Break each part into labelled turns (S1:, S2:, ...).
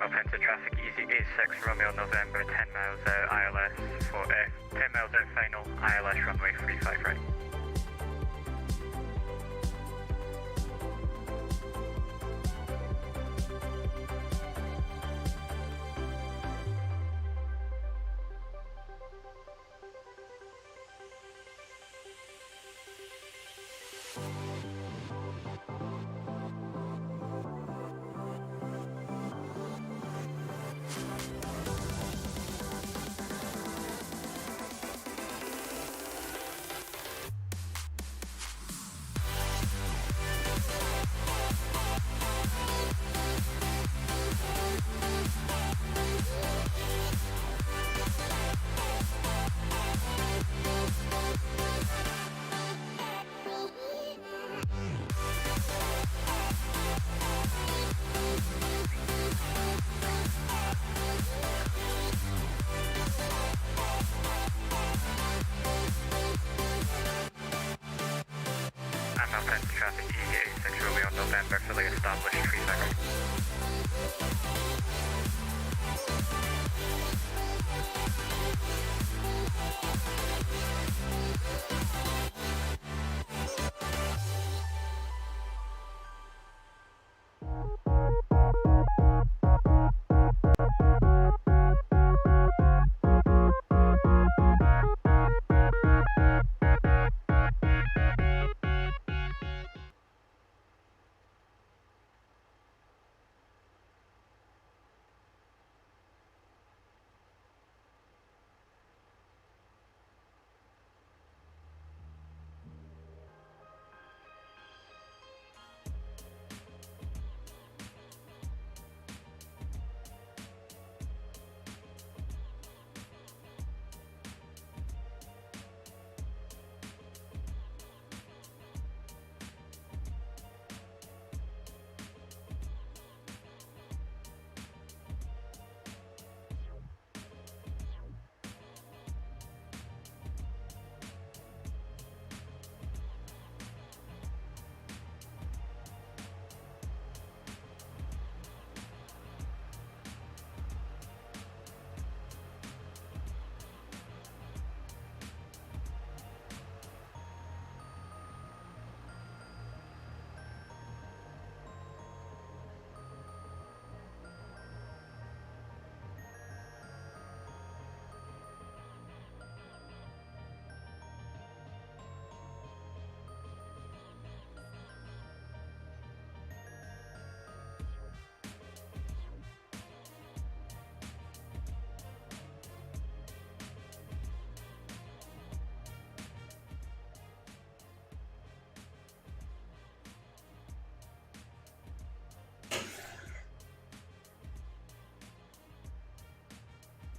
S1: Offensive traffic, easy 86 Romeo November, 10 miles out ILS for 10 miles out final ILS runway 35 right. Offensive traffic, E86 Romeo November, fully established 35 right.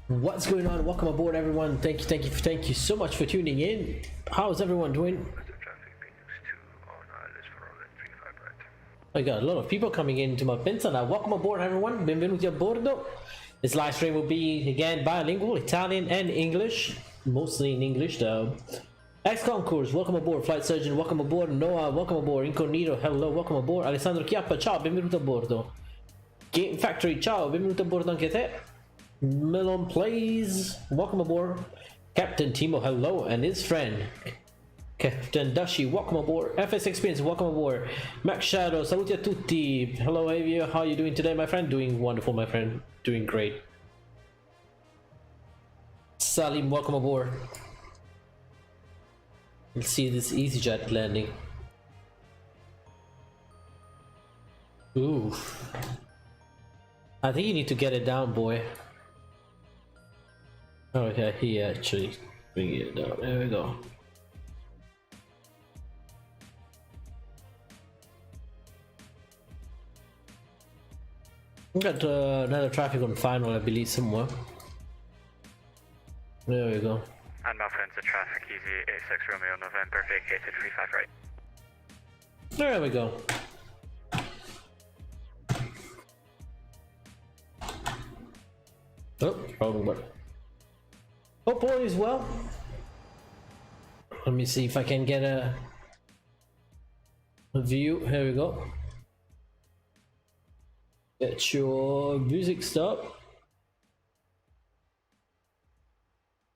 S2: What's going on? Welcome aboard, everyone. Thank you so much for tuning in. How's everyone doing? I got a lot of people coming into my pinza now. Welcome aboard, everyone. Benvenuti a bordo. This live stream will be again bilingual, Italian and English, mostly in English though. Ex-concours, welcome aboard. Flight surgeon, welcome aboard. Noah, welcome aboard. Incognito, hello, welcome aboard. Alessandro Chiappa, ciao, benvenuto a bordo. Game Factory, ciao, benvenuto a bordo anche te. Milan plays. Welcome aboard. Captain Timo, hello, and his friend Captain Dashi, welcome aboard. FS Experience, welcome aboard. Max Shadow, saluti a tutti. Hello Avio, how are you doing today, my friend? Doing wonderful, my friend. Doing great. Salim, welcome aboard. Let's see this EasyJet landing. Ooh. I think you need to get it down, boy. Okay, he actually bring it down. There we go. We got another traffic on final, I believe, somewhere. There we go.
S1: And Malfrance, the traffic, easy 86 Romeo November, vacated 35 right.
S2: There we go. Oh, wrong button. Hope all is well. Let me see if I can get a view. Here we go. Get your music stop.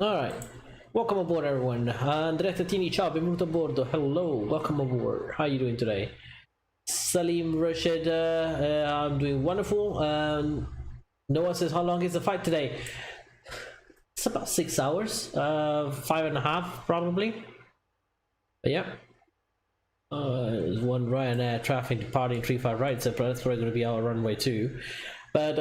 S2: Alright. Welcome aboard, everyone. Andrea Tattini, ciao, benvenuto a bordo. Hello, welcome aboard. How are you doing today? Salim Rashid, I'm doing wonderful. Noah says, how long is the fight today? It's about 6 hours, 5.5 probably. But yeah. There's one Ryanair traffic departing 35 right, so that's probably going to be our runway 2. But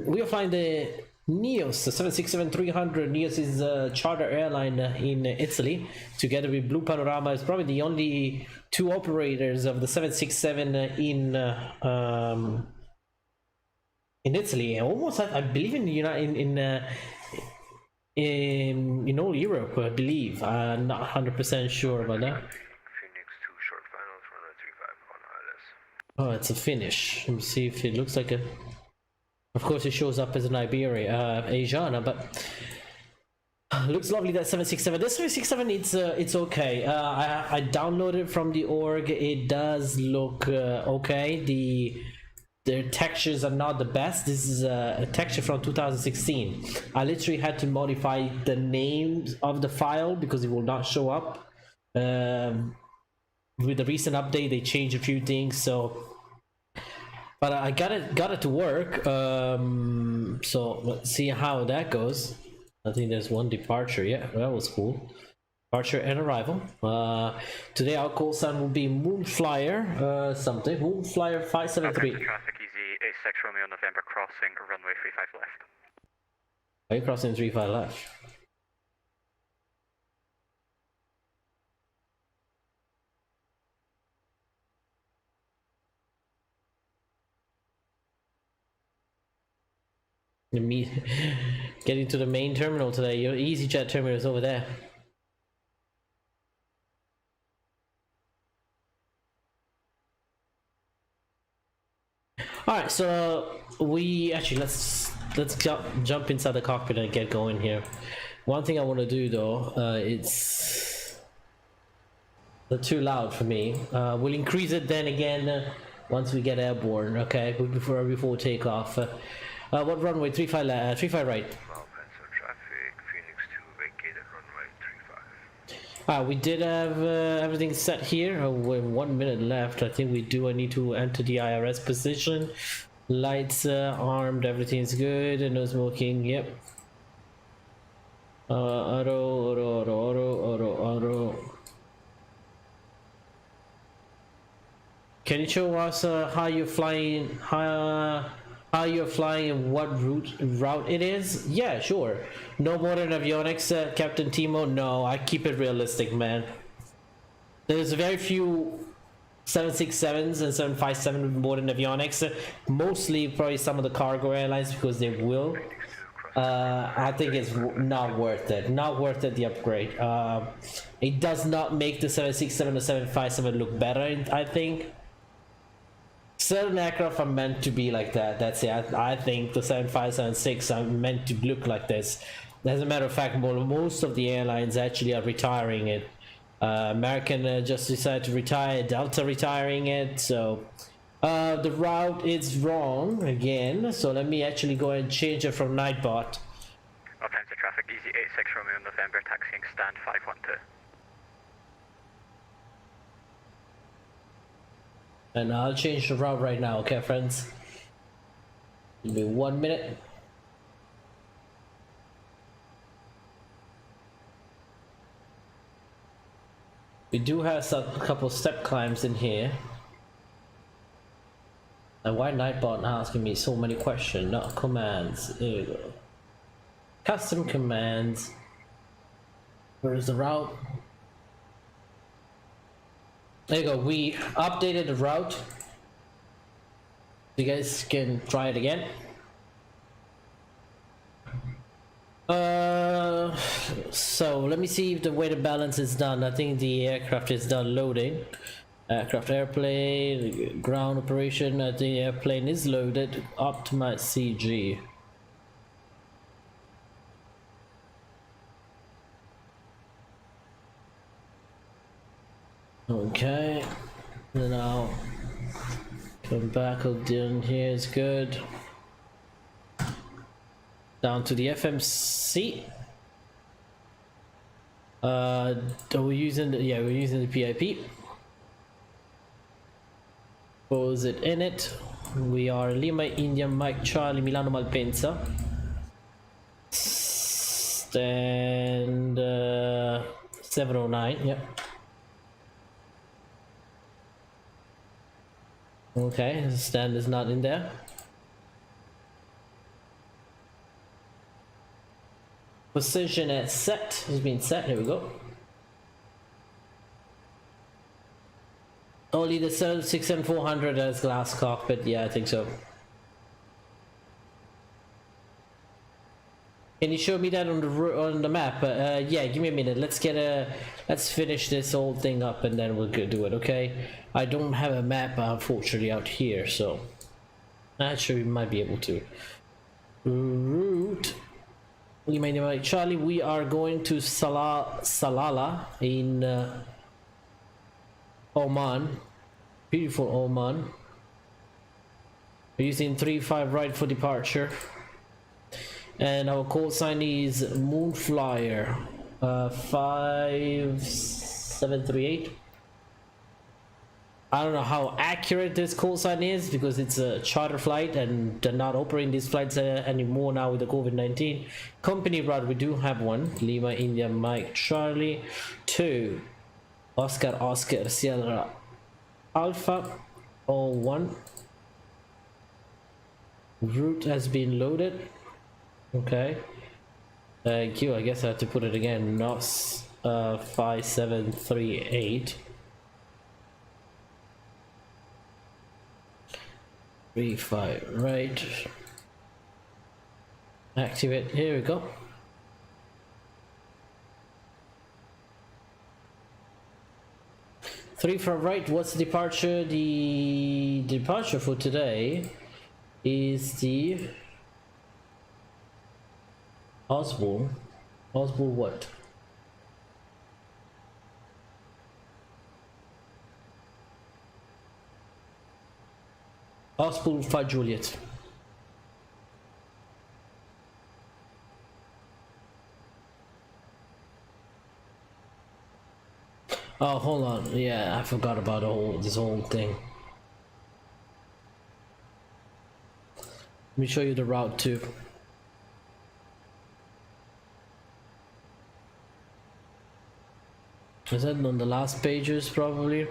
S2: we are flying the Neos, the 767-300. Neos is a charter airline in Italy, together with Blue Panorama. It's probably the only two operators of the 767 in Italy. Almost, I believe, in the in all Europe, I believe. I'm not 100% sure about that. Oh, it's a finish. Let me see if it looks like a. Of course, it shows up as an Iberia, Asiana, but looks lovely. That 767. This 767, it's okay. I downloaded from the org. It does look okay. Their textures are not the best. This is a texture from 2016. I literally had to modify the names of the file because it will not show up. With the recent update, they changed a few things, so. But I got it to work. So let's see how that goes. I think there's one departure. Yeah, that was cool. Departure and arrival. Today our call sign will be Moonflyer something. Moonflyer 573.
S1: Traffic easy 86 Romeo November, crossing runway 35 left.
S2: Are you crossing 35 left? Getting to the main terminal today. Your EasyJet terminal is over there. All right, so we actually let's jump inside the cockpit and get going here. One thing I want to do though, it's too loud for me. We'll increase it then again once we get airborne. Okay, before takeoff. What runway? 35 right. We did have everything set here. With 1 minute left. I think we do. I need to enter the IRS position. Lights armed. Everything's good. No smoking. Yep. Auto. Can you show us how you're flying? How you're flying and what route it is? Yeah, sure. No modern avionics, Captain Timo. No, I keep it realistic, man. There's very few 767s and 757 with modern avionics. Mostly probably some of the cargo airlines because they will. I think it's not worth it. Not worth it, the upgrade. It does not make the 767 or 757 look better, I think. Certain aircraft are meant to be like that. That's it. I think the 7576 are meant to look like this. As a matter of fact, most of the airlines actually are retiring it. American just decided to retire. Delta retiring it. So The route is wrong again, so let me actually go and change it from Nightbot.
S1: All kinds of traffic, easy 86 Romeo November, taxiing stand 512.
S2: And I'll change the route right now, okay friends? Give me 1 minute. We do have a couple step climbs in here. And why Nightbot asking me so many questions? Not commands. There you go. Custom commands. Where is the route? There you go. We updated the route. You guys can try it again. So let me see if the weight and balance is done. I think the aircraft is done loading. Aircraft, airplane, ground operation. I think airplane is loaded. Optimize CG. Okay. Then I'll come back up down here. Is good. Down to the FMC. We're using the PIP. Was it in it? We are Lima India Mike Charlie Milano Malpensa. Stand 709. Yep. Okay, the stand is not in there. Position at set has been set. Here we go. Only the 767-400 has glass cockpit. Yeah, I think so. Can you show me that on the map? Yeah, give me a minute. Let's finish this whole thing up and then we'll do it. Okay. I don't have a map unfortunately out here, so actually we might be able to. Route. Charlie, we are going to Salalah in Oman. Beautiful Oman. We're using 35 right for departure. And our call sign is Moonflyer 5738. I don't know how accurate this call sign is because it's a charter flight and they're not operating these flights anymore now with the COVID-19. Company route, we do have one. Lima India Mike Charlie 2 Oscar Sierra Alpha 01. Route has been loaded. Okay. Thank you. I guess I have to put it again. NOS 5738. 35 right. Activate. Here we go. Three from right. What's the departure? The departure for today is the Osborne. Osborne what? Osborne 5 Juliet. Oh, hold on. Yeah, I forgot about this whole thing. Let me show you the route too. Is that on the last pages probably?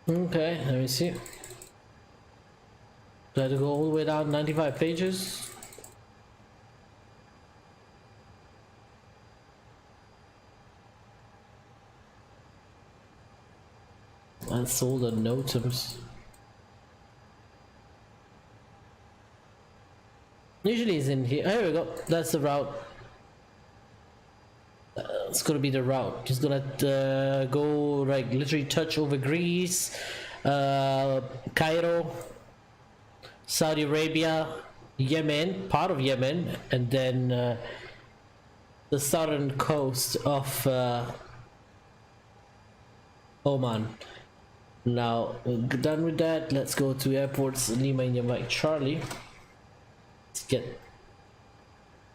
S2: Okay, let me see. Do I have to go all the way down 95 pages? That's all the NOTAMs. Usually it's in here. Here we go. That's the route. It's gonna be the route. Just gonna go like literally touch over Greece, Cairo, Saudi Arabia, Yemen, part of Yemen, and then the southern coast of Oman. Now done with that, let's go to airports Lima India Mike Charlie. Let's get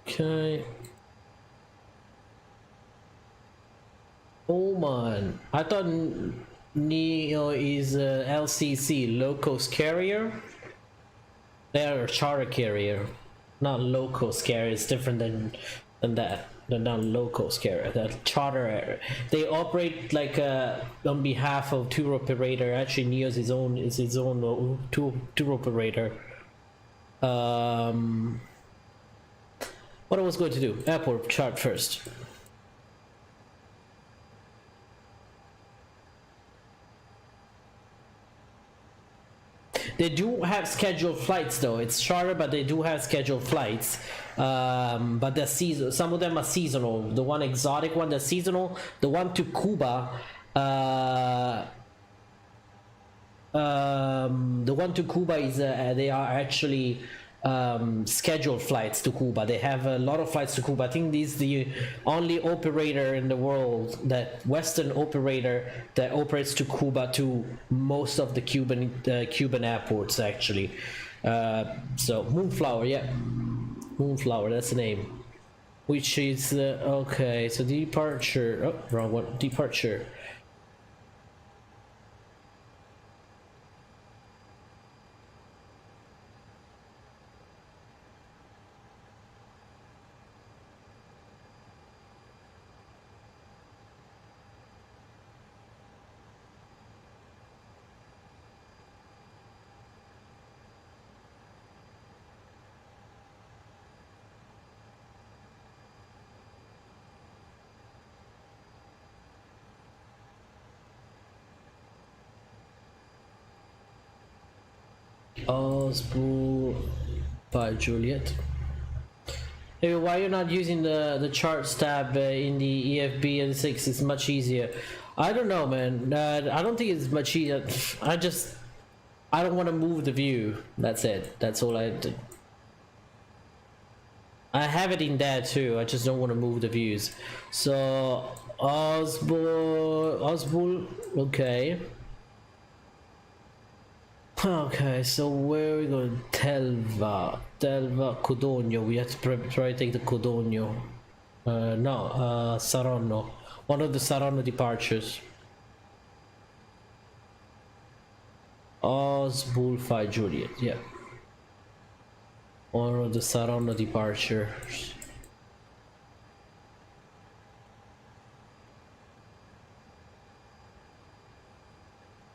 S2: okay. Oman. I thought Neo is a LCC, low cost carrier. They're a charter carrier, not low cost carrier. It's different than that. They're not low cost carrier. They're charter. They operate like on behalf of tour operator. Actually, Neo is his own tour operator. What I was going to do? Airport chart first. They do have scheduled flights though. It's charter, but they do have scheduled flights. But they're seasonal. Some of them are seasonal. The one exotic one, they're seasonal. The one to Cuba, the one to Cuba is they are actually scheduled flights to Cuba. They have a lot of flights to Cuba. I think this is the only operator in the world, that Western operator that operates to Cuba, to most of the Cuban airports actually. So Moonflower, yeah, Moonflower, that's the name. Which is okay. So departure. Oh, wrong one. Departure. Osborne by Juliet. Hey, why you're not using the charts tab in the EFB and 6? It's much easier. I don't know, man. I don't think it's much easier. I don't want to move the view. That's it. That's all I did. I have it in there too. I just don't want to move the views. So Osborne, okay. Okay, so where are we going? Telva, Codogno. We have to try to take the Codogno. No, Saronno. One of the Saronno departures. Bullfight Juliet, yeah. One of the Saronno departures.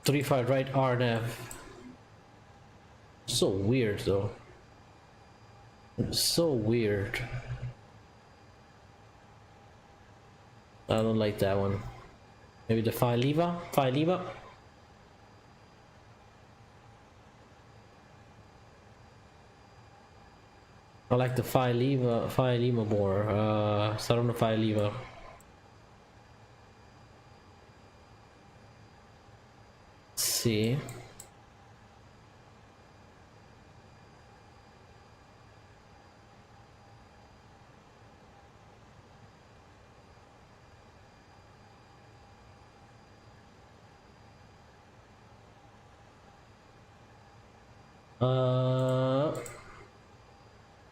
S2: Three-five right RNF. So weird though. So weird. I don't like that one. Maybe the Finaliva? I like the Finaliva more. Saronno Finaliva. Let's see.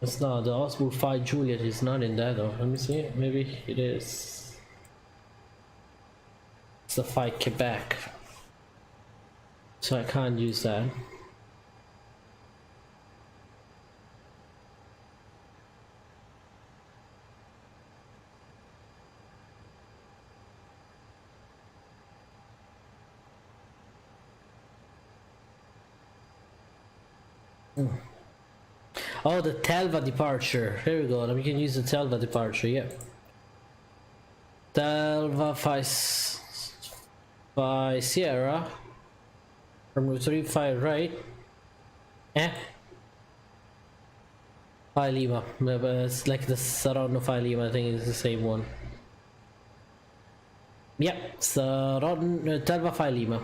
S2: It's not the Osborne 5 Juliet is not in that though. Let me see. Maybe it is. It's the 5 Quebec. So I can't use that. Oh, the Telva departure. Here we go. We can use the Telva departure. Yeah. Telva 5 Sierra. Runway 35 right. 5 Lima. It's like the surround of 5 Lima. I think it's the same one. Yep, surround 12 5 Lima.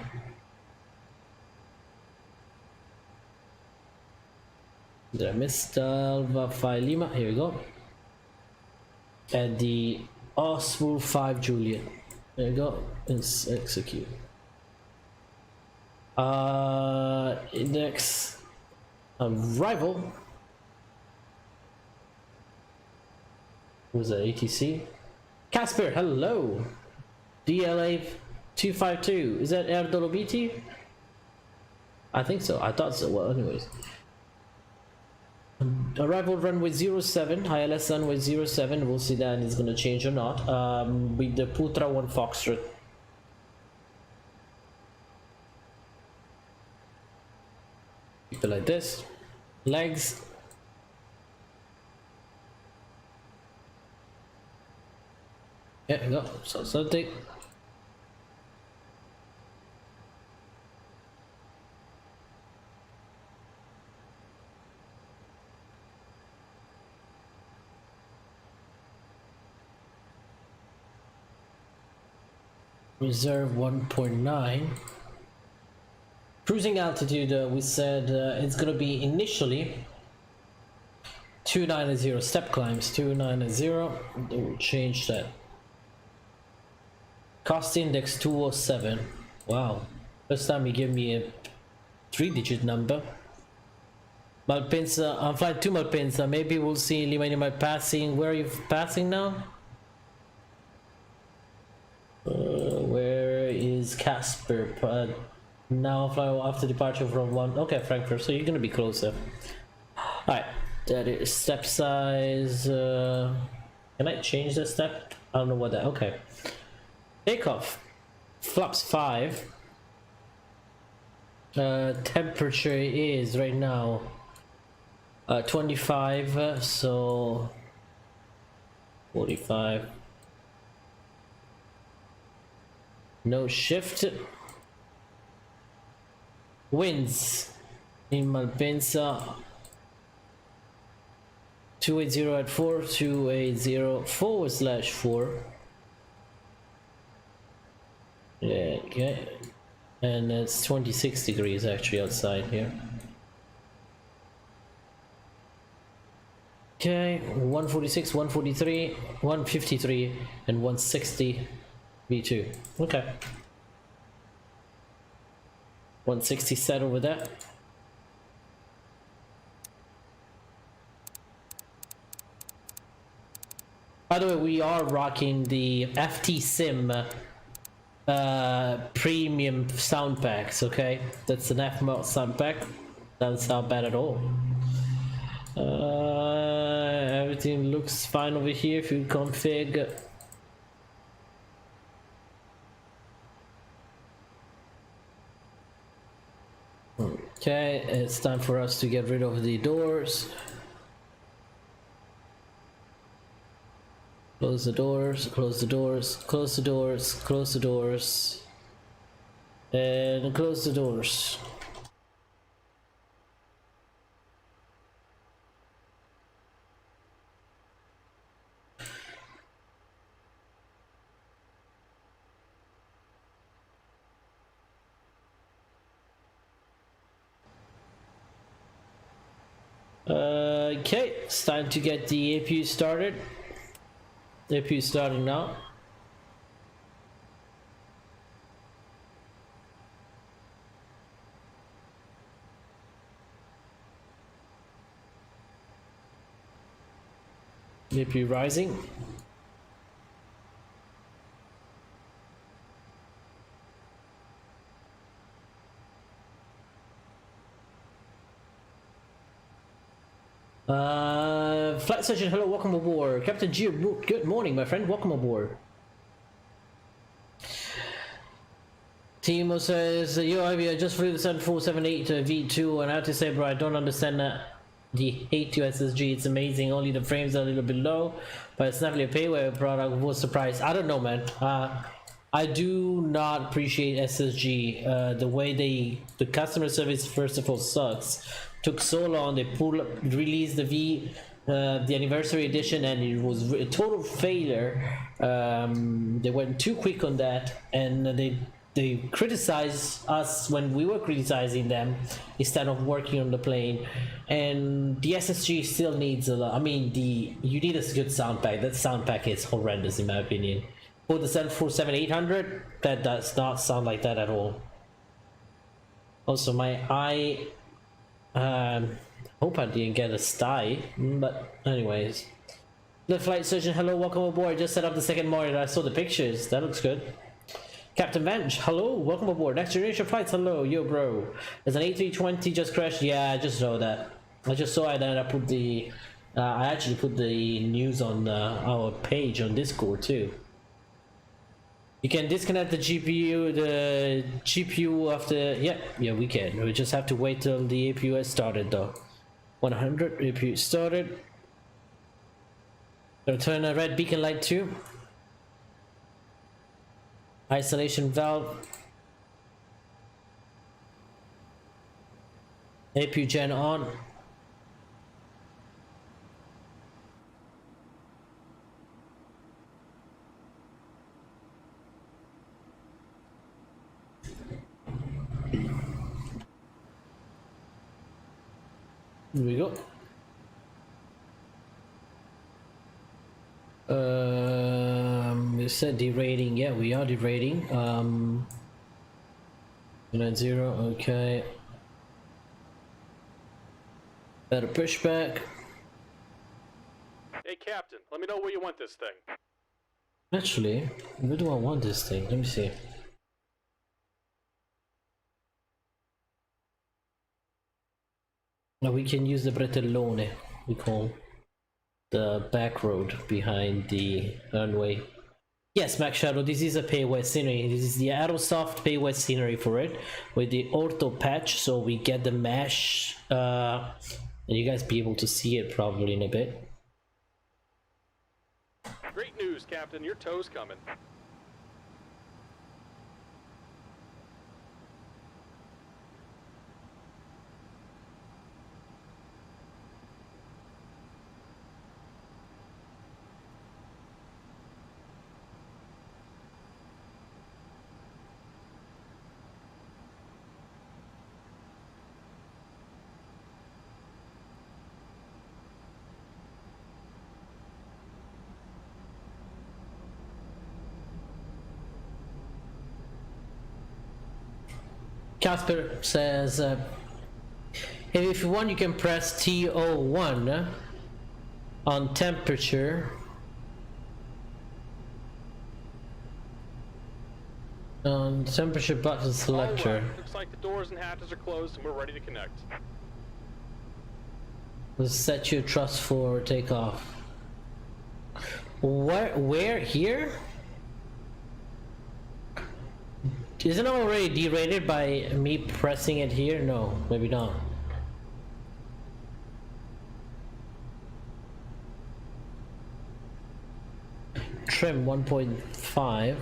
S2: Did I miss 12 5 Lima? Here we go. And the Oswald 5 Juliet. There we go. Let's execute. Index arrival. Who's that? ATC? Casper, hello. DLA 252. Is that Erdolo BT? I think so. I thought so. Well, anyways. Arrival runway 07, ILS runway 07. We'll see that it's gonna change or not. With the Putra 1 Foxtrot. Keep it like this. Legs. Yeah, go. So something. Reserve 1.9. Cruising altitude, we said it's gonna be initially 290 step climbs, 290. We'll change that. Cost index 207. Wow, first time you give me a 3-digit number. Malpensa, I'm flying to Malpensa. Maybe we'll see Lima passing. Where are you passing now? Where is Casper? Now fly after departure from 1. Okay, Frankfurt. So you're gonna be closer. All right. That is step size. Can I change the step? I don't know what that. Okay. Takeoff. Flaps 5. Temperature is right now 25. So 45. No shift. Winds in Malpensa 280 at 4, 280/4. Yeah, okay. And it's 26 degrees actually outside here. Okay, 146, 143, 153, and 160 V2. Okay. 160 set over there. By the way, we are rocking the FTSim premium sound packs, okay? That's an FMOD sound pack. Doesn't sound bad at all. Everything looks fine over here if you config. Okay, it's time for us to get rid of the doors. Close the doors, close the doors, close the doors, close the doors, and close the doors. Okay, it's time to get the APU started. The APU is starting now. APU rising. Flight Surgeon, hello, welcome aboard. Captain Gio, good morning, my friend, welcome aboard. Timo says, yo, I just flew the 7478 V2, and I have to say, bro, I don't understand the hate to SSG. It's amazing, only the frames are a little bit low, but it's definitely a PAYWARE product. What's the price? I don't know, man. I I do not appreciate SSG. The way the customer service first of all sucks. Took so long. They released the anniversary edition, and it was a total failure. They went too quick on that, and they criticized us when we were criticizing them instead of working on the plane. And the SSG still needs a lot. I mean, you need a good sound pack. That sound pack is horrendous in my opinion. For the 747-800, that does not sound like that at all. Also, my eye, hope I didn't get a sty, but anyways. The flight surgeon, hello, welcome aboard. Just set up the second monitor. I saw the pictures. That looks good. Captain Bench, hello, welcome aboard. Next generation flights, hello, yo bro. There's an A320 just crashed. Yeah, I just saw that. I just saw it, and I put the, I actually put the news on our page on Discord too. You can disconnect the GPU after, yeah, we can. We just have to wait till the APU has started though. 100 APU started. Gonna turn a red beacon light too. Isolation valve. APU gen on. Here we go. We said derating. Yeah, we are derating. 90. Okay. Better pushback.
S3: Hey, Captain. Let me know where you want this thing.
S2: Actually, where do I want this thing? Let me see. Now we can use the Bretellone, we call the back road behind the runway. Yes, Max Shadow, this is a PAYWARE scenery. This is the Aerosoft PAYWARE scenery for it, with the ortho patch, so we get the mesh, and you guys be able to see it probably in a bit.
S3: Great news, Captain. Your tow's coming.
S2: Casper says, if you want, you can press TO1 on temperature. On temperature button selector.
S3: Right. Looks like the doors and hatches are closed and we're ready to connect.
S2: Let's set your thrust for takeoff. Where here? Isn't it already derated by me pressing it here? No, maybe not. Trim 1.5.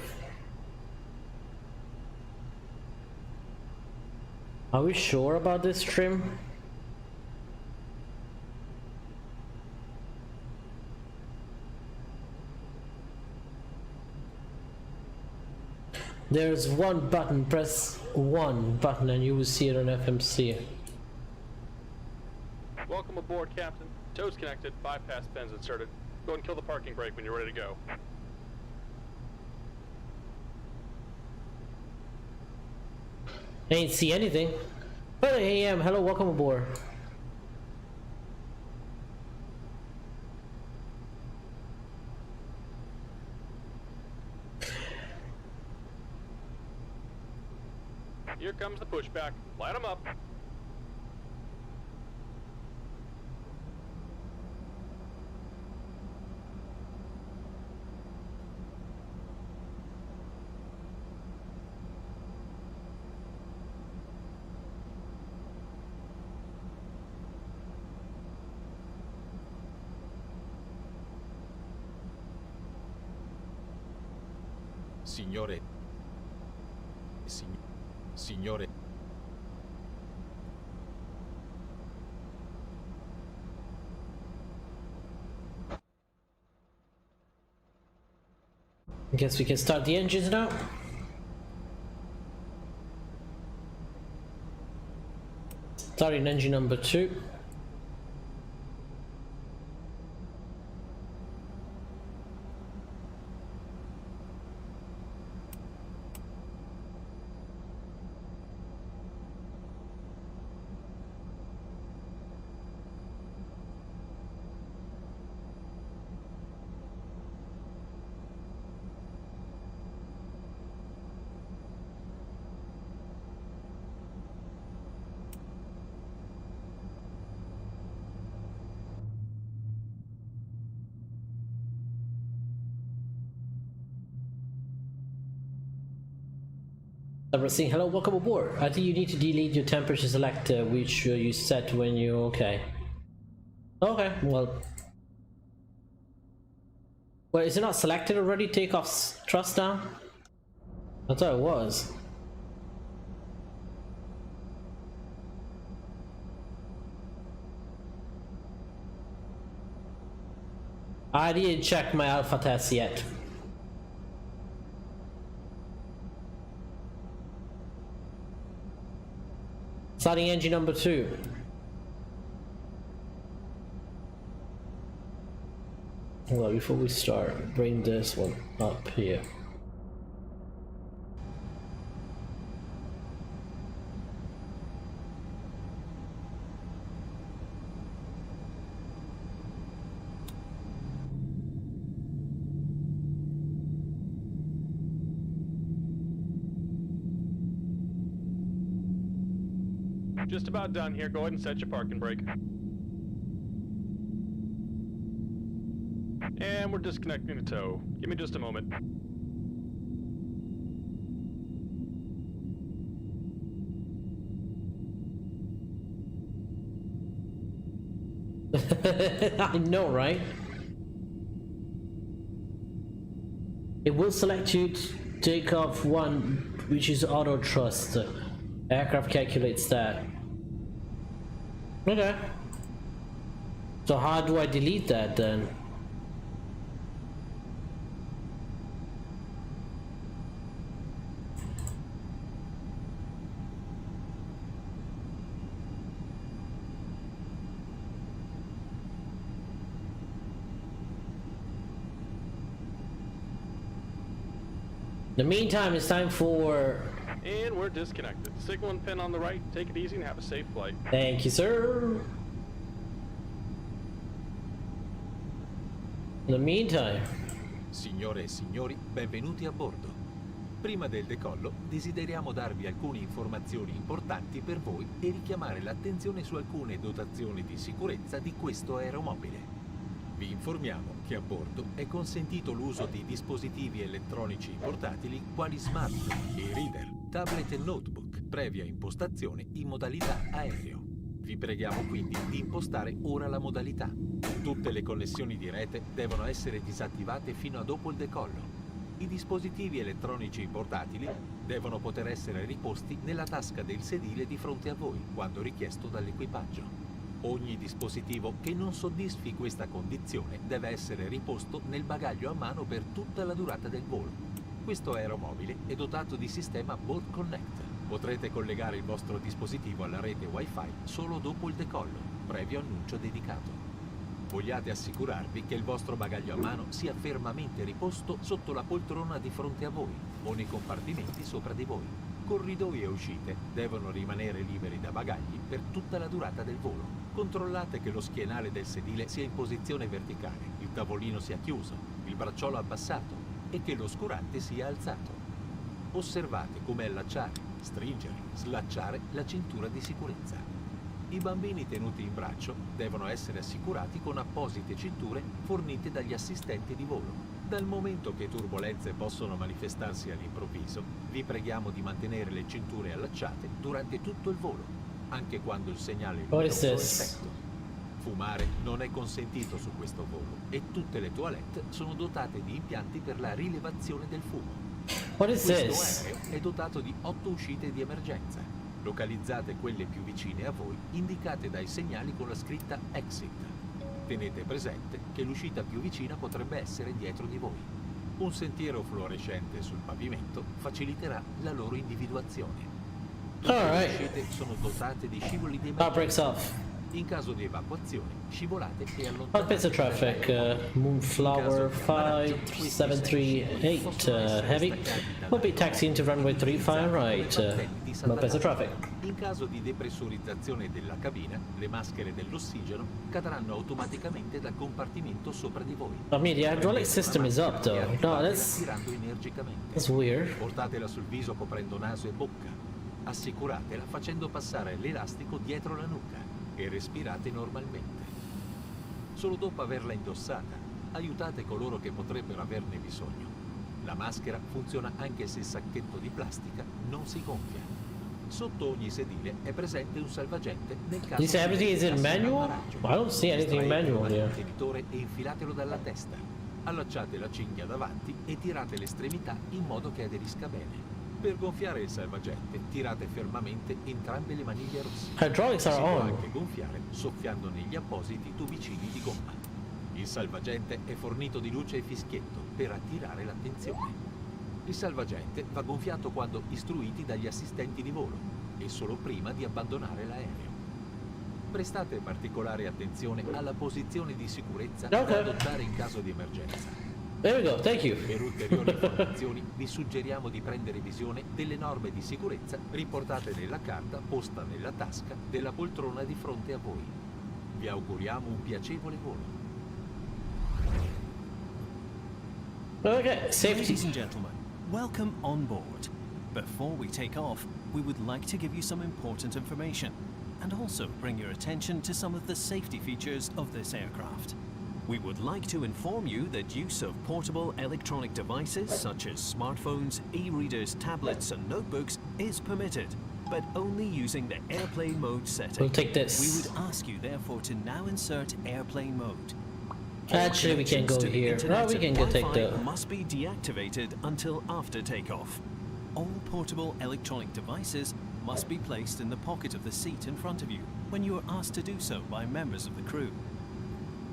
S2: Are we sure about this trim? There's one button, press one button and you will see it on FMC.
S3: Welcome aboard, Captain. Tow's connected, bypass pins inserted. Go and kill the parking brake when you're ready to go.
S2: I ain't see anything. Hello AM, hello, welcome aboard.
S3: Here comes the pushback. Light them up.
S4: Signore, Signore.
S2: I guess we can start the engines now. Starting engine number 2. Saying hello, welcome aboard. I think you need to delete your temperature selector, which you set when you okay. Okay, well, is it not selected already? Takeoff's thrust down. I thought it was. I didn't check my alpha test yet. Starting engine number 2. Well, before we start, bring this one up here.
S3: Just about done here. Go ahead and set your parking brake. And we're disconnecting the tow. Give me just a moment.
S2: I know, right? It will select you to take off 1, which is auto thrust. Aircraft calculates that. Okay. So how do I delete that then? In the meantime, it's time for...
S3: And we're disconnected. Signal and pin on the right. Take it easy and have a safe flight.
S2: Thank you, sir. In the meantime...
S4: Signore e signori, benvenuti a bordo. Prima del decollo desideriamo darvi alcune informazioni importanti per voi e richiamare l'attenzione su alcune dotazioni di sicurezza di questo aeromobile. Vi informiamo che a bordo è consentito l'uso di dispositivi elettronici portatili quali smartphone, e-reader, tablet e notebook, previa impostazione in modalità aereo. Vi preghiamo quindi di impostare ora la modalità. Tutte le connessioni di rete devono essere disattivate fino a dopo il decollo. I dispositivi elettronici portatili devono poter essere riposti nella tasca del sedile di fronte a voi quando richiesto dall'equipaggio. Ogni dispositivo che non soddisfi questa condizione deve essere riposto nel bagaglio a mano per tutta la durata del volo. Questo aeromobile è dotato di sistema Board Connect. Potrete collegare il vostro dispositivo alla rete Wi-Fi solo dopo il decollo, previo annuncio dedicato. Vogliate assicurarvi che il vostro bagaglio a mano sia fermamente riposto sotto la poltrona di fronte a voi o nei compartimenti sopra di voi. Corridoi e uscite devono rimanere liberi da bagagli per tutta la durata del volo. Controllate che lo schienale del sedile sia in posizione verticale, il tavolino sia chiuso, il bracciolo abbassato e che l'oscurante sia alzato. Osservate come allacciare, stringere, slacciare la cintura di sicurezza. I bambini tenuti in braccio devono essere assicurati con apposite cinture fornite dagli assistenti di volo. Dal momento che turbolenze possono manifestarsi all'improvviso, vi preghiamo di mantenere le cinture allacciate durante tutto il volo, anche quando il segnale luminoso è effetto. Fumare non è consentito su questo volo e tutte le toilette sono dotate di impianti per la rilevazione del fumo.
S2: What is
S4: Questo
S2: this?
S4: aereo è dotato di 8 uscite di emergenza. Localizzate quelle più vicine a voi, indicate dai segnali con la scritta Exit. Tenete presente che l'uscita più vicina potrebbe essere dietro di voi. Un sentiero fluorescente sul pavimento faciliterà la loro individuazione. Tutte le uscite sono dotate di scivoli di
S2: That breaks
S4: emergenza.
S2: off.
S4: In caso di evacuazione, scivolate e
S2: What
S4: allontanate.
S2: bits of traffic? Moonflower 5738 heavy. Will be taxiing to runway 35 right. What bits of traffic?
S4: In caso di depressurizzazione della cabina, le maschere dell'ossigeno cadranno automaticamente dal compartimento sopra di voi.
S2: I mean, the hydraulic system is up though. No, that's weird.
S4: Portatela sul viso coprendo naso e bocca. Assicuratela facendo passare l'elastico dietro la nuca e respirate normalmente. Solo dopo averla indossata, aiutate coloro che potrebbero averne bisogno. La maschera funziona anche se il sacchetto di plastica non si gonfia. Sotto ogni sedile è presente un salvagente nel caso
S2: You say everything is in manual? I don't see anything in manual here.
S4: contenitore e infilatelo dalla testa. Allacciate la cinghia davanti e tirate l'estremità in modo che aderisca bene. Per gonfiare il salvagente, tirate fermamente entrambe le maniglie rosse.
S2: Hydraulics
S4: Si
S2: are
S4: può
S2: on.
S4: anche gonfiare soffiando negli appositi tubicini di gomma. Il salvagente è fornito di luce e fischietto per attirare l'attenzione. Il salvagente va gonfiato quando istruiti dagli assistenti di volo e solo prima di abbandonare l'aereo. Prestate particolare attenzione alla posizione di sicurezza da adottare in caso di emergenza.
S2: There we go, thank you.
S4: Per ulteriori informazioni vi suggeriamo di prendere visione delle norme di sicurezza riportate nella carta posta nella tasca della poltrona di fronte a voi. Vi auguriamo un piacevole volo.
S2: Okay, safety.
S5: Ladies and gentlemen, welcome on board. Before we take off, we would like to give you some important information and also bring your attention to some of the safety features of this aircraft. We would like to inform you that use of portable electronic devices such as smartphones, e-readers, tablets and notebooks is permitted, but only using the airplane mode setting.
S2: We'll take this.
S5: We would ask you therefore to now insert airplane mode.
S2: Actually, we can go
S5: Connections to the
S2: here.
S5: internet
S2: No, we can
S5: and
S2: go take
S5: Wi-Fi
S2: the...
S5: must be deactivated until after takeoff. All portable electronic devices must be placed in the pocket of the seat in front of you when you are asked to do so by members of the crew.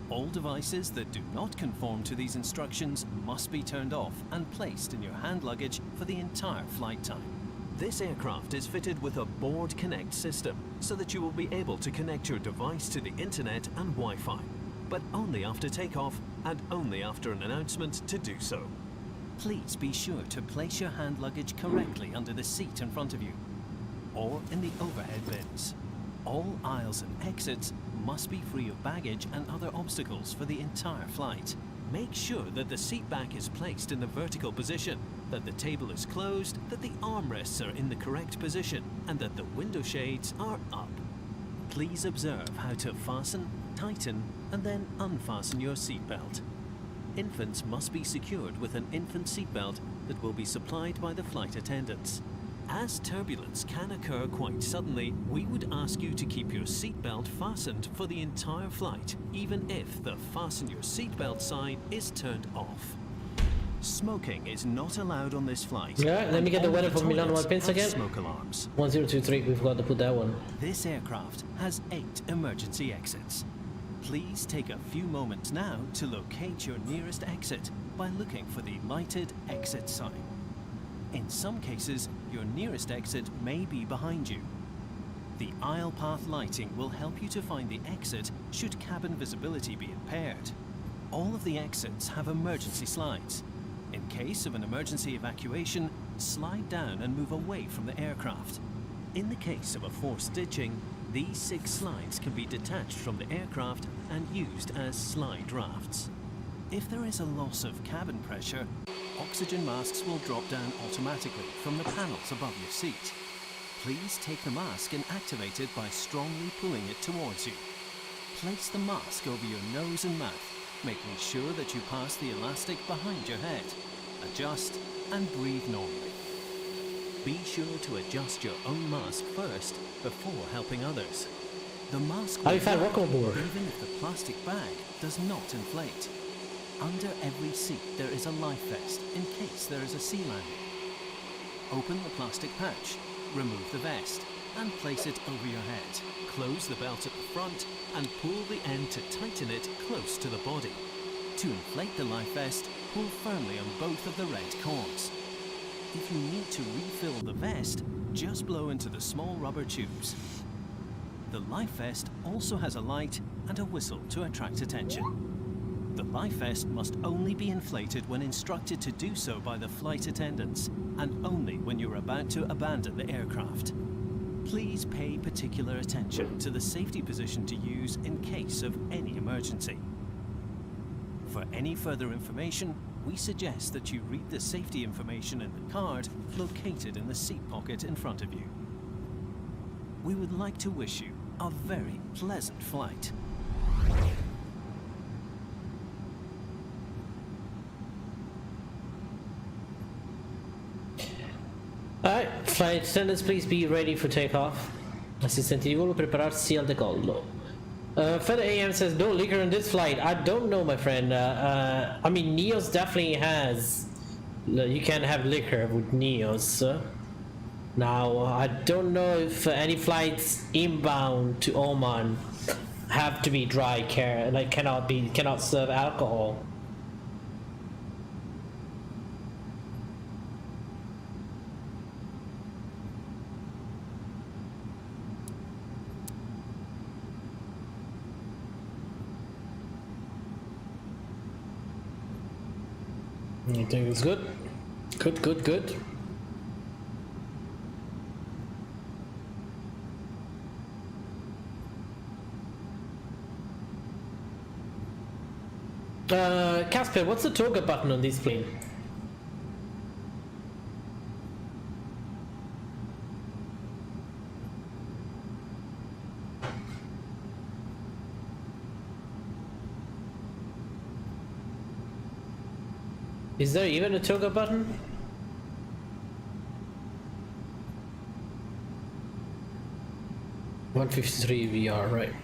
S5: All devices that do not conform to these instructions must be turned off and placed in your hand luggage for the entire flight time. This aircraft is fitted with a Board Connect system so that you will be able to connect your device to the internet and Wi-Fi, but only after takeoff and only after an announcement to do so. Please be sure to place your hand luggage correctly under the seat in front of you or in the overhead bins. All aisles and exits must be free of baggage and other obstacles for the entire flight. Make sure that the seat back is placed in the vertical position, that the table is closed, that the armrests are in the correct position, and that the window shades are up. Please observe how to fasten, tighten, and then unfasten your seatbelt. Infants must be secured with an infant seatbelt that will be supplied by the flight attendants. As turbulence can occur quite suddenly, we would ask you to keep your seatbelt fastened for the entire flight, even if the fasten your seatbelt sign is turned off. Smoking is not allowed on this flight.
S2: Yeah, let me get the
S5: and all
S2: weather
S5: the
S2: from Milan
S5: toilets
S2: Malpensa
S5: have
S2: again.
S5: Smoke alarms.
S2: 1023, we forgot to put that one.
S5: This aircraft has 8 emergency exits. Please take a few moments now to locate your nearest exit by looking for the lighted exit sign. In some cases, your nearest exit may be behind you. The aisle path lighting will help you to find the exit should cabin visibility be impaired. All of the exits have emergency slides. In case of an emergency evacuation, slide down and move away from the aircraft. In the case of a forced ditching, these 6 slides can be detached from the aircraft and used as slide rafts. If there is a loss of cabin pressure, oxygen masks will drop down automatically from the panels above your seat. Please take the mask and activate it by strongly pulling it towards you. Place the mask over your nose and mouth, making sure that you pass the elastic behind your head. Adjust and breathe normally. Be sure to adjust your own mask first before helping others. The mask
S2: How
S5: will
S2: you found
S5: work
S2: welcome aboard?
S5: even if the plastic bag does not inflate. Under every seat there is a life vest in case there is a sea landing. open the plastic pouch, remove the vest, and place it over your head. Close the belt at the front and pull the end to tighten it close to the body. To inflate the life vest, pull firmly on both of the red cords. If you need to refill the vest, just blow into the small rubber tubes. The life vest also has a light and a whistle to attract attention. The life vest must only be inflated when instructed to do so by the flight attendants, and only when you're about to abandon the aircraft. Please pay particular attention to the safety position to use in case of any emergency. For any further information, we suggest that you read the safety information in the card located in the seat pocket in front of you. We would like to wish you a very pleasant flight.
S2: Alright, flight attendants, please be ready for takeoff. Assistenti di volo, prepararsi al decollo. Feather AM says no liquor on this flight. I don't know, my friend. I mean, Neos definitely has. You can't have liquor with Neos. Now, I don't know if any flights inbound to Oman have to be dry care, like cannot serve alcohol. I think it's good. Good. Casper, what's the toga button on this plane? Is there even a toga button? (153 VR), right.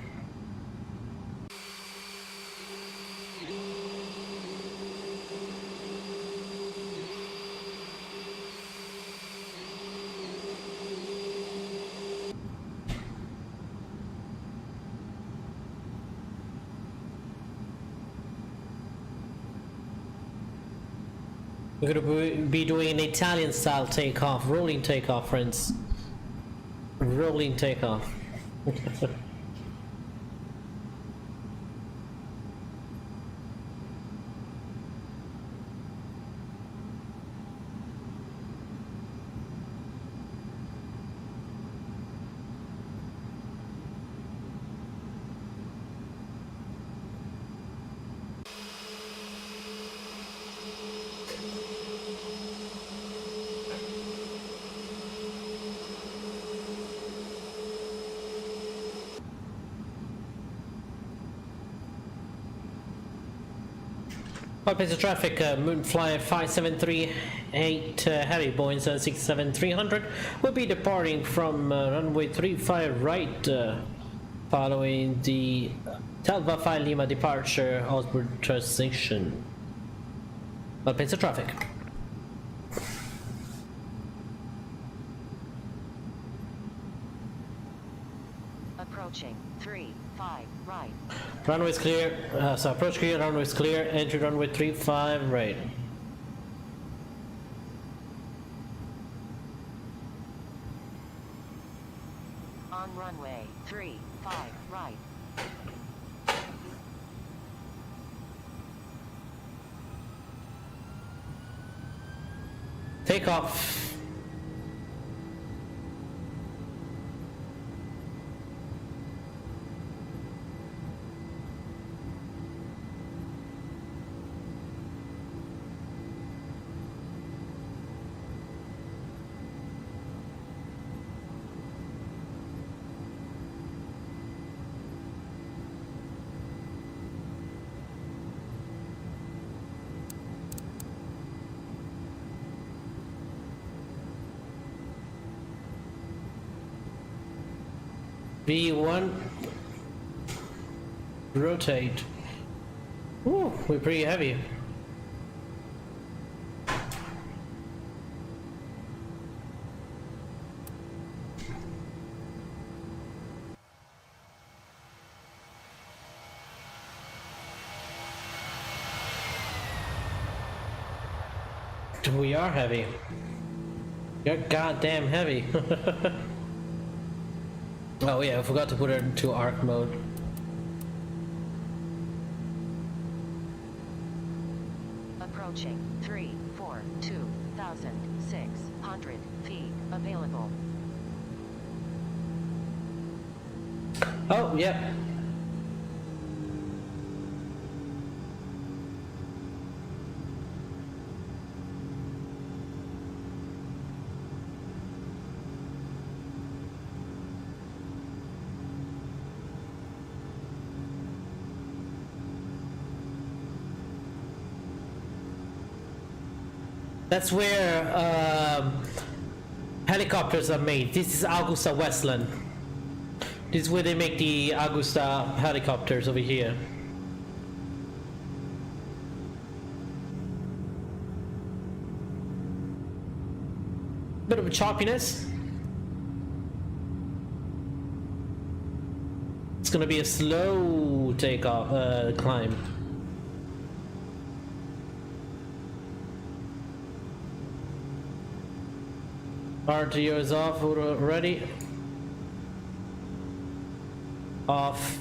S2: We're gonna be doing an Italian style takeoff, rolling takeoff, friends. Rolling takeoff. Cockpit of traffic, Moonflyer 5738 Heavy Boeing 767-300 will be departing from runway 35 right following the Talva 5 Lima departure outboard transition. Cockpit of traffic.
S6: Approaching 35 right.
S2: Runway is clear, so approach clear, runway is clear, entry runway 35 right.
S6: On runway 35 right.
S2: Takeoff. B1 rotate. Ooh, we're pretty heavy. We are heavy. You're goddamn heavy. Oh yeah, I forgot to put it into arc mode.
S6: Approaching 2,600 feet. Available.
S2: Oh, yep. That's where helicopters are made. This is Augusta Westland. This is where they make the Augusta helicopters over here. Bit of a choppiness. It's gonna be a slow takeoff, climb. RTO is off already. Off.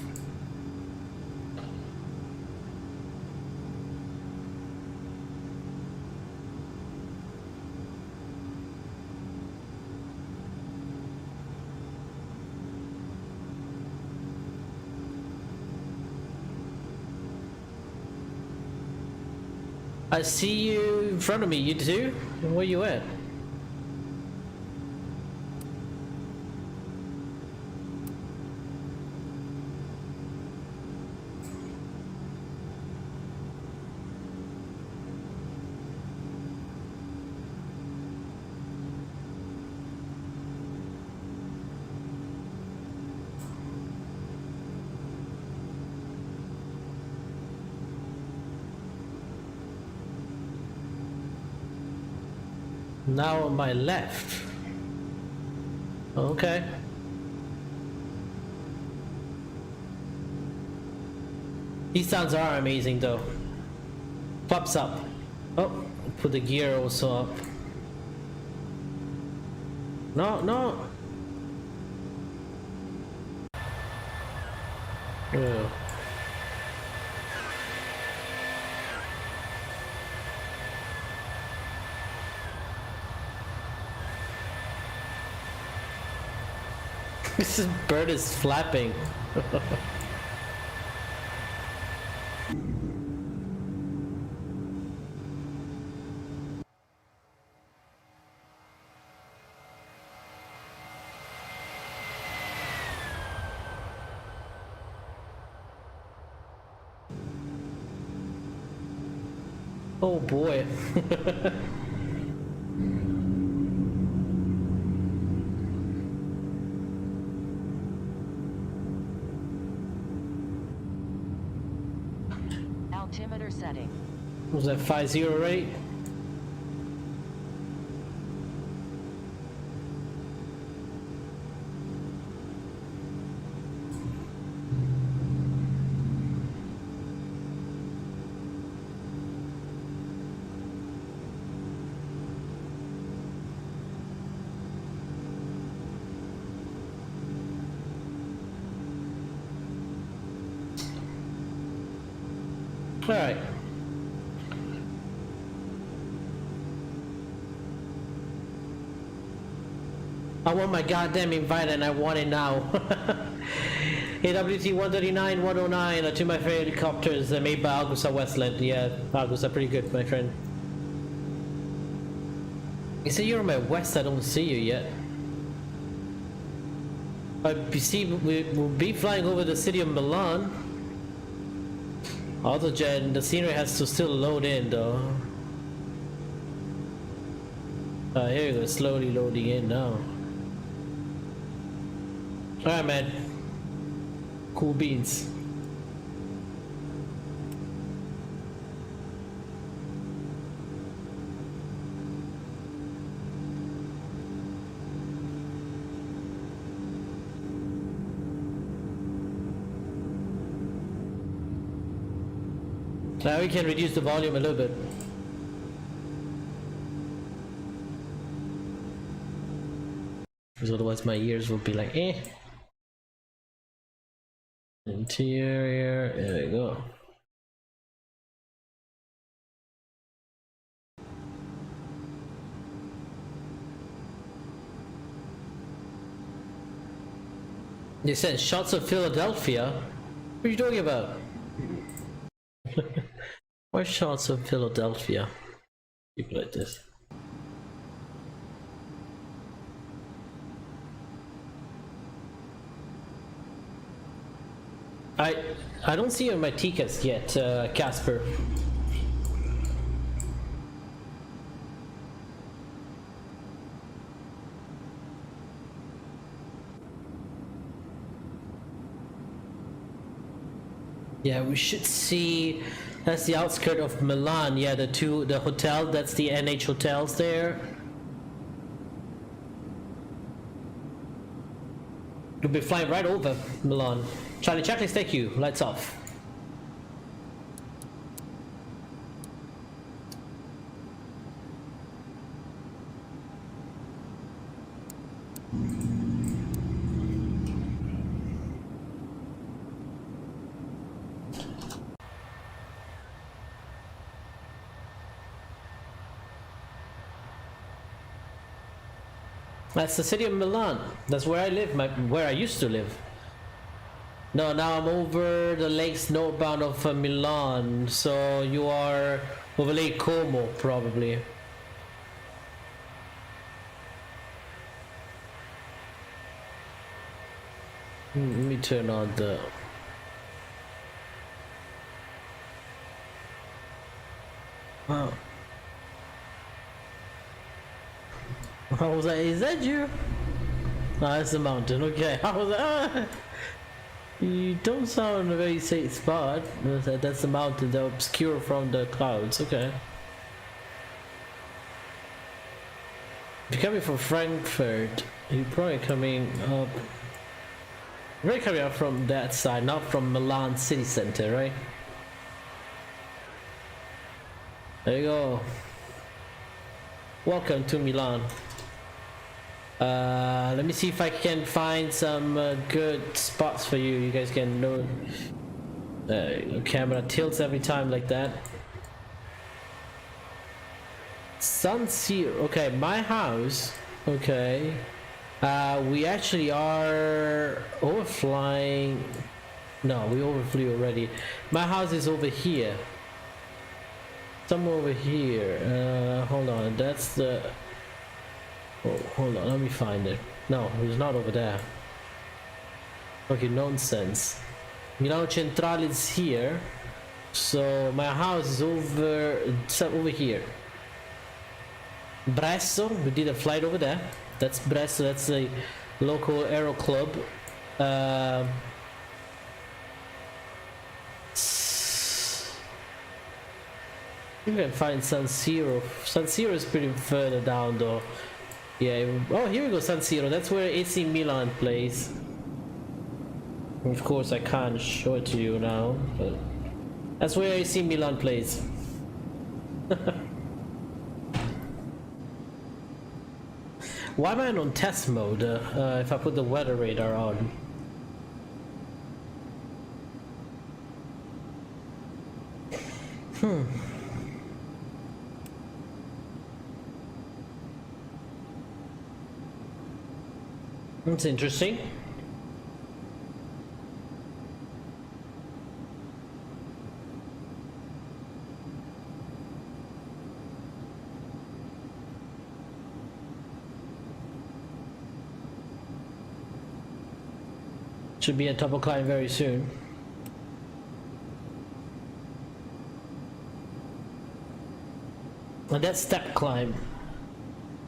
S2: I see you in front of me, you too? Where you at? Now on my left. Okay. These sounds are amazing though. Pops up. Oh, put the gear also up. No, no. Oh. This bird is flapping. Oh boy.
S6: Altimeter setting.
S2: Was that 50 rate? All right. I want my goddamn invite and I want it now. AWT 139-109 are two of my favorite helicopters made by Augusta Westland. Yeah, Augusta, pretty good, my friend. You say you're on my west, I don't see you yet. You see, we'll be flying over the city of Milan. AutoGen, the scenery has to still load in though. Here you go, slowly loading in now. Alright, man. Cool beans. Now we can reduce the volume a little bit. because otherwise my ears will be like, eh. Interior, there we go. They said shots of Philadelphia. What are you talking about? Why shots of Philadelphia? People like this. I don't see you in my tickets yet, Casper. Yeah, we should see. That's the outskirt of Milan. Yeah, the hotel. That's the NH hotels there. You'll be flying right over Milan. Charlie checklist, thank you. Lights off. That's the city of Milan. That's where I live, where I used to live. No, now I'm over the lakes northbound of Milan. So you are over Lake Como, probably. Let me turn on the... Wow. I was like, is that you? No, that's the mountain. Okay. I was like, you don't sound in a very safe spot. That's the mountain, the obscure from the clouds. Okay. If you're coming from Frankfurt, you're probably coming up. You're probably coming up from that side, not from Milan city center, right? There you go. Welcome to Milan. Let me see if I can find some good spots for you. You guys can know. Camera tilts every time like that. San Siro. Okay, my house. Okay. We actually are overflying. No, we overflew already. My house is over here. Somewhere over here. Hold on. That's the... Oh, hold on, let me find it. No, it's not over there. Okay, nonsense. Milano Centrale is here. So my house is over here. Bresso, we did a flight over there. That's Bresso, that's a local aero club. You can find San Siro. San Siro is pretty further down though. Yeah, oh here we go, San Siro, that's where AC Milan plays. Of course I can't show it to you now, but that's where AC Milan plays. Why am I on test mode if I put the weather radar on? That's interesting. Should be a double climb very soon. And that's step climb.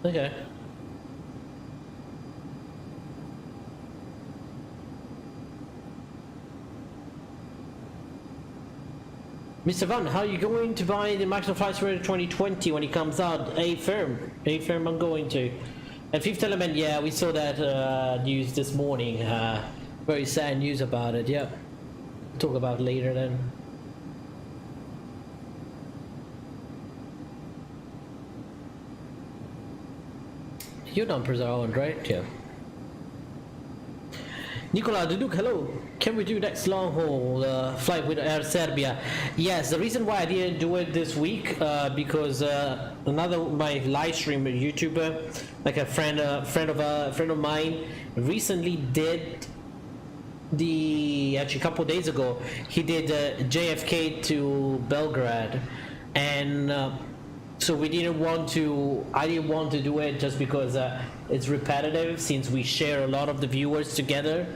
S2: Okay. Mr. Van, how are you going to buy the Microsoft Flight Simulator 2020 when it comes out? A firm I'm going to. And Fifth Element, yeah, we saw that news this morning. Very sad news about it, yeah. Talk about it later then. Your numbers are on, right? Yeah. Nicola Duduk, hello. Can we do next long haul flight with Air Serbia? Yes, the reason why I didn't do it this week because my live streamer YouTuber, like a friend of mine, recently did actually a couple days ago he did JFK to Belgrade, and so I didn't want to do it just because it's repetitive since we share a lot of the viewers together.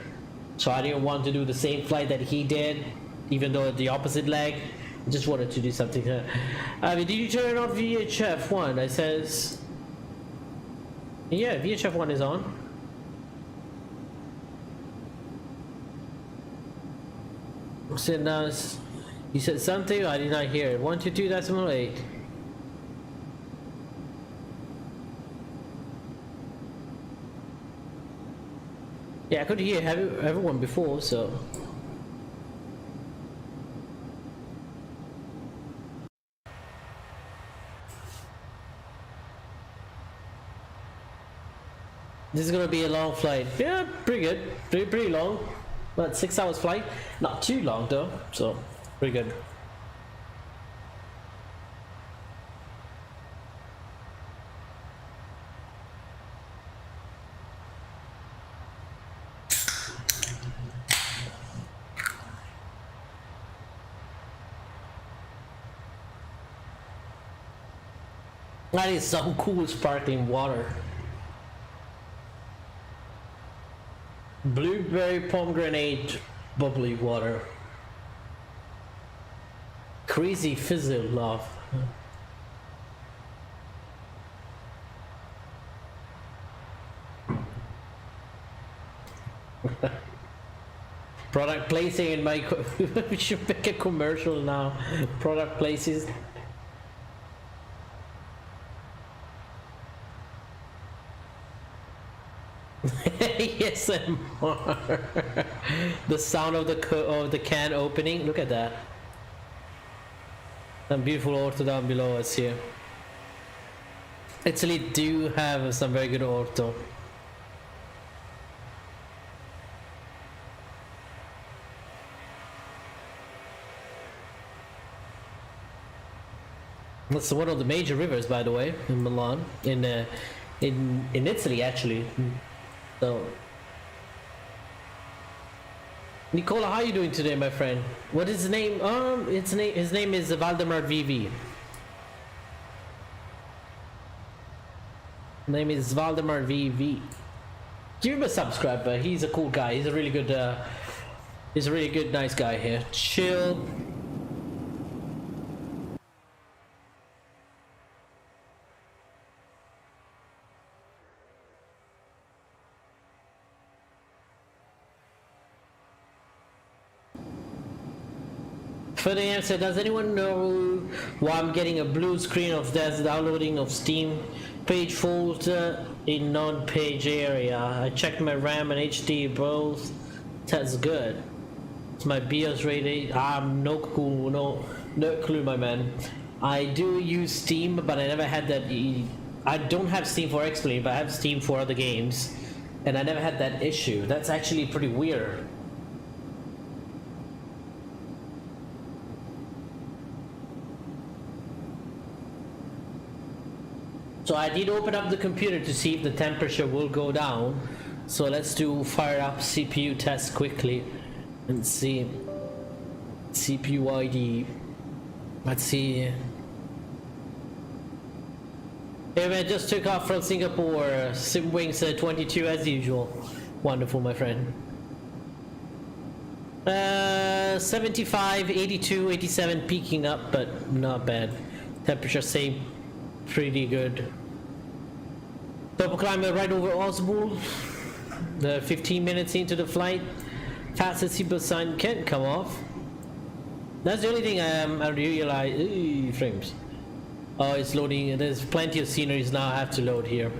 S2: So I didn't want to do the same flight that he did, even though the opposite leg. I just wanted to do something. Did you turn on VHF 1? I says, yeah, VHF 1 is on. So now you said something I did not hear. 122.8. Yeah, I could hear everyone before, so. This is gonna be a long flight. Yeah, pretty good. Pretty long. About 6 hours flight. Not too long though, so pretty good. That is some cool sparkling water. Blueberry pomegranate bubbly water. Crazy fizzle love. Product placing in my we should make a commercial now. Product places. Yes, and more. The sound of the can opening. Look at that. Some beautiful ortho down below us here. Italy do have some very good ortho. That's one of the major rivers, by the way, in Milan, in Italy actually. So, Nicola, how are you doing today, my friend? What is his name? His name is Valdemar VV. Name is Valdemar VV. Give him a subscribe. He's a cool guy. He's a really good. Nice guy here. Chill. For the answer, does anyone know why I'm getting a blue screen of this downloading of Steam page folder in non-page area? I checked my RAM and HD both. That's good. It's my BIOS rating. No clue, my man. I do use Steam, but I never had that. I don't have Steam for X-Plane, but I have Steam for other games, and I never had that issue. That's actually pretty weird. So I did open up the computer to see if the temperature will go down. So let's fire up CPU test quickly and see. CPU ID. Let's see. Hey man, just took off from Singapore. Wings 22 as usual. Wonderful, my friend. 75, 82, 87 peaking up, but not bad. Temperature same. Pretty good. Double climber right over Oswald. 15 minutes into the flight. Fastest seatbelt sign can't come off. That's the only thing I realize. Frames. Oh, it's loading. There's plenty of sceneries now I have to load here.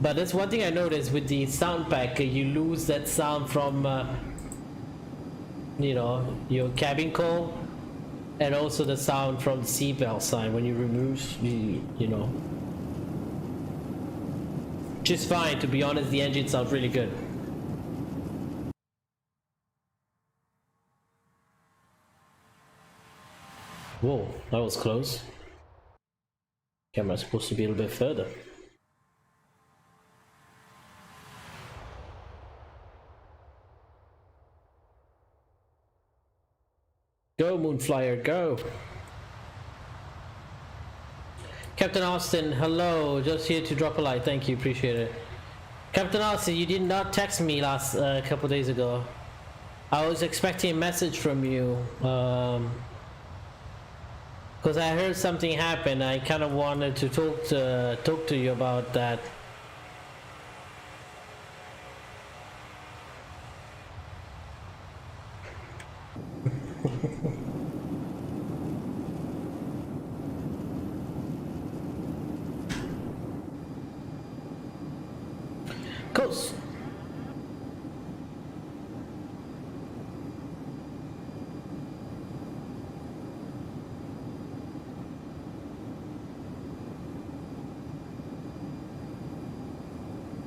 S2: But that's one thing I noticed with the sound pack. You lose that sound from, your cabin call. And also the sound from the seatbelt sign when you remove, Which is fine, to be honest, the engine sounds really good. Whoa, that was close. Camera's supposed to be a little bit further. Go, Moonflyer, go! Captain Austin, hello. Just here to drop a like. Thank you, appreciate it. Captain Austin, you did not text me last couple days ago. I was expecting a message from you. Because I heard something happen. I kind of wanted to talk to you about that. Coast.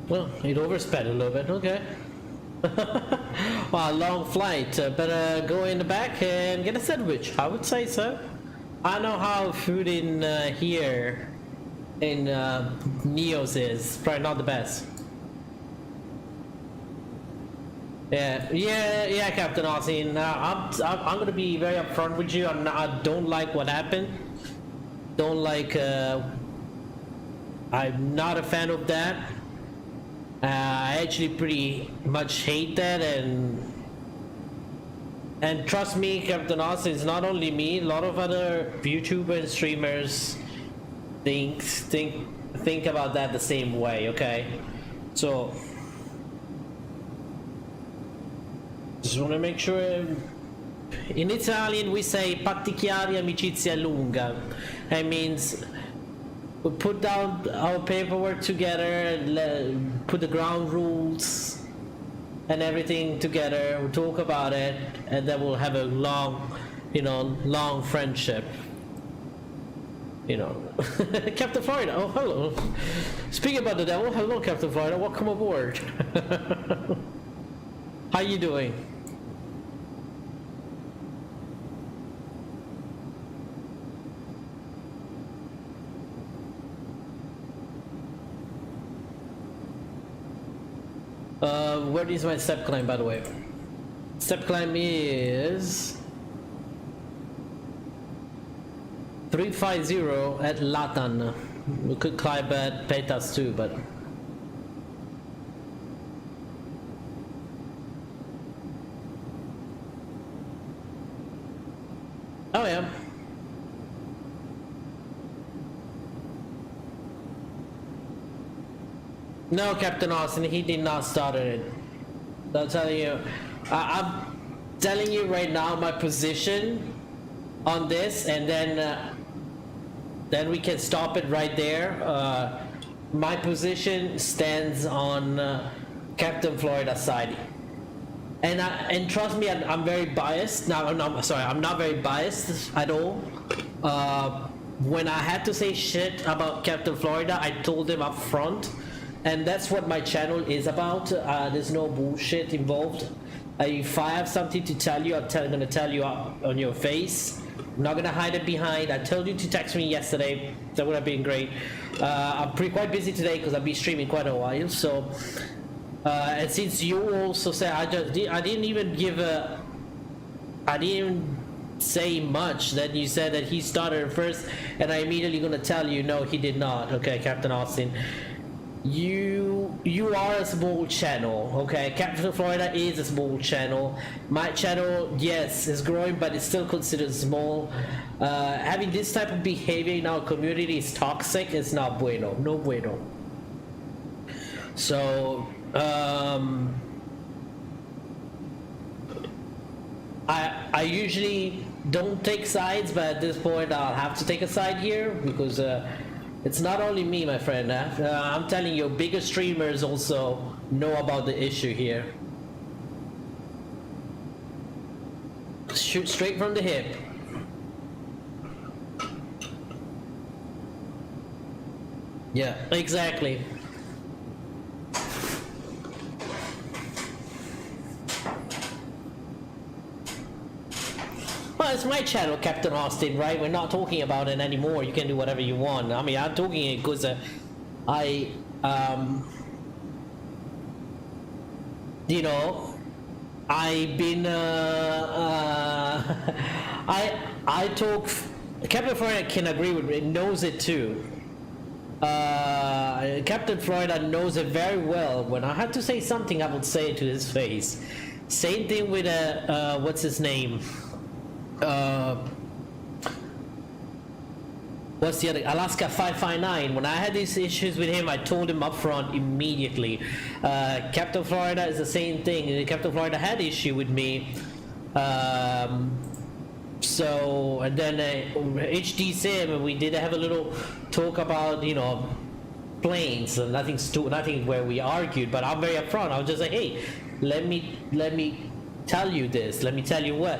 S2: Well, it oversped a little bit, okay. Wow, long flight. Better go in the back and get a sandwich, I would say so. I know how food in here in Neos is. Probably not the best. Yeah, Captain Austin. I'm gonna be very upfront with you. I don't like what happened. Don't like. I'm not a fan of that. I actually pretty much hate that, and trust me, Captain Austin, it's not only me. A lot of other YouTubers and streamers think about that the same way. Okay, so. Just want to make sure. In Italian we say patti chiari amicizia lunga. That means we put down our paperwork together and put the ground rules and everything together. We'll talk about it, and then we'll have a long friendship. Captain Florida. Oh, hello. Speaking about the devil, hello, Captain Florida. Welcome aboard. How you doing? Where is my step climb, by the way? Step climb is 350 at Latan. We could climb at Petas too, but oh yeah. No, Captain Austin, he did not start it. I'm telling you. I'm telling you right now my position on this, and then we can stop it right there. My position stands on Captain Florida's side. And trust me, I'm very biased. No, I'm not very biased at all. When I had to say shit about Captain Florida, I told him up front. And that's what my channel is about. There's no bullshit involved. If I have something to tell you, I'm gonna tell you on your face. I'm not gonna hide it behind. I told you to text me yesterday. That would have been great. I'm quite busy today because I'll be streaming quite a while. So, and since you also said, I didn't even say much. Then you said that he started first, and I immediately gonna tell you no, he did not. Okay, Captain Austin. You are a small channel, okay? Captain Florida is a small channel. My channel, yes, is growing, but it's still considered small. Having this type of behavior in our community is toxic. It's not bueno, no bueno. So, I usually don't take sides, but at this point I'll have to take a side here because it's not only me, my friend. I'm telling you, bigger streamers also know about the issue here. Shoot straight from the hip. Yeah, exactly. it's my channel, Captain Austin, right? We're not talking about it anymore. You can do whatever you want. I mean, I'm talking it because you know, I've been I talk. Captain Florida can agree with me, knows it too. Captain Florida knows it very well. When I had to say something, I would say it to his face. Same thing with what's his name? What's the other? Alaska 559. When I had these issues with him, I told him up front immediately. Captain Florida is the same thing. Captain Florida had issue with me. So, and then HD Sim, we did have a little talk about, you know, planes, and nothing where we argued, but I'm very upfront. I was just like, hey, let me tell you this. Let me tell you what.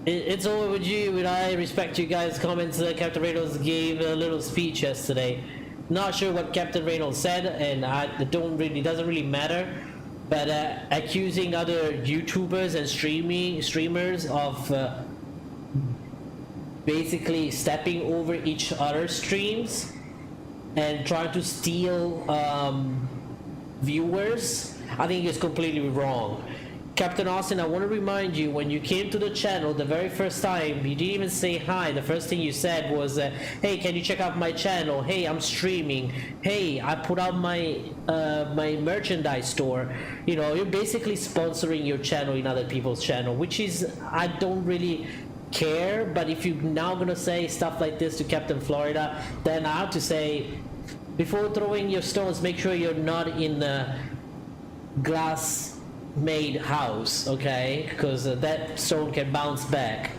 S2: It's over with you, and I respect you guys' comments. Captain Reynolds gave a little speech yesterday. Not sure what Captain Reynolds said, and it doesn't really matter. But accusing other YouTubers and streamers of basically stepping over each other's streams and trying to steal viewers, I think is completely wrong. Captain Austin, I want to remind you, when you came to the channel the very first time, you didn't even say hi. The first thing you said was, hey, can you check out my channel? Hey, I'm streaming. Hey, I put out my my merchandise store. You know, you're basically sponsoring your channel in other people's channel, which is, I don't really care. But if you're now gonna say stuff like this to Captain Florida, then I have to say, before throwing your stones, make sure you're not in the glass made house, okay? Because that stone can bounce back.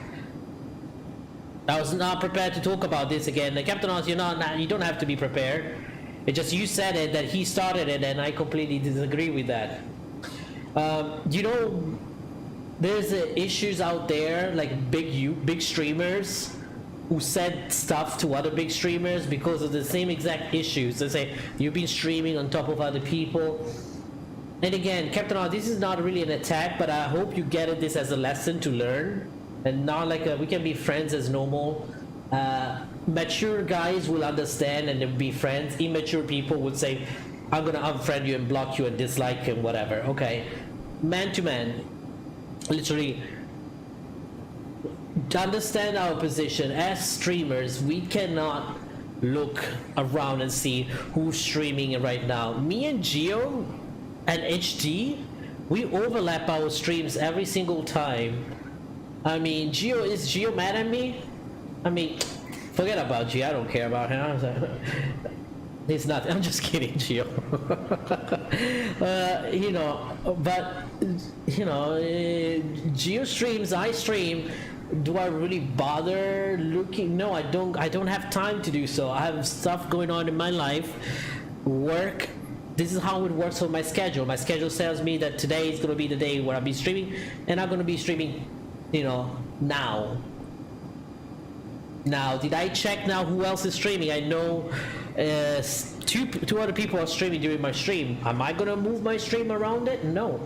S2: I was not prepared to talk about this again. Captain Oz, you don't have to be prepared. It's just you said it, that he started it, and I completely disagree with that. You know, there's issues out there, like big streamers who said stuff to other big streamers because of the same exact issues. They say, you've been streaming on top of other people. And again, Captain R, this is not really an attack, but I hope you get this as a lesson to learn, and not like we can be friends as normal. Mature guys will understand and they'll be friends. Immature people would say, I'm gonna unfriend you and block you and dislike and whatever. Okay, man to man, literally. To understand our position as streamers, we cannot look around and see who's streaming right now. Me and Geo and HD, we overlap our streams every single time. I mean, is Geo mad at me? I mean, forget about Geo, I don't care about him. He's not, I'm just kidding, Geo. You know, but, you know, Geo streams, I stream. Do I really bother looking? No, I don't have time to do so. I have stuff going on in my life, work. This is how it works on my schedule. My schedule tells me that today is going to be the day where I'll be streaming, and I'm going to be streaming, you know, now. Now, did I check now who else is streaming? I know two other people are streaming during my stream. Am I going to move my stream around it? No.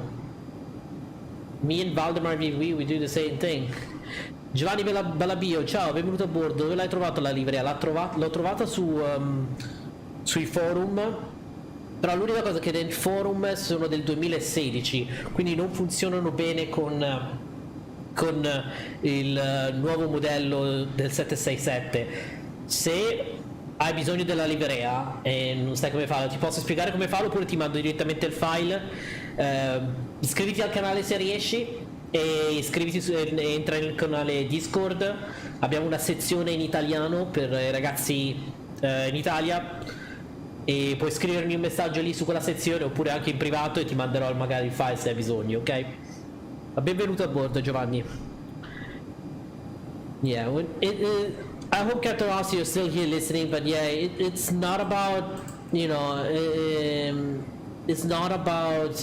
S2: Me and Valdemar VV, we do the same thing. Giovanni Balabio, ciao, benvenuto a bordo. Dove l'hai trovato la livrea? L'ho trovata sui forum. Però l'unica cosa che nel forum sono del 2016, quindi non funzionano bene con il nuovo modello del 767. Se hai bisogno della livrea e non sai come farlo, ti posso spiegare come farlo, oppure ti mando direttamente il file. Iscriviti al canale se riesci, e entra nel canale Discord. Abbiamo una sezione in italiano per i ragazzi in Italia, e puoi scrivermi un messaggio lì su quella sezione, oppure anche in privato, e ti manderò magari il file se hai bisogno, ok? Benvenuto a bordo, Giovanni. Yeah, I hope Captain Rossi you're still here listening, but yeah, it's not about, you know, it's not about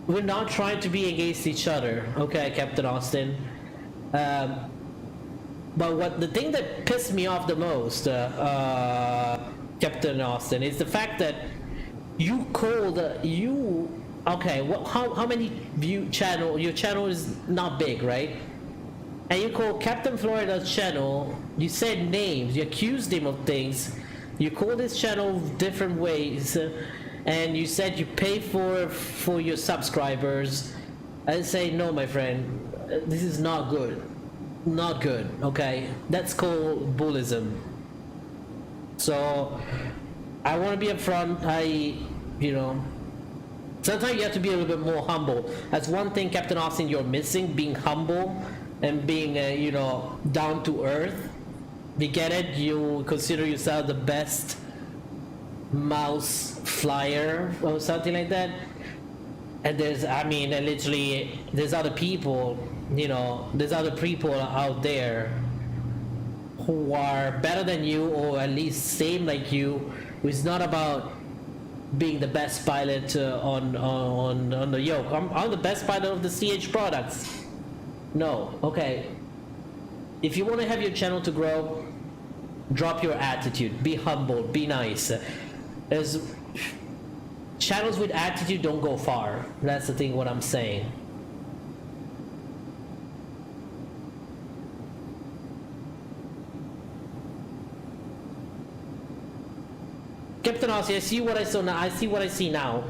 S2: we're not trying to be against each other, okay, Captain Austin. But the thing that pissed me off the most, Captain Austin, is the fact that you Okay, how many view channel? Your channel is not big, right? And you call Captain Florida's channel, you said names, you accused him of things, you call this channel different ways, and you said you pay for your subscribers. I say, no, my friend, this is not good. Not good, okay? That's called bullism. So, I want to be upfront. Sometimes you have to be a little bit more humble. That's one thing, Captain Austin, you're missing, being humble and being, down to earth. You get it? You consider yourself the best mouse flyer or something like that. And there's other people, there's other people out there who are better than you, or at least same like you. It's not about being the best pilot on the yoke. I'm the best pilot of the CH products. No, okay. If you want to have your channel to grow, drop your attitude. Be humble. Be nice. As channels with attitude don't go far. That's the thing. What I'm saying. Captain Aussie, I see what I saw now. I see what I see now.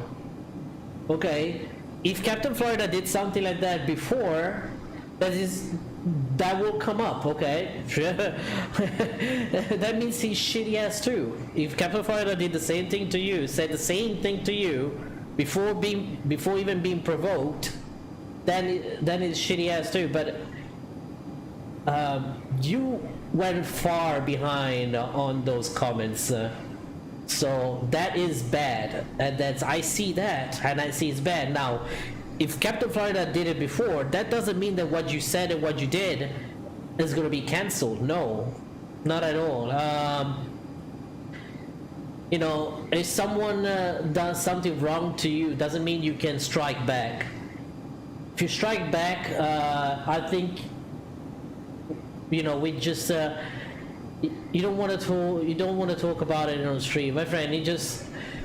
S2: Okay, if Captain Florida did something like that before, that will come up. Okay, that means he's shitty ass too. If Captain Florida did the same thing to you, said the same thing to you before even being provoked, then it's shitty ass too. But you went far behind on those comments. So that is bad, and I see that, and I see it's bad. Now, if Captain Florida did it before, that doesn't mean that what you said and what you did is going to be cancelled. No, not at all. If someone does something wrong to you, doesn't mean you can strike back. If you strike back, I think we just. You don't want to talk about it on stream, my friend.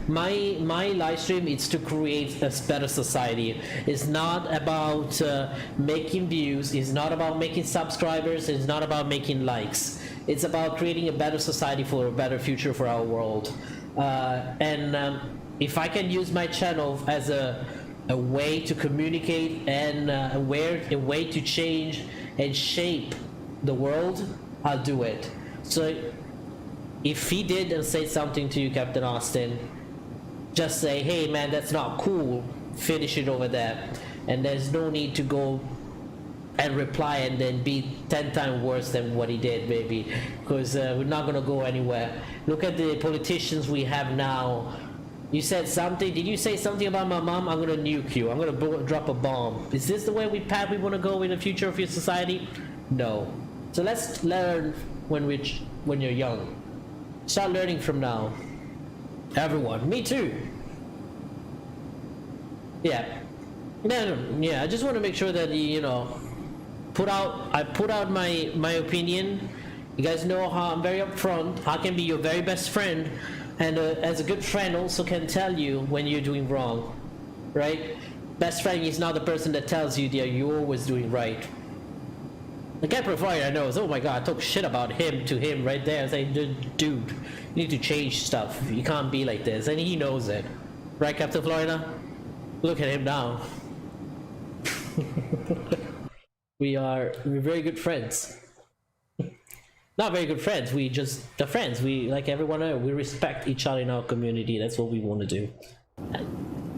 S2: My live stream is to create a better society. It's not about making views. It's not about making subscribers. It's not about making likes. It's about creating a better society for a better future for our world. If I can use my channel as a way to communicate and a way to change and shape the world, I'll do it. So if he did and say something to you, Captain Austin, just say, hey man, that's not cool, finish it over there. And there's no need to go and reply and then be 10 times worse than what he did, maybe, because we're not going to go anywhere. Look at the politicians we have now. You said something, did you say something about my mom? I'm going to nuke you, I'm going to drop a bomb. Is this the way we want to go in the future of your society? No. So let's learn when you're young. Start learning from now. Everyone, me too. Yeah. Yeah, I just want to make sure that I put out my opinion. You guys know how I'm very upfront. I can be your very best friend, and as a good friend also can tell you when you're doing wrong, right? Best friend is not the person that tells you that you're always doing right. The Captain Florida knows, oh my god, I talk shit about him to him right there. I say, dude, you need to change stuff. You can't be like this. And he knows it. Right, Captain Florida? Look at him now. We're very good friends. Not very good friends, the friends. We, like everyone else, we respect each other in our community. That's what we want to do.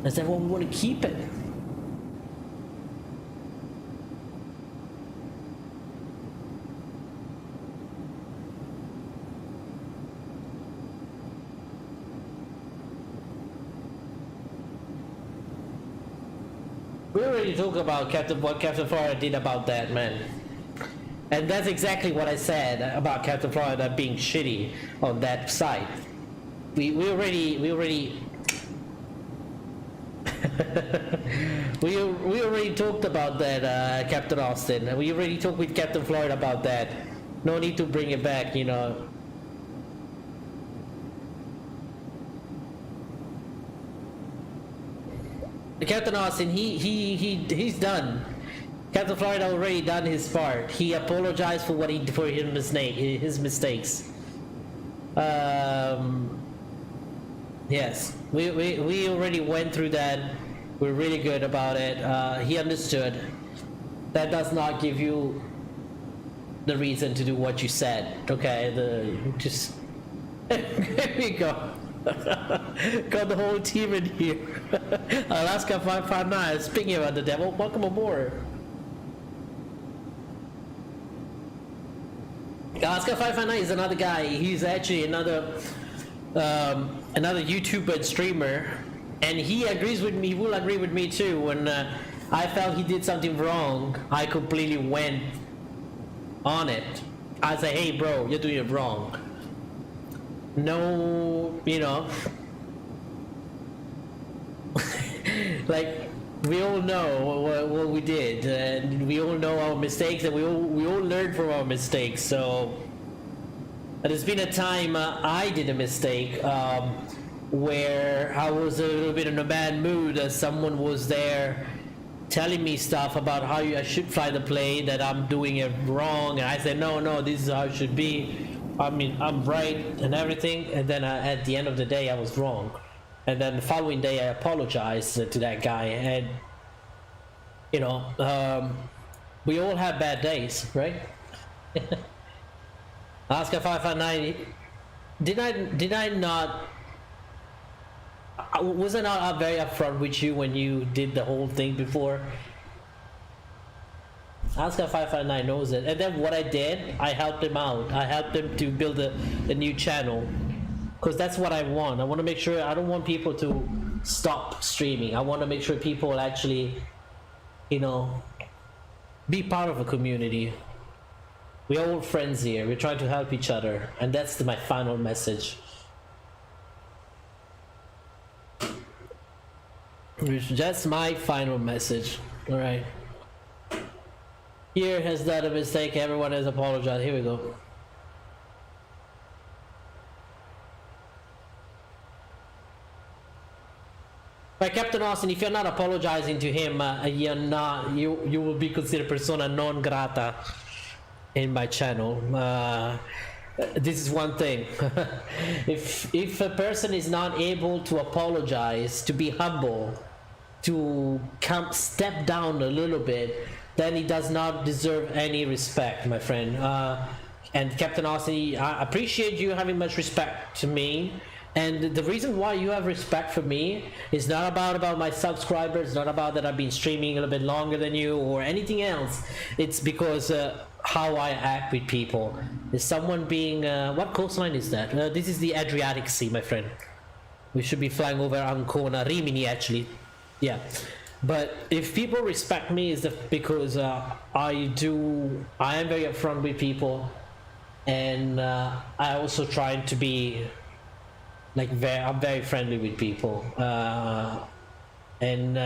S2: That's what we want to keep it. We already talked about what Captain Florida did about that, man. And that's exactly what I said about Captain Florida being shitty on that side. We already we already talked about that, Captain Austin. We already talked with Captain Florida about that. No need to bring it back, Captain Austin, he's done. Captain Florida already done his part. He apologized for what his mistakes. Yes, we already went through that. We're really good about it. He understood. That does not give you the reason to do what you said. Okay, there we go. Got the whole team in here. Alaska 559. Speaking about the devil, welcome aboard. Alaska 559 is another guy. He's actually another YouTuber and streamer, and he agrees with me. He will agree with me too. When I felt he did something wrong, I completely went on it. I say, hey bro, you're doing it wrong. No, you know, like we all know what we did, and we all know our mistakes, and we all learn from our mistakes. So there's been a time I did a mistake where I was a little bit in a bad mood, as someone was there telling me stuff about how I should fly the plane, that I'm doing it wrong, and I said no, this is how it should be. I mean, I'm right and everything, and then at the end of the day I was wrong, and then the following day I apologized to that guy. And you know, we all have bad days, right? Oscar 559, did I not, was I not very upfront with you when you did the whole thing before? Oscar 559 knows it. And then what I did, I helped him out. I helped him to build a new channel, because that's what I want. I want to make sure, I don't want people to stop streaming. I want to make sure people actually, you know, be part of a community. We're all friends here. We're trying to help each other, and that's my final message. That's my final message. All right. Here has done a mistake. Everyone has apologized. Here we go. Right, Captain Austin, if you're not apologizing to him, you're not. You will be considered persona non grata in my channel. This is one thing. if a person is not able to apologize, to be humble, to step down a little bit, then he does not deserve any respect, my friend. And Captain Austin, I appreciate you having much respect to me. And the reason why you have respect for me is not about my subscribers, not about that I've been streaming a little bit longer than you or anything else. It's because how I act with people. Is someone being what coastline is that? This is the Adriatic Sea, my friend. We should be flying over Ancona, Rimini actually. Yeah. But if people respect me, is because I am very upfront with people, and I also try to be like I'm very friendly with people, and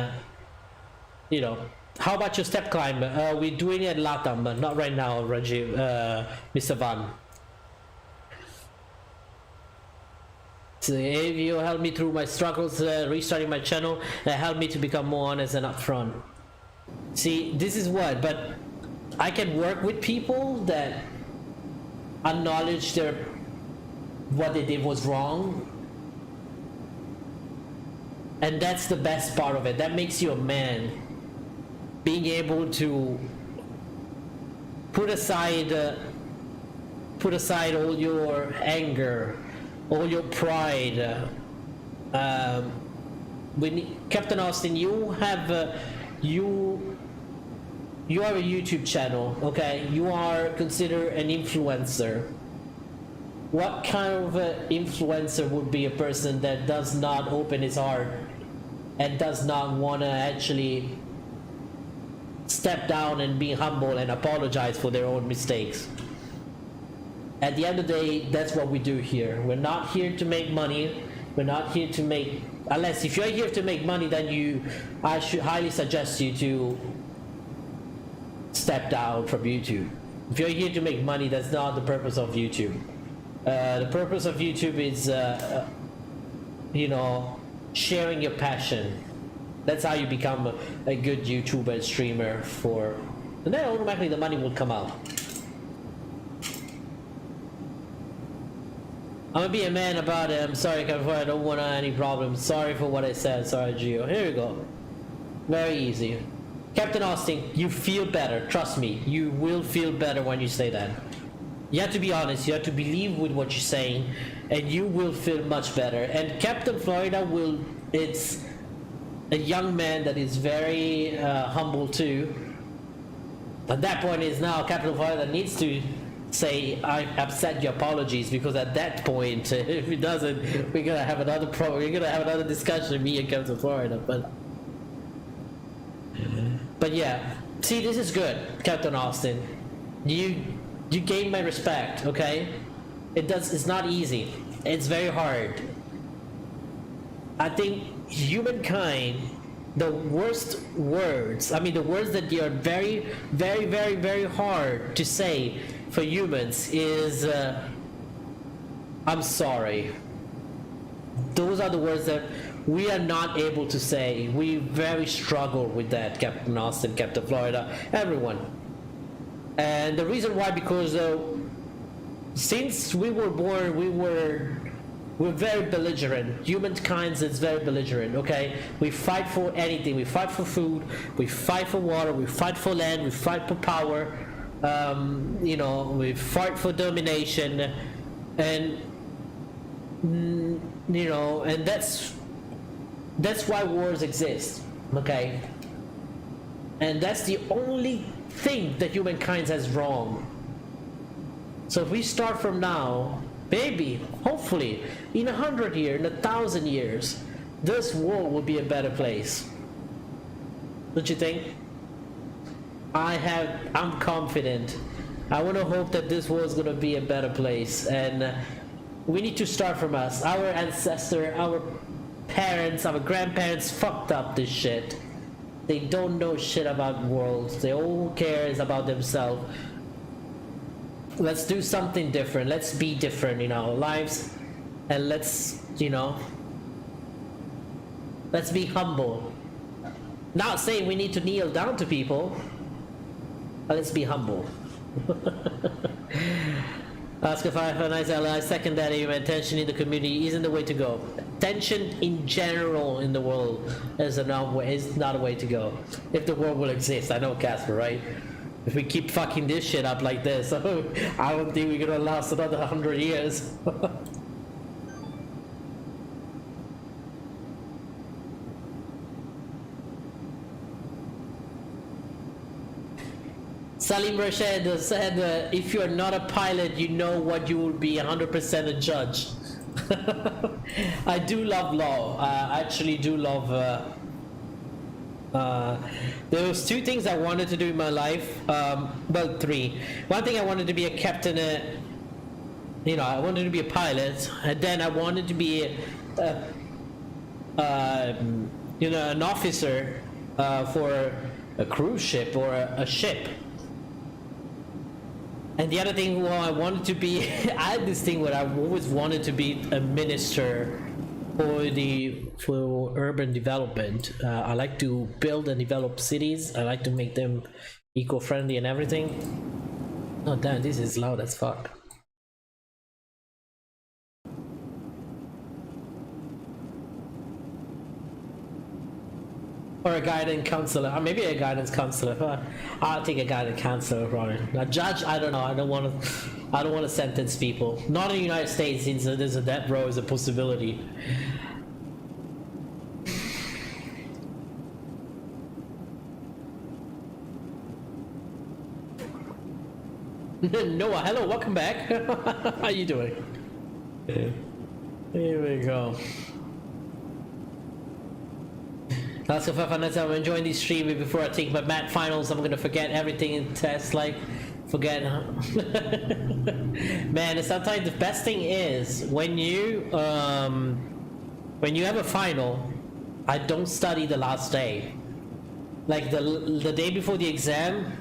S2: you know. How about your step climb? We're doing it at LATAM, but not right now, Rajiv, Mr. Van. So if you help me through my struggles, restarting my channel, that helped me to become more honest and upfront. See, this is what, but I can work with people that acknowledge what they did was wrong, and that's the best part of it. That makes you a man. Being able to put aside all your anger, all your pride. When Captain Austin, you have you have a YouTube channel, okay? You are considered an influencer. What kind of influencer would be a person that does not open his heart and does not want to actually step down and be humble and apologize for their own mistakes? At the end of the day, that's what we do here. We're not here to make money. We're not here to make, unless if you're here to make money, then I should highly suggest you to step down from YouTube. If you're here to make money, that's not the purpose of YouTube. The purpose of YouTube is you know, sharing your passion, That's how you become a good YouTuber and streamer for, and then automatically the money will come out. I'm gonna be a man about it. I'm sorry, California. I don't want any problems. Sorry for what I said. Sorry, Gio. Here we go. Very easy. Captain Austin, you feel better. Trust me. You will feel better when you say that. You have to be honest. You have to believe with what you're saying, and you will feel much better. And Captain Florida will. It's a young man that is very humble too. At that point is now Captain Florida needs to say, I accept your apologies, because at that point, if he doesn't, we're gonna have another we're gonna have another discussion, me and Captain Florida. But yeah, see, this is good, Captain Austin. You gain my respect, okay? It's not easy. It's very hard. I think humankind, the worst words, I mean the words that are very, very, very, very hard to say for humans is I'm sorry. Those are the words that we are not able to say. We very struggle with that, Captain Austin, Captain Florida, everyone. And the reason why, because since we were born, we're very belligerent. Humankind is very belligerent, okay? We fight for anything. We fight for food, we fight for water, we fight for land, we fight for power. You know, we fight for domination, and you know, and that's why wars exist, okay? And that's the only thing that humankind has wrong. So if we start from now, maybe, hopefully, in 100 years, in 1,000 years, this world will be a better place. Don't you think? I'm confident. I want to hope that this world is going to be a better place, and we need to start from us. Our ancestor, our parents, our grandparents fucked up this shit. They don't know shit about worlds. They all cares about themselves. Let's do something different. Let's be different in our lives, and let's, you know, let's be humble. Not saying we need to kneel down to people, but let's be humble. Oscar 5 for nice ally. Second that, AvioMan. Tension in the community isn't the way to go. Tension in general in the world is not a way to go. If the world will exist, I know, Casper, right? If we keep fucking this shit up like this, I don't think we're gonna last another 100 years. Salim Rashid said, if you're not a pilot, you know what you will be 100% a judge. I do love law. I actually do love... there was two things I wanted to do in my life. Well, three. One thing, I wanted to be a captain. You know, I wanted to be a pilot, and then I wanted to be, you know, an officer for a cruise ship or a ship. And the other thing, well, I wanted to be, I had this thing where I always wanted to be a minister for urban development. I like to build and develop cities. I like to make them eco-friendly and everything. Oh damn, this is loud as fuck. Or a guidance counselor, or maybe a guidance counselor. I'll take a guidance counselor, Ronnie. A judge, I don't know. I don't want to sentence people. Not in the United States, since there's a death row is a possibility. Noah, hello, welcome back. How you doing? Here we go. That's if I'm enjoying this stream. Before I take my mat finals, I'm gonna forget everything in tests, like forget. Man, sometimes the best thing is when you have a final, I don't study the last day. Like the day before the exam,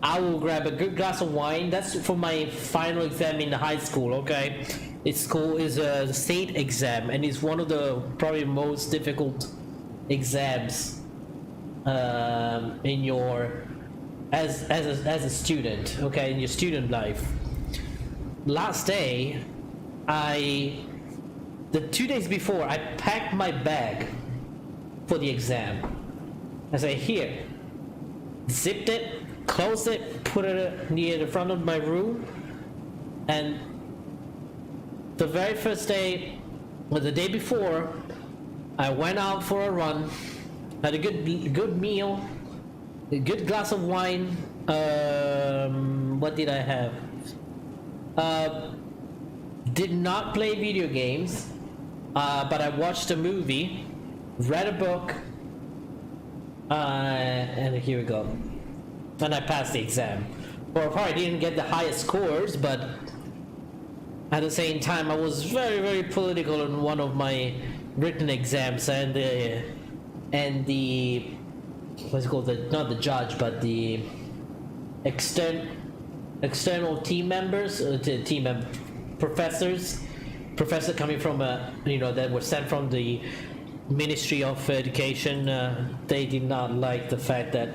S2: I will grab a good glass of wine. That's for my final exam in the high school, okay? It's a state exam, and it's one of the probably most difficult exams in your as a student, okay, in your student life. Last day, the 2 days before, I packed my bag for the exam. I say, here, zipped it, closed it, put it near the front of my room, and the very first day, or the day before, I went out for a run, had a good meal, a good glass of wine. What did I have? Did not play video games, but I watched a movie, read a book, and here we go. And I passed the exam. Well, I probably didn't get the highest scores, but at the same time, I was very, very political in one of my written exams, and the what's it called, not the judge, but the external team members, professor coming from that were sent from the Ministry of Education. They did not like the fact that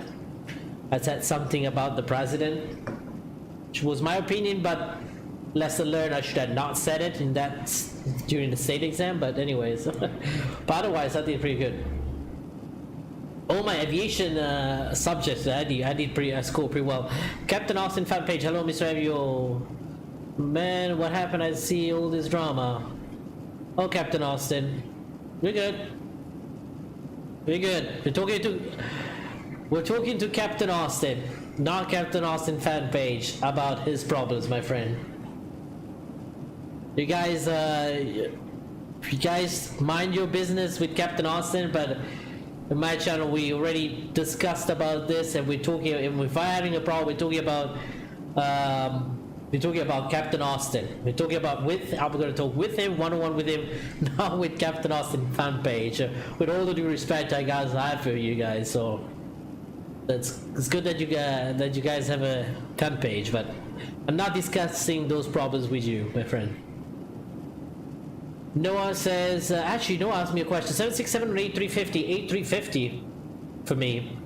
S2: I said something about the president, which was my opinion, but lesson learned, I should have not said it during the state exam. But anyways, but otherwise I did pretty good. All my aviation subjects I scored pretty well. Captain Austin fan page, hello Mr. Avio. Man, what happened? I see all this drama. Oh, Captain Austin, we're good. We're good. We're talking to Captain Austin, not Captain Austin fan page, about his problems, my friend. You guys mind your business with Captain Austin, but in my channel we already discussed about this, and we're talking, if we're having a problem, we're talking about Captain Austin. We're talking about I'm going to talk with him, one-on-one with him, not with Captain Austin fan page. With all the due respect I have for you guys, so it's good that you guys have a fan page, but I'm not discussing those problems with you, my friend. Noah says, actually Noah asked me a question. 767 or A350? A350 for me.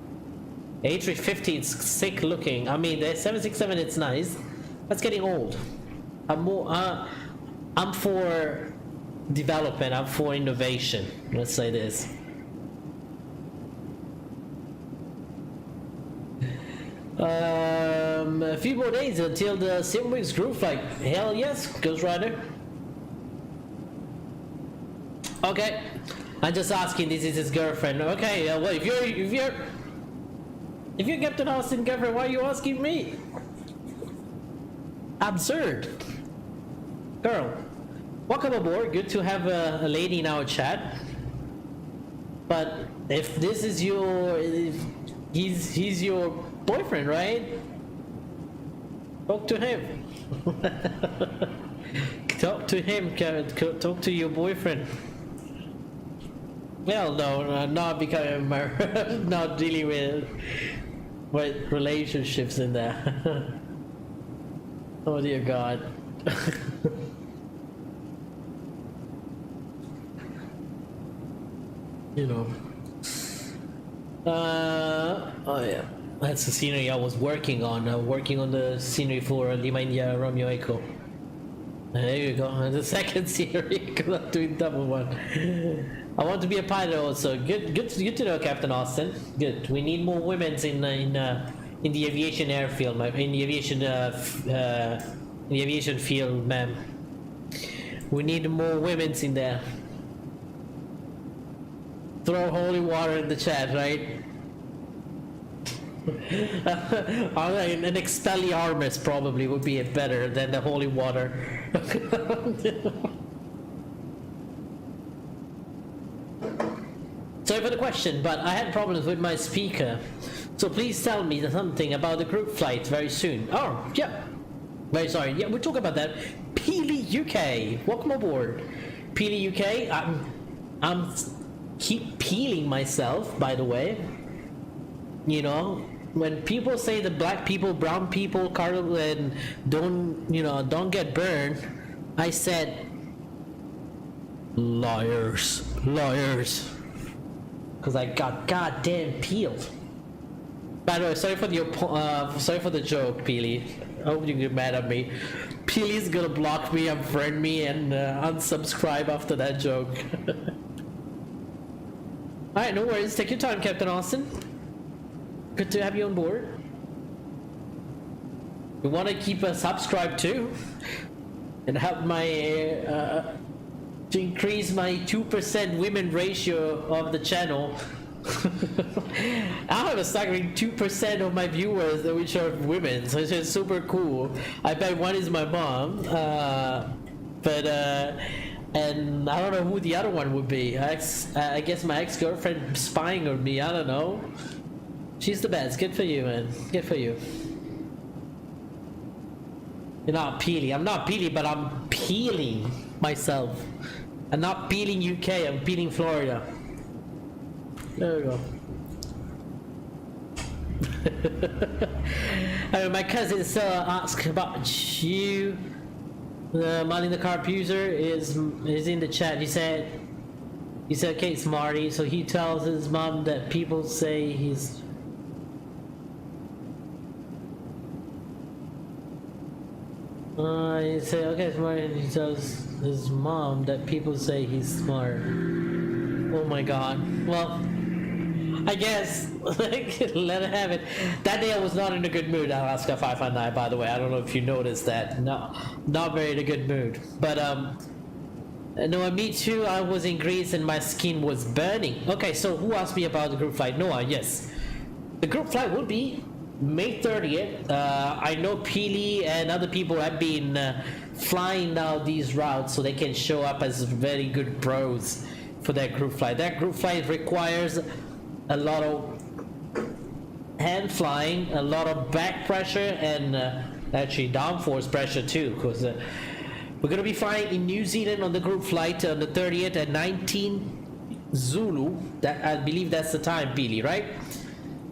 S2: A350, it's sick looking. I mean, the 767, it's nice. That's getting old. I'm for development. I'm for innovation. Let's say this. A few more days until the SIMWIX group flight. Hell yes, Ghost Rider. Okay, I'm just asking. This is his girlfriend. Okay, well, if you're Captain Austin girlfriend, why are you asking me? Absurd. Girl, welcome aboard. Good to have a lady in our chat. But if this is he's your boyfriend, right? Talk to him. Talk to him, talk to your boyfriend. Well, no, not becoming not dealing with relationships in there. Oh dear God. You know. Oh yeah. That's the scenery I was working on. Working on the scenery for Lima India Romeo Echo. There you go. The second scenery, because I'm doing double one. I want to be a pilot also. Good to know, Captain Austin. Good. We need more women in the aviation airfield, in the aviation field, ma'am. We need more women in there. Throw holy water in the chat, right? An Expelliarmus probably would be better than the holy water. Sorry for the question, but I had problems with my speaker. So please tell me something about the group flight very soon. Oh, yeah. Very sorry. Yeah, we'll talk about that. Peely UK. Welcome aboard. Peely UK. I'm keep peeling myself, by the way. You know, when people say the black people, brown people, and don't get burned, I said, liars, liars. because I got goddamn peeled. By the way, sorry for the joke, Peely. I hope you get mad at me. Peely's gonna block me, unfriend me, and unsubscribe after that joke. Alright, no worries. Take your time, Captain Austin. Good to have you on board. We want to keep us subscribed too, and help my to increase my 2% women ratio of the channel. I have a staggering 2% of my viewers which are women, so it's just super cool. I bet one is my mom, and I don't know who the other one would be. I guess my ex-girlfriend spying on me. I don't know. She's the best. Good for you, man. Good for you. You're not Peely. I'm not Peely, but I'm peeling myself. I'm not peeling UK. I'm peeling Florida. There we go. My cousin asked about you. The man in the car user is in the chat. He said, okay, smarty. So he tells his mom that people say he's. He said, okay, smart. He tells his mom that people say he's smart. Oh my god. Well, I guess let her have it. That day I was not in a good mood, Alaska 559, by the way. I don't know if you noticed that. No, not very in a good mood. But no, me too. I was in Greece and my skin was burning. Okay, so who asked me about the group flight? Noah, yes. The group flight will be May 30th. I know Peely and other people have been flying now these routes so they can show up as very good pros for that group flight. That group flight requires a lot of hand flying, a lot of back pressure, and actually downforce pressure too, because we're going to be flying in New Zealand on the group flight on the 30th at 19 Zulu. That, I believe that's the time, Peely, right?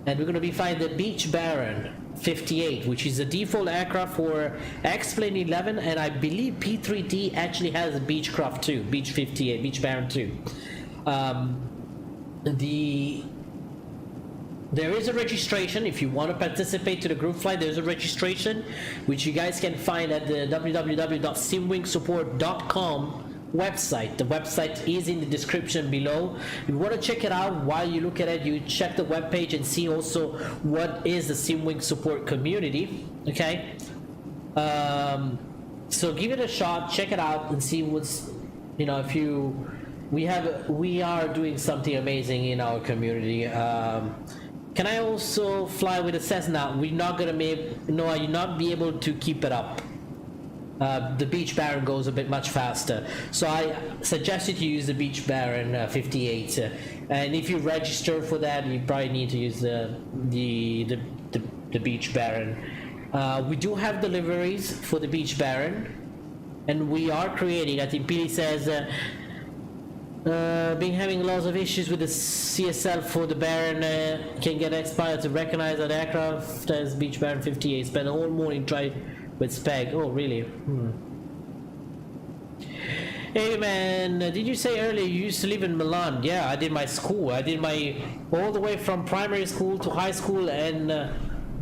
S2: And we're going to be flying the Beach Baron 58, which is the default aircraft for X-Plane 11, and I believe P3D actually has a Beechcraft 2, Beach 58, Beach Baron 2. There is a registration if you want to participate to the group flight. There's a registration which you guys can find at the www.simwingsupport.com website. The website is in the description below. If you want to check it out, while you look at it, you check the webpage and see also what is the Simwing support community. Okay, so give it a shot, check it out, and see what's, you know, if you we are doing something amazing in our community. Can I also fly with a Cessna? We're not gonna you'll not be able to keep it up. The Beach Baron goes a bit much faster, so I suggest you to use the Beach Baron 58. And if you register for that, you probably need to use the Beach Baron. We do have deliveries for the Beach Baron, and we are creating. I think Peely says. Been having lots of issues with the CSL for the Baron. Can get expired to recognize that aircraft as Beach Baron 58. Spent the whole morning trying with spec. Oh really? Hey man, did you say earlier you used to live in Milan? Yeah, I did my school. I did my all the way from primary school to high school, and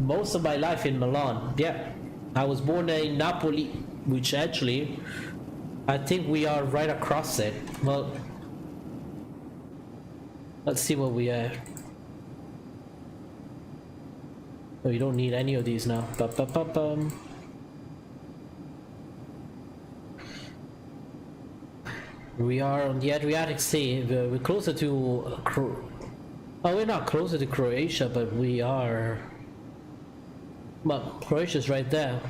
S2: most of my life in Milan. Yeah, I was born in Napoli, which actually I think we are right across it. Well, let's see what we have. Oh, you don't need any of these now. We are on the Adriatic Sea. We're closer to we're not closer to Croatia, but we are. Well, Croatia's right there.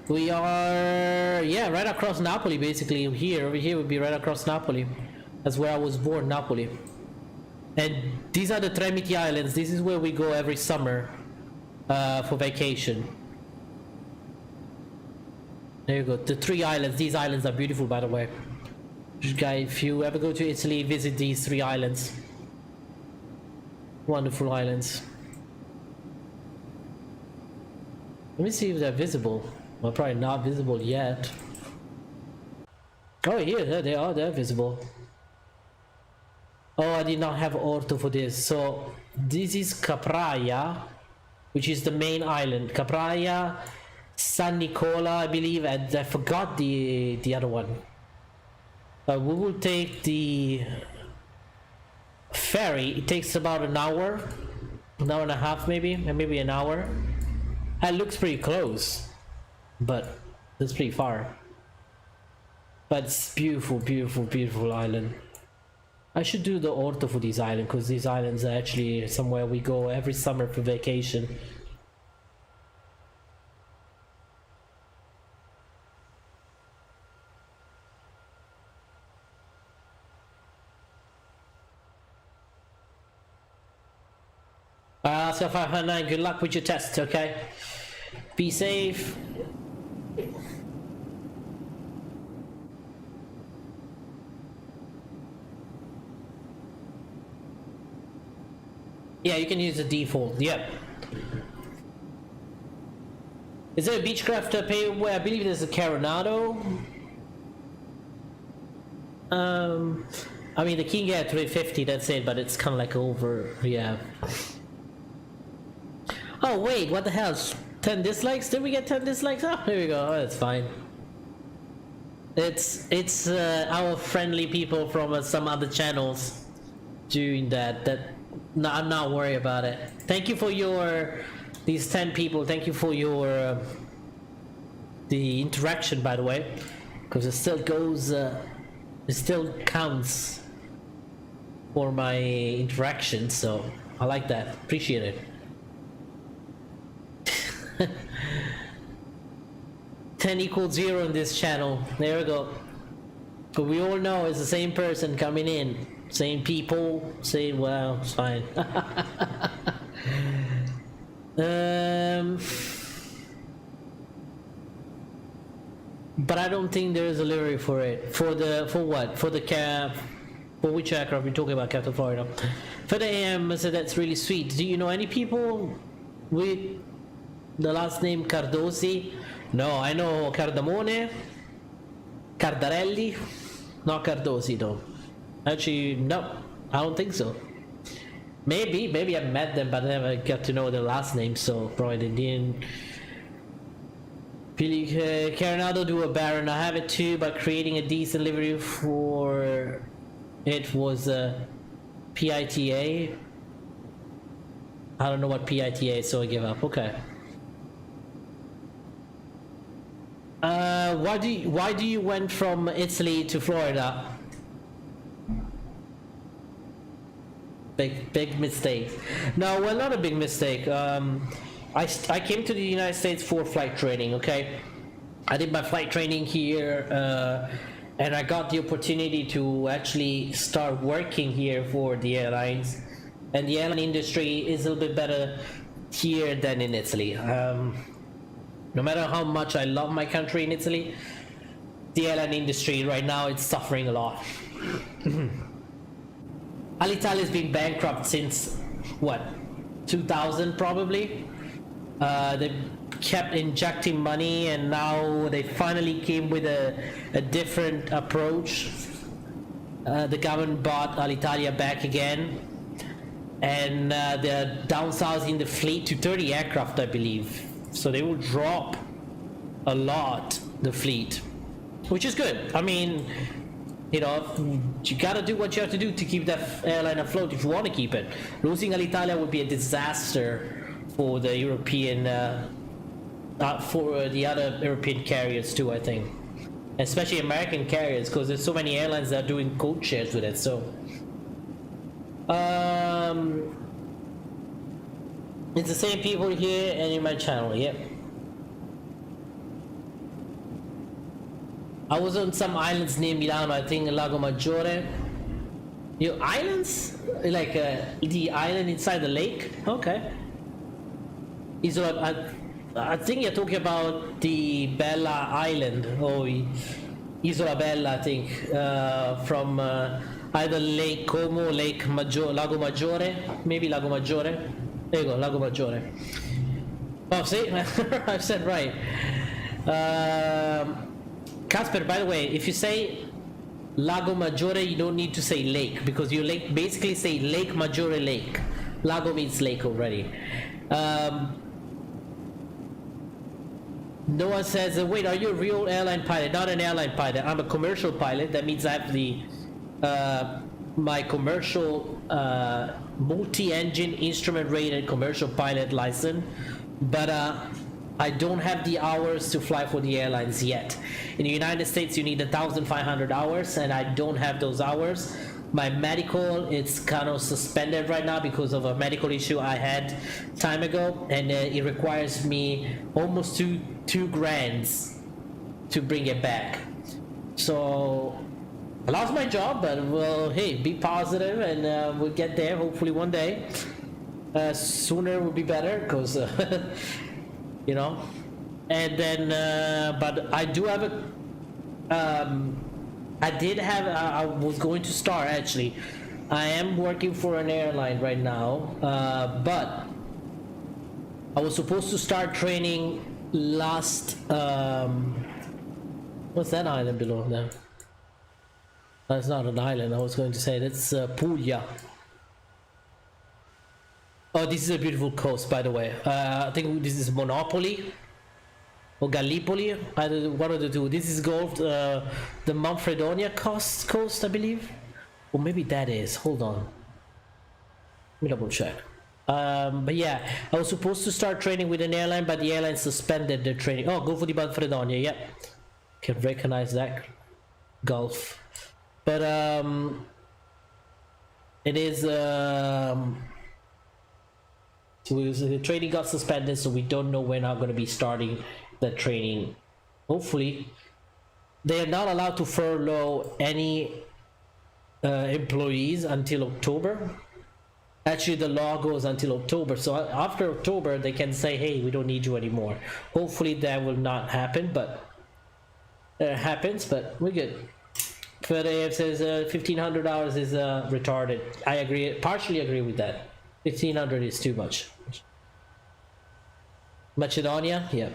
S2: We are, yeah, right across Napoli, basically. Over here would be right across Napoli. That's where I was born, Napoli. And these are the Tremiti Islands. This is where we go every summer for vacation. There you go, the 3 islands. These islands are beautiful, by the way. Guys, if you ever go to Italy, visit these 3 islands. Wonderful islands. Let me see if they're visible. Well, probably not visible yet. Oh, here, there they are. They're visible. Oh, I did not have orto for this. So this is Capraia, which is the main island. Capraia, San Nicola, I believe, and I forgot the other one. We will take the ferry. It takes about an hour and a half, maybe, and maybe an hour. It looks pretty close, but it's pretty far. But it's beautiful, beautiful, beautiful island. I should do the orto for these islands, because these islands are actually somewhere we go every summer for vacation. So 509, good luck with your test, okay? Be safe. Yeah, you can use the default, yep. Is there a Beechcraft PAYWARE? I believe there's a Coronado. I mean, the King Air 350, that's it, but it's kind of like over, yeah. Oh wait, what the hell? 10 dislikes? Did we get 10 dislikes? Oh, here we go. Oh, that's fine. It's our friendly people from some other channels doing that. No, I'm not worried about it. Thank you for these 10 people. Thank you for your the interaction, by the way, because it still goes. It still counts for my interaction. So I like that. Appreciate it. 10 equals 0 in this channel. There we go. But we all know it's the same person coming in, same people, same. Well, it's fine. But I don't think there is a livery for it. For what? For which aircraft we're talking about, Captain Florida? For the AM, so that's really sweet. Do you know any people with the last name Cardosi? No, I know Cardamone, Cardarelli, not Cardosi though. Actually, no, I don't think so. Maybe I met them, but I never got to know their last name, so probably they didn't. Coronado do a Baron. I have it too, but creating a decent livery for it was a PITA. I don't know what PITA is, so I give up. Okay. Why do you went from Italy to Florida? Big mistake. No, well, not a big mistake. I came to the United States for flight training. Okay, I did my flight training here, and I got the opportunity to actually start working here for the airlines. And the airline industry is a little bit better here than in Italy. No matter how much I love my country in Italy, the airline industry right now it's suffering a lot. Alitalia has been bankrupt since what, 2000 probably. They kept injecting money, and now they finally came with a different approach. The government bought Alitalia back again, and they're downsizing the fleet to 30 aircraft, I believe. So they will drop a lot the fleet, which is good. I mean, you know, you gotta do what you have to do to keep that airline afloat if you want to keep it. Losing Alitalia would be a disaster for the European, for the other European carriers too, I think. Especially American carriers, because there's so many airlines that are doing code shares with it, so. It's the same people here and in my channel, yep. I was on some islands near Milano, I think Lago Maggiore. Your islands? Like the island inside the lake? Okay. Isola, I think you're talking about the Bella Island, or Isola Bella, I think, from either Lake Como, Lago Maggiore, maybe Lago Maggiore. There you go, Lago Maggiore. Oh, see? I've said right. Casper, by the way, if you say Lago Maggiore, you don't need to say lake, because you basically say Lake Maggiore Lake. Lago means lake already. Noah says, wait, are you a real airline pilot? Not an airline pilot. I'm a commercial pilot. That means I have the my commercial multi-engine instrument rated commercial pilot license, but I don't have the hours to fly for the airlines yet. In the United States, you need 1,500 hours, and I don't have those hours. My medical, it's kind of suspended right now because of a medical issue I had time ago, and it requires me almost two grand to bring it back. So I lost my job, but well, hey, be positive, and we'll get there hopefully one day. Sooner would be better, because you know. And then but I do have a I was going to start, actually. I am working for an airline right now, but I was supposed to start training last what's that island below there? That's not an island. I was going to say that's Puglia. Oh, this is a beautiful coast, by the way. I think this is Monopoli or Gallipoli, either one of the two. This is called the Manfredonia coast, I believe, or maybe that is. Hold on, let me double check. But yeah, I was supposed to start training with an airline, but the airline suspended the training. Oh, go for the Manfredonia. Yep, can recognize that Gulf. But it is the training got suspended, so we don't know when I'm going to be starting the training. Hopefully, they are not allowed to furlough any employees until October. Actually, the law goes until October, so after October they can say, hey, we don't need you anymore. Hopefully that will not happen, but it happens, but we're good. But AF says 1,500 hours is retarded. I agree, partially agree with that. 1,500 is too much. Macedonia, yeah.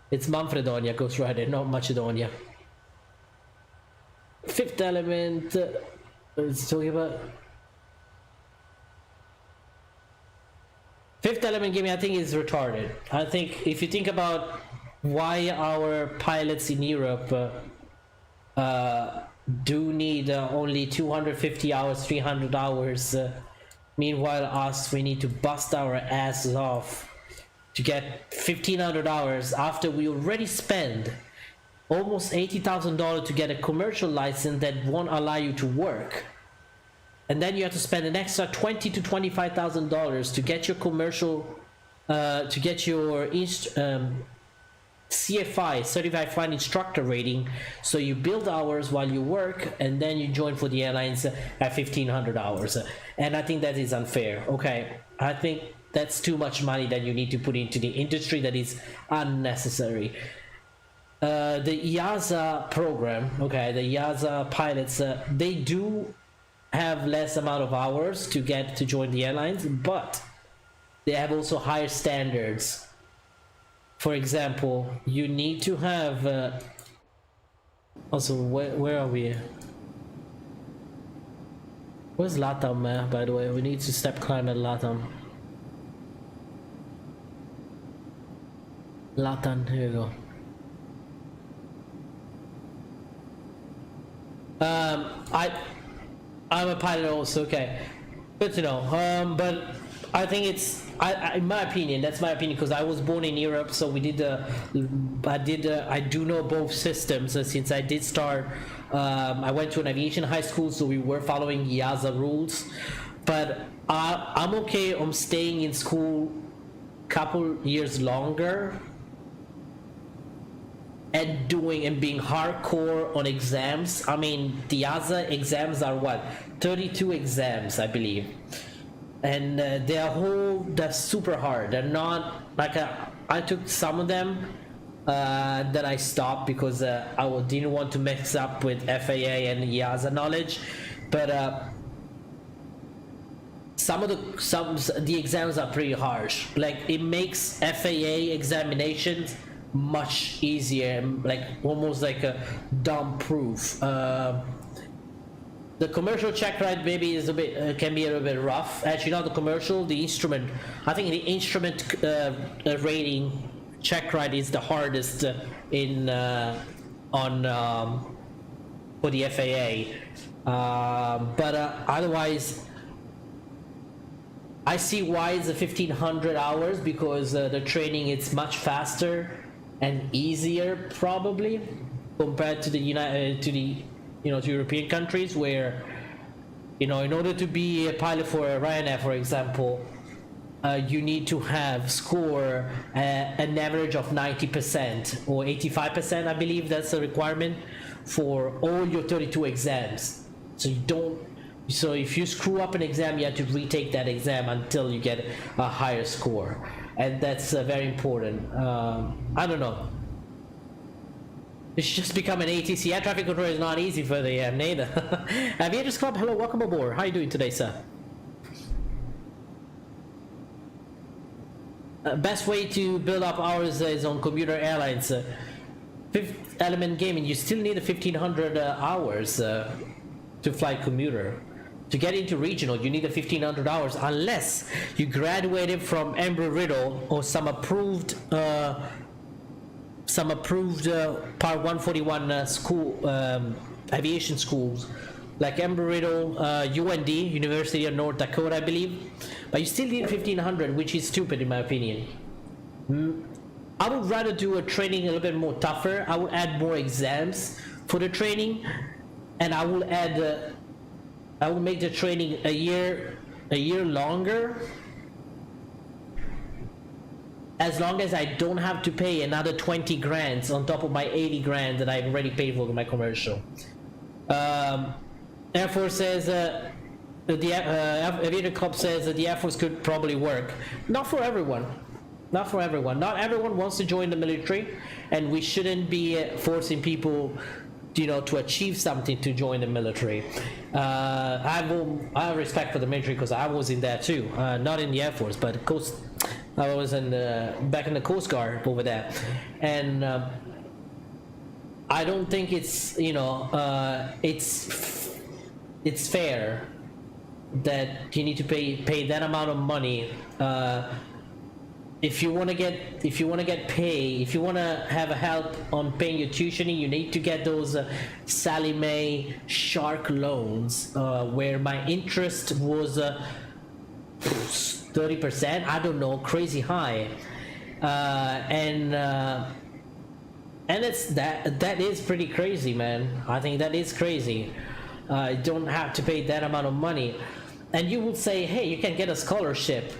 S2: It's Manfredonia, Ghost Rider, not Macedonia. Fifth Element, it's talking about. Fifth Element gaming, I think, is retarded. I think if you think about why our pilots in Europe do need only 250 hours, 300 hours. Meanwhile, us, we need to bust our asses off to get 1,500 hours after we already spend almost $80,000 to get a commercial license that won't allow you to work. And then you have to spend an extra $20,000 to $25,000 to get your commercial, to get your CFI, Certified Flight Instructor rating, so you build hours while you work, and then you join for the airlines at 1,500 hours. And I think that is unfair. Okay, I think that's too much money that you need to put into the industry that is unnecessary. The EASA program, okay, the EASA pilots, they do have less amount of hours to get to join the airlines, but they have also higher standards. For example, you need to have also where are we? Where's LATAM, by the way? We need to step climb at LATAM. LATAM, here we go. I'm a pilot also, okay. Good to know. But I think it's, in my opinion, that's my opinion, because I was born in Europe, so we did I do know both systems since I did start. I went to an aviation high school, so we were following EASA rules. But I'm okay on staying in school couple years longer and being hardcore on exams. I mean, the EASA exams are what, 32 exams, I believe. And they're super hard. They're not like I took some of them that I stopped because I didn't want to mix up with FAA and EASA knowledge. But some of the exams are pretty harsh. Like, it makes FAA examinations much easier, like almost like a dump proof. The commercial check ride maybe is a bit can be a little bit rough. Actually, not the commercial, the instrument. I think the instrument rating check ride is the hardest in on for the FAA. But otherwise, I see why it's a 1500 hours, because the training is much faster and easier probably compared to the to European countries, where in order to be a pilot for Ryanair, for example, you need to have score an average of 90% or 85%. I believe that's a requirement for all your 32 exams. So if you screw up an exam, you have to retake that exam until you get a higher score, and that's very important. I don't know. It's just become an ATC. Air traffic control is not easy for the neither. Aviators Club, hello, welcome aboard. How are you doing today, sir? Best way to build up hours is on commuter airlines. Fifth Element Gaming, you still need 1500 hours to fly commuter. To get into regional, you need 1500 hours unless you graduated from Embry-Riddle or some approved Part 141 school, aviation schools, like Embry-Riddle, UND, University of North Dakota, I believe. But you still need 1500, which is stupid in my opinion. I would rather do a training a little bit more tougher. I would add more exams for the training, and I will add I will make the training a year longer, as long as I don't have to pay another 20 grand on top of my 80 grand that I've already paid for my commercial. Air Force says the Aviator Club says that the Air Force could probably work. Not for everyone. Not for everyone. Not everyone wants to join the military, and we shouldn't be forcing people, to achieve something to join the military. I have respect for the military because I was in there too. Not in the Air Force, but I was back in the Coast Guard over there, and I don't think it's it's fair that you need to pay that amount of money. If you want to get pay, if you want to have a help on paying your tuition, you need to get those Sallie Mae shark loans, where my interest was 30%. I don't know, crazy high, and it's that is pretty crazy, man. I think that is crazy. You don't have to pay that amount of money, and you will say, hey, you can get a scholarship.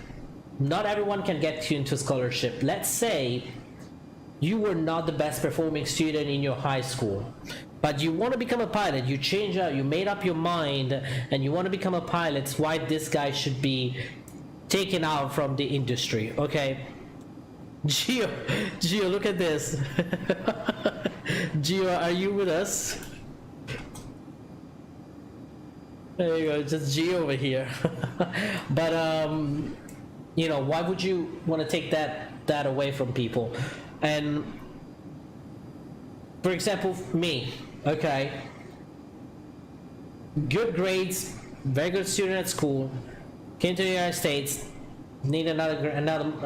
S2: Not everyone can get you into scholarship. Let's say you were not the best performing student in your high school, but you want to become a pilot. You change out, you made up your mind, and you want to become a pilot. That's why this guy should be taken out from the industry. Okay, Gio, look at this. Gio, are you with us? There you go, just Gio over here. But why would you want to take that away from people? And for example, me, okay, good grades, very good student at school, came to the United States, need another a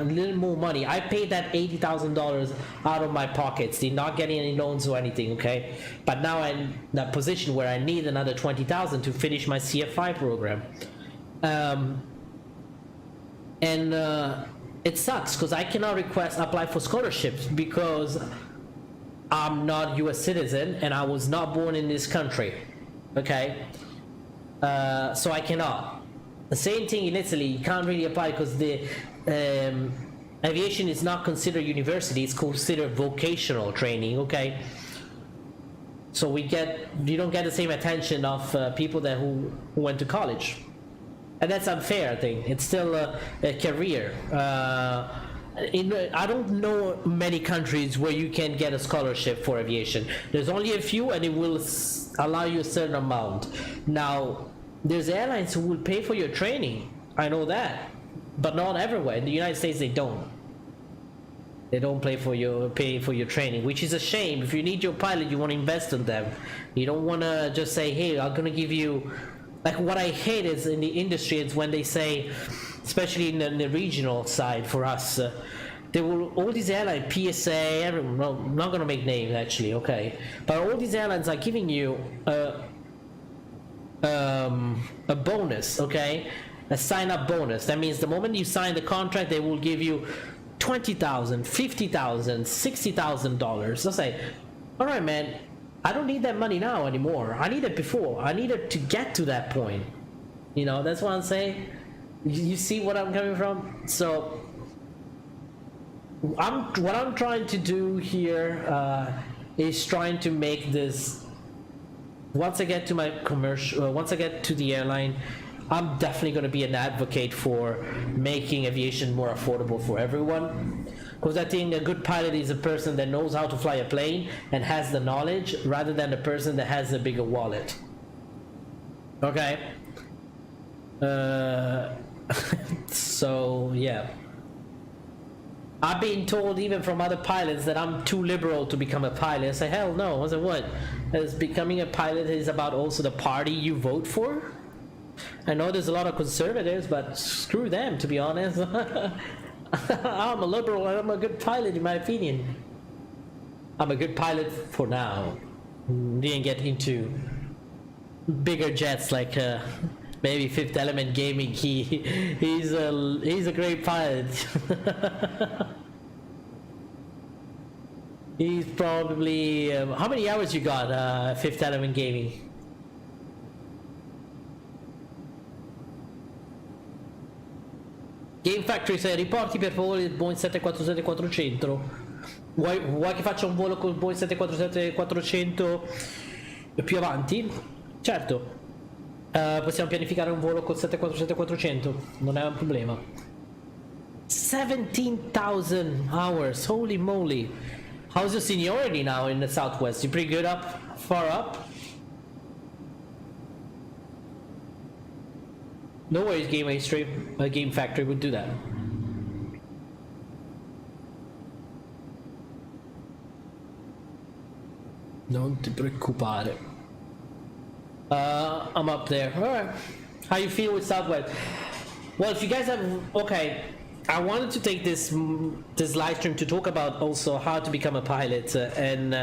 S2: little more money. I paid that $80,000 out of my pockets, did not get any loans or anything, okay? But now I'm in that position where I need another $20,000 to finish my CFI program. And it sucks because I cannot apply for scholarships because I'm not US citizen and I was not born in this country, okay? So I cannot. The same thing in Italy, you can't really apply because the aviation is not considered university, it's considered vocational training, okay? So you don't get the same attention of people who went to college. And that's unfair, I think. It's still a career. I don't know many countries where you can get a scholarship for aviation. There's only a few, and it will allow you a certain amount. Now, there's airlines who will pay for your training. I know that. But not everywhere. In the United States, they don't. They don't pay for your training, which is a shame. If you need your pilot, you want to invest in them. You don't want to just say, hey, I'm gonna give you, like, what I hate is in the industry is when they say, especially in the regional side for us, they will, all these airlines, PSA, everyone, well, I'm not gonna make names actually, okay, but all these airlines are giving you a bonus, okay, a sign-up bonus. That means the moment you sign the contract, they will give you $20,000, $50,000, $60,000. I'll say, all right, man, I don't need that money now anymore. I need it before. I need it to get to that point. You know, that's what I'm saying. You see what I'm coming from? So, what I'm trying to do here is trying to make this. Once I get to my commercial, once I get to the airline, I'm definitely going to be an advocate for making aviation more affordable for everyone, because I think a good pilot is a person that knows how to fly a plane and has the knowledge, rather than a person that has a bigger wallet. Okay. So yeah, I've been told even from other pilots that I'm too liberal to become a pilot. I say, hell no. I said, what? As becoming a pilot is about also the party you vote for? I know there's a lot of conservatives, but screw them, to be honest. I'm a liberal and I'm a good pilot in my opinion. I'm a good pilot for now. Didn't get into bigger jets like maybe Fifth Element Gaming. He's a great pilot. He's probably how many hours you got, Fifth Element Gaming? Game Factory, se riporti per favore il Boeing 747-400. Vuoi che faccia un volo col Boeing 747-400 più avanti? Certo. Possiamo pianificare un volo col 747-400, non è un problema. 17,000 hours, holy moly. How's your seniority now in the Southwest? You pretty good up, far up? No worries, Game Factory would do that. Non ti preoccupare. I'm up there. Alright. How you feel with Southwest? Well, if you guys have... Okay. I wanted to take this live stream to talk about also how to become a pilot. And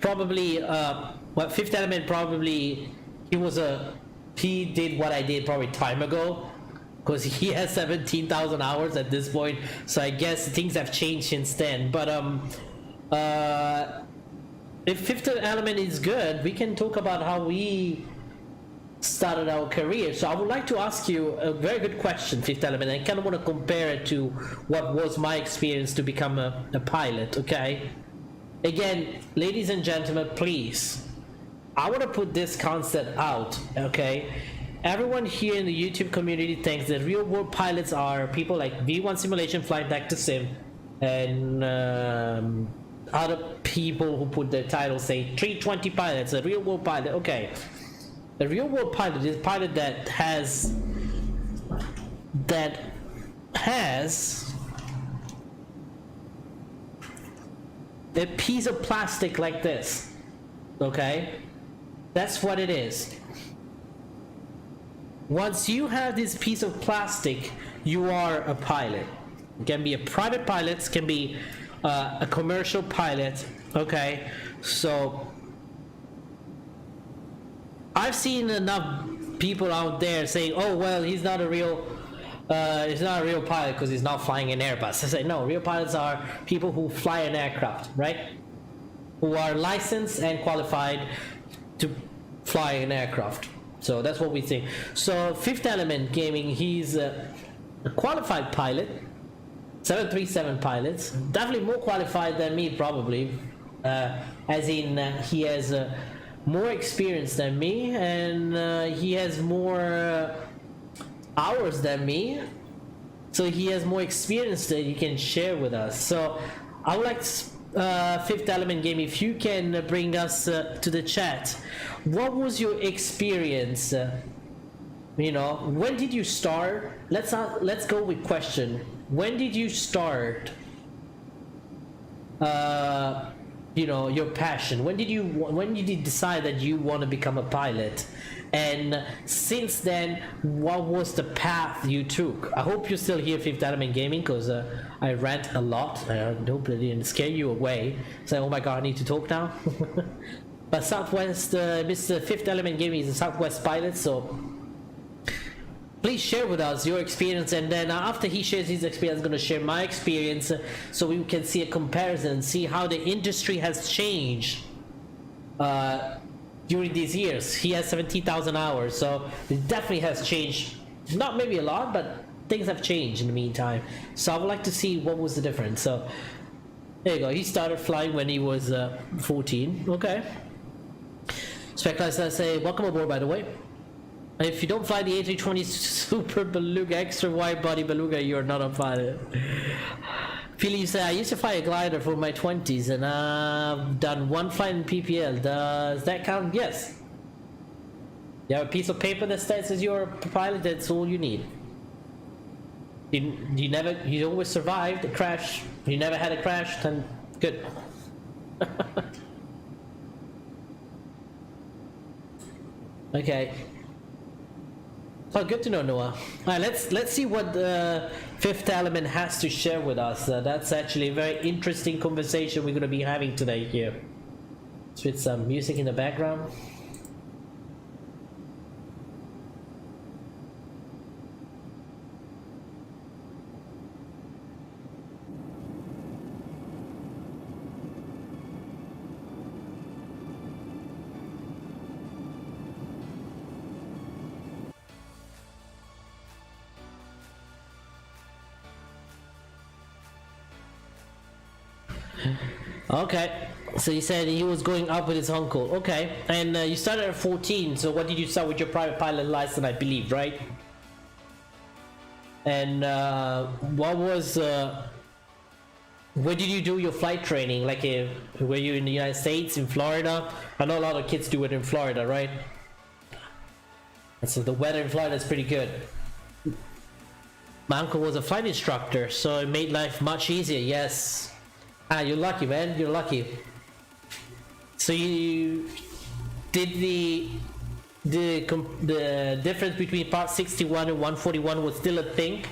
S2: probably... well, Fifth Element probably... He did what I did probably time ago, because he has 17,000 hours at this point, so I guess things have changed since then. But if Fifth Element is good, we can talk about how we started our career. So I would like to ask you a very good question, Fifth Element. I kind of want to compare it to what was my experience to become a pilot, okay? Again, ladies and gentlemen, please, I want to put this concept out, okay? Everyone here in the YouTube community thinks that real world pilots are people like V1 Simulation, Flight Back to Sim, and other people who put their title say 320 pilots, a real world pilot. Okay, a real world pilot is a pilot that has a piece of plastic like this, okay? That's what it is. Once you have this piece of plastic, you are a pilot. It can be a private pilot, it can be a commercial pilot, okay? So I've seen enough people out there saying, oh well, he's not a real pilot because he's not flying an Airbus. I say no, real pilots are people who fly an aircraft, right? Who are licensed and qualified to fly an aircraft. So that's what we think. So Fifth Element Gaming, he's a qualified pilot, 737 pilots, definitely more qualified than me probably, as in he has more experience than me, and he has more hours than me, so he has more experience that he can share with us. So I would like to, Fifth Element Game, if you can bring us to the chat, what was your experience? You know, when did you start? Let's go with question. When did you start you know, your passion? When did you decide that you want to become a pilot? And since then, what was the path you took? I hope you're still here, Fifth Element Gaming, because I rant a lot. I hope I didn't scare you away. Say, oh my god, I need to talk now. But Southwest, Mr. Fifth Element Gaming is a Southwest pilot, so please share with us your experience, and then after he shares his experience, I'm going to share my experience, so we can see a comparison, see how the industry has changed during these years. He has 70,000 hours, so it definitely has changed. Not maybe a lot, but things have changed in the meantime. So I would like to see what was the difference. So there you go. He started flying when he was 14. Okay. Speclights, I say welcome aboard, by the way. If you don't fly the A320 Super Beluga, extra wide body Beluga, you're not a pilot. Philly, you say, I used to fly a glider for my 20s, and I've done one flight in PPL. Does that count? Yes. You have a piece of paper that says you're a pilot, that's all you need. You always survived a crash. You never had a crash, then good. Okay. Oh, good to know, Noah. All right, let's see what the Fifth Element has to share with us. That's actually a very interesting conversation we're going to be having today here. With some music in the background. Okay, so you said he was going up with his uncle. Okay, and you started at 14, so what did you start with your private pilot license, I believe, right? And what was where did you do your flight training? Like, were you in the United States, in Florida? I know a lot of kids do it in Florida, right? And so the weather in Florida is pretty good. My uncle was a flight instructor, so it made life much easier. Yes. Ah, you're lucky, man. You're lucky. So you did the difference between Part 61 and 141 was still a thing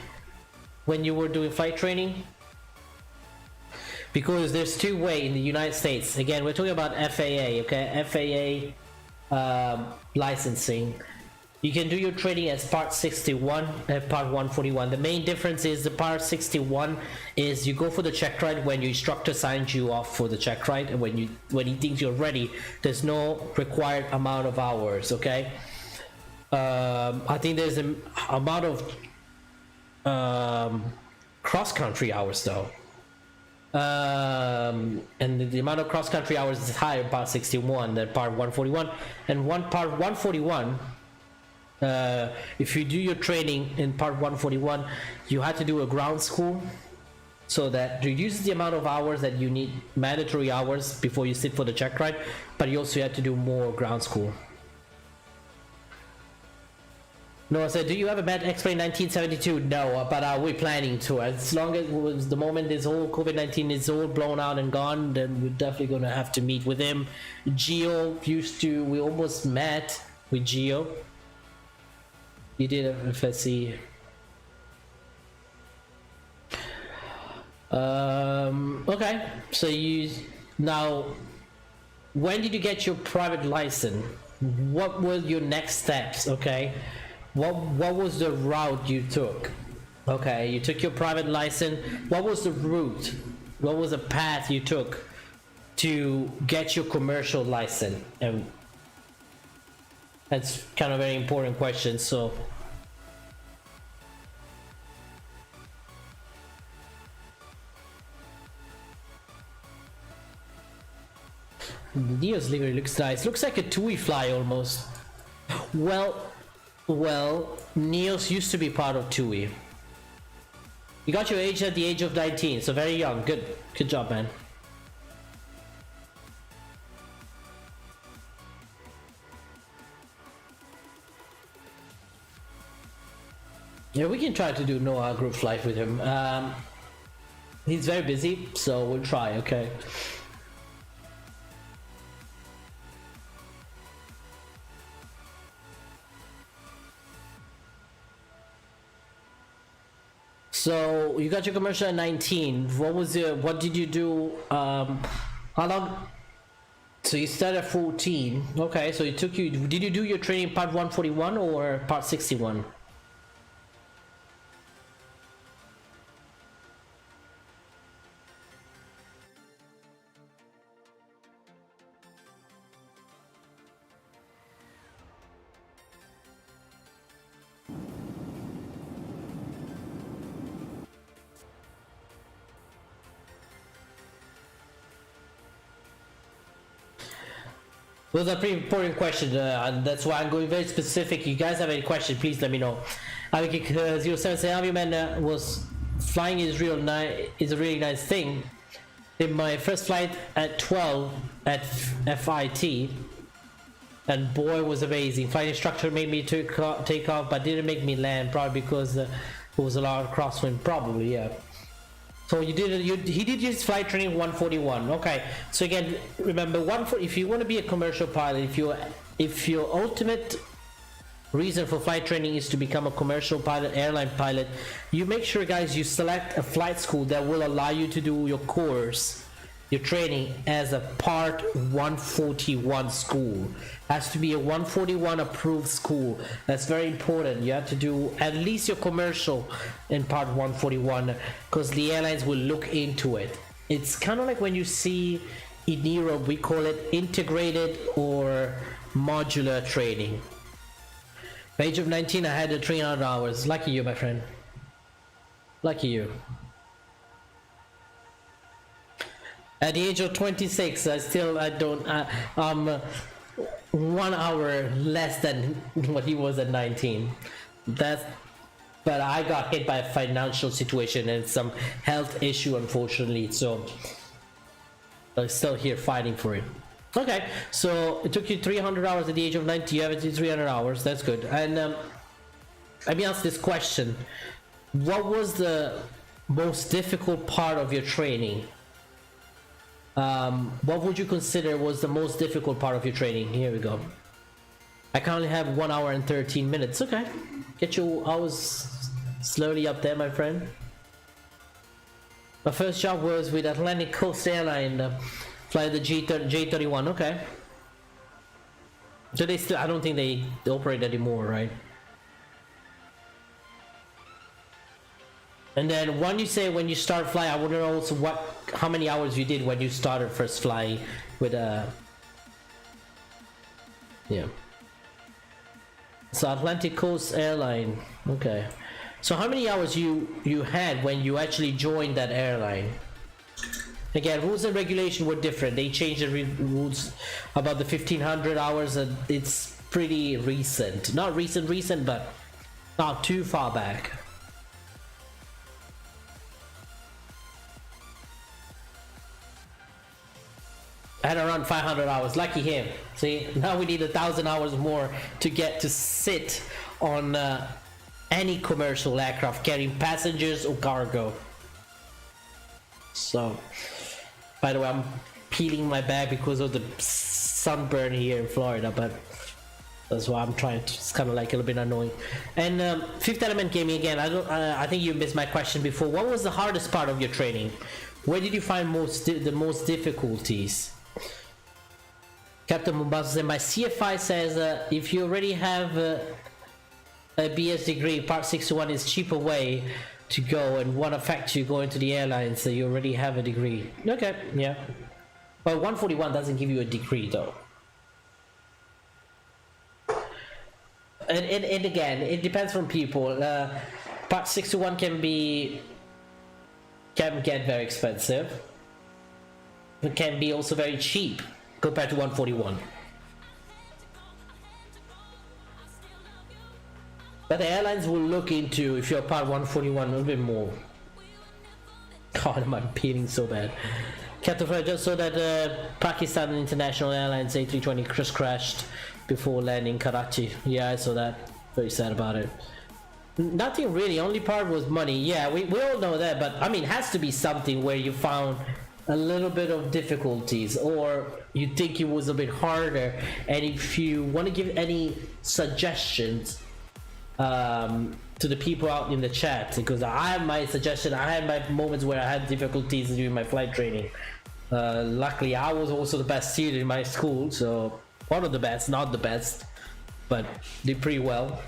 S2: when you were doing flight training? Because there's two ways in the United States. Again, we're talking about FAA, okay? FAA licensing. You can do your training as Part 61 and Part 141. The main difference is the Part 61 is you go for the check ride when your instructor signs you off for the check ride, and when he thinks you're ready, there's no required amount of hours, okay? I think there's an amount of cross-country hours though. And the amount of cross-country hours is higher in Part 61 than Part 141. And Part 141, if you do your training in Part 141, you had to do a ground school, so that reduces the amount of hours that you need, mandatory hours, before you sit for the check ride, but you also had to do more ground school. Noah said, do you have a bad X-Plane 1972? No, but we're planning to. As long as the moment this whole COVID-19 is all blown out and gone, then we're definitely going to have to meet with him. Gio we almost met with Gio. You did a FSC. Okay, so now, when did you get your private license? What were your next steps? Okay, what was the route you took? Okay, you took your private license. What was the route? What was the path you took to get your commercial license? And that's kind of a very important question. So Neo's livery looks nice. Looks like a TUI fly almost. Well, Neos used to be part of TUI. You got your age at the age of 19, so very young. Good job, man. Yeah, we can try to do Noah group flight with him. He's very busy, so we'll try, okay? So you got your commercial at 19. What did you do? How long? So you started at 14. Okay, so did you do your training part 141 or part 61? Those are pretty important questions, and that's why I'm going very specific. You guys have any questions, please let me know. Because 07 say AvioMan was flying is a really nice thing. In my first flight at 12 at FIT, and boy was amazing. Flight instructor made me take off, but didn't make me land, probably because there was a lot of crosswind. Probably, yeah. So he did his flight training 141. Okay, so again, remember, if you want to be a commercial pilot, if your ultimate reason for flight training is to become a commercial pilot, airline pilot, you make sure, guys, you select a flight school that will allow you to do your course, your training, as a part 141 school. Has to be a 141 approved school. That's very important. You have to do at least your commercial in part 141, because the airlines will look into it. It's kind of like when you see in Europe, we call it integrated or modular training. By age of 19, I had the 300 hours. Lucky you, my friend. Lucky you. At the age of 26, I'm 1 hour less than what he was at 19. But I got hit by a financial situation and some health issue, unfortunately, so I'm still here fighting for it. Okay, so it took you 300 hours at the age of 19. You have it to 300 hours. That's good. And let me ask this question: what was the most difficult part of your training? What would you consider was the most difficult part of your training? Here we go. I currently have 1 hour and 13 minutes. Okay, get your hours slowly up there, my friend. My first job was with Atlantic Coast Airline, fly the J31. Okay, so they still, I don't think they operate anymore, right? And then when you you start flying, I want to know also how many hours you did when you started first flying with yeah. So Atlantic Coast Airline. Okay. So how many hours you had when you actually joined that airline? Again, rules and regulation were different. They changed the rules about the 1500 hours, and it's pretty recent. Not recent, but not too far back. I had around 500 hours. Lucky him. See, now we need 1,000 hours more to get to sit on any commercial aircraft carrying passengers or cargo. So, by the way, I'm peeling my back because of the sunburn here in Florida, but that's why I'm trying to. It's kind of like a little bit annoying. And Fifth Element Gaming again. I think you missed my question before. What was the hardest part of your training? Where did you find the most difficulties? Captain Mombasa said, my CFI says if you already have a BS degree, part 61 is cheaper way to go and won't affect you going to the airlines, so you already have a degree. Okay, yeah. But 141 doesn't give you a degree though. And again, it depends from people. Part 61 can get very expensive. It can be also very cheap compared to 141. But the airlines will look into, if you're part 141, a little bit more. God, am I peeling so bad. Captain Fred, just so that Pakistan International Airlines A320 crashed before landing Karachi. Yeah, I saw that. Very sad about it. Nothing really. Only part was money. Yeah, we all know that, but I mean, it has to be something where you found a little bit of difficulties, or you think it was a bit harder. And if you want to give any suggestions to the people out in the chat, because I have my suggestion. I had my moments where I had difficulties during my flight training. Luckily, I was also the best student in my school, so one of the best, not the best, but did pretty well.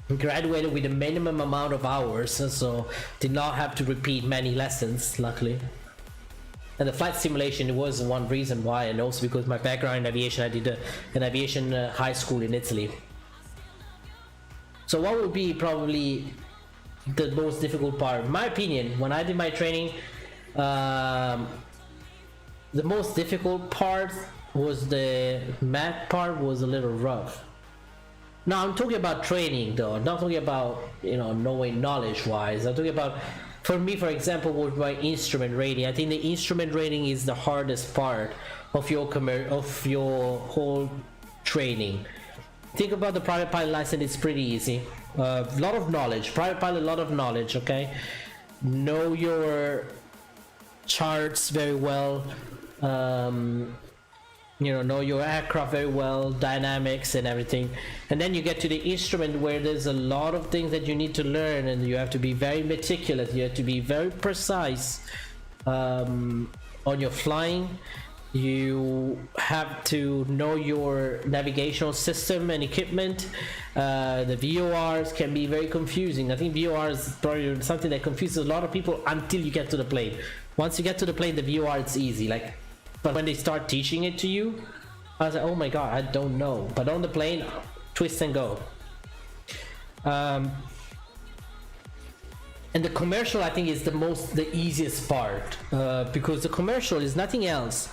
S2: Graduated with a minimum amount of hours, so did not have to repeat many lessons, luckily. And the flight simulation was one reason why, and also because my background in aviation, I did an aviation high school in Italy. So what would be probably the most difficult part? In my opinion, when I did my training, the most difficult part was the math part was a little rough. Now I'm talking about training though, I'm not talking about, you know, knowing knowledge wise. I'm talking about, for me, for example, with my instrument rating. I think the instrument rating is the hardest part of your whole training. Think about the private pilot license, it's pretty easy. A lot of knowledge, private pilot, a lot of knowledge, okay? Know your charts very well, you know your aircraft very well, dynamics and everything. And then you get to the instrument where there's a lot of things that you need to learn, and you have to be very meticulous, you have to be very precise on your flying. You have to know your navigational system and equipment. The VORs can be very confusing. I think VOR is probably something that confuses a lot of people until you get to the plane. Once you get to the plane, the VOR, it's easy. Like, but when they start teaching it to you, I was like, oh my god, I don't know. But on the plane, twist and go. And the commercial, I think, is the easiest part, because the commercial is nothing else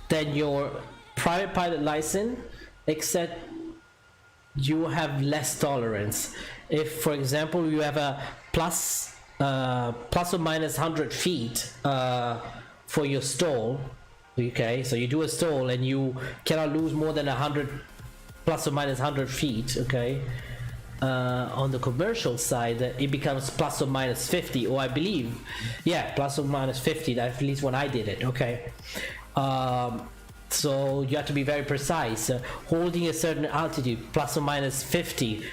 S2: than your private pilot license, except you have less tolerance. If, for example, you have a plus or minus 100 feet for your stall, okay, so you do a stall and you cannot lose more than 100 plus or minus 100 feet, okay. On the commercial side, it becomes plus or minus 50, or I believe, yeah, plus or minus 50, at least when I did it, okay. So you have to be very precise, holding a certain altitude, plus or minus 50.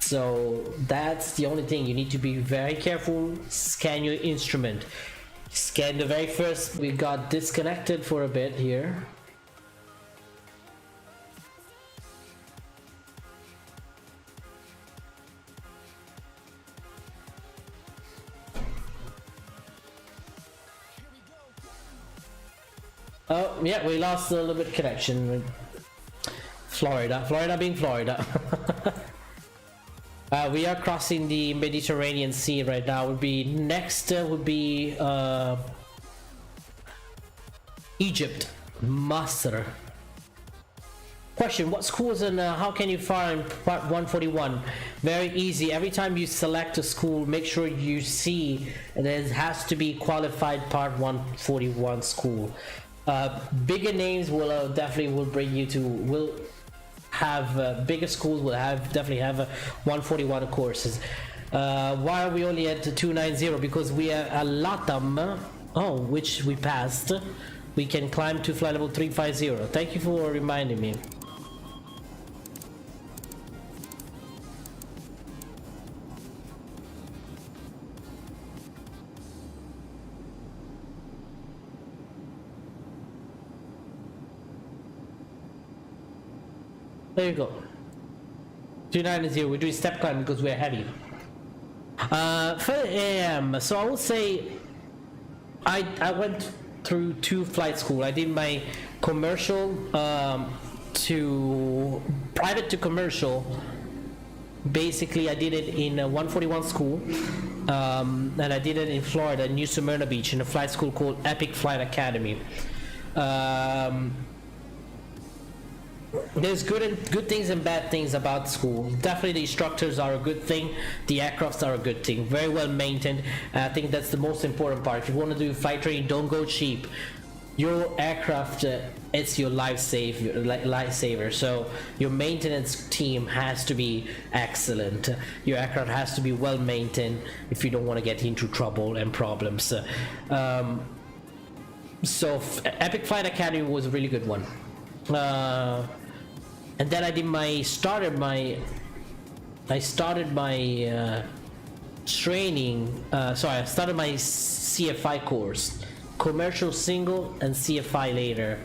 S2: So that's the only thing, you need to be very careful. Scan your instrument. Scan the very first. We got disconnected for a bit here. Oh, yeah, we lost a little bit of connection with Florida being Florida. We are crossing the Mediterranean Sea right now. Would be next would be Egypt, Masr. Question: what schools and how can you find part 141? Very easy. Every time you select a school, make sure you see there has to be qualified part 141 school. Bigger names will definitely will bring you to will have bigger schools will have definitely have 141 courses. Why are we only at 290? Because we are a LATAM, which we passed. We can climb to flight level 350. Thank you for reminding me. There you go. 290. We're doing step climb because we're heavy. For AM, so I would say I went through 2 flight school. I did my commercial to private to commercial. Basically, I did it in a 141 school, and I did it in Florida, New Smyrna Beach, in a flight school called Epic Flight Academy. There's good things and bad things about school. Definitely the instructors are a good thing, the aircrafts are a good thing, very well maintained. I think that's the most important part. If you want to do flight training, don't go cheap. your aircraft, it's your lifesaver. So your maintenance team has to be excellent. Your aircraft has to be well maintained if you don't want to get into trouble and problems. So Epic Flight Academy was a really good one. And then I started my training. Sorry, I started my CFI course, commercial single and CFI later,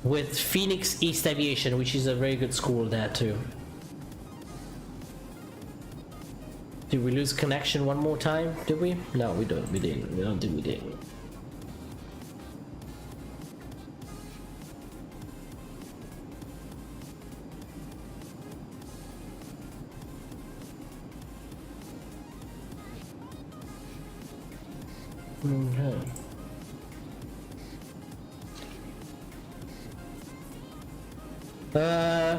S2: with Phoenix East Aviation, which is a very good school there too. Did we lose connection one more time? Did we? No, we don't. We didn't. We don't think we did. Okay.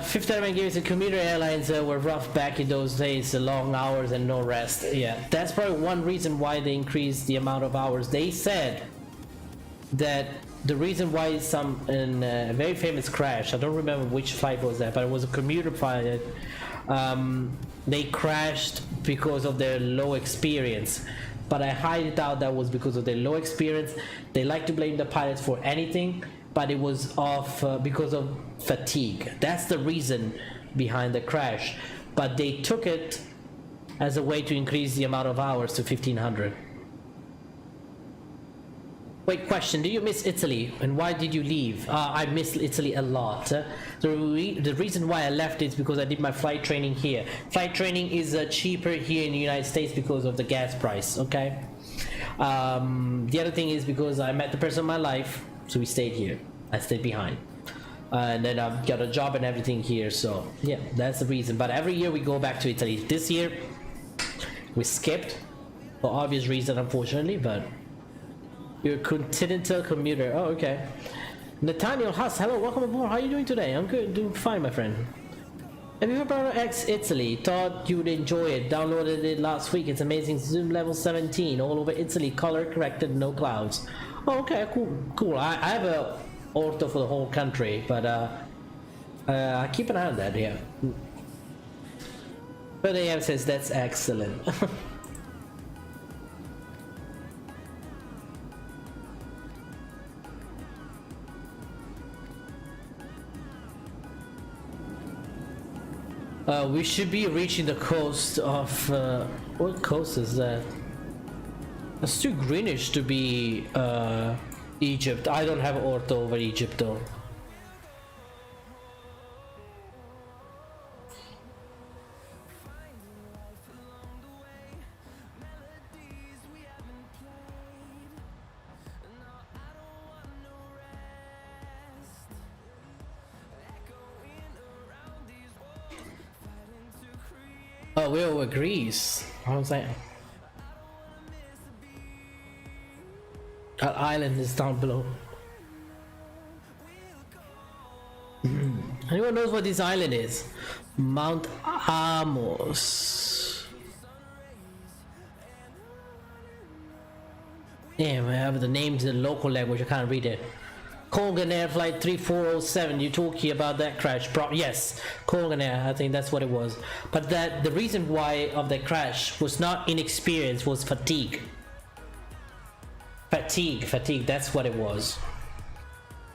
S2: Fifth Element Games and commuter airlines were rough back in those days, long hours and no rest. Yeah, that's probably one reason why they increased the amount of hours. They said that the reason why in a very famous crash, I don't remember which flight was that, but it was a commuter pilot. They crashed because of their low experience. But I highly doubt that was because of their low experience. They like to blame the pilots for anything, but it was because of fatigue. That's the reason behind the crash. But they took it as a way to increase the amount of hours to 1500. Wait, question, do you miss Italy? And why did you leave? I miss Italy a lot. The reason why I left is because I did my flight training here. Flight training is cheaper here in the United States because of the gas price, okay? The other thing is because I met the person of my life, so we stayed here. I stayed behind. And then I've got a job and everything here, so yeah, that's the reason. But every year we go back to Italy. This year, we skipped, for obvious reason, unfortunately, but you're a continental commuter. Oh, okay. Nathaniel Huss, hello, welcome aboard. How are you doing today? I'm good, doing fine, my friend. Have you heard about X Italy? Thought you would enjoy it. Downloaded it last week. It's amazing. Zoom level 17, all over Italy, color corrected, no clouds. Oh, okay, cool. I have a ortho for the whole country, but I keep an eye on that. Yeah. But AM says that's excellent. We should be reaching the coast of what coast is that? It's too greenish to be Egypt. I don't have ortho over Egypt though. Oh, we're over Greece. I was like, that island is down below. Anyone knows what this island is? Mount Amos. Damn, I have the names in the local language. I can't read it. Colgan Air Flight 3407, you talking about that crash? Yes, Colgan Air, I think that's what it was. But the reason why of the crash was not inexperience, was fatigue. Fatigue, that's what it was.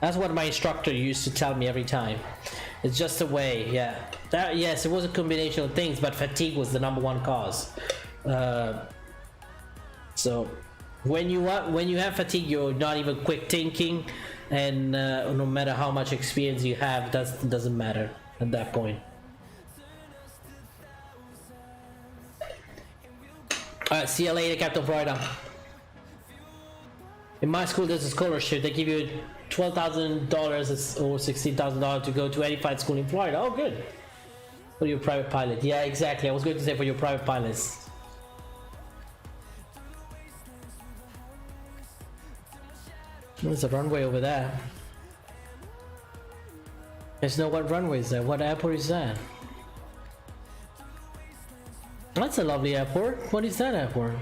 S2: That's what my instructor used to tell me every time. It's just a way, yeah. Yes, it was a combination of things, but fatigue was the #1 cause. So when you have fatigue, you're not even quick thinking, and no matter how much experience you have, doesn't matter at that point. Alright, see you later, Captain Florida. In my school there's a scholarship. They give you $12,000 or $16,000 to go to any flight school in Florida. Oh, good. For your private pilot. Yeah, exactly. I was going to say for your private pilots. There's a runway over there. There's no what runway is there. What airport is that? That's a lovely airport. What is that airport?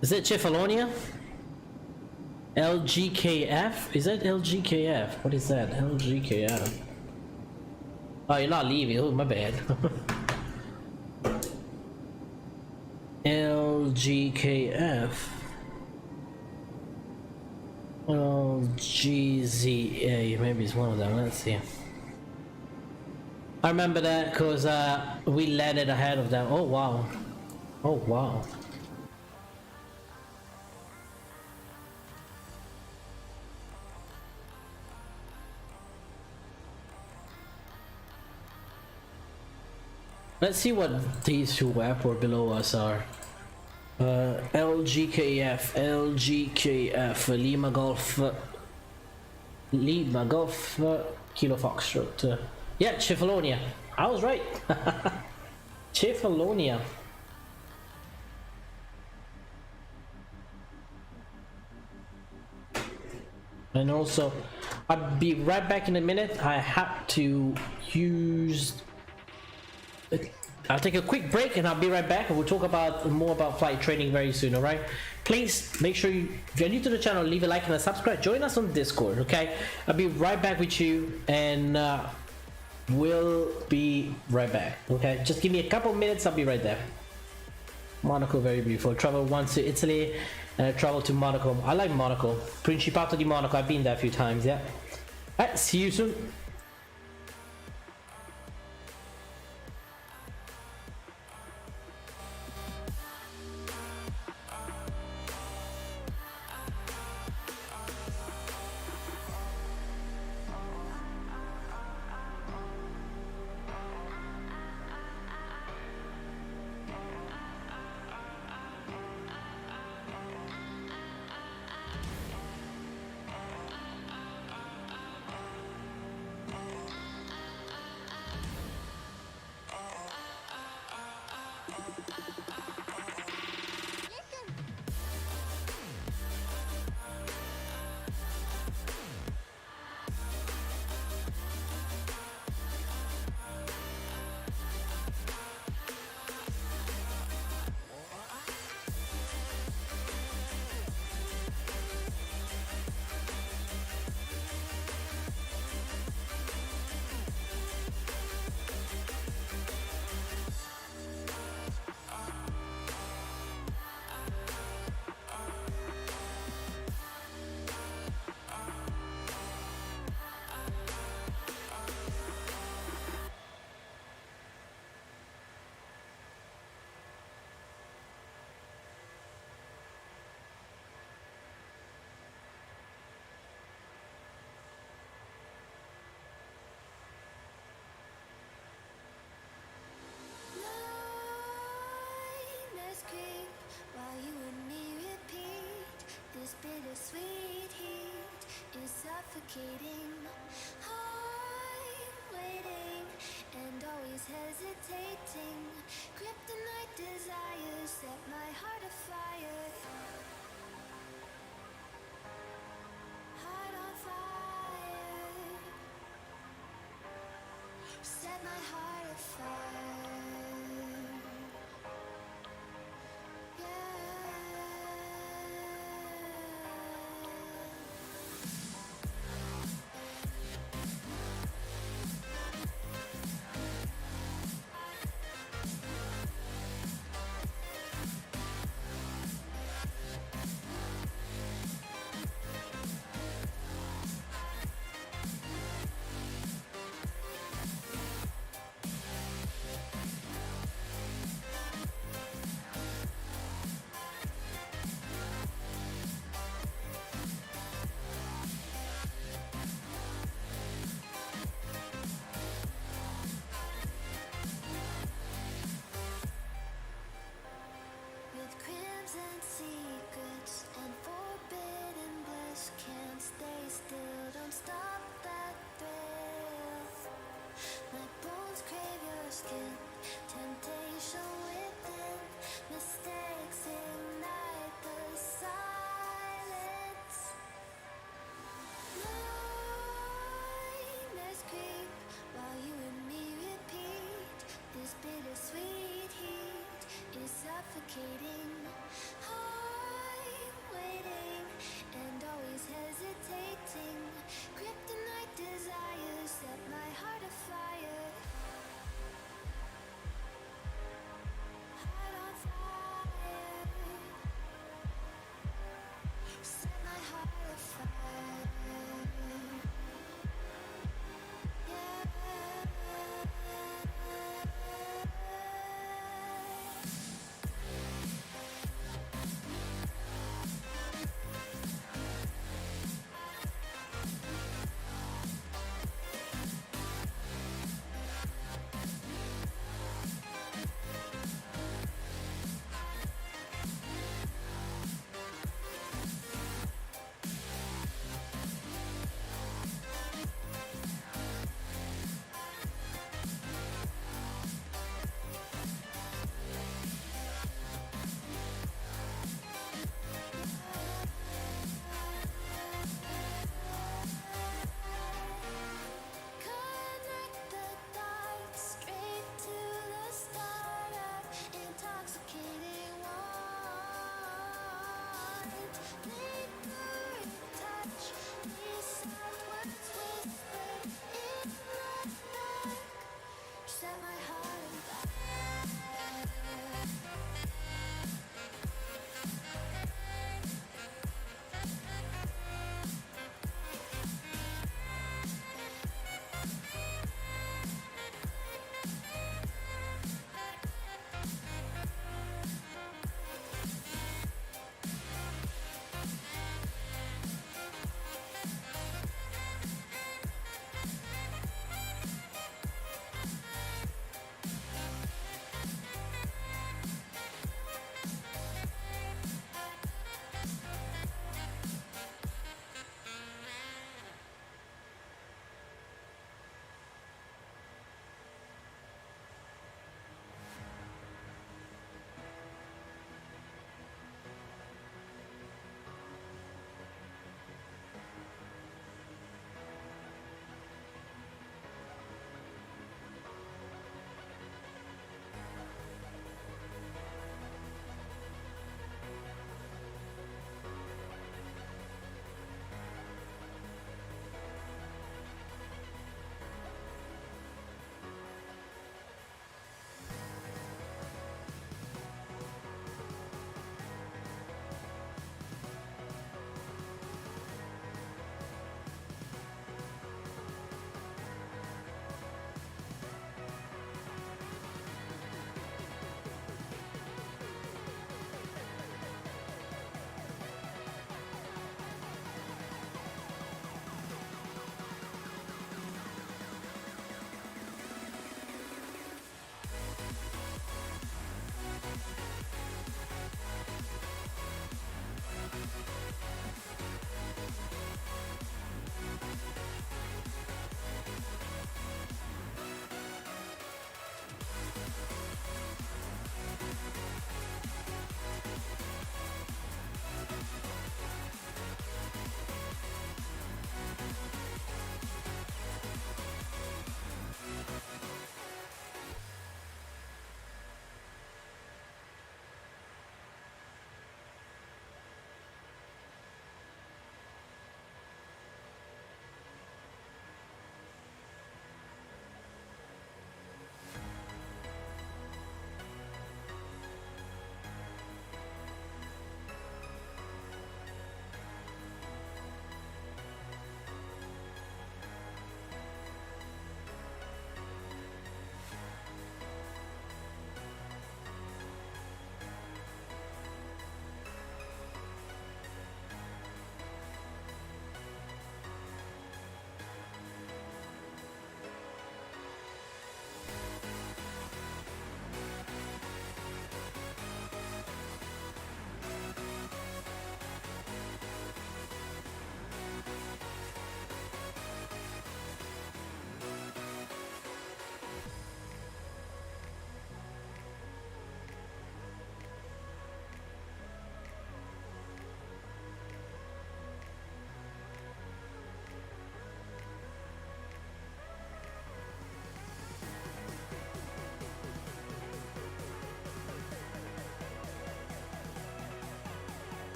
S2: Is it Cefalonia? LGKF? Is that LGKF? What is that? LGKF. Oh, you're not leaving. Oh, my bad. LGKF. LGZA. Maybe it's one of them. Let's see. I remember that because we landed ahead of them. Oh, wow. Oh, wow. Let's see what these two airport below us are. LGKF, Lima Golf, Kilo Foxtrot. Yeah, Cefalonia. I was right. Cefalonia. And also, I'll be right back in a minute. I have to use. I'll take a quick break and I'll be right back, and we'll talk about more about flight training very soon. All right, please make sure if you're new to the channel, leave a like and a subscribe. Join us on Discord. Okay, I'll be right back with you, and we'll be right back. Okay, just give me a couple minutes. I'll be right there. Monaco, very beautiful. Travel once to Italy and travel to Monaco. I like Monaco. Principato di Monaco. I've been there a few times. Yeah. All right, see you soon.
S7: Bittersweet heat is suffocating. I'm waiting and always hesitating. Kryptonite desires set my heart afire. Heart on fire. Set my heart afire. Bittersweet heat is suffocating. Heart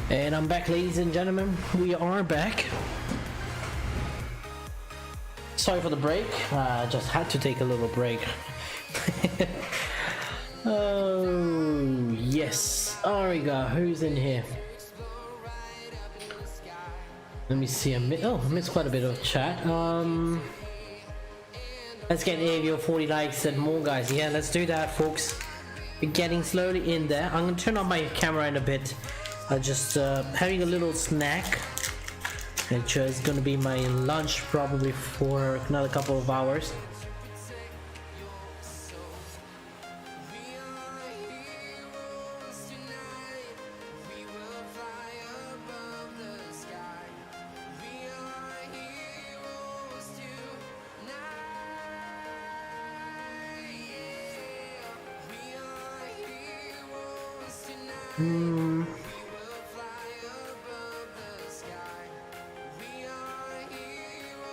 S2: And I'm back, ladies and gentlemen. We are back. Sorry for the break. I just had to take a little break. Oh, yes. Alright, who's in here? Let me see. I missed quite a bit of chat. Let's get Avio 40 likes and more, guys. Yeah, let's do that, folks. We're getting slowly in there. I'm gonna turn on my camera in a bit. Just having a little snack, which is gonna be my lunch probably for another couple of hours.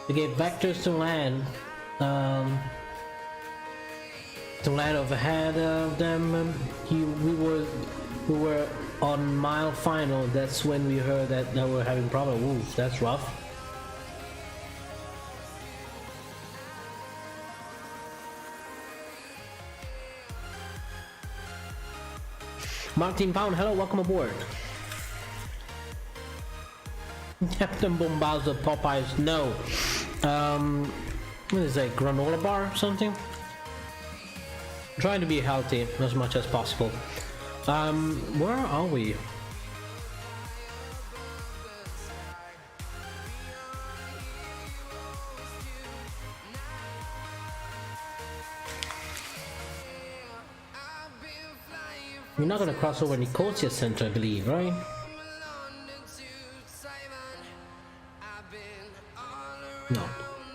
S2: To get vectors to land overhead of them. We were on mile final. That's when we heard that they were having problem. Ooh, that's rough. Martin Pound, hello, welcome aboard. Captain Bombazzo Popeyes, no. What is that, granola bar or something? I'm trying to be healthy as much as possible. Where are we? We're not gonna cross over Nicosia Center, I believe, right?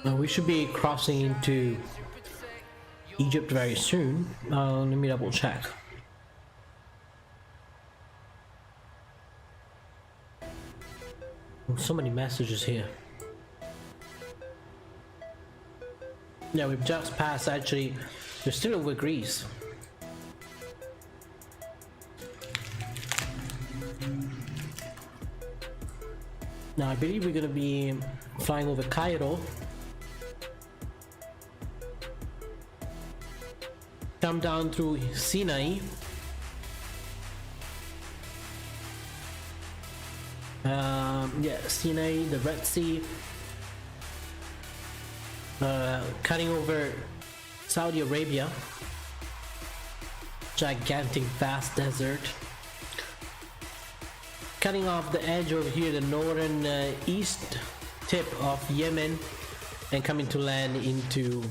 S2: No, we should be crossing into Egypt very soon. Let me double check. Oh, so many messages here. Yeah, we've just passed, actually. We're still over Greece. Now I believe we're gonna be flying over Cairo. Come down through Sinai. Yeah, Sinai, the Red Sea. Cutting over Saudi Arabia. Gigantic vast desert. Cutting off the edge over here, the northern east tip of Yemen, and coming to land into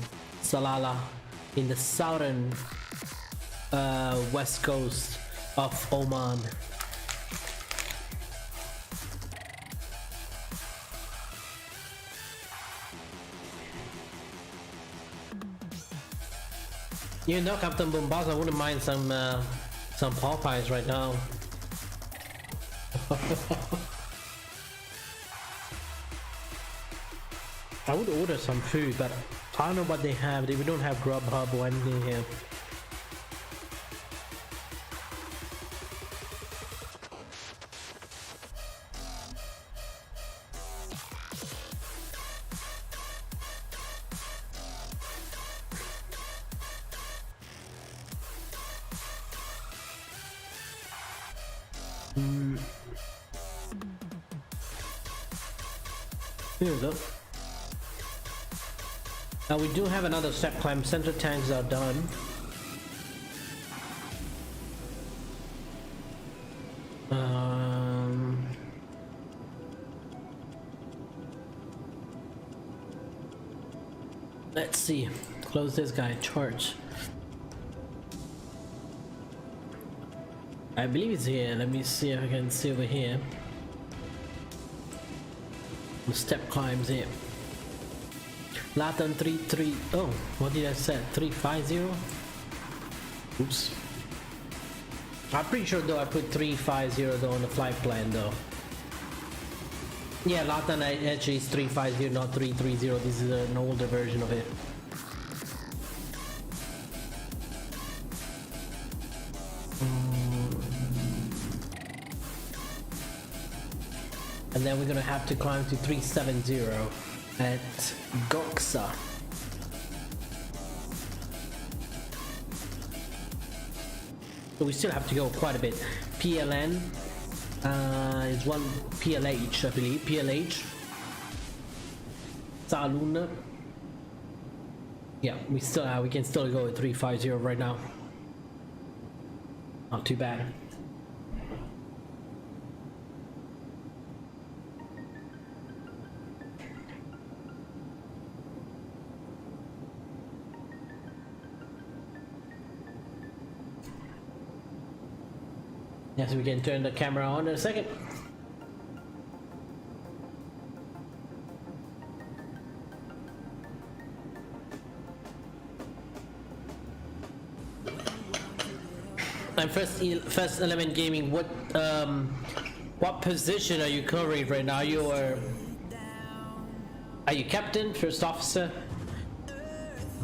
S2: Salalah in the southern west coast of Oman. You know, Captain Bombaz, I wouldn't mind some Popeyes right now. I would order some food, but I don't know what they have. We don't have Grubhub or anything here. Here we go. Now we do have another step climb. Center tanks are done. Let's see. Close this guy. Charge. I believe it's here. Let me see if I can see over here. The step climbs here. Latin 33. Oh, what did I say? 350? Oops. I'm pretty sure though I put 350 though on the flight plan though. Yeah, Latin actually is 350, not 330. This is an older version of it. and then we're gonna have to climb to 370 at Goxa. So we still have to go quite a bit. PLN is one PLH, I believe. PLH. Salun. Yeah, we can still go at 350 right now. Not too bad. Yes, we can turn the camera on in a second. I'm first element gaming. What position are you covering right now? Are you captain, first officer?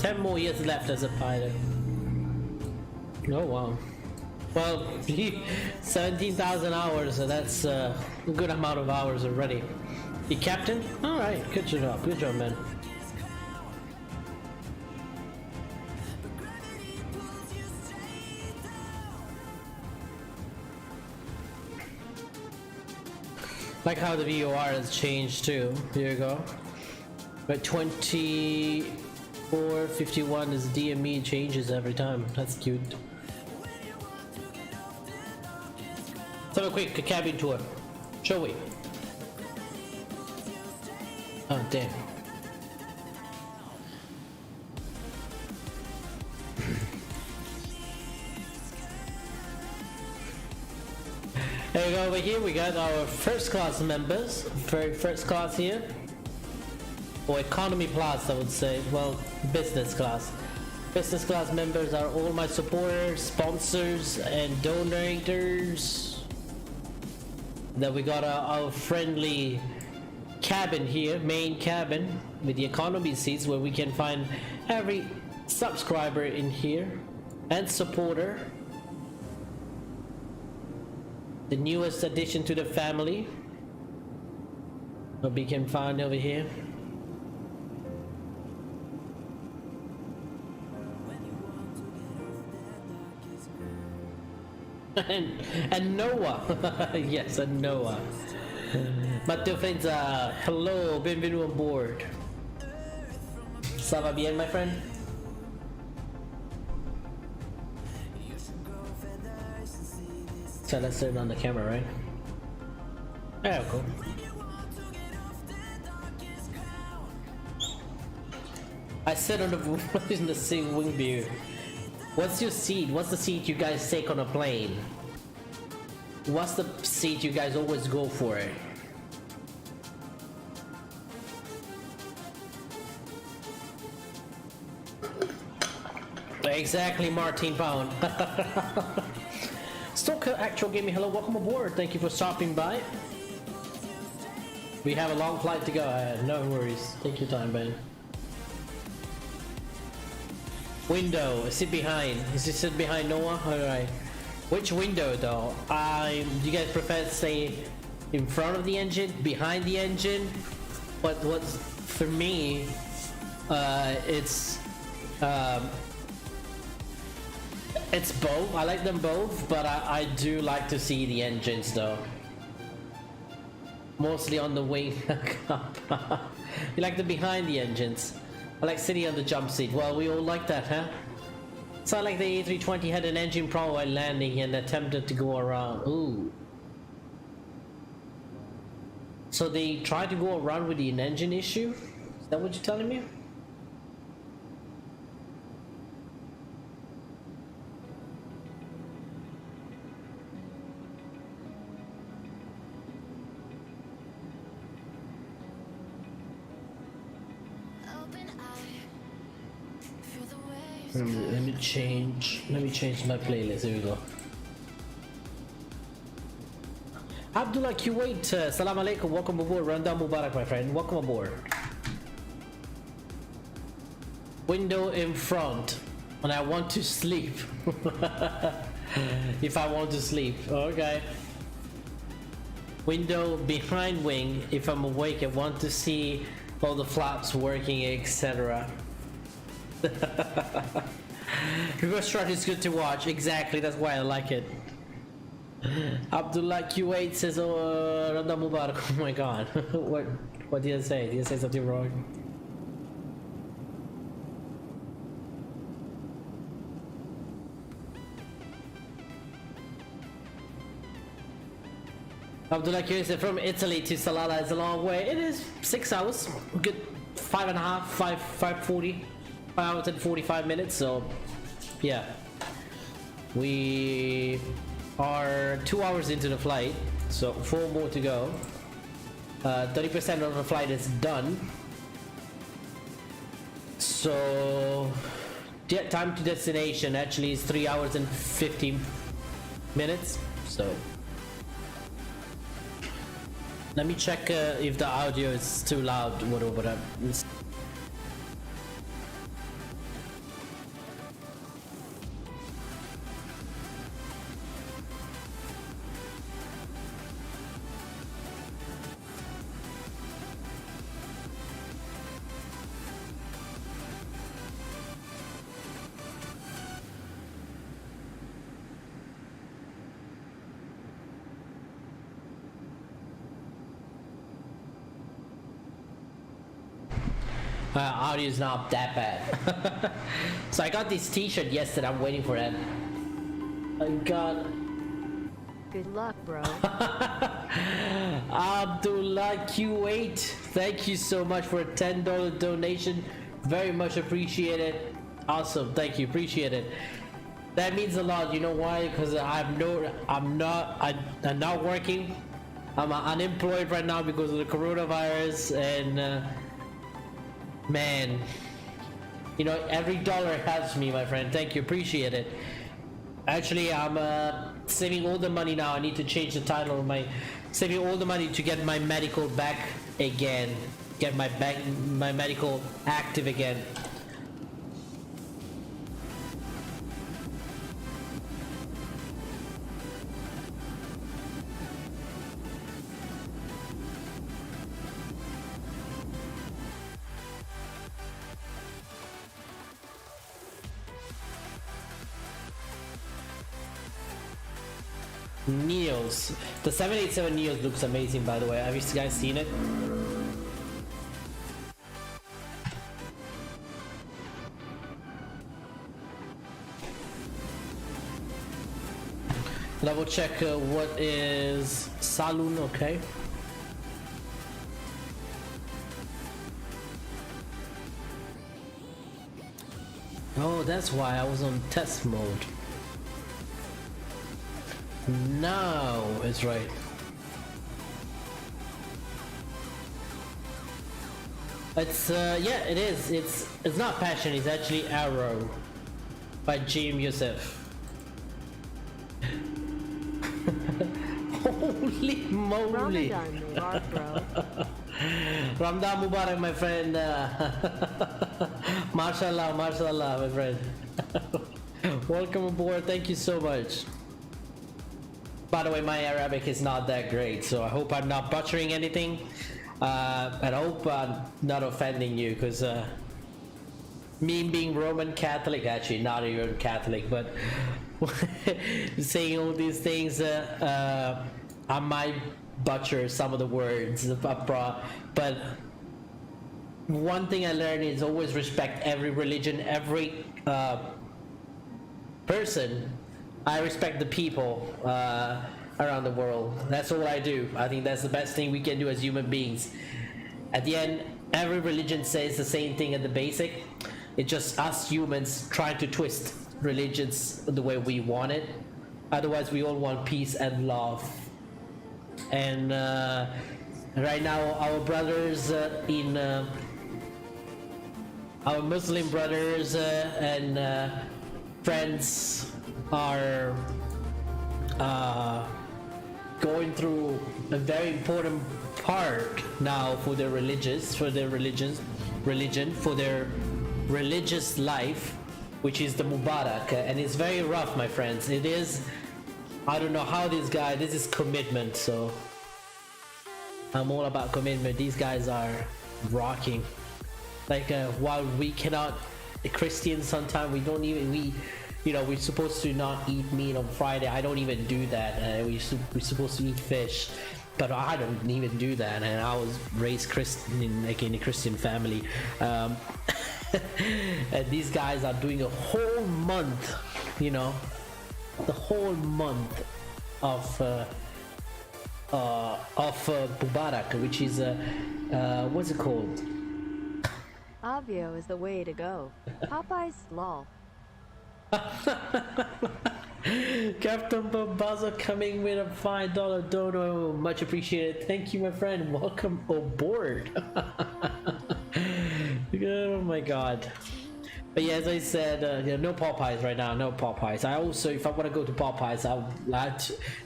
S2: 10 more years left as a pilot. Oh wow. Well, 17,000 hours, so that's a good amount of hours already. You captain? Alright, good job, man. Like how the VOR has changed too. Here you go. But 2451 is DME changes every time. That's cute. Let's have a quick cabin tour. Shall we? Oh damn. There we go, over here we got our first class members. Very first class here. Or economy class, I would say. Well, business class. Business class members are all my supporters, sponsors, and donators. Then we got our friendly cabin here, main cabin, with the economy seats where we can find every subscriber in here and supporter. The newest addition to the family that we can find over here. and Noah. Yes, and Noah. Matteo Frenza, hello, benvenuto on board. Ça va bien, my friend? So let's turn on the camera, right? Yeah, cool. I sit on in the same wing view. What's your seat? What's the seat you guys take on a plane? What's the seat you guys always go for? Exactly, Martin Pound. Stoker Actual Gaming, hello, welcome aboard. Thank you for stopping by. We have a long flight to go. No worries. Take your time, man. Window, sit behind. Is it sit behind Noah? Alright. Which window though? Do you guys prefer to stay in front of the engine, behind the engine? But what's for me, it's both. I like them both, but I do like to see the engines though. Mostly on the wing. You like the behind the engines. I like sitting on the jump seat. Well, we all like that, huh? Sound like the A320 had an engine problem while landing and attempted to go around. Ooh. So they tried to go around with an engine issue? Is that what you're telling me? Let me change my playlist. Here we go. Abdullah Kuwait, salam alaikum, welcome aboard. Ramadan Mubarak, my friend, welcome aboard. Window in front, and I want to sleep. If I want to sleep, okay. Window behind wing. If I'm awake, I want to see all the flaps working, etc. Reverse strut is good to watch. Exactly, that's why I like it. Abdullah Q8 says, "Oh, Ramadan Mubarak." Oh my God, what did I say? Did I say something wrong? Abdullah Q8 said, "From Italy to Salalah is a long way." It is 6 hours, good 5.5 hours and 45 minutes. So, yeah, we are 2 hours into the flight, so 4 more to go. 30% of the flight is done. So yeah, time to destination actually is 3 hours and 15 minutes. So let me check if the audio is too loud, whatever. Audio is not that bad. So I got this t-shirt yesterday. I'm waiting for it. I got...
S6: Good luck, bro.
S2: Abdullah Q8, thank you so much for a $10 donation. Very much appreciated. Awesome, thank you, appreciate it. That means a lot. You know why? Because I'm not working. I'm unemployed right now because of the coronavirus, and man, you know, every dollar helps me, my friend. Thank you, appreciate it. Actually, I'm saving all the money now. I need to change the title of my saving all the money to get my medical back again, get my medical active again. Neos. The 787 Neos looks amazing, by the way. Have you guys seen it? Double check what is Saloon, okay. Oh, that's why I was on test mode. Now it's right. It's yeah, it is. It's not Passion. It's actually Arrow by Jim Youssef. Holy moly!
S6: Ramadan Mubarak, bro.
S2: Ramadan Mubarak, my friend. Mashallah, mashallah, my friend. Welcome aboard. Thank you so much. By the way, my Arabic is not that great, so I hope I'm not butchering anything. And I hope I'm not offending you, because me being Roman Catholic, actually not even Catholic, but saying all these things, I might butcher some of the words, but one thing I learned is always respect every religion, every person. I respect the people around the world. That's all I do. I think that's the best thing we can do as human beings. At the end, every religion says the same thing at the basic. It's just us humans trying to twist religions the way we want it. Otherwise, we all want peace and love. And right now, our brothers our Muslim brothers and friends are going through a very important part now for their religion, for their religious life, which is the Mubarak, and it's very rough, my friends. It is. I don't know how this is commitment. So I'm all about commitment. These guys are rocking. Like while we cannot, Christians sometimes we don't even we're supposed to not eat meat on Friday. I don't even do that. We're supposed to eat fish, but I don't even do that. And I was raised Christian in a Christian family. And these guys are doing a whole month, the whole month of Mubarak, which is what's it called?
S6: Avio is the way to go. Popeye's lol.
S2: Captain Bombazo coming with a $5 dono, much appreciated. Thank you, my friend. Welcome aboard. Oh my god. But yeah, as I said, no Popeyes right now, no Popeyes. I also, if I want to go to Popeyes,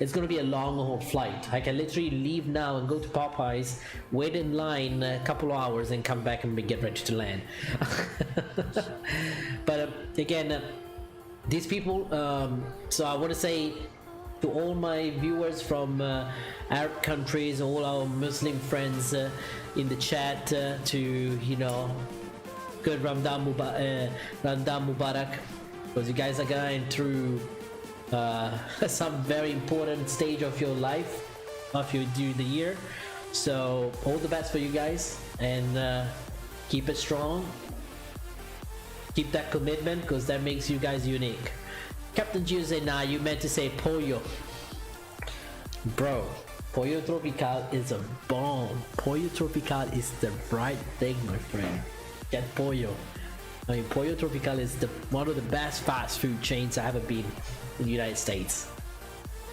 S2: it's going to be a long haul flight. I can literally leave now and go to Popeyes, wait in line a couple of hours, and come back and get ready to land. But again, these people, so I want to say to all my viewers from Arab countries, all our Muslim friends in the chat, to good Ramadan Mubarak, because you guys are going through some very important stage of your life, of your the year. So all the best for you guys, and keep it strong. Keep that commitment, because that makes you guys unique. Captain Gio said, nah, you meant to say pollo. Bro, pollo tropical is a bomb. Pollo tropical is the right thing, my friend. Get pollo. I mean, pollo tropical is one of the best fast food chains I ever been in the United States.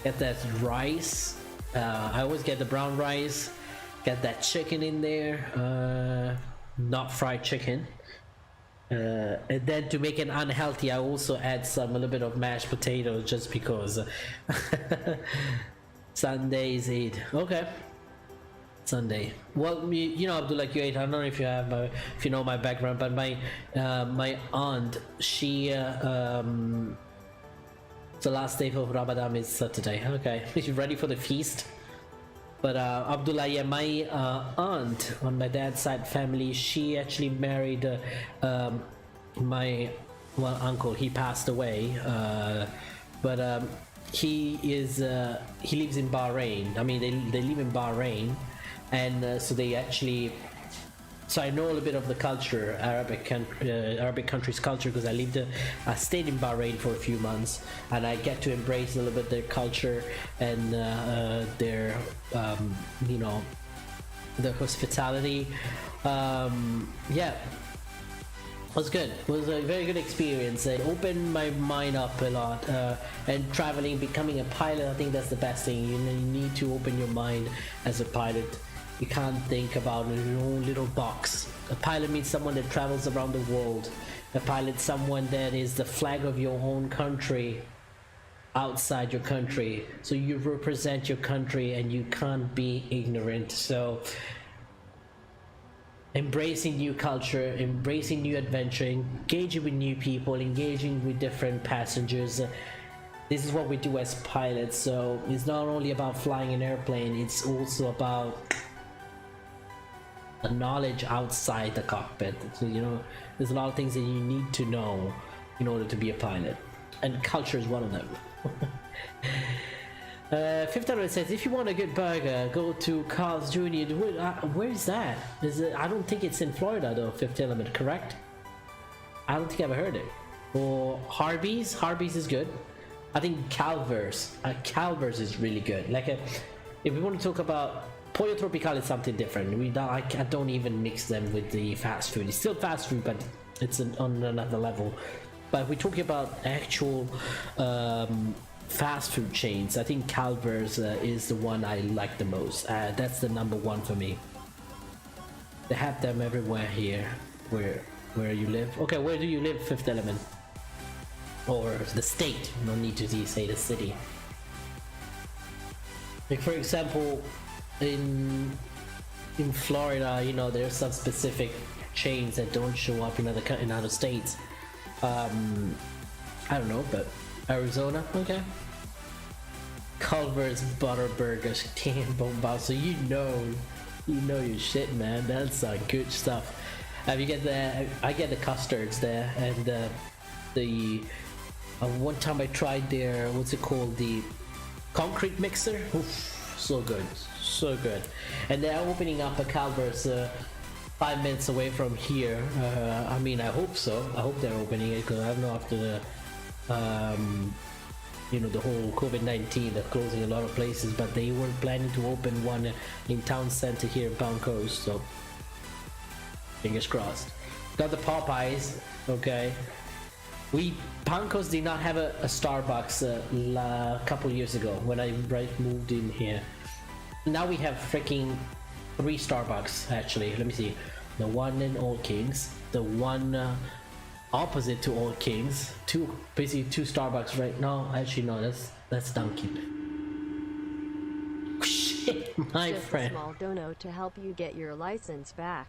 S2: Get that rice. I always get the brown rice. Get that chicken in there. Not fried chicken. And then to make it unhealthy, I also add a little bit of mashed potatoes, just because. Sundays eat. Okay. Sunday. Well, Abdullah Q8, I don't know if you know my background, but my aunt, she the last day of Ramadan is Saturday. Okay, you ready for the feast? But Abdullah, yeah, my aunt on my dad's side family, she actually married my uncle. He passed away, but he lives in Bahrain. I mean, they live in Bahrain. And so they actually, so I know a little bit of the culture, Arabic countries' culture, because I stayed in Bahrain for a few months, and I get to embrace a little bit their culture and their their hospitality. Yeah, it was good. It was a very good experience. It opened my mind up a lot. And traveling, becoming a pilot, I think that's the best thing. You need to open your mind as a pilot. You can't think about it in your own little box. A pilot means someone that travels around the world. A pilot, someone that is the flag of your own country outside your country. So you represent your country, and you can't be ignorant. So embracing new culture, embracing new adventure, engaging with new people, engaging with different passengers. This is what we do as pilots. So it's not only about flying an airplane, it's also about the knowledge outside the cockpit. So there's a lot of things that you need to know in order to be a pilot, and culture is one of them. Fifth Element says, if you want a good burger, go to Carl's Jr. Where is that? I don't think it's in Florida though. Fifth Element, correct? I don't think I've heard it. Or Harvey's is good. I think Calver's is really good. Like if we want to talk about Pollo Tropical, is something different. I don't even mix them with the fast food. It's still fast food, but it's on another level. But if we're talking about actual fast food chains, I think Calver's is the one I like the most. That's the number one for me. They have them everywhere here, where you live. Okay, where do you live, Fifth Element? Or the state? No need to say the city. Like for example, in Florida, there's some specific chains that don't show up in other states. I don't know, but Arizona, okay. Culver's Butter Burgers, damn Bombao. So You know your shit, man. That's good stuff. You get I get the custards there, and the one time I tried their, what's it called, the concrete mixer. Oof, so good, so good. And they're opening up a Calvert's 5 minutes away from here. I mean, I hope so. I hope they're opening it, because I don't know, after the you know, the whole COVID-19, they're closing a lot of places, but they were planning to open one in town center here in Pound Coast, so fingers crossed. Got the Popeyes. Okay, Pound Coast did not have a Starbucks a couple years ago when I moved in here. Now we have freaking 3 Starbucks, actually. Let me see. The one in Old Kings, the one opposite to Old Kings, basically two Starbucks right now. Actually, no, that's Dunkin'. Shit, my
S6: Just
S2: friend.
S6: a small dono to help you get your license back.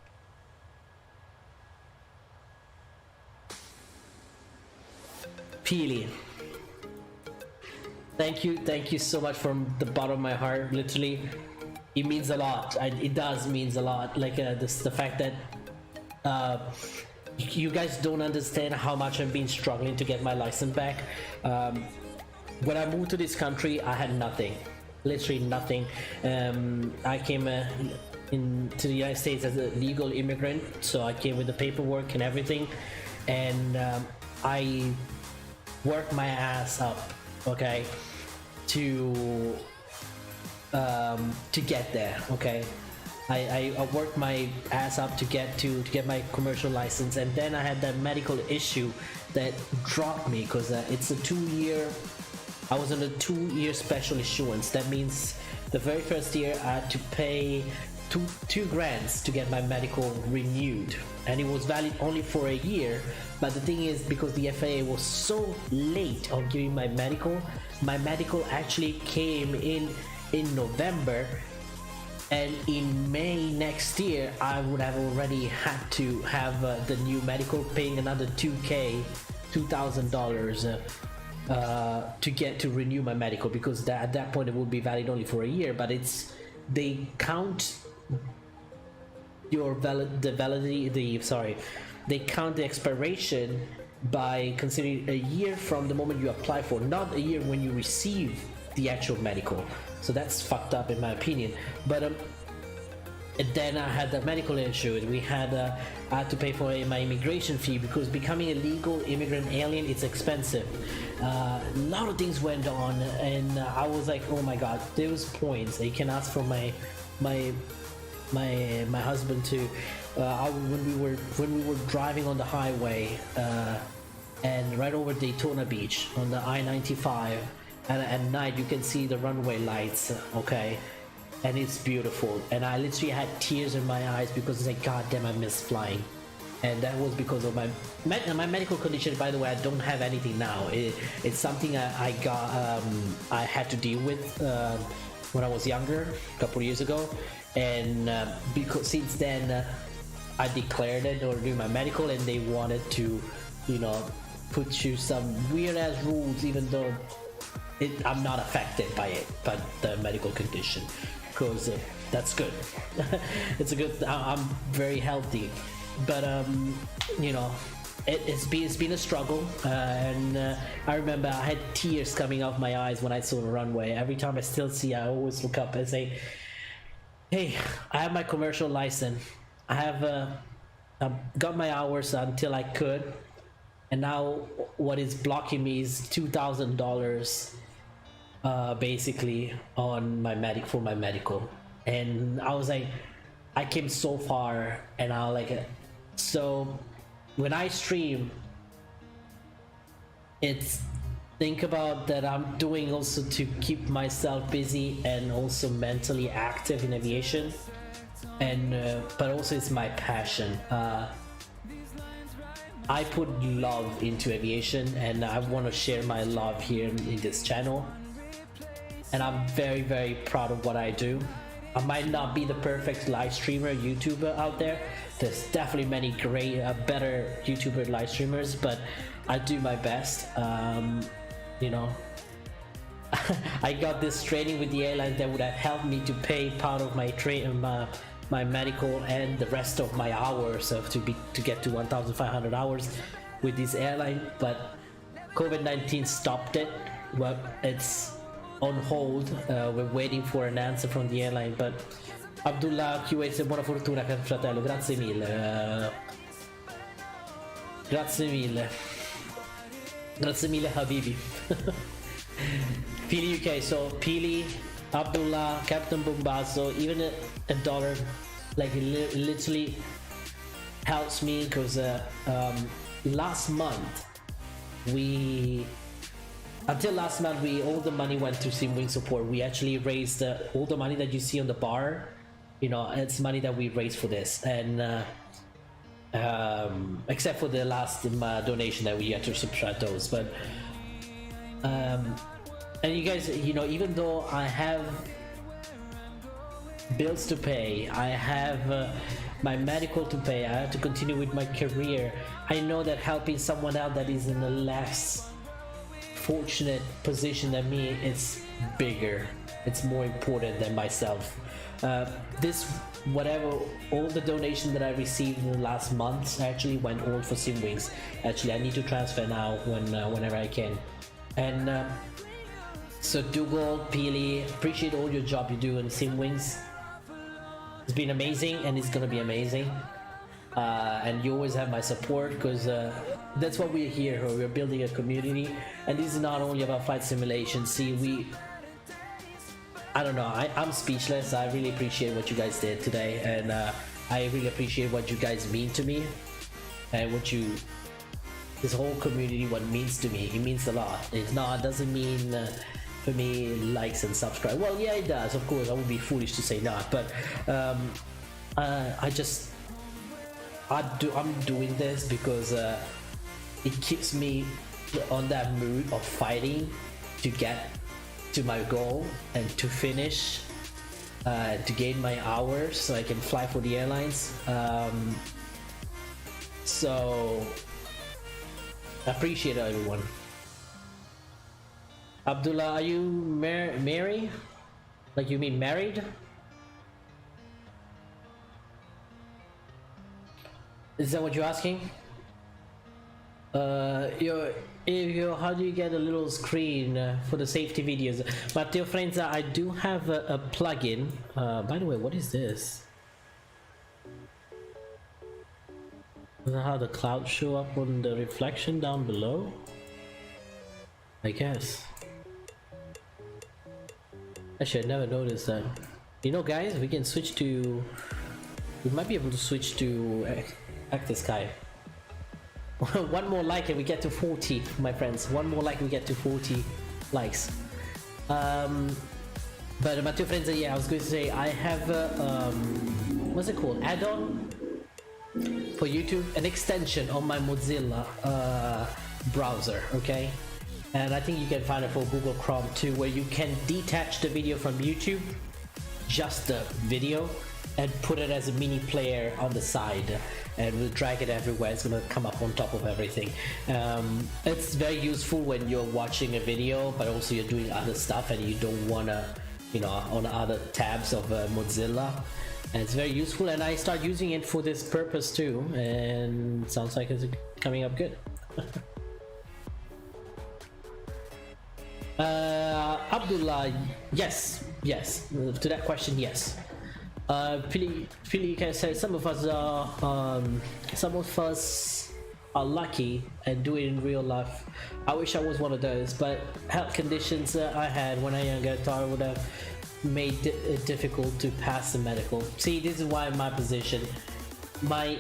S2: Peely, thank you so much from the bottom of my heart. Literally, it means a lot. It does means a lot. Like the fact that you guys don't understand how much I've been struggling to get my license back. When I moved to this country, I had nothing, literally nothing. I came into the United States as a legal immigrant, so I came with the paperwork and everything, and I worked my ass up, okay, to get there. Okay, I worked my ass up to get my commercial license, and then I had that medical issue that dropped me, because it's a 2-year. I was on a 2-year special issuance. That means the very first year I had to pay two grand to get my medical renewed, and it was valid only for a year. But the thing is, because the FAA was so late on giving my medical actually came in November, and in May next year I would have already had to have the new medical, paying another $2,000 to get to renew my medical, because at that point it would be valid only for a year. But they count your they count the expiration by considering a year from the moment you apply for, not a year when you receive the actual medical. So that's fucked up in my opinion. But and then I had the medical issue, and I had to pay for my immigration fee, because becoming a legal immigrant alien, it's expensive. A lot of things went on, and I was like, oh my god, there was points you can ask for my husband to when we were driving on the highway and right over Daytona Beach on the I-95, and at night you can see the runway lights, okay, and it's beautiful, and I literally had tears in my eyes, because it's like, god damn, I miss flying. And that was because of my medical condition. By the way, I don't have anything now. It's something I had to deal with when I was younger, a couple of years ago, and because since then I declared it or do my medical, and they wanted to, you know, put you some weird ass rules, even though I'm not affected by it, but the medical condition, because that's good. It's a good. I'm very healthy, but you know, it's been a struggle, and I remember I had tears coming out my eyes when I saw the runway. Every time I still see, I always look up and say, hey, I have my commercial license. I have got my hours until I could, and now what is blocking me is $2,000 basically on my medical. And I was like, I came so far, and I was like, so when I stream, it's think about that I'm doing also to keep myself busy and also mentally active in aviation, and but also it's my passion. I put love into aviation, and I want to share my love here in this channel, and I'm very, very proud of what I do. I might not be the perfect live streamer, YouTuber out there. There's definitely many great, better YouTuber live streamers, but I do my best. You know, I got this training with the airlines that would have helped me to pay part of my my medical and the rest of my hours of to get to 1,500 hours with this airline, but COVID-19 stopped it. Well, it's on hold. We're waiting for an answer from the airline, but Abdullah QS, buona fortuna fratello, grazie mille. Grazie mille. Grazie mille Habibi. Pili UK, so Pili, Abdullah, Captain Bombazo, even a dollar, like literally helps me, because last month until last month all the money went to SimWing support. We actually raised all the money that you see on the bar, you know, it's money that we raised for this, and except for the last donation that we had to subtract those, but and you guys, you know, even though I have bills to pay, I have my medical to pay, I have to continue with my career, I know that helping someone out that is in a less fortunate position than me, it's bigger, it's more important than myself. All the donation that I received in the last month actually went all for SimWings. Actually, I need to transfer now whenever I can. And so Dougal, Pili, appreciate all your job you do in SimWings. It's been amazing, and it's gonna be amazing. And you always have my support, because that's what we're here for. We're building a community, and this is not only about flight simulation. See, I don't know, I'm speechless. I really appreciate what you guys did today, and I really appreciate what you guys mean to me, and this whole community, what it means to me. It means a lot. It doesn't mean for me likes and subscribe. Well, yeah, it does, of course. I would be foolish to say not, but I'm doing this because it keeps me on that mood of fighting to get to my goal and to finish, to gain my hours so I can fly for the airlines. So I appreciate everyone. Abdullah, are you married? Like, you mean married? Is that what you're asking? How do you get a little screen for the safety videos? Matteo Frenza, I do have a plugin. By the way, what is this? Is that how the clouds show up on the reflection down below? I guess. Actually, I never noticed that. You know, guys, we can switch to... We might be able to switch to Active Sky. One more like and we get to 40, my friends. One more like, we get to 40 likes. But Matteo Frenza, yeah, I was going to say, I have what's it called? Add-on for YouTube, an extension on my Mozilla browser, okay? And I think you can find it for Google Chrome too, where you can detach the video from YouTube, just the video, and put it as a mini player on the side, and we'll drag it everywhere. It's gonna come up on top of everything. It's very useful when you're watching a video, but also you're doing other stuff and you don't wanna, you know, on other tabs of Mozilla. And it's very useful, and I start using it for this purpose too, and it sounds like it's coming up good. Abdullah, yes, to that question, yes. Philly, you can say some of us are lucky and do it in real life. I wish I was one of those, but health conditions I had when I was younger, I thought it would have made it difficult to pass the medical. See, this is why my position,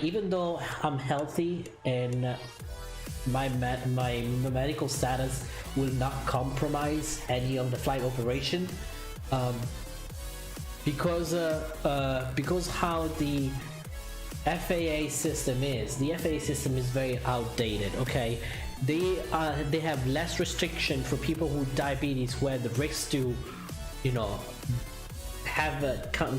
S2: even though I'm healthy and my medical status will not compromise any of the flight operation, because how the FAA system is. The FAA system is very outdated. Okay, they have less restriction for people with diabetes, where the risk to, you know,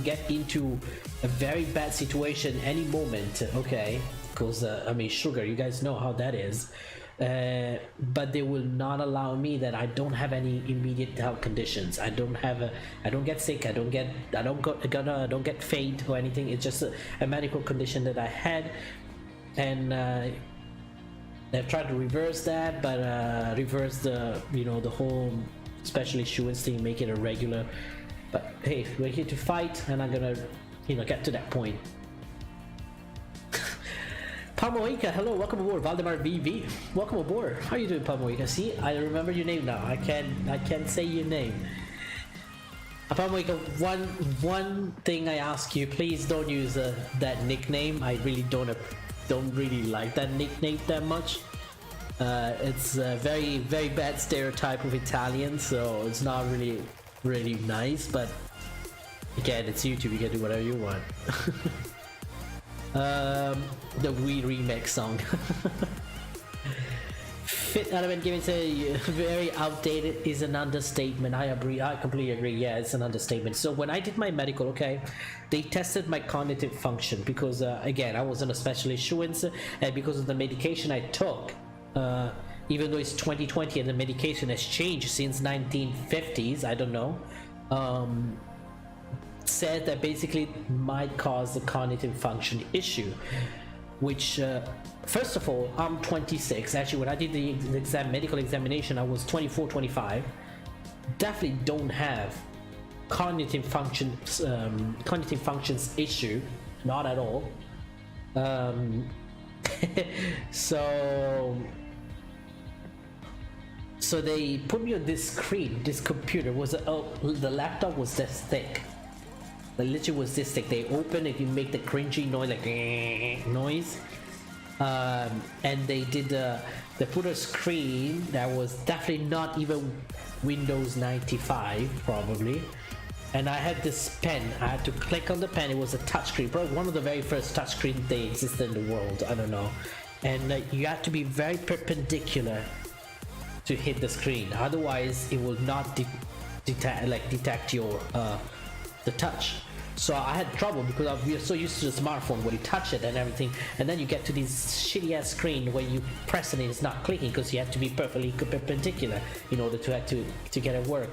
S2: get into a very bad situation any moment. Okay, because I mean, sugar, you guys know how that is. but they will not allow me that I don't have any immediate health conditions. I don't get sick. I don't get faint or anything. It's just a medical condition that I had, and they've tried to reverse that, but reverse the the whole special issuance thing, make it a regular. But hey, we're here to fight, and I'm gonna get to that point. Pamoika, hello, welcome aboard. Valdemar VV, welcome aboard. How you doing, Pamoika? See, I remember your name now. I can say your name. Pamoika, one thing I ask you, please don't use that nickname. I really don't really like that nickname that much. It's a very bad stereotype of Italian, so it's not really nice. But again, it's YouTube. You can do whatever you want. The Wii remix song. Fit Element Gaming say very outdated is an understatement. I agree. I completely agree. Yeah, it's an understatement. So when I did my medical, okay, they tested my cognitive function because again, I was on a special issuance, and because of the medication I took, even though it's 2020 and the medication has changed since 1950s, I don't know. Said that basically might cause a cognitive function issue, which first of all, I'm 26. Actually, when I did the medical examination, I was 24, 25. Definitely don't have cognitive functions issue, not at all. So they put me on this screen. This computer was the laptop was this thick. The literally was this thick. They open it, you make the cringy noise, like noise. And they put a screen that was definitely not even Windows 95 probably. And I had this pen. I had to click on the pen. It was a touchscreen, probably one of the very first touchscreen they existed in the world. I don't know. And you have to be very perpendicular to hit the screen. Otherwise, it will not detect your the touch. So I had trouble because we are so used to the smartphone where you touch it and everything, and then you get to this shitty ass screen where you press it and it's not clicking because you have to be perfectly perpendicular in order to get it work.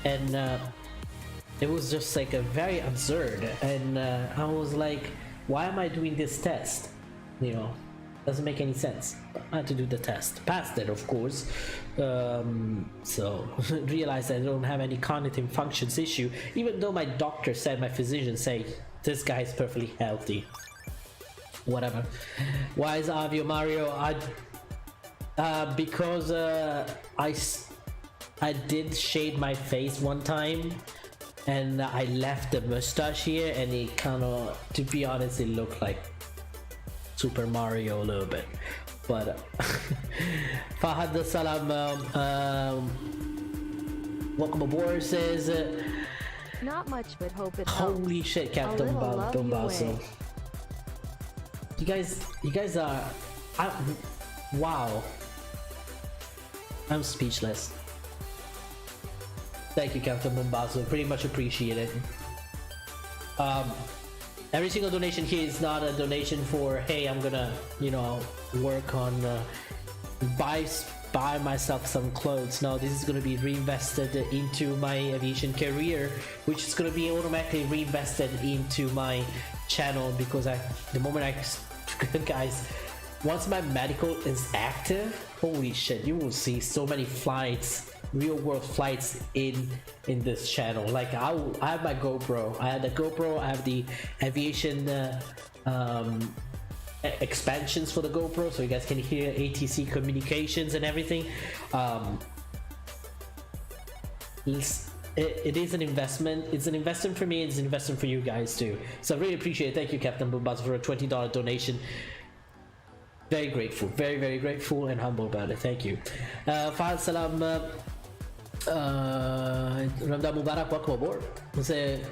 S2: And it was just like a very absurd, and I was like, why am I doing this test? Doesn't make any sense. I had to do the test, passed it of course. So realized I don't have any cognitive functions issue, even though my doctor said, my physician say this guy is perfectly healthy. Whatever. Why is Avio Mario? Because I did shade my face one time, and I left the mustache here, and it kind of, to be honest, it looked like Super Mario a little bit. But Fahad the Salam, welcome aboard, says
S6: Not much, but hope it
S2: holy
S6: helps.
S2: shit, Captain Bombasso. You guys are wow. I'm speechless. Thank you, Captain Bombasso, pretty much appreciate it. Every single donation here is not a donation for, hey, I'm gonna, work on buy myself some clothes. No, this is gonna be reinvested into my aviation career, which is gonna be automatically reinvested into my channel, because the moment guys, once my medical is active, holy shit, you will see so many flights, real world flights in this channel. Like I have my GoPro, I have the GoPro, I have the aviation expansions for the GoPro, so you guys can hear ATC communications and everything. It is an investment. It's an investment for me, it's an investment for you guys too. So I really appreciate it. Thank you, Captain Bombaz, for a $20 donation. Very grateful, very grateful and humble about it. Thank you. Fahad Salam, Ramadan Mubarak, welcome aboard. Say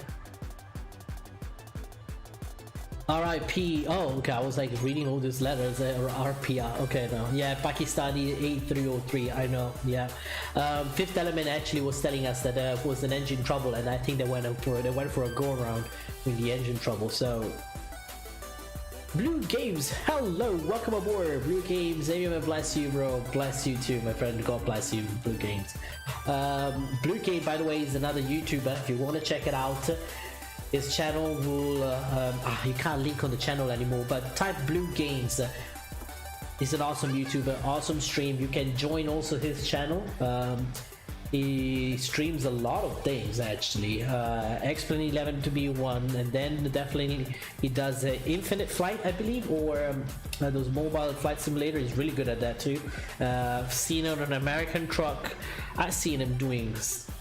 S2: RIP. Oh, okay. I was like reading all these letters. RPR. Okay, no. Yeah, Pakistani 8303. I know. Yeah. Fifth Element actually was telling us that there was an engine trouble, and I think they went for a go around with the engine trouble. So Blue Games, hello, welcome aboard. Blue Games, AvioMan, bless you, bro. Bless you too, my friend. God bless you, Blue Games. Blue Game, by the way, is another YouTuber. If you want to check it out, his channel will you can't link on the channel anymore, but type Blue Games. He's an awesome YouTuber, awesome stream. You can join also his channel. He streams a lot of things actually. X-Plane 11 to be one, and then definitely he does Infinite Flight, I believe, or those mobile flight simulator. He's really good at that too. Seen on an American truck. I've seen him doing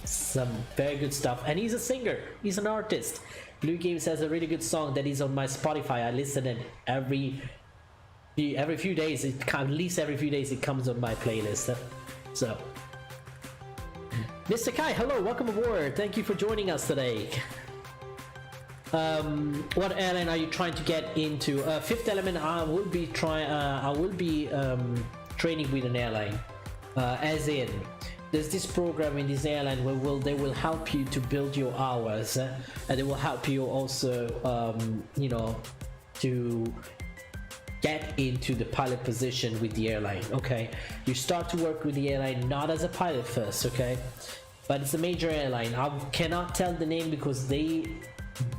S2: some very good stuff, and he's a singer. He's an artist. Blue Games has a really good song that is on my Spotify. I listen it every few days. At least every few days it comes on my playlist. So. Mr. Kai, hello, welcome aboard. Thank you for joining us today. What airline are you trying to get into? Fifth Element, I will be training with an airline. As in, there's this program in this airline where they will help you to build your hours, and they will help you also, you know, to get into the pilot position with the airline. Okay, you start to work with the airline not as a pilot first, okay, but it's a major airline. I cannot tell the name because they,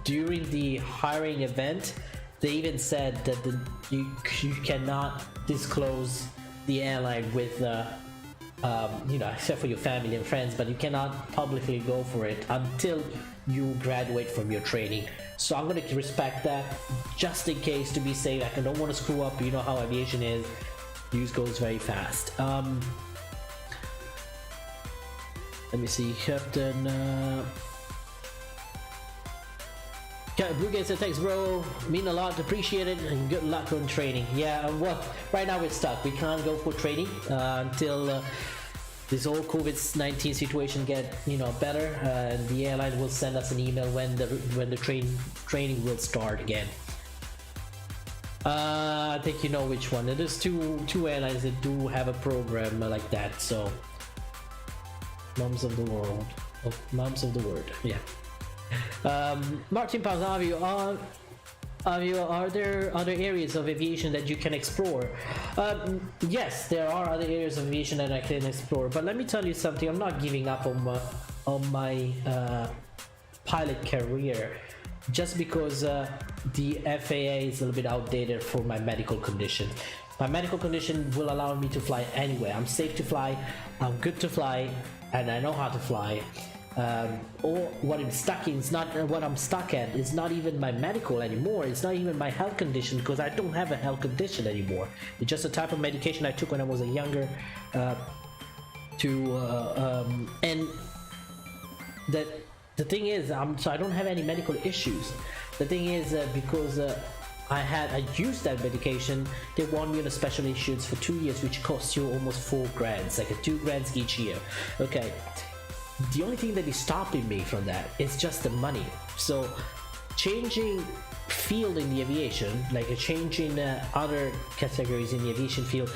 S2: during the hiring event, they even said that you cannot disclose the airline with you know, except for your family and friends, but you cannot publicly go for it until you graduate from your training. So I'm gonna respect that just in case, to be safe. I don't want to screw up. You know how aviation is. News goes very fast. Let me see, Captain. Blue Games said, thanks, bro. Mean a lot, appreciate it, and good luck on training. Yeah, well, right now we're stuck. We can't go for training until this whole COVID-19 situation get, you know, better, and the airline will send us an email when the training will start again. I think you know which one. There's two airlines that do have a program like that. So, moms of the world, yeah. Martin Pazavio, are there other areas of aviation that you can explore? Yes, there are other areas of aviation that I can explore, but let me tell you something. I'm not giving up on my pilot career just because the FAA is a little bit outdated for my medical condition. My medical condition will allow me to fly anywhere. I'm safe to fly, I'm good to fly, and I know how to fly. Or what I'm stuck in is not what I'm stuck at. It's not even my medical anymore. It's not even my health condition, because I don't have a health condition anymore. It's just a type of medication I took when I was younger. And the thing is, so I don't have any medical issues. The thing is, because I used that medication, they warned me on a special insurance for 2 years, which costs you almost $4,000, it's like $2,000 each year. Okay. The only thing that is stopping me from that is just the money. So changing field in the aviation, like changing other categories in the aviation field,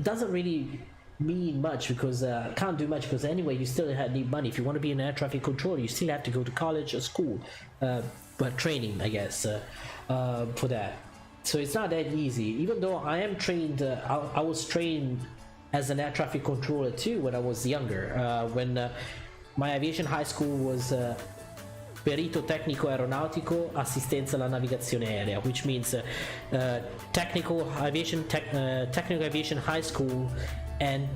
S2: doesn't really mean much, because can't do much, because anyway you still need money. If you want to be an air traffic controller, you still have to go to college or school, but training, I guess, for that. So it's not that easy. Even though I am trained, I was trained as an air traffic controller too when I was younger, when my aviation high school was Perito Tecnico Aeronautico Assistenza alla Navigazione Aerea, which means technical aviation high school, and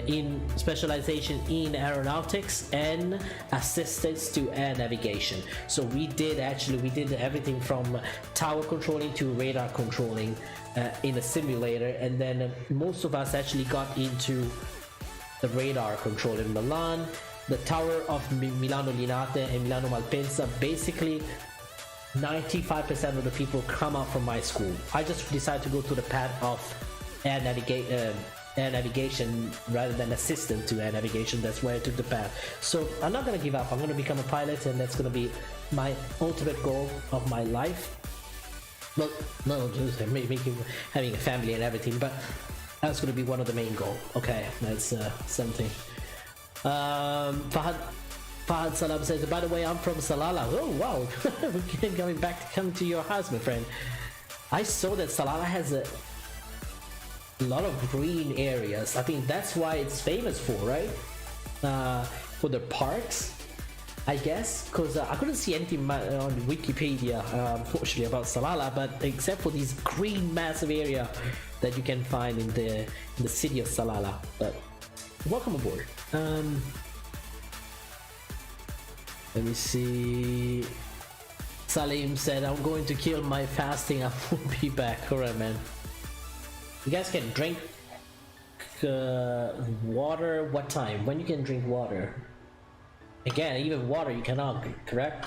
S2: in specialization in aeronautics and assistance to air navigation. So we did everything from tower controlling to radar controlling in a simulator, and then most of us actually got into the radar control in Milan, the tower of Milano Linate and Milano Malpensa. Basically 95% of the people come out from my school. I just decided to go to the path of air navigation rather than assistant to air navigation. That's why I took the path. So I'm not gonna give up. I'm gonna become a pilot, and that's gonna be my ultimate goal of my life. Well, no, just having a family and everything, but that's gonna be one of the main goals. Okay, that's something. Fahad Salam says, by the way, I'm from Salalah. Oh wow, we're coming to your house, my friend. I saw that Salalah has a lot of green areas. I think that's why it's famous for, right? For the parks, I guess, because I couldn't see anything on Wikipedia, unfortunately, about Salalah, but except for these green massive area that you can find in the city of Salalah. But welcome aboard. Let me see. Salim said, I'm going to kill my fasting. I won't be back. Alright, man. You guys can drink water. What time? When you can drink water? Again, even water you cannot, correct?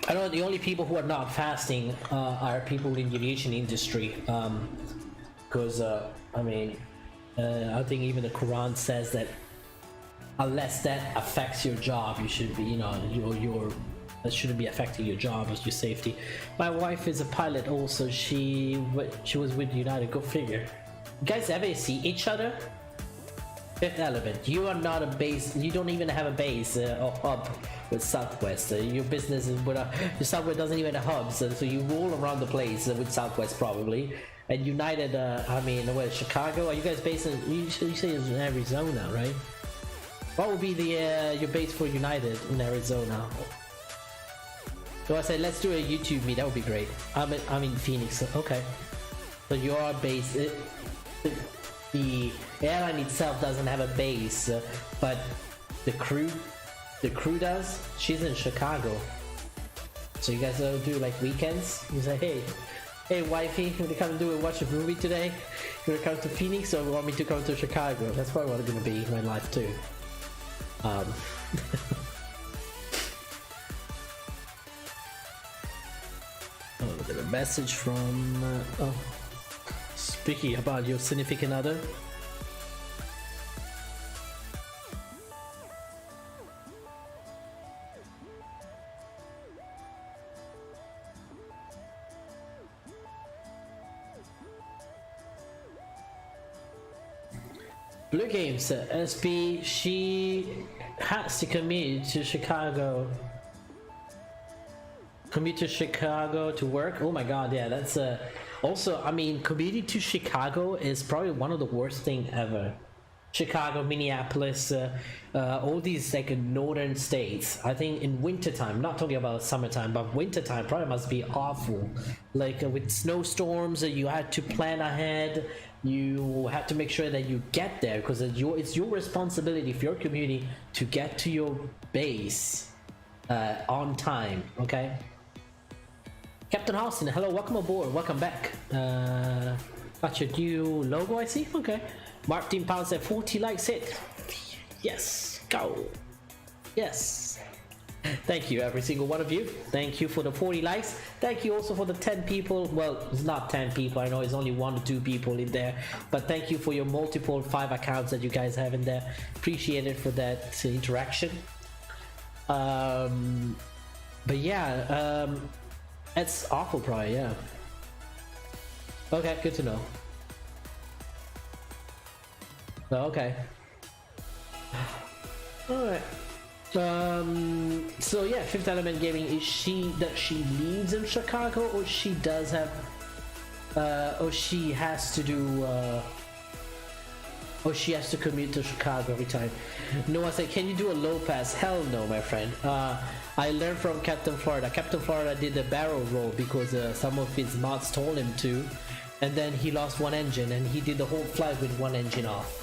S2: I know the only people who are not fasting are people in the aviation industry, because I mean, I think even the Quran says that unless that affects your job, you should be, you know, your that shouldn't be affecting your job as your safety. My wife is a pilot also. She was with United. Go figure. You guys ever see each other? Fifth Element. You are not a base. You don't even have a base or hub with Southwest. Your business is with your Southwest doesn't even have hubs, so you roll around the place with Southwest probably. And United, I mean, what, Chicago? Are you guys based in? You say it's in Arizona, right? What would be the your base for United in Arizona? So I said, let's do a YouTube meet. That would be great. I'm in Phoenix. Okay. So your base, the airline itself doesn't have a base, but the crew does. She's in Chicago. So you guys do like weekends. You say, hey wifey, you wanna come do watch a movie today? You wanna come to Phoenix or want me to come to Chicago? That's probably what it's gonna be in my life too. Oh, look at a message from speaking about your significant other. Blue Games, SB, she has to commute to Chicago. Commute to Chicago to work? Oh my god, yeah, that's also, I mean, commuting to Chicago is probably one of the worst thing ever. Chicago, Minneapolis, all these like northern states. I think in wintertime, not talking about summertime, but wintertime probably must be awful. Like with snowstorms, you had to plan ahead. You have to make sure that you get there because it's your responsibility if you're commuting to get to your base on time. Okay. Captain Austin, hello, welcome aboard, welcome back. Got your new logo, I see. Okay. Martin Pound said 40 likes it. Yes, go. Yes. Thank you, every single one of you. Thank you for the 40 likes. Thank you also for the 10 people. Well, it's not 10 people. I know it's only 1 or 2 people in there. But thank you for your multiple 5 accounts that you guys have in there. Appreciate it for that interaction. But yeah, it's awful probably, yeah. Okay, good to know. Okay. Alright. So yeah, Fifth Element Gaming, is she lives in Chicago, or she does have or she has to do or she has to commute to Chicago every time? Noah said, can you do a low pass? Hell no, my friend. I learned from Captain Florida. Captain Florida did a barrel roll because some of his mods told him to, and then he lost one engine and he did the whole flight with one engine off.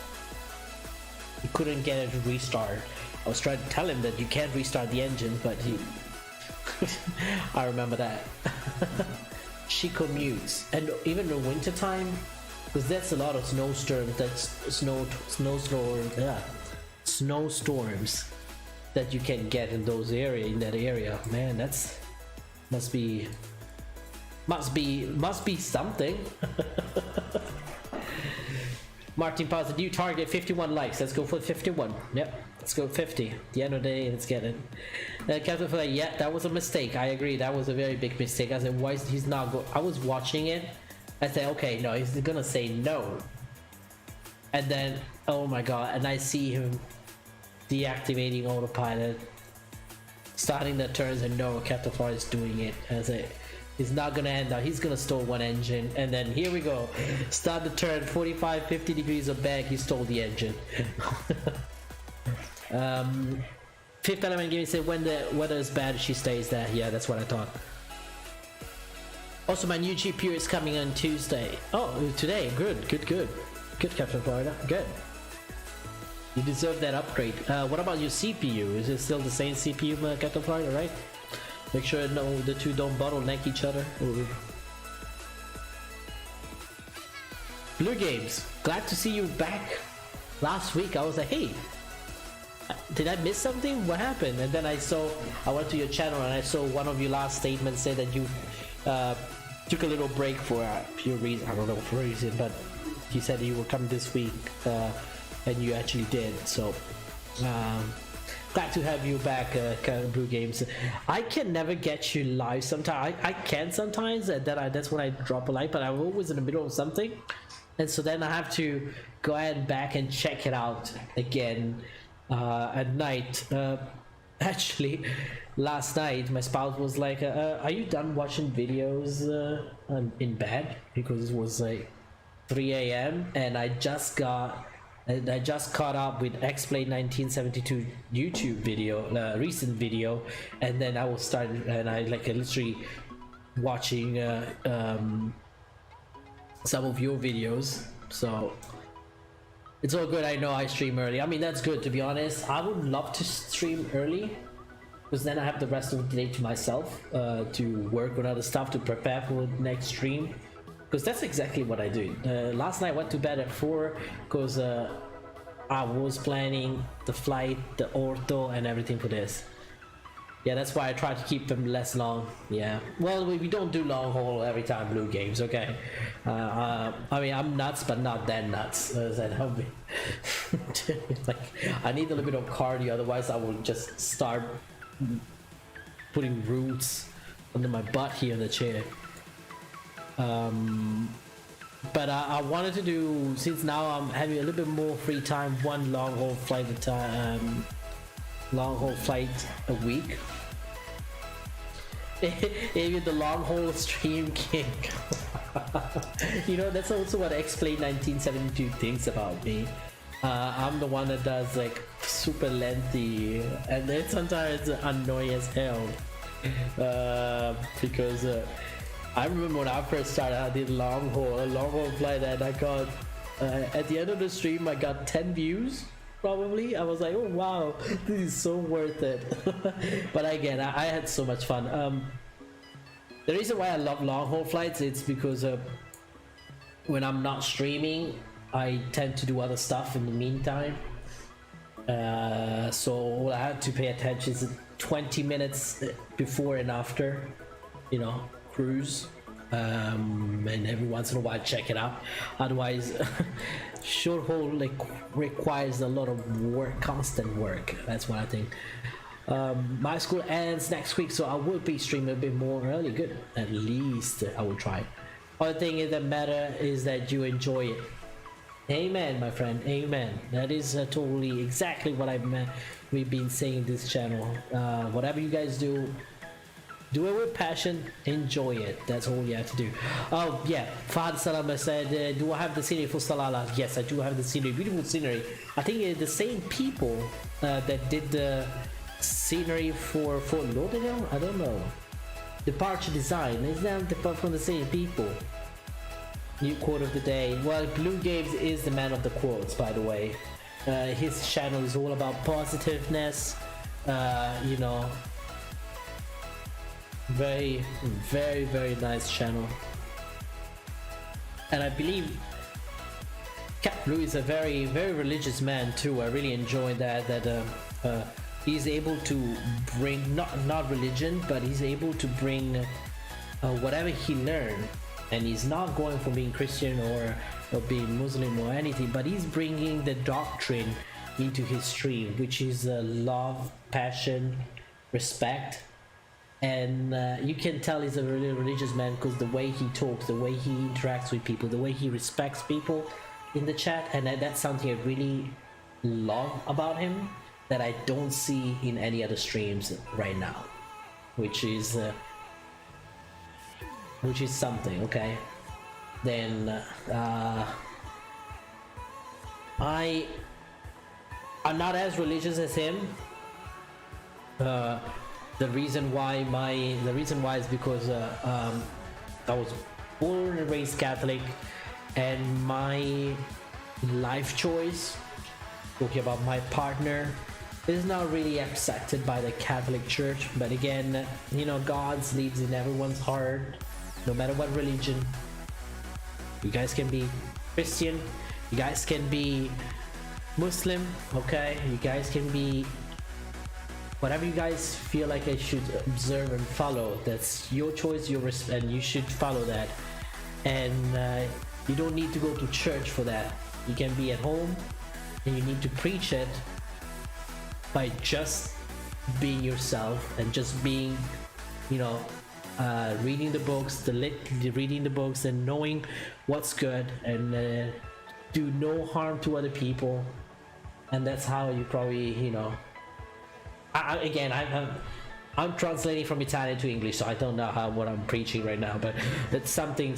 S2: He couldn't get it to restart. I was trying to tell him that you can't restart the engine, but he I remember that. She commutes, and even in winter time, because that's a lot of snowstorms, that's snowstorms that you can get in that area. Man, that's must be something. Martin Paz, new target 51 likes. Let's go for 51. Yep, let's go 50. At the end of the day, let's get it. Captain Flay, yeah, that was a mistake. I agree, that was a very big mistake. I said, why is he's not go? I was watching it. I said, okay, no, he's gonna say no. And then, oh my god, and I see him deactivating autopilot. starting the turns, and no, Captain Florida is doing it as a. He's not gonna end up. He's gonna stall one engine, and then here we go. Start the turn, 45, 50 degrees of back. He stole the engine. Fifth Element Gaming said when the weather is bad, she stays there. Yeah, that's what I thought. Also, my new GPU is coming on Tuesday. Oh, today. Good, Captain Florida. Good. You deserve that upgrade. What about your CPU? Is it still the same CPU, Captain Florida, right? Make sure no, the two don't bottleneck each other. Ooh. Blue Games, glad to see you back. Last week I was like, hey, did I miss something? What happened? And then I went to your channel and I saw one of your last statements say that you took a little break for a few reasons. I don't know for a reason, but you said you were coming this week, and you actually did. So glad to have you back, Blue Games. I can never get you live sometimes. I can sometimes, and then that's when I drop a live, but I'm always in the middle of something, and so then I have to go ahead and back and check it out again at night. Actually, last night my spouse was like, are you done watching videos in bed? Because it was like 3 a.m. and I just caught up with X-Plane 1972 YouTube video, recent video, and then I was started and I literally watching some of your videos. So it's all good. I know I stream early. I mean, that's good, to be honest. I would love to stream early because then I have the rest of the day to myself to work on other stuff, to prepare for the next stream, because that's exactly what I do. Last night I went to bed at 4 because I was planning the flight, the ortho, and everything for this. Yeah, that's why I try to keep them less long. Yeah, well, we don't do long haul every time, Blue Games, okay? I mean, I'm nuts, but not that nuts. Like, I need a little bit of cardio, otherwise I will just start putting roots under my butt here in the chair. But I wanted to do, since now I'm having a little bit more free time, one long haul flight at a time, long haul flight a week. Maybe the long haul stream king. You know, that's also what X-Plane 1972 thinks about me. I'm the one that does like super lengthy, and then sometimes it's annoying as hell, because I remember when I first started, I did a long haul flight, and I got at the end of the stream I got 10 views probably. I was like, oh wow, this is so worth it. But again, I had so much fun. The reason why I love long haul flights, it's because when I'm not streaming, I tend to do other stuff in the meantime. So all I have to pay attention is 20 minutes before and after, you know, cruise, and every once in a while check it out. Otherwise, short haul requires a lot of work, constant work. That's what I think. My school ends next week, so I will be streaming a bit more early. Good, at least I will try. Other thing that matter is that you enjoy it. Amen, my friend. Amen. That is totally exactly what we've been saying in this channel. Whatever you guys do it with passion, enjoy it. That's all you have to do. Oh yeah, Fahad Salama said, do I have the scenery for Salalah? Yes, I do have the scenery. Beautiful scenery. I think it's the same people that did the scenery for Fort Lauderdale. I don't know. Departure design, is that from the same people? New quote of the day. Well, Blue Games is the man of the quotes, by the way. His channel is all about positiveness, you know. Very, very, very nice channel. And I believe Cap Blue is a very, very religious man too. I really enjoy that he's able to bring not religion, but he's able to bring whatever he learned, and he's not going for being Christian or being Muslim or anything, but he's bringing the doctrine into his stream, which is love, passion, respect. And you can tell he's a really religious man because the way he talks, the way he interacts with people, the way he respects people in the chat, and that's something I really love about him. that I don't see in any other streams right now, which is something. Okay, then I'm not as religious as him. The reason why is because I was born and raised Catholic, and my life choice, talking about my partner, is not really accepted by the Catholic Church. But again, you know, God lives in everyone's heart, no matter what religion. You guys can be Christian, you guys can be Muslim, okay? You guys can be whatever you guys feel like I should observe and follow. That's your choice, and you should follow that. And you don't need to go to church for that. You can be at home, and you need to preach it by just being yourself and just being, you know, reading the books, reading the books, and knowing what's good, and do no harm to other people. And that's how you probably, you know. I'm translating from Italian to English, so I don't know what I'm preaching right now, but it's something.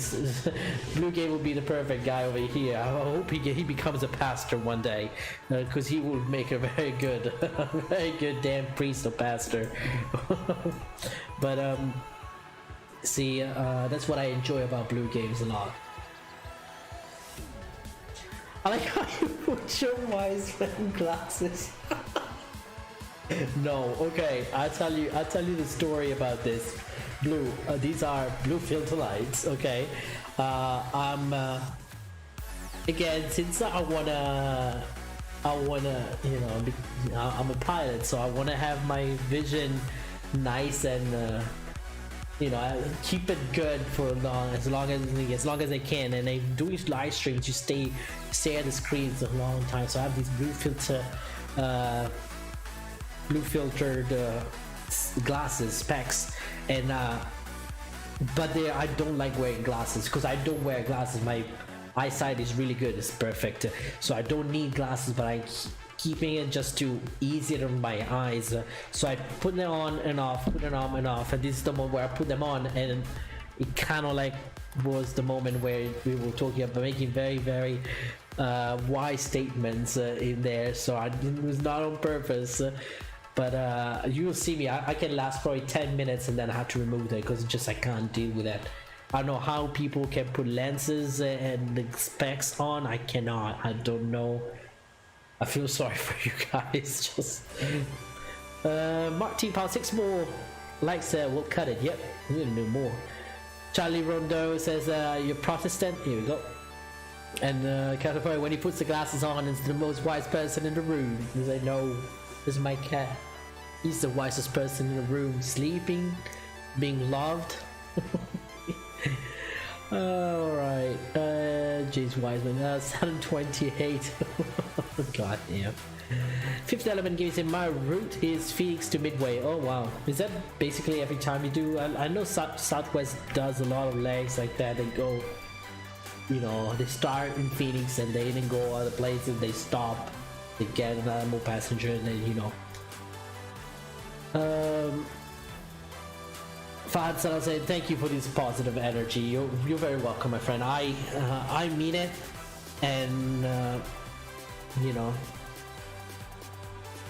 S2: Blue Game will be the perfect guy over here. I hope he becomes a pastor one day, because he will make a very good damn priest or pastor. But see, that's what I enjoy about Blue Games a lot. I like how you put your wise man glasses. No, okay, I'll tell you the story about this. Blue, these are blue filter lights, okay? Again, since I wanna, you know, I'm a pilot, so I wanna have my vision nice and, you know, keep it good for as long as I can. And I do live streams, you stay at the screens a long time. So I have these blue filtered glasses, specs, and but I don't like wearing glasses, because I don't wear glasses. My eyesight is really good, it's perfect, so I don't need glasses, but I'm keeping it just to ease it on my eyes. So I put them on and off, and this is the moment where I put them on, and it kind of like was the moment where we were talking about making very, very wise statements in there. So it was not on purpose. But you will see me, I can last probably 10 minutes and then I have to remove that, because I can't deal with that. I don't know how people can put lenses and the specs on. I cannot. I don't know. I feel sorry for you guys. Just Martin Pound 6 more likes, we'll cut it. Yep, we're gonna do more. Charlie Rondo says you're Protestant. Here we go. And California, when he puts the glasses on, is the most wise person in the room. He's like, no, this is my cat. He's the wisest person in the room, sleeping, being loved. Alright, James Wiseman, 728. God damn. Fifth Element gives him, my route is Phoenix to Midway. Oh wow, is that basically every time you do? I know Southwest does a lot of legs like that. They go, you know, they start in Phoenix and they then go other places, they stop, they get another more passenger, and then, you know. Fahad Salah said, thank you for this positive energy. You're very welcome, my friend. I mean it, and you know,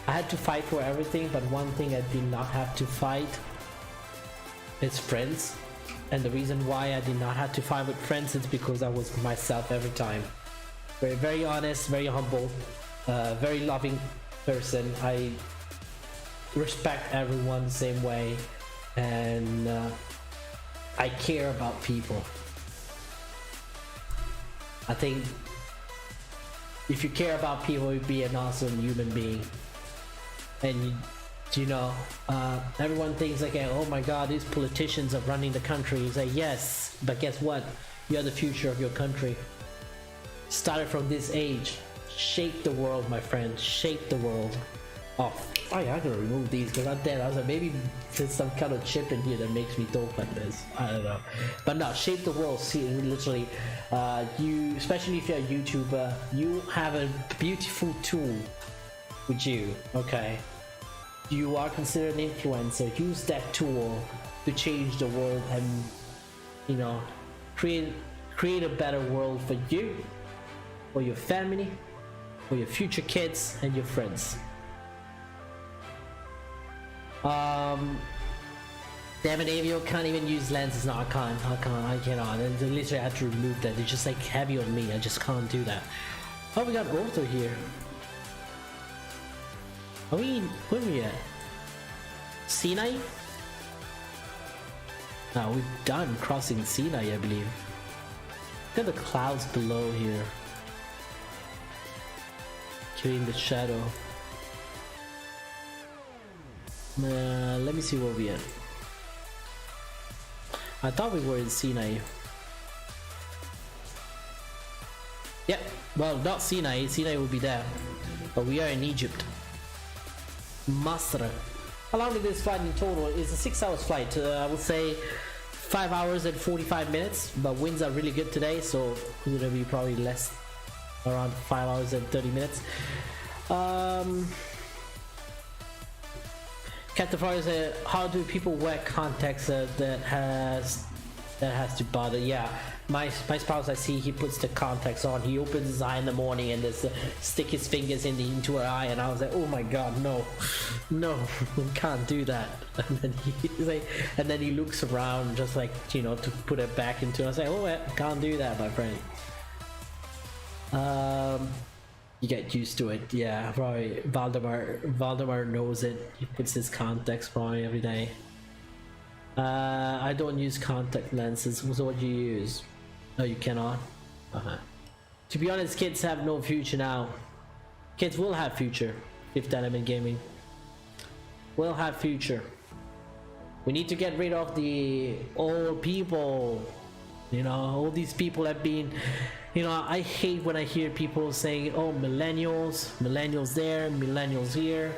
S2: I had to fight for everything, but one thing I did not have to fight is friends. And the reason why I did not have to fight with friends is because I was myself every time. Very, very honest, very humble, very loving person. I respect everyone the same way, and I care about people. I think if you care about people, you'd be an awesome human being. And you know, everyone thinks like, oh my god, these politicians are running the country. It's like, yes, but guess what? You're the future of your country. Started from this age. Shape the world, my friend. Shape the world. Oh, I'm gonna remove these because I'm dead. I was like, maybe there's some kind of chip in here that makes me talk like this. I don't know. But no, shape the world. See, literally, you, especially if you're a YouTuber, you have a beautiful tool with you, okay? You are considered an influencer. Use that tool to change the world and, you know, create a better world for you, for your family, for your future kids and your friends. Damn it, Avio can't even use lenses. No, I cannot. And literally I had to remove that. It's just like heavy on me. I just can't do that. Oh, we got Ortho here. Are we, where are we at? Sinai? No, we're done crossing Sinai, I believe. Look at the clouds below here. Killing the shadow. Let me see where we at. I thought we were in Sinai. Yep, well, not Sinai. Sinai will be there. But we are in Egypt. Masra. How long did this flight in total? It's a 6 hours flight. I would say 5 hours and 45 minutes. But winds are really good today, so it's gonna be probably less, around 5 hours and 30 minutes. Captain Flores said, how do people wear contacts that has to bother? Yeah, my spouse, I see he puts the contacts on. He opens his eye in the morning and just stick his fingers into her eye, and I was like, oh my god, no, can't do that. And then he's like, and then he looks around just like, you know, to put it back into. I was like, oh, can't do that, my friend. You get used to it, yeah. Probably Valdemar knows it. He puts his contacts probably every day. I don't use contact lenses. So what do you use? No, you cannot. To be honest, kids have no future now. Kids will have future. Fifth Element Gaming will have future. We need to get rid of the old people. You know, all these people have been. You know, I hate when I hear people saying, oh, millennials there, millennials here.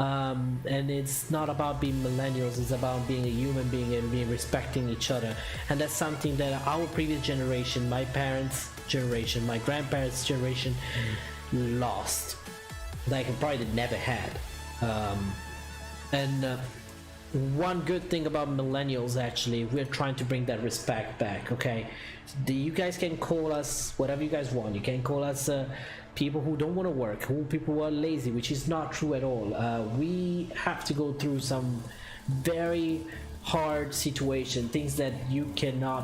S2: And it's not about being millennials, it's about being a human being and being respecting each other. And that's something that our previous generation, my parents' generation, my grandparents' generation lost. Like probably never had. One good thing about millennials, actually, we're trying to bring that respect back, okay? You guys can call us whatever you guys want. You can call us people who don't want to work, people who are lazy, which is not true at all. We have to go through some very hard situation, things that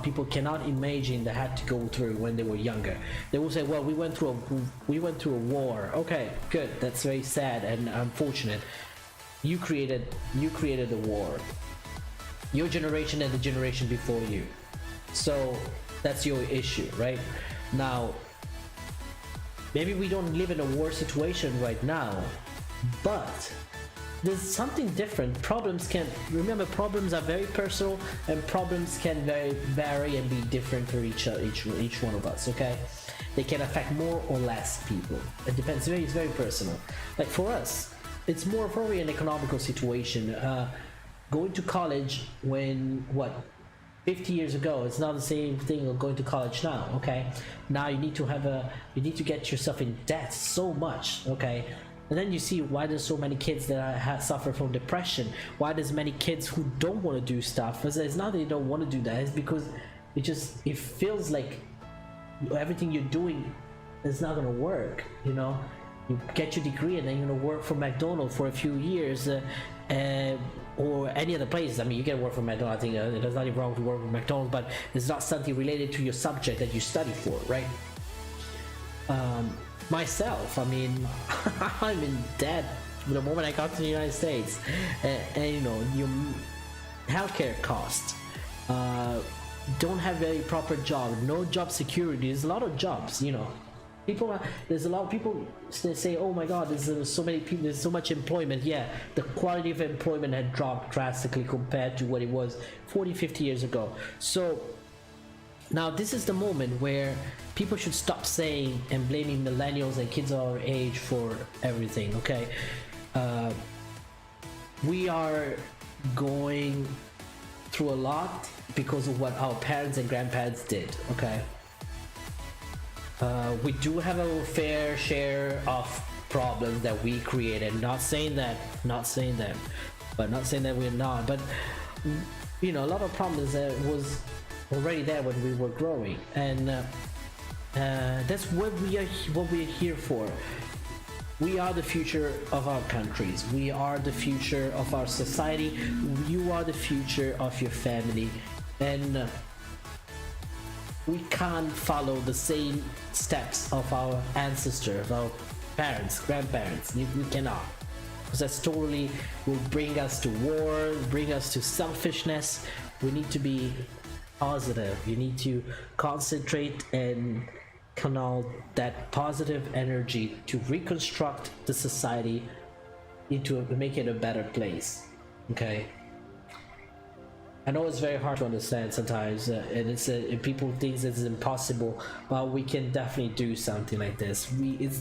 S2: people cannot imagine they had to go through when they were younger. They will say, well, we went through a war. Okay, good, that's very sad and unfortunate. You created the war, your generation and the generation before you, so that's your issue. Right now, maybe we don't live in a war situation right now, but there's something different. Problems are very personal, and problems can vary and be different for each one of us. Okay, they can affect more or less people. It depends. It's very personal. Like for us, it's more probably an economical situation. Going to college when 50 years ago, it's not the same thing of going to college now. Okay, now you need to get yourself in debt so much. Okay, and then you see why there's so many kids that suffer from depression. Why there's many kids who don't want to do stuff. It's not that they don't want to do that. It's because it feels like everything you're doing is not gonna work. You know. You get your degree and then you're gonna work for McDonald's for a few years, or any other place. I mean, you can work for McDonald's. I think there's nothing wrong to work for McDonald's, but it's not something related to your subject that you study for, right? Myself, I mean, I'm in debt the moment I got to the United States, and you know, your healthcare costs. Don't have very proper job, no job security. There's a lot of jobs, you know. There's a lot of people say, oh my god, there's so many people, there's so much employment. Yeah, the quality of employment had dropped drastically compared to what it was 40-50 years ago. So now this is the moment where people should stop saying and blaming millennials and kids our age for everything. Okay, we are going through a lot because of what our parents and grandparents did. Okay, we do have a fair share of problems that we created. Not saying that we're not, but you know, a lot of problems that was already there when we were growing, and that's what we're here for. We are the future of our countries. We are the future of our society. You are the future of your family, and we can't follow the same steps of our ancestors, of our parents, grandparents. We cannot, because that's totally will bring us to war, bring us to selfishness. We need to be positive. You need to concentrate and channel that positive energy to reconstruct the society into make it a better place. Okay, I know it's very hard to understand sometimes, and it's people think it's impossible, but we can definitely do something like this.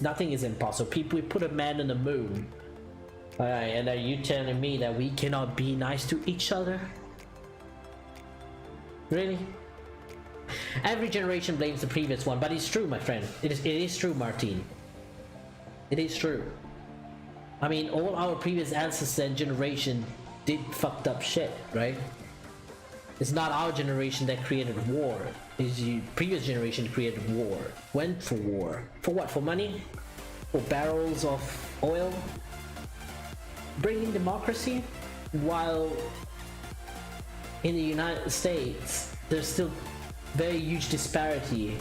S2: Nothing is impossible. We put a man on the moon. All right, and are you telling me that we cannot be nice to each other? Really? Every generation blames the previous one, but it's true, my friend. It is true, Martin. It is true. I mean, all our previous ancestors and generation did fucked up shit, right? It's not our generation that created war. It's the previous generation created war. Went for war. For what? For money? For barrels of oil? Bringing democracy? While in the United States, there's still very huge disparity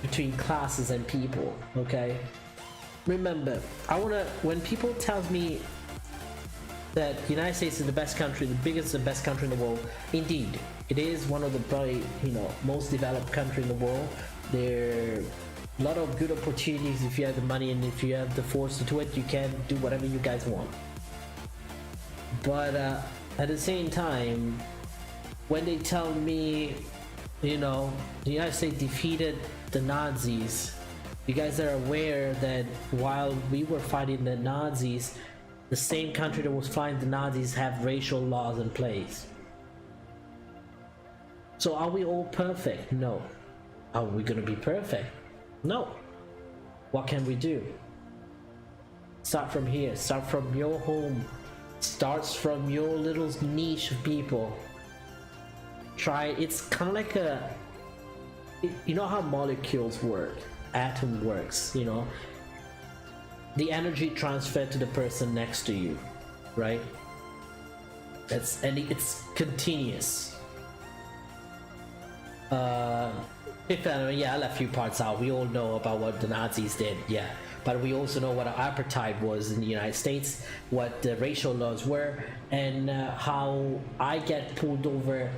S2: between classes and people. Okay, remember, when people tell me that the United States is the best country, the biggest and best country in the world, indeed it is one of the probably, you know, most developed country in the world. There are a lot of good opportunities. If you have the money and if you have the force to do it, you can do whatever you guys want. But at the same time, when they tell me, you know, the United States defeated the Nazis, you guys are aware that while we were fighting the Nazis, the same country that was fighting the Nazis have racial laws in place. So are we all perfect? No. Are we gonna be perfect? No. What can we do? Start from here. Start from your home. Starts from your little niche of people. It's kind of like you know how molecules work, atom works, you know, the energy transferred to the person next to you, right? It's continuous. Yeah, I left a few parts out. We all know about what the Nazis did, yeah, but we also know what apartheid was in the United States, what the racial laws were, and how I get pulled over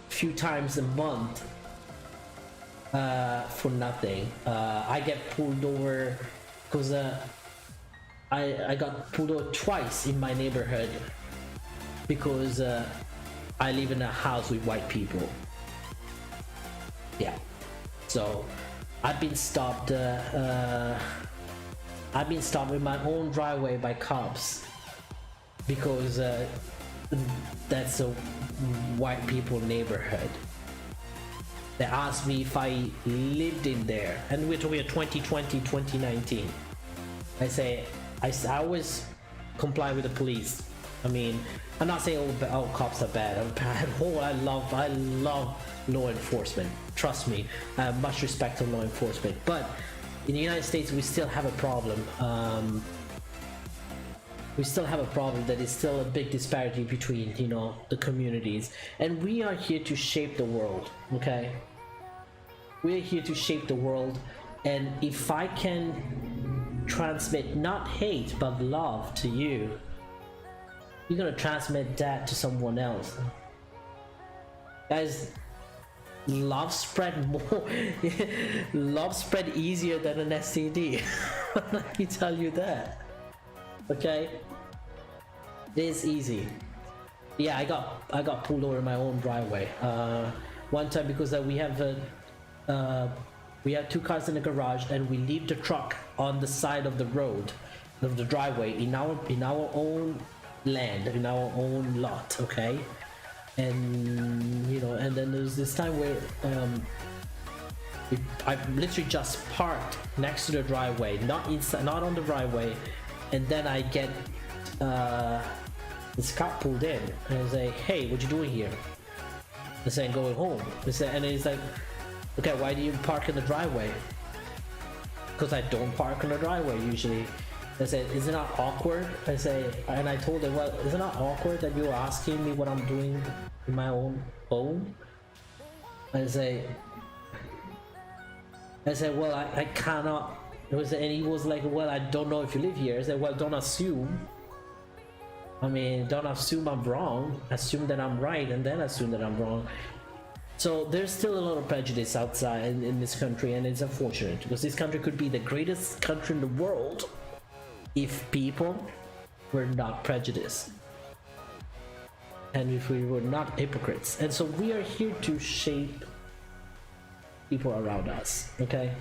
S2: few times a month for nothing. I get pulled over because I got pulled over twice in my neighborhood because I live in a house with white people. Yeah, so I've been stopped in my own driveway by cops because that's a white people neighborhood. They asked me if I lived in there, and we're talking 2020, 2019. I say I always comply with the police. I mean, I'm not saying all cops are bad. I love law enforcement. Trust me, I have much respect for law enforcement. But in the United States, we still have a problem. We still have a problem that is still a big disparity between, you know, the communities, and we are here to shape the world. Okay, we are here to shape the world, and if I can transmit not hate but love to you, you're gonna transmit that to someone else. Guys, love spread more. Love spread easier than an STD. Let me tell you that. Okay, it is easy. Yeah, I got pulled over in my own driveway one time because we have two cars in the garage and we leave the truck on the side of the road of the driveway in our own land, in our own lot. Okay, and you know, and then there's this time where I literally just parked next to the driveway, not inside, not on the driveway, and then I get this cop pulled in and I say, "Hey, what you doing here?" I say, "I'm going home." I say, and he's like, "Okay, why do you park in the driveway?" Because I don't park in the driveway usually. I said, "Is it not awkward?" I say, and I told him, "Well, is it not awkward that you're asking me what I'm doing in my own home?" I say, "Well, I cannot." And he was like, "Well, I don't know if you live here." I said, "Well, don't assume. I mean, don't assume I'm wrong. Assume that I'm right, and then assume that I'm wrong." So there's still a lot of prejudice outside in this country, and it's unfortunate because this country could be the greatest country in the world if people were not prejudiced and if we were not hypocrites. And so we are here to shape people around us, okay?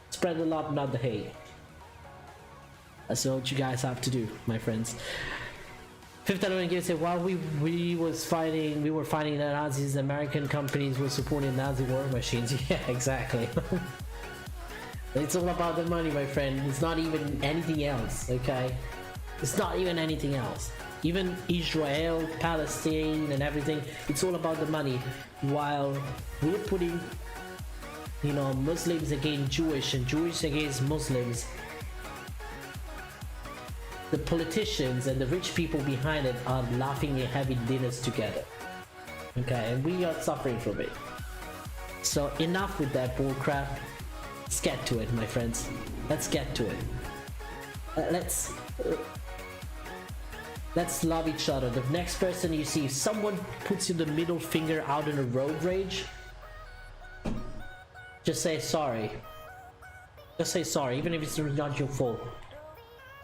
S2: Spread the love, not the hate. That's what you guys have to do, my friends. Fifth element gives it, while we were fighting the Nazis, American companies were supporting Nazi war machines. Yeah, exactly. It's all about the money, my friend. It's not even anything else, okay? It's not even anything else. Even Israel, Palestine, and everything, it's all about the money. While we're putting, you know, Muslims against Jewish and Jewish against Muslims, the politicians and the rich people behind it are laughing and having dinners together. Okay, and we are suffering from it. So enough with that bullcrap. Let's get to it, my friends. Let's get to it. Let's love each other. The next person you see, if someone puts you the middle finger out in a road rage, just say sorry. Just say sorry, even if it's not your fault.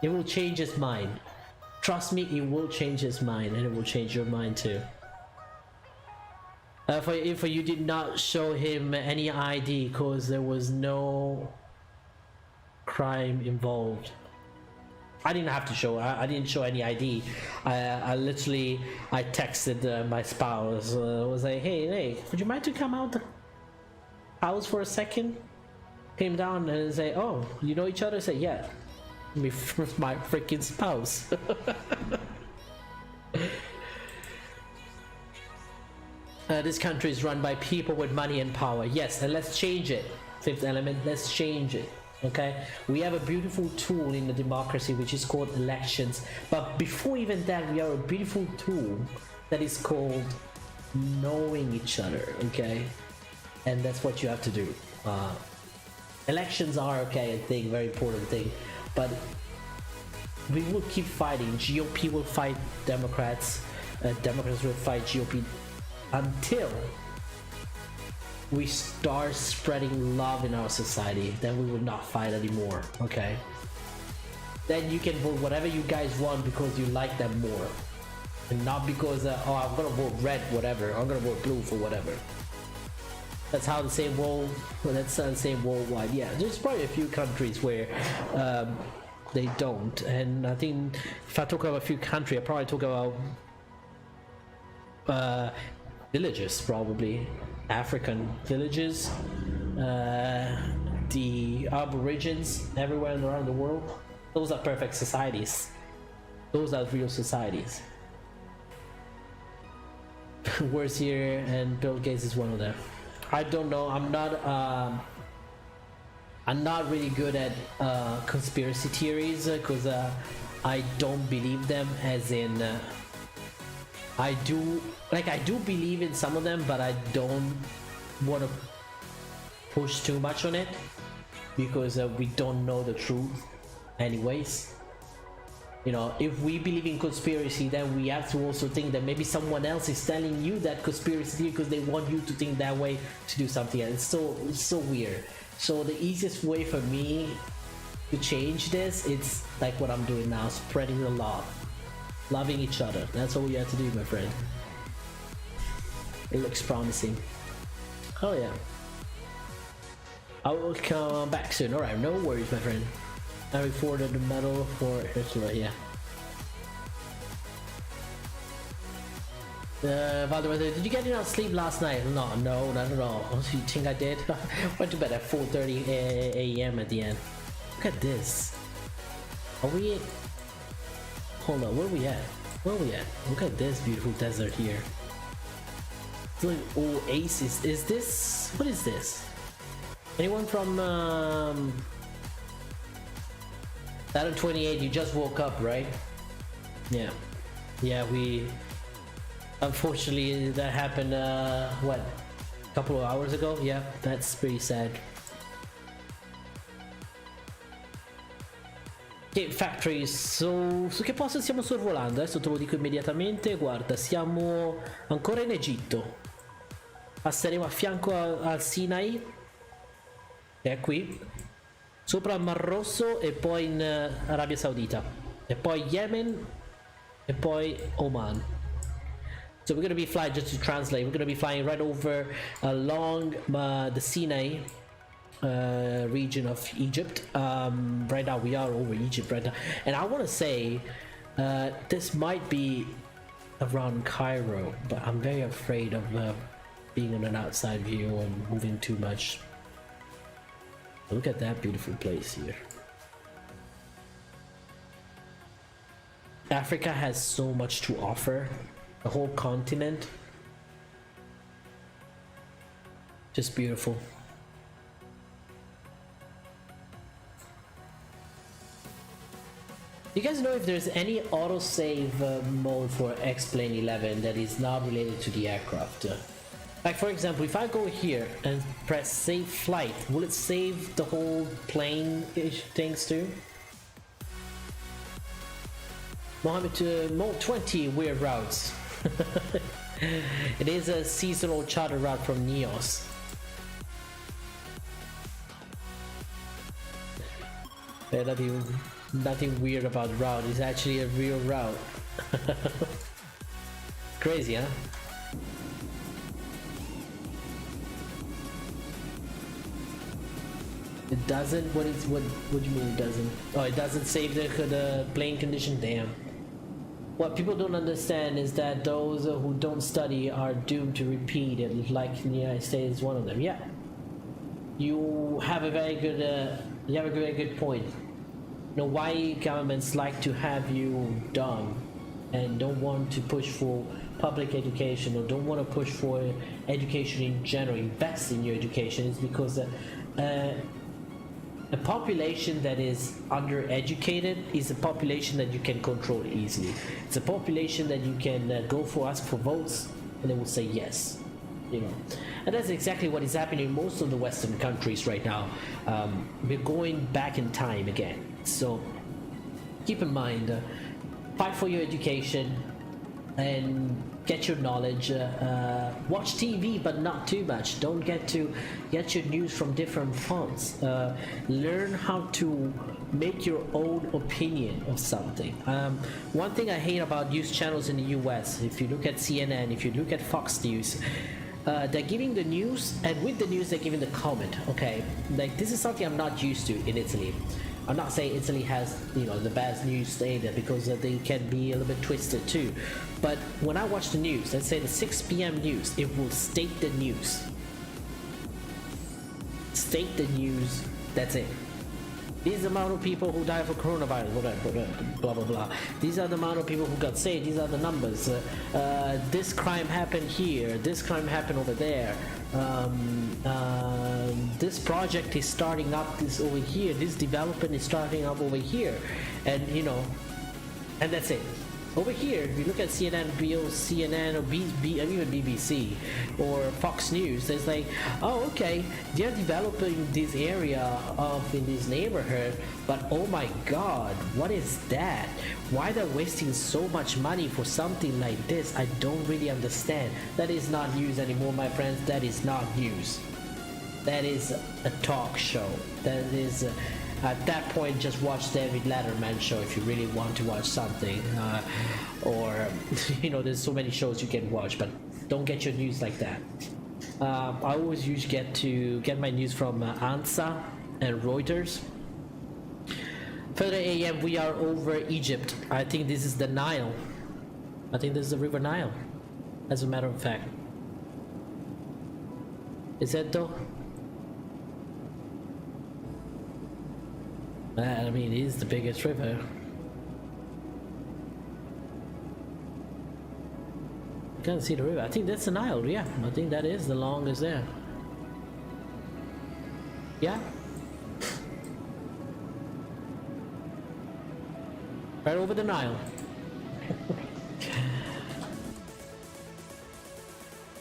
S2: It will change his mind. Trust me, it will change his mind, and it will change your mind too. If you did not show him any ID because there was no crime involved. I didn't have to show. I didn't show any ID. I literally texted my spouse. Was like, hey, would you mind to come out the house for a second? Came down and say, "Oh, you know each other?" I said, "Yeah." My freaking spouse. This country is run by people with money and power. Yes, and let's change it. Fifth element, let's change it. Okay, we have a beautiful tool in the democracy which is called elections, but before even that we have a beautiful tool that is called knowing each other. Okay, and that's what you have to do. Elections are okay, a thing, very important thing, but we will keep fighting. GOP will fight Democrats, Democrats will fight GOP until we start spreading love in our society. Then we will not fight anymore. Okay, then you can vote whatever you guys want because you like them more, and not because oh, I'm gonna vote red whatever, I'm gonna vote blue for whatever. That's how the same world. Well, that's the same worldwide. Yeah, there's probably a few countries where they don't, and I think if I talk about a few countries, I probably talk about villages, probably African villages, the Aborigines everywhere around the world. Those are perfect societies. Those are real societies. Worse here, and Bill Gates is one of them. I don't know. I'm not really good at conspiracy theories because I don't believe them. As in, I do believe in some of them, but I don't want to push too much on it because we don't know the truth, anyways. You know, if we believe in conspiracy, then we have to also think that maybe someone else is telling you that conspiracy because they want you to think that way to do something else. It's so weird. So the easiest way for me to change this, it's like what I'm doing now, spreading the love, loving each other. That's all you have to do, my friend. It looks promising. Oh yeah. I will come back soon. Alright, no worries, my friend. I reported the medal for Hitler, yeah. Valdemar, did you get enough sleep last night? No, not at all. You think I did? Went to bed at 4:30 a.m. at the end. Look at this. Are we... Hold on, where are we at? Where are we at? Look at this beautiful desert here. It's like oasis. Is this... What is this? Anyone from... Saturn 28, you just woke up, right? Yeah. Yeah, we... Unfortunately, that happened, what? A couple of hours ago? Yeah, that's pretty sad. Che factory, su che posto stiamo sorvolando? Adesso te lo dico immediatamente. Guarda, siamo ancora in Egitto. Passeremo a fianco al Sinai, che è qui, sopra il Mar Rosso e poi in Arabia Saudita, e poi Yemen e poi Oman. So we're gonna be flying, just to translate, we're gonna be flying right over along the Sinai region of Egypt. Right now we are over Egypt right now, and I want to say this might be around Cairo, but I'm very afraid of being on an outside view and moving too much. Look at that beautiful place here. Africa has so much to offer. The whole continent. Just beautiful. You guys know if there's any autosave mode for X-Plane 11 that is not related to the aircraft? Like for example, if I go here and press save flight, will it save the whole plane-ish things too? Mohammed, Mode 20 weird routes. It is a seasonal charter route from Neos. Yeah, nothing weird about the route. It's actually a real route. Crazy, huh? It doesn't? What do you mean it doesn't? Oh, it doesn't save the plane condition? Damn. What people don't understand is that those who don't study are doomed to repeat it, like in the United States is one of them. Yeah. You have a very good very good point. You know why governments like to have you dumb and don't want to push for public education, or don't want to push for education in general, invest in your education, is because a population that is undereducated is a population that you can control easily. It's a population that you can ask for votes and they will say yes, you know. And that's exactly what is happening in most of the Western countries right now. We're going back in time again. So keep in mind, fight for your education and get your knowledge. Watch TV, but not too much. Don't get your news from different fonts. Learn how to make your own opinion of something. One thing I hate about news channels in the US, if you look at CNN, if you look at Fox News, they're giving the news, and with the news they're giving the comment. Okay, like this is something I'm not used to in Italy. I'm not saying Italy has, you know, the best news data, because they can be a little bit twisted too. But when I watch the news, let's say the 6 p.m. news, it will state the news. State the news, that's it. These are the amount of people who died for coronavirus, whatever, blah blah blah. These are the amount of people who got sick. These are the numbers. This crime happened here. This crime happened over there. This project is starting up this over here. This development is starting up over here, and you know, and that's it. Over here, if you look at CNN, CNN, or even BBC or Fox News, it's like, oh, okay, they're developing this area in this neighborhood, but oh my God, what is that? Why they're wasting so much money for something like this? I don't really understand. That is not news anymore, my friends. That is not news. That is a talk show. That is. At that point, just watch David Letterman show if you really want to watch something, or you know, there's so many shows you can watch, but don't get your news like that. I always usually get my news from ANSA and Reuters. Further AM, we are over Egypt. I think this is the Nile. I think this is the River Nile. as a matter of fact. Is that though? I mean, it is the biggest river. I can't see the river. I think that's the Nile, yeah. I think that is the longest there. Yeah. Right over the Nile.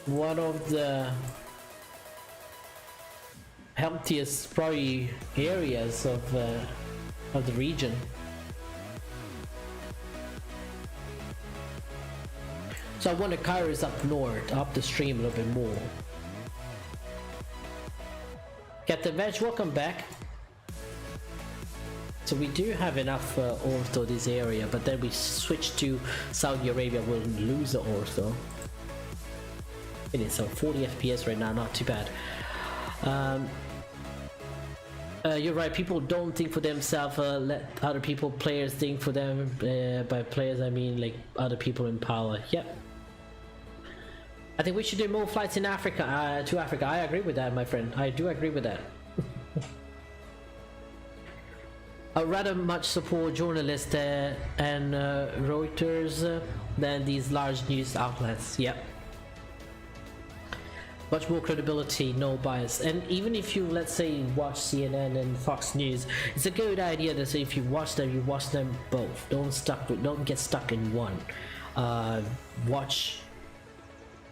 S2: One of the healthiest probably areas of the region. So I wonder Cairo is up north, up the stream a little bit more. Captain Veg, welcome back. So we do have enough ortho this area, but then we switch to Saudi Arabia, we'll lose the ortho. It is so 40 FPS right now, not too bad. You're right, people don't think for themselves, let other people, players think for them. By players I mean like other people in power. Yep. I think we should do more flights in Africa, to Africa. I agree with that, my friend. I do agree with that. I rather much support journalists and Reuters than these large news outlets. Yep. Much more credibility, no bias. And even if you, let's say, watch CNN and Fox News, it's a good idea to say if you watch them both. Don't get stuck in one. Watch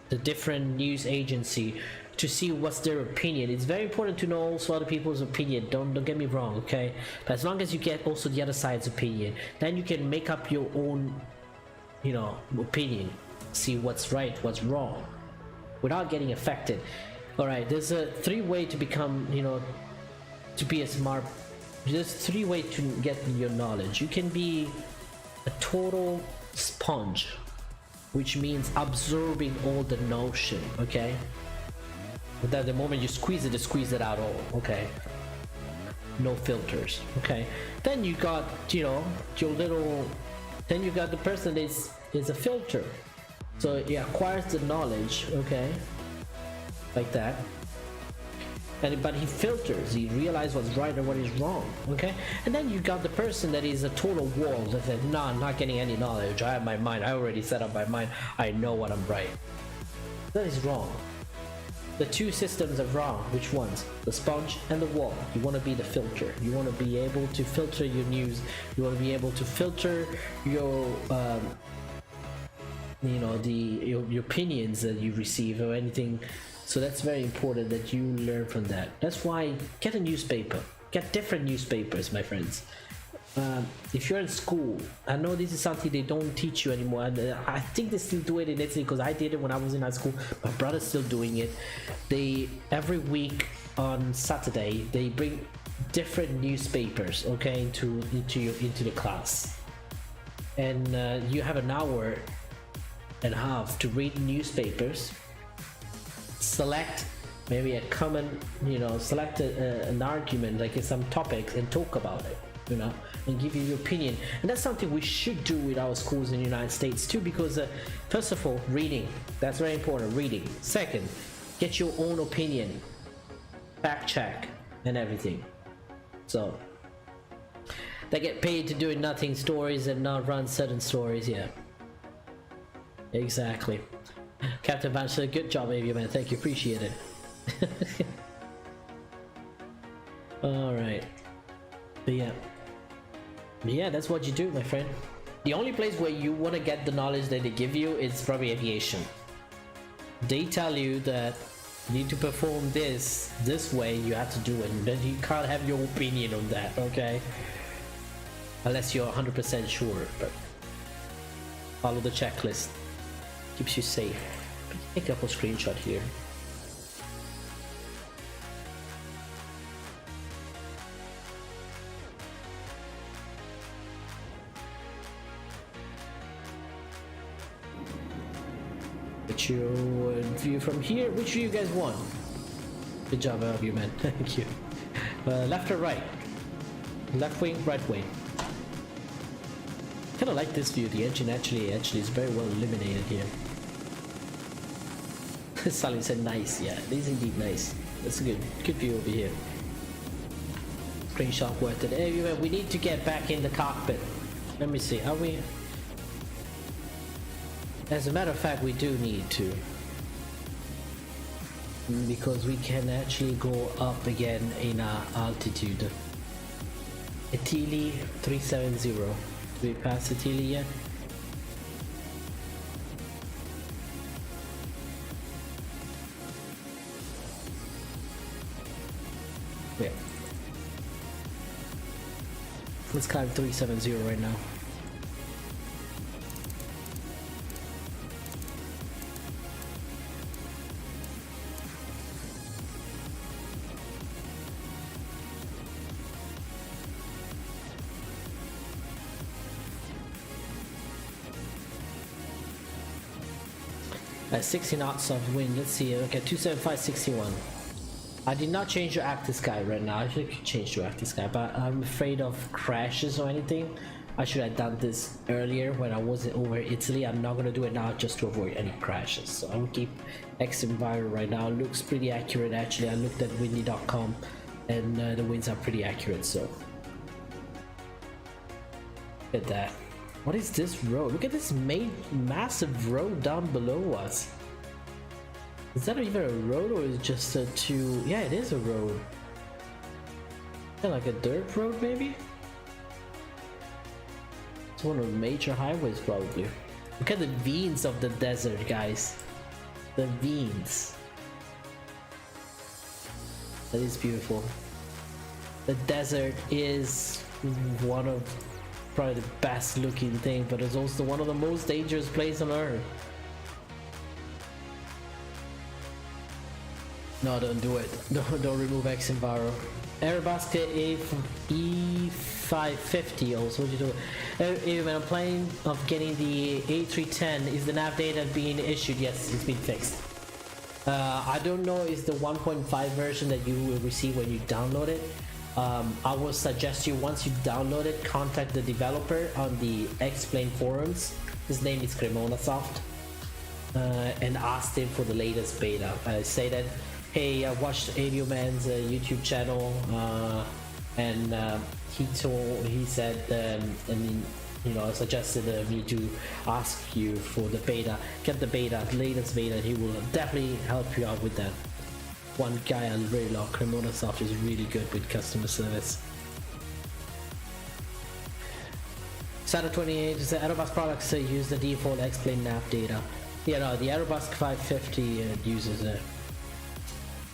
S2: the different news agency to see what's their opinion. It's very important to know also other people's opinion. Don't get me wrong, okay? But as long as you get also the other side's opinion, then you can make up your own, you know, opinion. See what's right, what's wrong, without getting affected. All right, there's a 3 way to become, you know, to be a smart. There's 3 ways to get your knowledge. You can be a total sponge, which means absorbing all the notion, okay? But then the moment you squeeze it out all, okay? No filters, okay? Then you got, you know, your little, then you got the person that is a filter. So he acquires the knowledge, okay? Like that. But he filters, he realizes what's right and what is wrong, okay? And then you got the person that is a total wall that says, no, I'm not getting any knowledge. I have my mind, I already set up my mind, I know what I'm right. That is wrong. The 2 systems are wrong. Which ones? The sponge and the wall. You want to be the filter. You want to be able to filter your news. You want to be able to filter your, you know, your opinions that you receive or anything. So that's very important that you learn from that. That's why get a newspaper. Get different newspapers, my friends. If you're in school, I know this is something they don't teach you anymore, and I think they still do it in Italy because I did it when I was in high school. My brother's still doing it. They every week on Saturday they bring different newspapers, okay, into the class, and you have an hour and a half to read newspapers. Select maybe a common, you know, select an argument like in some topics and talk about it, you know, and give you your opinion. And that's something we should do with our schools in the United States too, because first of all, reading, that's very important. Reading. Second, get your own opinion, fact check and everything. So they get paid to do nothing stories and not run certain stories. Yeah, exactly. Captain Van said, good job, AvioMan. Thank you, appreciate it. All right, but yeah, that's what you do, my friend. The only place where you want to get the knowledge that they give you is probably aviation. They tell you that you need to perform this way, you have to do it, and then you can't have your opinion on that, okay? Unless you're 100% sure, but follow the checklist. Keeps you safe. Take up a screenshot here. Get your view from here. Which do you guys want? Good job, AvioMan. Thank you. Left or right? Left wing, right wing. Kind of like this view. The engine actually is very well illuminated here. Salim said nice. Yeah, it is indeed nice. That's a good view over here. Screenshot worth it. Anyway, we need to get back in the cockpit. Let me see. Are we? As a matter of fact, we do need to, because we can actually go up again in altitude. Etili 370. Do we pass Etili yet? Yeah. Let's climb 370 right now. At 60 knots of wind, let's see. Okay, 27561. I did not change to active sky right now. I should change to active sky, but I'm afraid of crashes or anything. I should have done this earlier when I wasn't over Italy. I'm not gonna do it now just to avoid any crashes. So I'm gonna keep FTSim right now. Looks pretty accurate actually. I looked at windy.com and the winds are pretty accurate. So look at that. What is this road? Look at this massive road down below us. Is that even a road or is it just a two? Yeah, it is a road. Yeah, like a dirt road maybe? It's one of the major highways probably. Look at the veins of the desert, guys. The veins. That is beautiful. The desert is one of probably the best looking thing, but it's also one of the most dangerous places on earth. No, don't do it. Don't remove FTSim. Airbus E550 also. What you do? When I'm planning of getting the A310, is the nav data being issued? Yes, it's been fixed. I don't know is the 1.5 version that you will receive when you download it. I will suggest you, once you download it, contact the developer on the Explain forums. His name is Cremonasoft, and ask him for the latest beta. Say that, hey, I watched AvioMan's YouTube channel, and he said, and you know, suggested me to ask you for the beta. Get the beta, latest beta. He will definitely help you out with that. One guy I really love, Cremonasoft, is really good with customer service. Saturday 28 is the Airbus products use the default Explain nav data. Yeah, no, the Airbus 550 uses it.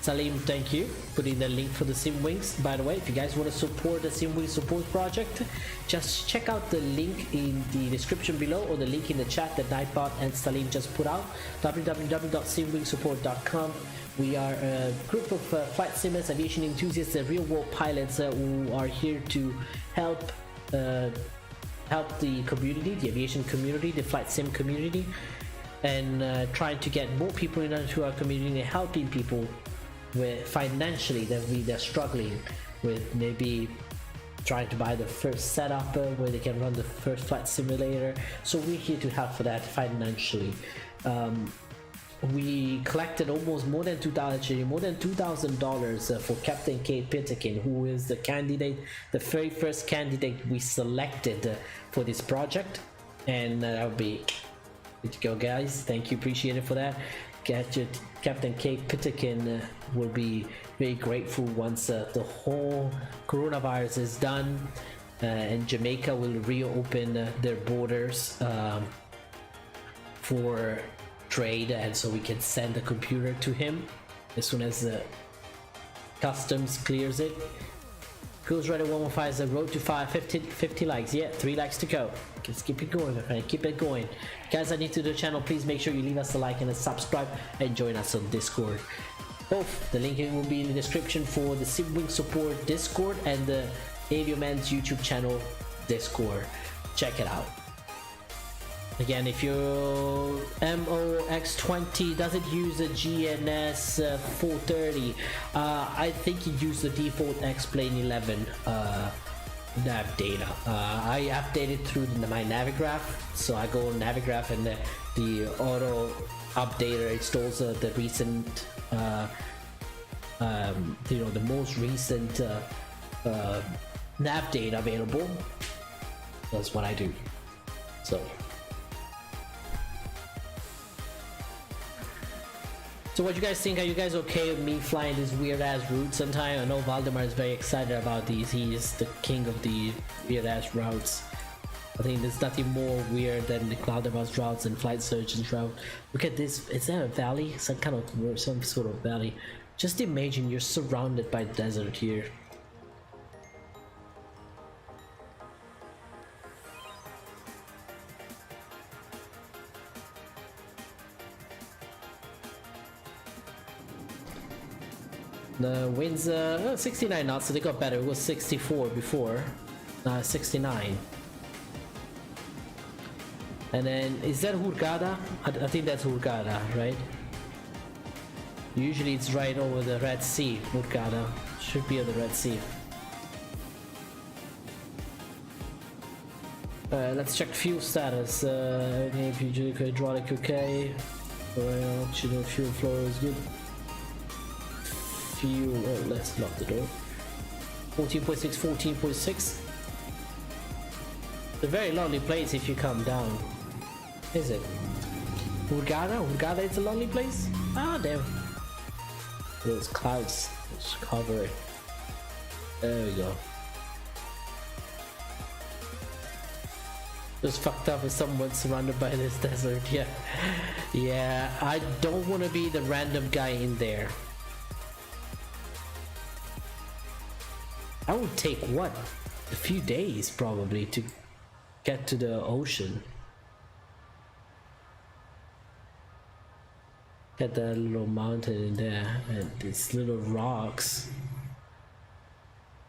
S2: Salim, thank you. Putting the link for the SimWings. By the way, if you guys want to support the SimWings support project, just check out the link in the description below or the link in the chat that Nightbot and Salim just put out. www.simwingsupport.com. We are a group of flight simmers, aviation enthusiasts, and real-world pilots who are here to help the community, the aviation community, the flight sim community, and trying to get more people into our community and helping people with financially they're struggling with, maybe trying to buy the first setup where they can run the first flight simulator. So we're here to help for that financially. We collected almost more than $2,000 for Captain Kate Pittikin, who is the candidate, the very first candidate we selected for this project, and that'll be good to go, guys. Thank you, appreciate it for that. Captain Kate Pittikin will be very grateful once the whole coronavirus is done, and Jamaica will reopen their borders for trade, and so we can send a computer to him as soon as customs clears it. Cruise Rider 115 is the road to 50 likes. Yeah, 3 likes to go. Let's keep it going, my friend. Keep it going. Guys, I need to do the channel. Please make sure you leave us a like and a subscribe and join us on Discord. Both the link will be in the description for the SimWing support Discord and the AvioMan's YouTube channel Discord. Check it out. Again, if your MOX-20 doesn't use a GNS 430, I think you use the default Explain 11 nav data. I updated through my Navigraph, so I go on Navigraph and the auto updater installs the recent, you know, the most recent nav data available. That's what I do. So what you guys think? Are you guys okay with me flying this weird ass route sometime? I know Valdemar is very excited about these. He is the king of the weird ass routes. I think there's nothing more weird than the Cloudabout's routes and Flight Surgeon's route. Look at this. Is that a valley? Some sort of valley. Just imagine you're surrounded by desert here. The winds 69 knots, so they got better. It was 64 before, 69. And then is that Hurghada? I think that's Hurghada, right? Usually it's right over the Red Sea. Hurghada should be on the Red Sea. Let's check fuel status. Hydraulic okay. Oxygen fuel flow is good. Fuel, oh, let's lock the door. 14.6, 14.6. It's a very lonely place if you come down. Is it? Hurghada? Hurghada is a lonely place? Ah, damn. Those clouds. Let's cover it. There we go. Just fucked up with someone surrounded by this desert. Yeah. Yeah, I don't want to be the random guy in there. I would take what? A few days probably to get to the ocean. Get that little mountain in there and these little rocks.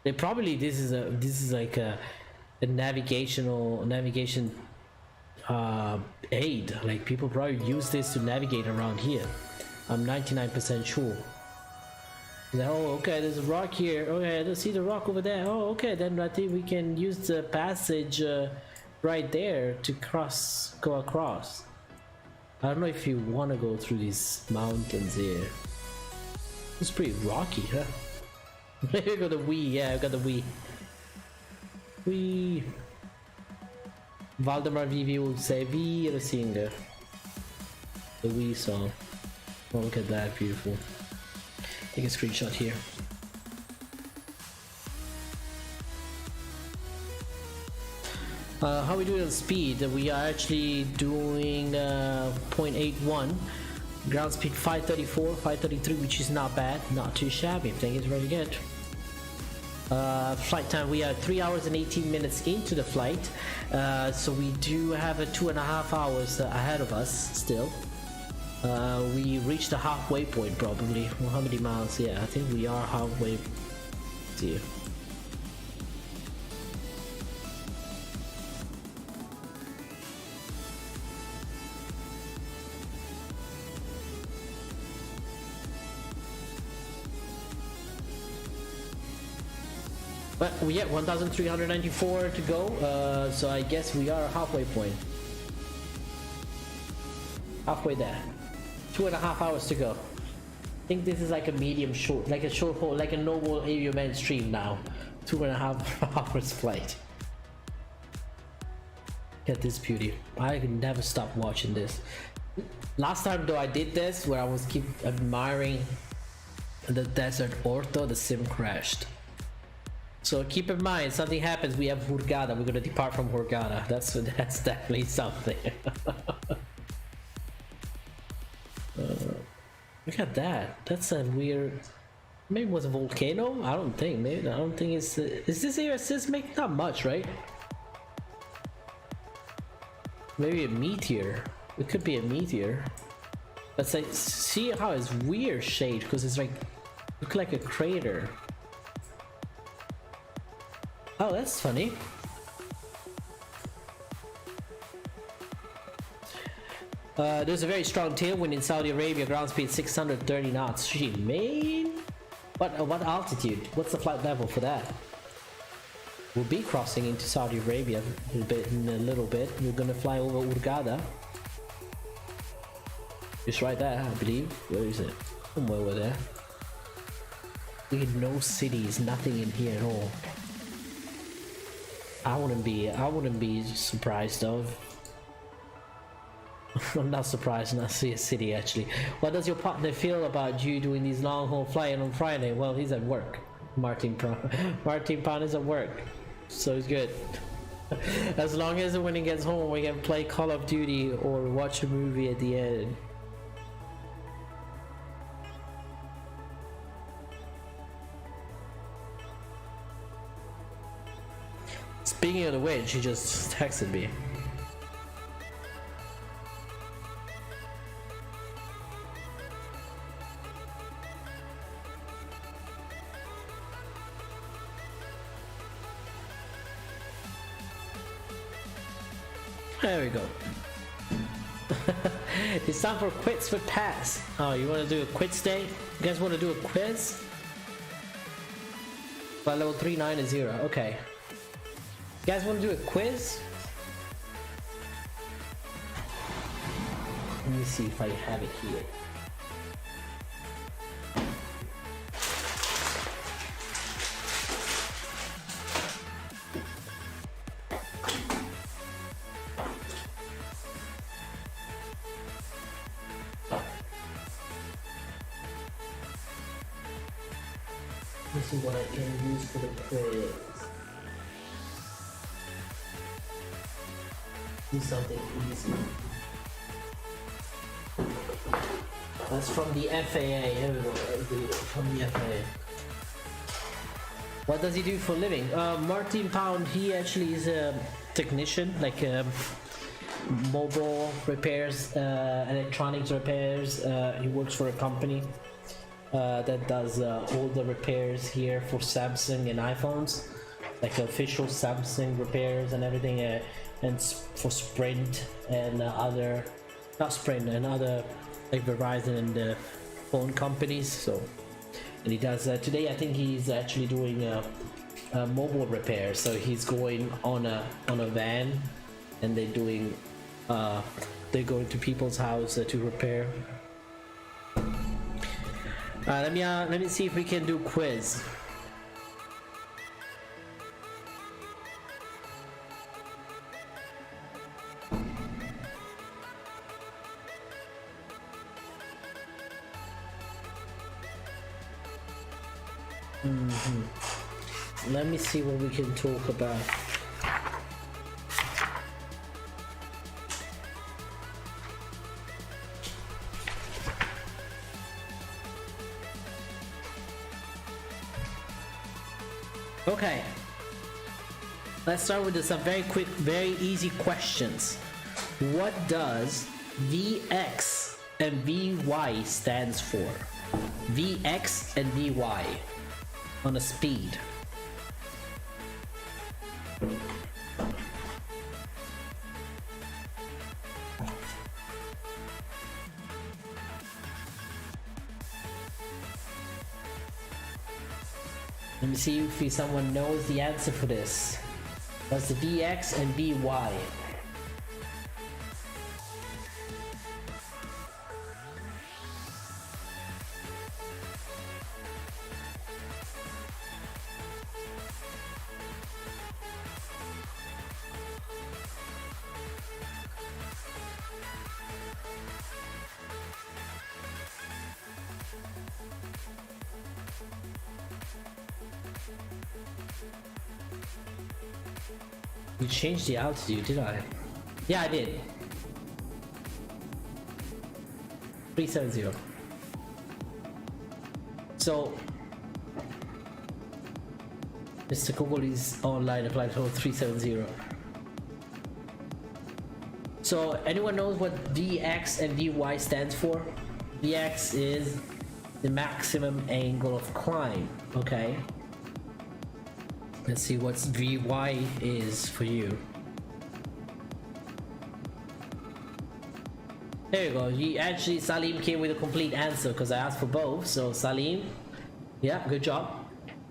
S2: They probably this is like a navigation aid. Like people probably use this to navigate around here. I'm 99% sure. Oh, okay, there's a rock here. Okay, I don't see the rock over there. Oh, okay, then I think we can use the passage right there to go across. I don't know if you want to go through these mountains here. It's pretty rocky, huh? Maybe I got the Wii. Yeah, I got the Wii. Wii. Valdemar VV will say "Vi the singer." The Wii song. Oh, look at that, beautiful. Take a screenshot here. How are we doing on speed? We are actually doing 0.81. Ground speed 534, 533, which is not bad, not too shabby. I think it's very good. Flight time, we are 3 hours and 18 minutes into the flight, so we do have a 2.5 hours ahead of us still. We reached the halfway point probably. Well, how many miles? Yeah, I think we are halfway. See. But we have 1,394 to go, so I guess we are halfway point. Halfway there. 2.5 hours to go. I think this is like a medium short, like a short haul, like a normal AvioMan stream now. 2.5 hours flight. Get this beauty. I can never stop watching this. Last time though I did this, where I was keep admiring the desert ortho, the sim crashed. So keep in mind, something happens, we have Hurghada, we're gonna depart from Hurghada. That's definitely something. Look at that. That's a weird. Maybe it was a volcano. I don't think. Maybe I don't think it's. Is this area seismic? Not much, right? Maybe a meteor. It could be a meteor. But like, see how it's weird shaped because it's like look like a crater. Oh, that's funny. There's a very strong tailwind in Saudi Arabia, ground speed 630 knots. Shit, man. What altitude? What's the flight level for that? We'll be crossing into Saudi Arabia in a little bit. We're gonna fly over Hurghada. It's right there, I believe. Where is it? Somewhere over there. We had no cities, nothing in here at all. I wouldn't be surprised though. I'm not surprised not to see a city actually. What does your partner feel about you doing these long haul flying on Friday? Well, he's at work. Martin Pan is at work, so it's good. As long as when he gets home we can play Call of Duty or watch a movie at the end. Speaking of the which, she just texted me. There we go. It's time for quits with pass. Oh, you want to do a quiz day? You guys want to do a quiz? By level 390. Okay. You guys want to do a quiz? Let me see if I have it here. This is what I can use for the quiz. Do something easy. That's from the FAA. Here we go. From the FAA. What does he do for a living? Martin Pound, he actually is a technician, like mobile repairs, electronics repairs. He works for a company that does all the repairs here for Samsung and iPhones, like official Samsung repairs and everything, and for Sprint and other, not Sprint, and other like Verizon and phone companies. So, and he does today. I think he's actually doing mobile repair. So he's going on a van, and they're doing they're going to people's house to repair. Let me see if we can do quiz. Let me see what we can talk about. Okay, let's start with some very quick, very easy questions. What does Vx and Vy stands for? Vx and Vy on a speed. Let me see if someone knows the answer for this. What's the Vx and Vy? You changed the altitude, did I? Yeah, I did. 370. So, Mr. Google is online, applied for 370. So, anyone knows what Vx and Vy stands for? Vx is the maximum angle of climb, okay? Let's see what Vy is for you. There you go. You actually, Salim came with a complete answer because I asked for both. So Salim, yeah, good job.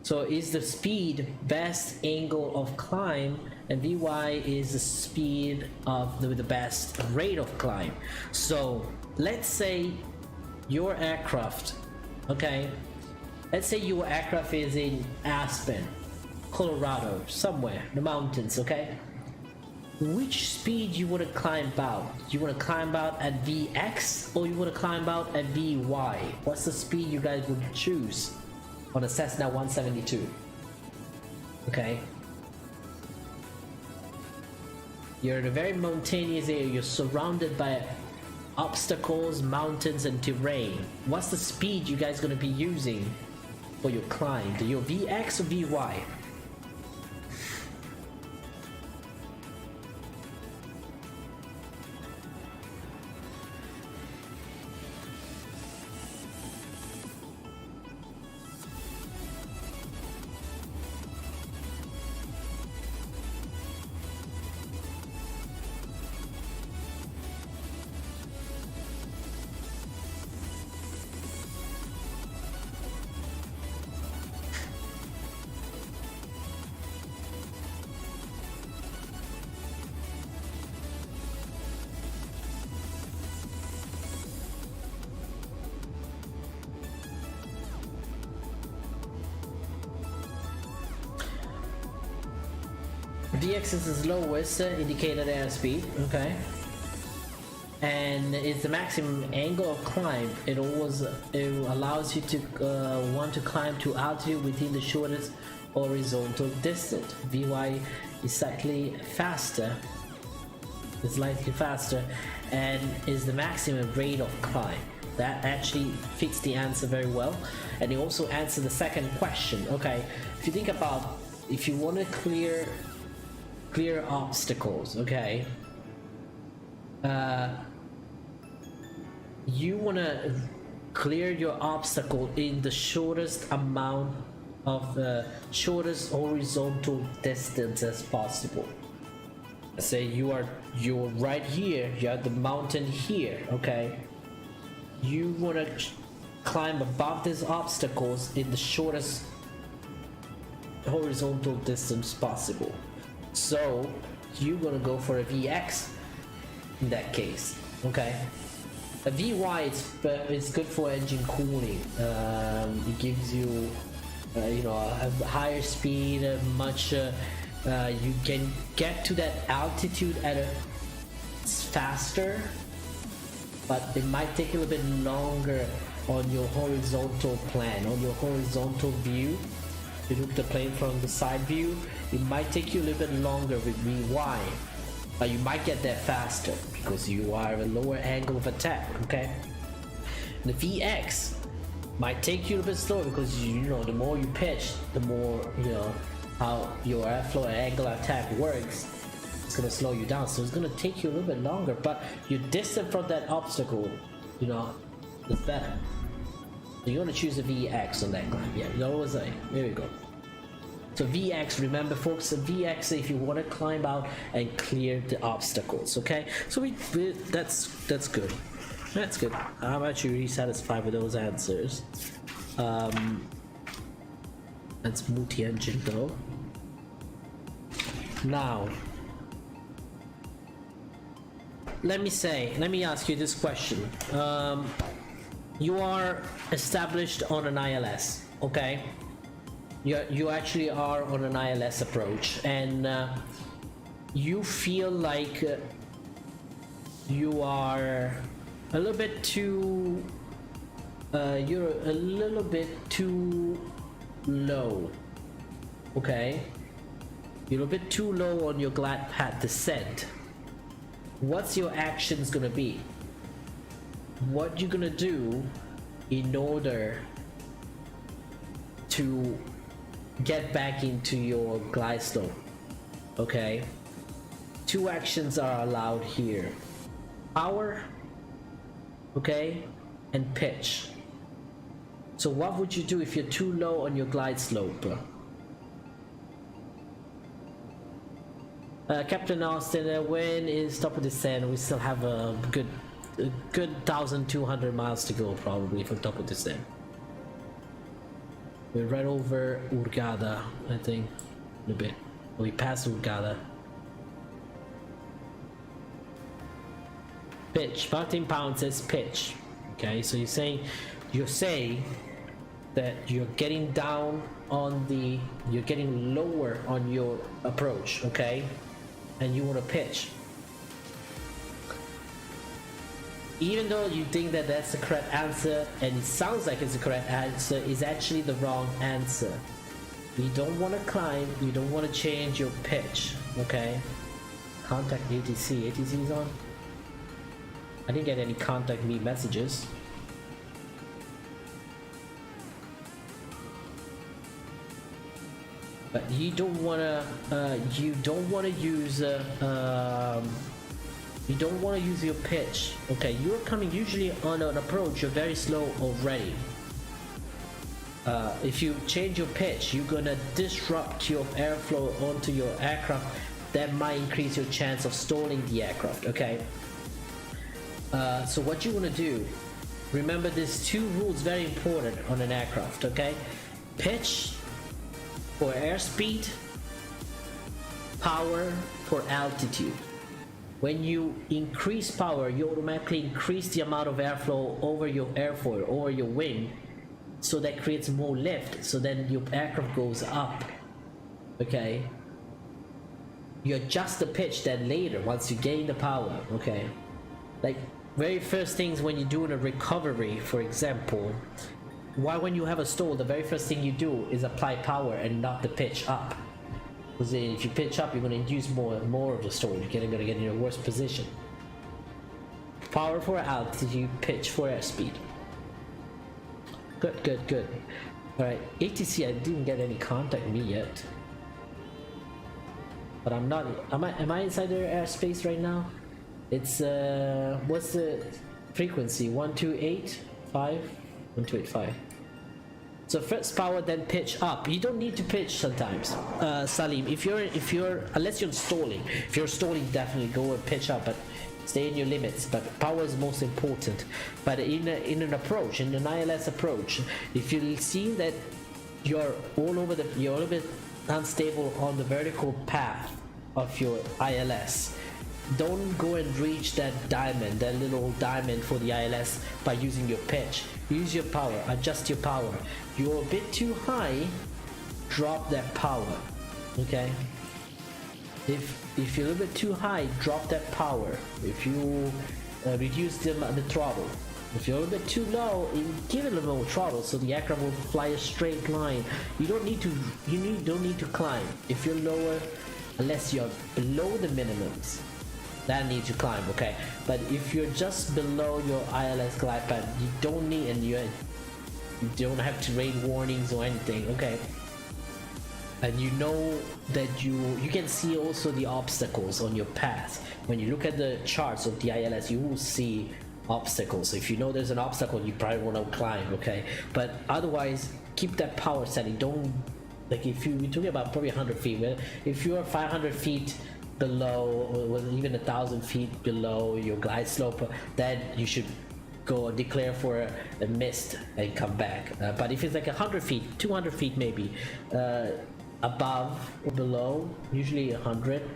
S2: So is the speed best angle of climb, and Vy is the speed of the best rate of climb. So let's say your aircraft, okay, let's say your aircraft is in Aspen, Colorado, somewhere in the mountains, okay? Which speed you want to climb out? You want to climb out at Vx, or you want to climb out at Vy? What's the speed you guys would choose on a Cessna 172? Okay, you're in a very mountainous area, you're surrounded by obstacles, mountains and terrain. What's the speed you guys going to be using for your climb? Do you Vx or Vy? Vx is the lowest indicated airspeed, okay, and it's the maximum angle of climb. It allows you to want to climb to altitude within the shortest horizontal distance. Vy is slightly faster, and is the maximum rate of climb. That actually fits the answer very well, and it also answers the second question. Okay, if you think about, if you want to clear obstacles, okay, you want to clear your obstacle in the shortest amount of shortest horizontal distance as possible. Say you're right here, you're at the mountain here, okay, you want to climb above these obstacles in the shortest horizontal distance possible. So you're gonna go for a Vx in that case, okay? A Vy is good for engine cooling. It gives you, you know, a higher speed, much. You can get to that altitude at a faster, but it might take a little bit longer on your horizontal plan, on your horizontal view. If you look at the plane from the side view, it might take you a little bit longer with Vy, but you might get there faster because you are a lower angle of attack, okay? The Vx might take you a little bit slower because you know, the more you pitch, the more, you know, how your airflow and angle of attack works. It's gonna slow you down, so it's gonna take you a little bit longer, but you're distant from that obstacle, you know, it's better. So you want to choose a Vx on that climb. Yeah, you always say, there we go. So Vx, remember folks, Vx if you want to climb out and clear the obstacles, okay? So that's good. That's good. I'm actually really satisfied with those answers. That's multi-engine though. Now, let me ask you this question. You are established on an ILS, okay? You actually are on an ILS approach, and you feel like you are a little bit too you're a little bit too low, okay? You're a bit too low on your glide path descent. What's your actions gonna be? What you're gonna do in order to get back into your glide slope, okay? Two actions are allowed here: power, okay, and pitch. So what would you do if you're too low on your glide slope? Captain Austin, when is top of descent? We still have a good 1,200 miles to go probably from top of descent. We're right over Hurghada, I think, in a bit. We passed Hurghada. Pitch, 14 pounds says pitch. Okay, so you're saying that you're getting down on the, you're getting lower on your approach, okay? And you want to pitch. Even though you think that that's the correct answer, and it sounds like it's the correct answer, is actually the wrong answer. You don't want to climb, you don't want to change your pitch, okay? Contact ATC. ATC is on? I didn't get any contact me messages. But you don't wanna use you don't want to use your pitch. Okay, you're coming usually on an approach, you're very slow already. If you change your pitch, you're gonna disrupt your airflow onto your aircraft. That might increase your chance of stalling the aircraft, okay? So what you want to do, remember there's two rules very important on an aircraft, okay? Pitch for airspeed, power for altitude. When you increase power, you automatically increase the amount of airflow over your airfoil, over your wing, so that creates more lift, so then your aircraft goes up, okay? You adjust the pitch then later, once you gain the power, okay? Like, very first things when you're doing a recovery, for example, when you have a stall, the very first thing you do is apply power and not the pitch up. Because if you pitch up, you're going to induce more of the stall. You're going to get in a worse position. Power for altitude, pitch for airspeed. Good, good, good. Alright, ATC, I didn't get any contact me yet. But I'm not, am I inside their airspace right now? It's, what's the frequency? 1285? 1285. So first power, then pitch up. You don't need to pitch sometimes, Salim. If you're unless you're stalling. If you're stalling, definitely go and pitch up, but stay in your limits. But power is most important. But in an approach, in an ILS approach, if you see that you're all over the, you're a little bit unstable on the vertical path of your ILS, don't go and reach that diamond, that little diamond for the ILS by using your pitch. Use your power, adjust your power. You're a bit too high, drop that power, okay? If you're a little bit too high, drop that power. If you reduce the throttle. If you're a little bit too low, give it a little more throttle so the aircraft will fly a straight line. You don't need to climb. If you're lower, unless you're below the minimums, that needs to climb, okay? But if you're just below your ILS glide path, you don't need, and you don't have terrain warnings or anything, okay? And you know that you can see also the obstacles on your path. When you look at the charts of the ILS, you will see obstacles. So if you know there's an obstacle, you probably want to climb, okay? But otherwise, keep that power setting. Don't, like, if we're talking about probably 100 feet, if you're 500 feet below, or even 1,000 feet below your glide slope, then you should go declare for a mist and come back. But if it's like 100 feet, 200 feet maybe, above or below, usually 100,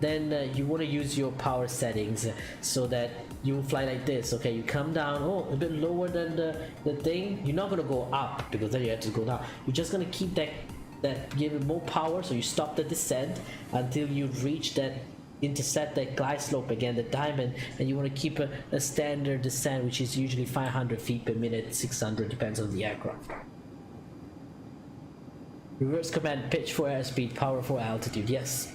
S2: then you want to use your power settings so that you fly like this, okay? You come down, a bit lower than the thing. You're not going to go up, because then you have to go down. You're just going to keep that give it more power, so you stop the descent until you reach that, intersect that glide slope again, the diamond, and you want to keep a standard descent, which is usually 500 feet per minute, 600, depends on the aircraft. Reverse command, pitch for airspeed, power for altitude, yes.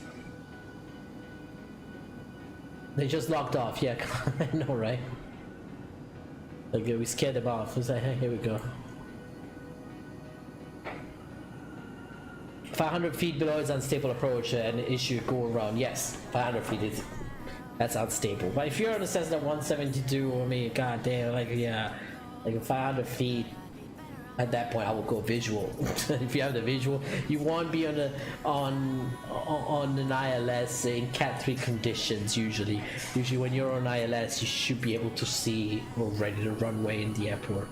S2: They just locked off, yeah, I know, right? Okay, we scared them off. It's like, hey, here we go. 500 feet below is unstable approach and issue go around. Yes, 500 feet that's unstable. But if you're on a Cessna 172, I mean, goddamn, like, yeah, like 500 feet, at that point I will go visual. If you have the visual, you won't be on an ILS in Cat 3 conditions. Usually when you're on ILS, you should be able to see already the runway in the airport.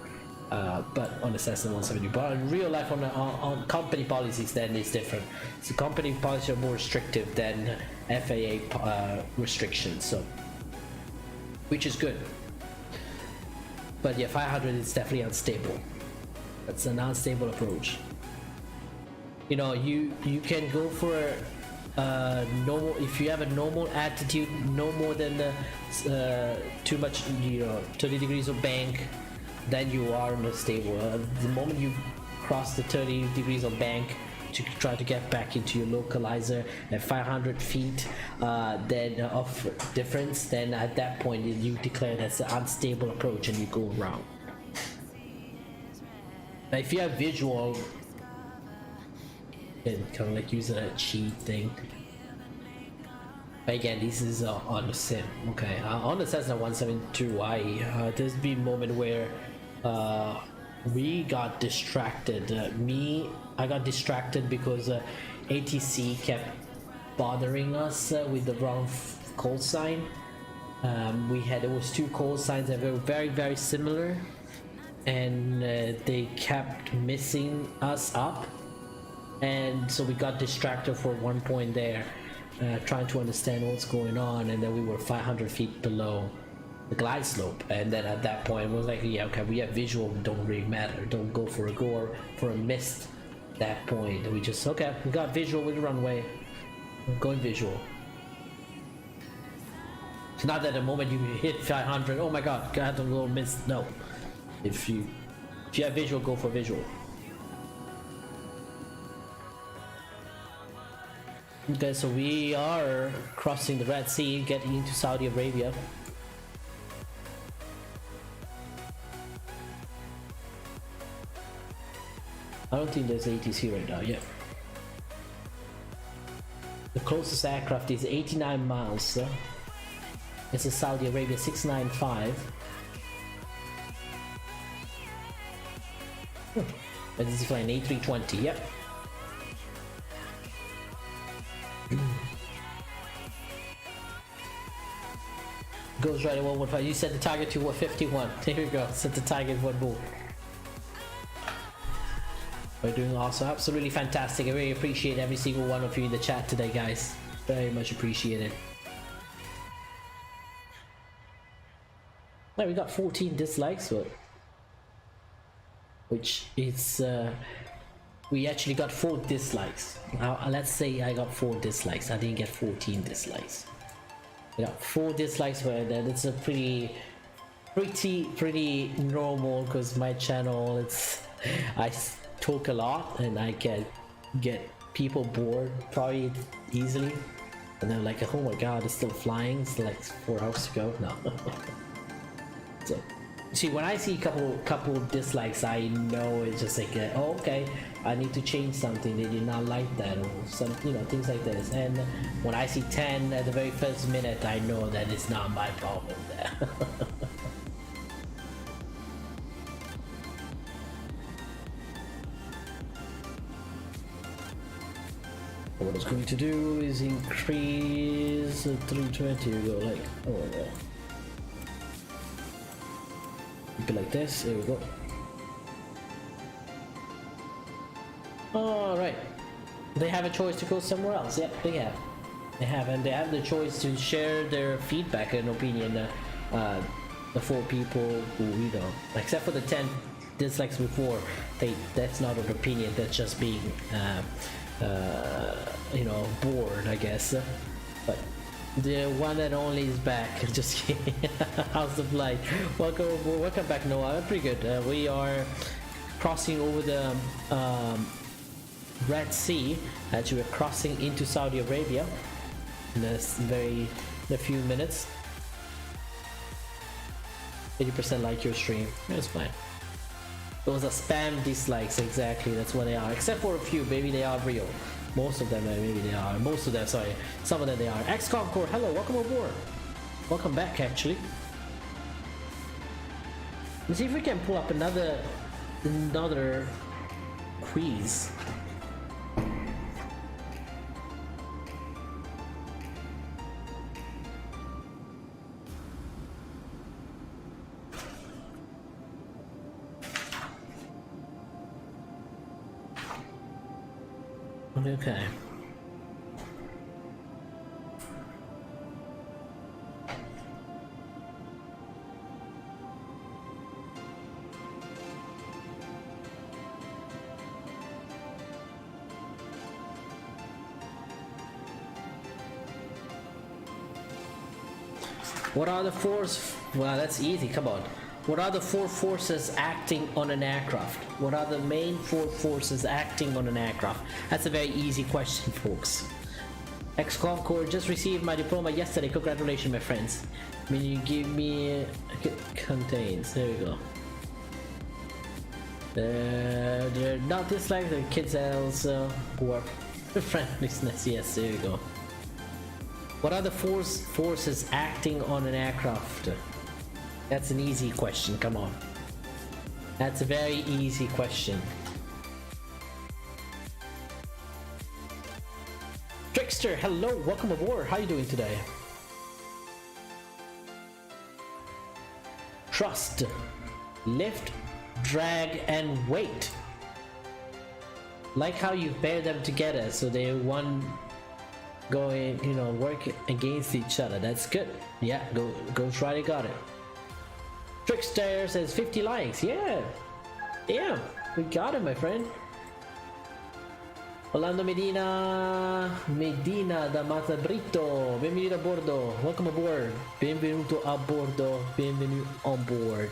S2: but on the Cessna 170. But in real life, on company policies, then it's different. So company policies are more restrictive than FAA restrictions, so which is good. But yeah, 500 is definitely unstable. That's an unstable approach. You know, you can go for normal if you have a normal altitude, no more than too much, 30 degrees of bank, then you are unstable. The moment you cross the 30 degrees of bank to try to get back into your localizer at 500 feet then of difference, then at that point you declare that's an unstable approach and you go around. Now, if you have visual, then kind of like using a cheat thing. But again, this is on the sim. Okay, on the Cessna 172i, there's been a moment where we got distracted. I got distracted because ATC kept bothering us with the wrong call sign. There was two call signs that were very, very similar, and they kept missing us up, and so we got distracted for one point there, trying to understand what's going on, and then we were 500 feet below the glide slope, and then at that point it was like, yeah, okay, we have visual, don't really matter, don't go for a missed that point. We just, okay, we got visual with the runway, I'm going visual. It's not that the moment you hit 500, oh my god, I have to go miss. No, if you have visual, go for visual. Okay, so we are crossing the Red Sea, getting into Saudi Arabia. I don't think there's ATC right now yet. The closest aircraft is 89 miles. It's a Saudi Arabia 695. But this is flying A320, yep. Goes right at 115. You set the target to 151. There you go. Set the target one more. We're doing awesome. Absolutely fantastic. I really appreciate every single one of you in the chat today, guys. Very much appreciated. Now we got 14 dislikes, but which is we actually got 4 dislikes. Now let's say I got 4 dislikes. I didn't get 14 dislikes. We got 4 dislikes, but that's a pretty normal, because my channel, I talk a lot and I can get people bored probably easily, and they're like, oh my god, it's still flying, it's like 4 hours to go. No. So see, when I see a couple dislikes, I know it's just like, oh, okay, I need to change something, they did not like that, or some, things like this. And when I see 10 at the very first minute, I know that it's not my problem there. What it's going to do is increase the 320. We go like, oh yeah. Keep it like this. There we go. All right. They have a choice to go somewhere else. Yep, they have. They have, and they have the choice to share their feedback and opinion. The 4 people who, except for the 10 dislikes before, that's not an opinion. That's just being bored, I guess. But the one and only is back. Just kidding. How's the flight? Welcome back, Noah. Pretty good. We are crossing over the Red Sea. Actually, we're crossing into Saudi Arabia in a few minutes. 80% like your stream. That's fine. Those are spam dislikes, exactly. That's what they are. Except for a few, maybe they are real. Most of them, maybe they are. Most of them, sorry. Some of them they are. XCOM Core, hello, welcome aboard. Welcome back, actually. Let's see if we can pull up another quiz. Okay. What are the force? Well, that's easy. Come on. What are the four forces acting on an aircraft? What are the main four forces acting on an aircraft? That's a very easy question, folks. Ex-Concord just received my diploma yesterday. Congratulations, my friends. When you give me contains. There we go. They're not disliked. The kids also work friendliness. Yes, there we go. What are the forces acting on an aircraft? That's an easy question, come on. That's a very easy question. Trickster, hello, welcome aboard. How are you doing today? Trust, lift, drag, and weight. Like how you pair them together so they one going, you know, work against each other. That's good. Yeah, go try it. Got it. Trickster says 50 likes. Yeah, we got it, my friend. Orlando Medina da Matabrito, benvenuto a bordo. Welcome aboard. Benvenuto a bordo. Bienvenue on board.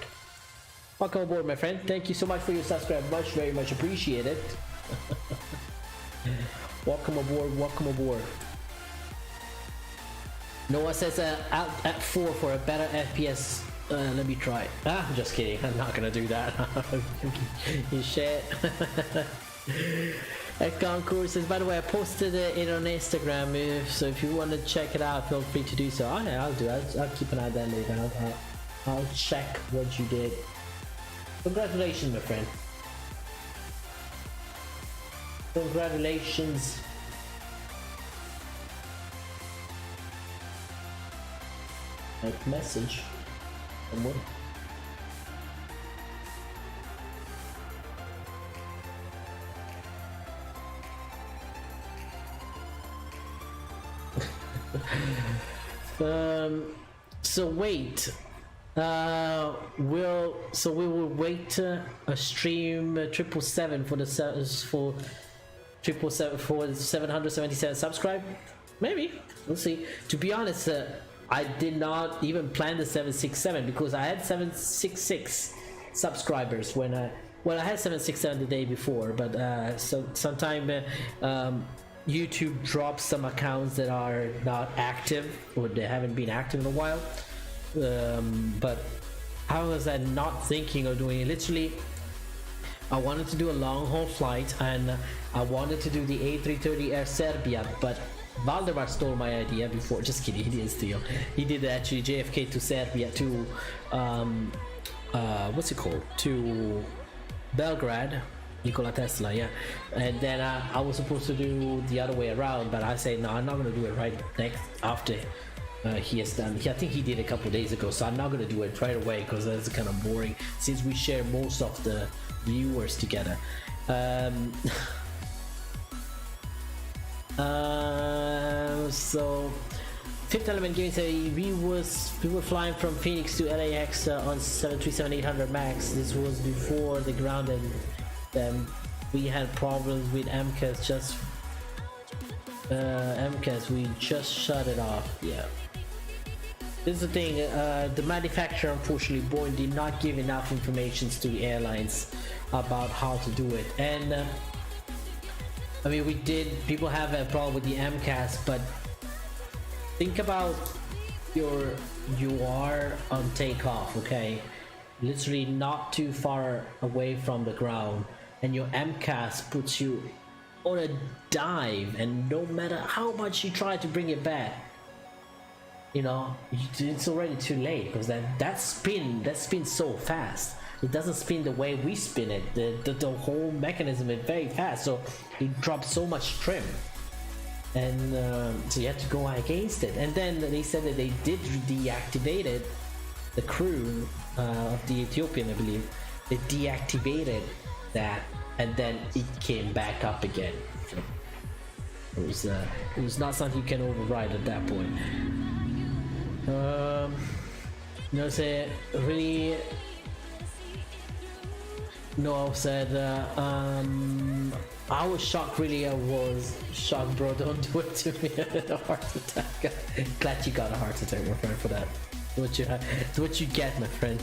S2: Welcome aboard, my friend. Thank you so much for your subscribe. Very much appreciated. Welcome aboard. Welcome aboard. Noah says out at 4 for a better FPS. Let me try. I'm just kidding. I'm not gonna do that. You shit. Concourse says, by the way, I posted it on Instagram. So if you want to check it out, feel free to do so. Oh, yeah, I'll do it. I'll keep an eye on that later. I'll check what you did. Congratulations, my friend. Congratulations. Like message. Someone. So wait. We will wait a stream 777 for the 777 for 777 subscribe. Maybe we'll see. To be honest, I did not even plan the 767 because I had 766 subscribers when I had 767 the day before, but so sometime YouTube drops some accounts that are not active or they haven't been active in a while. But how was I not thinking of doing it? Literally, I wanted to do a long haul flight and I wanted to do the A330 Serbia, but Valdemar stole my idea before. Just kidding, he didn't steal. He did actually JFK to Serbia to what's it called? To Belgrade. Nikola Tesla, yeah. And then I was supposed to do the other way around, but I say no, I'm not gonna do it right next after he has done. I think he did a couple days ago, so I'm not gonna do it right away because that's kind of boring since we share most of the viewers together. So Fifth Element Gaming say we were flying from Phoenix to LAX on 737-800 Max. This was before the grounded. We had problems with MCAS. We just shut it off. Yeah. This is the thing. The manufacturer, unfortunately, Boeing did not give enough information to the airlines about how to do it. And I mean, people have a problem with the MCAS, but think about you are on takeoff, okay? Literally not too far away from the ground, and your MCAS puts you on a dive, and no matter how much you try to bring it back, you know, it's already too late because that spins so fast. It doesn't spin the way we spin it. The whole mechanism is very fast, so it drops so much trim, and so you have to go against it. And then they said that they did deactivate it. The crew of the Ethiopian, I believe, they deactivated that, and then it came back up again. It was not something you can override at that point. Say really. Noel said, I was shocked, really. I was shocked, bro. Don't do it to me. A heart attack. Glad you got a heart attack, my friend, for that. It's what you get, my friend.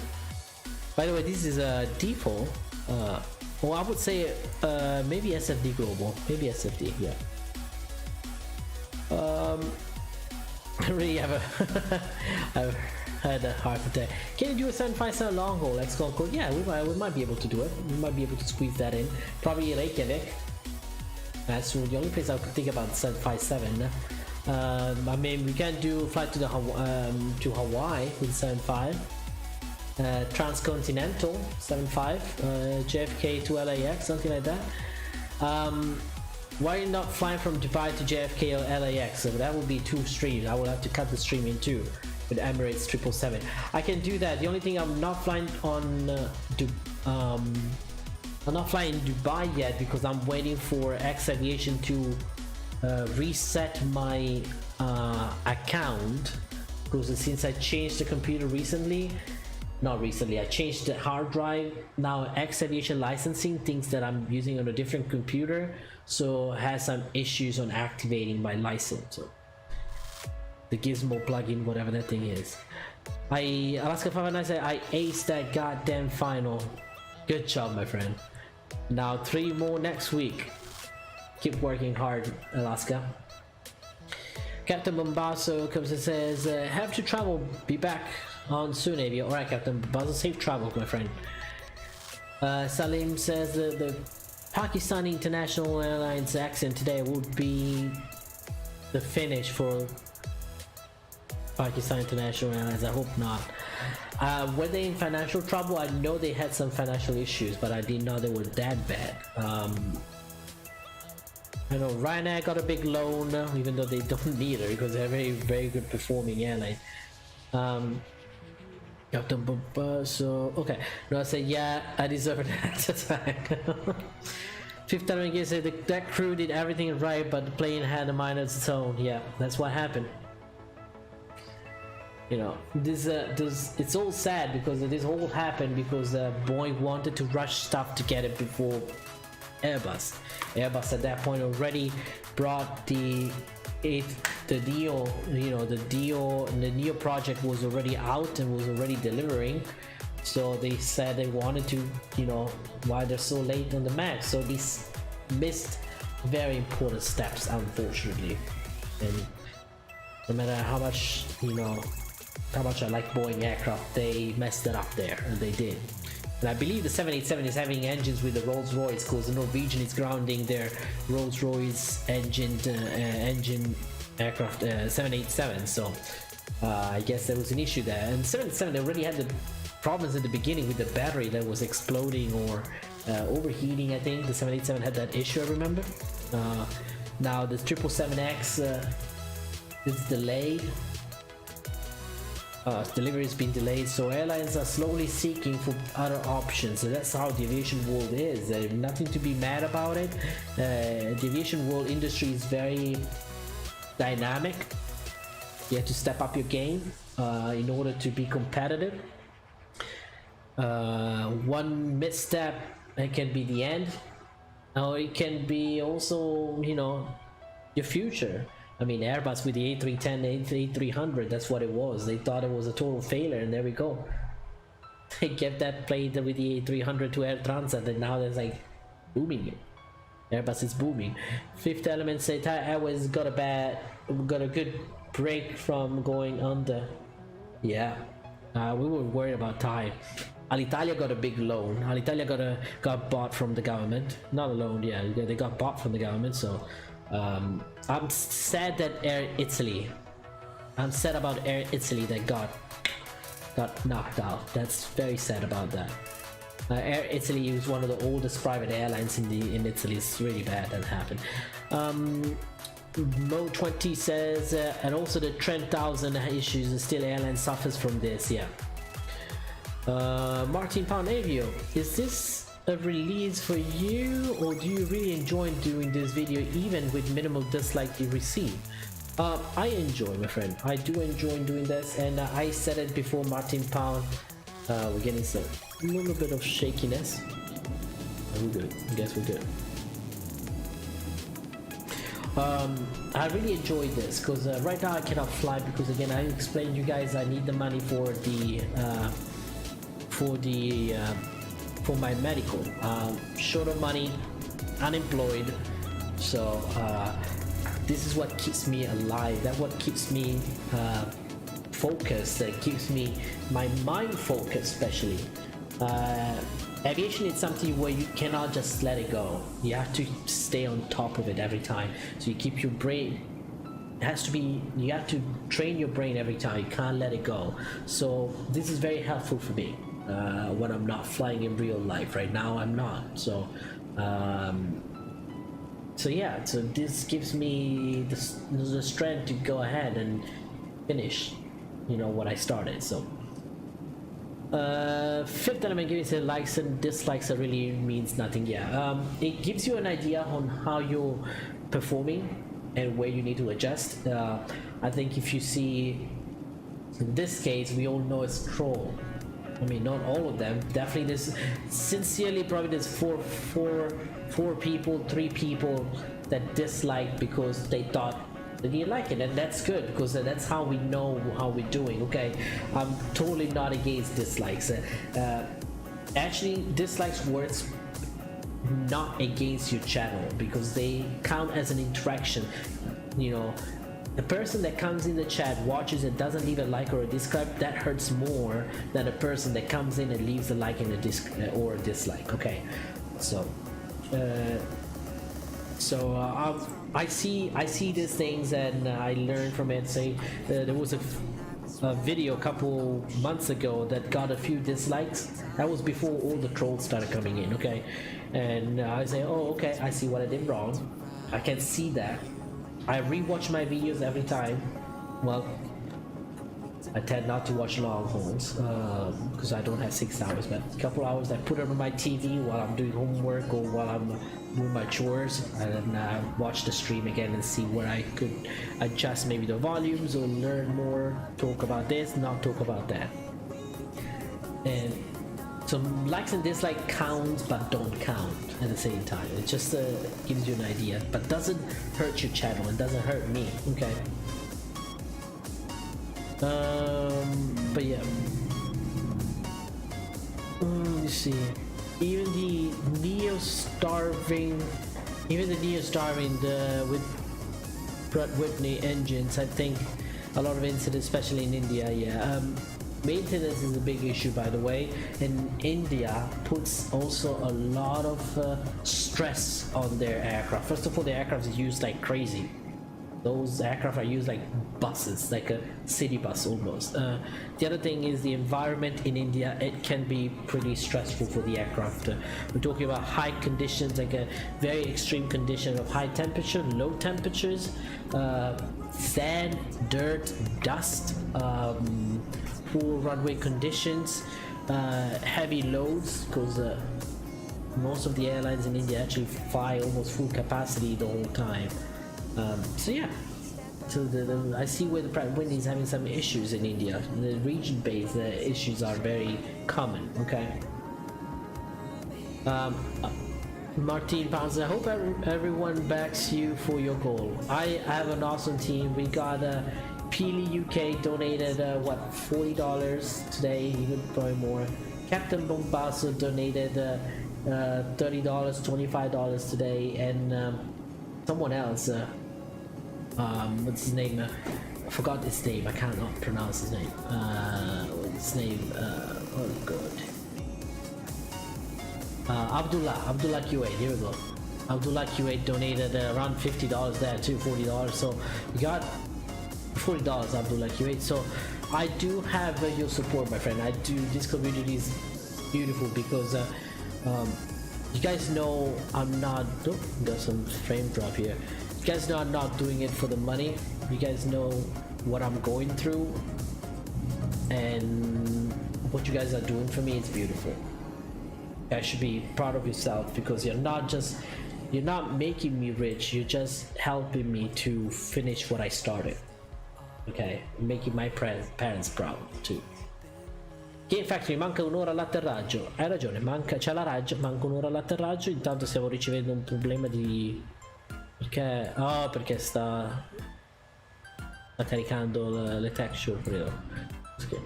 S2: By the way, this is a default. Well, I would say maybe SFD global, maybe SFD. Yeah. I really have I've had a heart attack. Can you do a 757 long haul? Let's go. Yeah, we might be able to do it. We might be able to squeeze that in. Probably Reykjavik. That's the only place I could think about 757. I mean, we can do flight to Hawaii with 75. Transcontinental 75. JFK to LAX, something like that. Why are you not flying from Dubai to JFK or LAX? So that would be 2 streams. I would have to cut the stream in 2 with Emirates 777. I can do that. The only thing, I'm not flying on I'm not flying in Dubai yet because I'm waiting for Aviation to reset my account, because since I changed the computer recently, I changed the hard drive. Now Aviation licensing thinks that I'm using on a different computer, so has some issues on activating my license. So the Gizmo plugin, whatever that thing is. Alaska 509 said I aced that goddamn final. Good job, my friend. Now 3 more next week. Keep working hard, Alaska. Captain Bombasso comes and says, have to travel, be back on soon, Avio. Alright, Captain Bombasso, safe travels, my friend. Salim says the Pakistani International Airlines accident today would be the finish for Pakistan International Airlines. I hope not. Were they in financial trouble? I know they had some financial issues, but I didn't know they were that bad. I know Ryanair got a big loan, even though they don't need it because they're a very, very good performing airline. Captain Bumper, so okay. No, I say yeah, I deserve an heart attack. Fifth element gear said that crew did everything right, but the plane had a minor of its own. Yeah, that's what happened. You know, it's all sad because this all happened because Boeing wanted to rush stuff to get it before Airbus. Airbus at that point already brought the Neo, you know, the Neo project was already out and was already delivering. So they said they wanted to, you know, why they're so late on the Max. So they missed very important steps, unfortunately. And no matter how much, you know, how much I like Boeing aircraft, they messed it up there, and they did. And I believe the 787 is having engines with the Rolls-Royce because the Norwegian is grounding their Rolls-Royce engine aircraft 787. So I guess there was an issue there. And 787, they already had the problems at the beginning with the battery that was exploding or overheating. I think the 787 had that issue, I remember. Now the 777X is delayed. Delivery has been delayed, so airlines are slowly seeking for other options. So that's how the aviation world is. There's nothing to be mad about it. The aviation world industry is very dynamic. You have to step up your game in order to be competitive. One misstep, it can be the end, or it can be also, you know, your future. I mean, Airbus with the A310, A300, that's what it was. They thought it was a total failure, and there we go. They kept that plane with the A300 to Air Transat, and now there's like booming it. Airbus is booming. Fifth element say Thai Airways got a good break from going under. Yeah, we were worried about Thai. Alitalia got a big loan. Alitalia got bought from the government. Not a loan, yeah, they got bought from the government. So I'm sad that I'm sad about Air Italy that got knocked out. That's very sad about that. Air Italy is one of the oldest private airlines in Italy. It's really bad that happened. Mo20 says, and also the Trent 1000 issues, and still airline suffers from this. Yeah. Martin Pound Avio, is this a release for you, or do you really enjoy doing this video even with minimal dislike you receive? I enjoy, my friend. I do enjoy doing this, and I said it before. Martin Pound, we're getting some little bit of shakiness. We're good. I guess we're good. I really enjoy this because right now I cannot fly because, again, I explained to you guys I need the money for the for my medical. Short of money, unemployed, so this is what keeps me alive. That's what keeps me focused. That keeps me my mind focused, especially. Aviation is something where you cannot just let it go. You have to stay on top of it every time. So you keep your brain. It has to be. You have to train your brain every time. You can't let it go. So this is very helpful for me when I'm not flying in real life. Right now, I'm not. So. So yeah. So this gives me the strength to go ahead and finish. You know what I started. So. Fifth element gives you likes and dislikes. That really means nothing. Yeah, it gives you an idea on how you're performing and where you need to adjust. I think if you see, in this case, we all know it's troll. I mean, not all of them. Definitely, there's sincerely probably there's four people, 3 people that dislike because they thought. They didn't like it, and that's good because that's how we know how we're doing. Okay, I'm totally not against dislikes. Actually, dislikes works not against your channel because they count as an interaction. You know, the person that comes in the chat, watches it, doesn't leave a like or a dislike, that hurts more than a person that comes in and leaves a like and a or a dislike. Okay, so. I see these things and I learn from it. Say there was a video a couple months ago that got a few dislikes. That was before all the trolls started coming in. Okay, and I say, oh, okay, I see what I did wrong. I can see that. I rewatch my videos every time. Well, I tend not to watch long hauls because I don't have 6 hours, but a couple hours I put it on my TV while I'm doing homework or while I'm doing my chores, and then watch the stream again and see where I could adjust maybe the volumes or learn more, talk about this, not talk about that. And so likes and dislikes counts but don't count at the same time. It just gives you an idea, but doesn't hurt your channel. It doesn't hurt me. Okay. But yeah, let me see. Even the neo-starving with Pratt Whitney engines, I think a lot of incidents, especially in India. Yeah, maintenance is a big issue, by the way, and India puts also a lot of stress on their aircraft. First of all, the aircraft is used like crazy. Those aircraft are used like buses, like a city bus almost. The other thing is the environment in India. It can be pretty stressful for the aircraft. We're talking about high conditions, like a very extreme condition of high temperature, low temperatures, sand, dirt, dust, poor runway conditions, heavy loads, because most of the airlines in India actually fly almost full capacity the whole time. So yeah, so I see where the Pratt & Whitney is having some issues in India. The region-based issues are very common. Okay. Martin Pounds, I hope everyone backs you for your goal. I have an awesome team. We got Peely UK donated what, $40 today, even probably more. Captain Bombasso donated $30, $25 today, and someone else. What's his name? I forgot his name. I cannot pronounce his name. What's his name? Oh god. Abdullah Kuwait. Here we go. Abdullah Kuwait donated around $50 there too, $40. So we got $40, Abdullah Kuwait. So I do have your support, my friend. I do. This community is beautiful because you guys know I'm not. Oh, there's some frame drop here. You guys know I'm not doing it for the money. You guys know what I'm going through, and what you guys are doing for me is beautiful. You should be proud of yourself because you're not making me rich, you're just helping me to finish what I started. Ok, making my parents proud too. Game Factory, manca un'ora all'atterraggio. Hai ragione, c'è la raggia, manca un'ora all'atterraggio. Intanto stiamo ricevendo un problema di... Perché? Oh, perché sta caricando le texture, credo. Okay.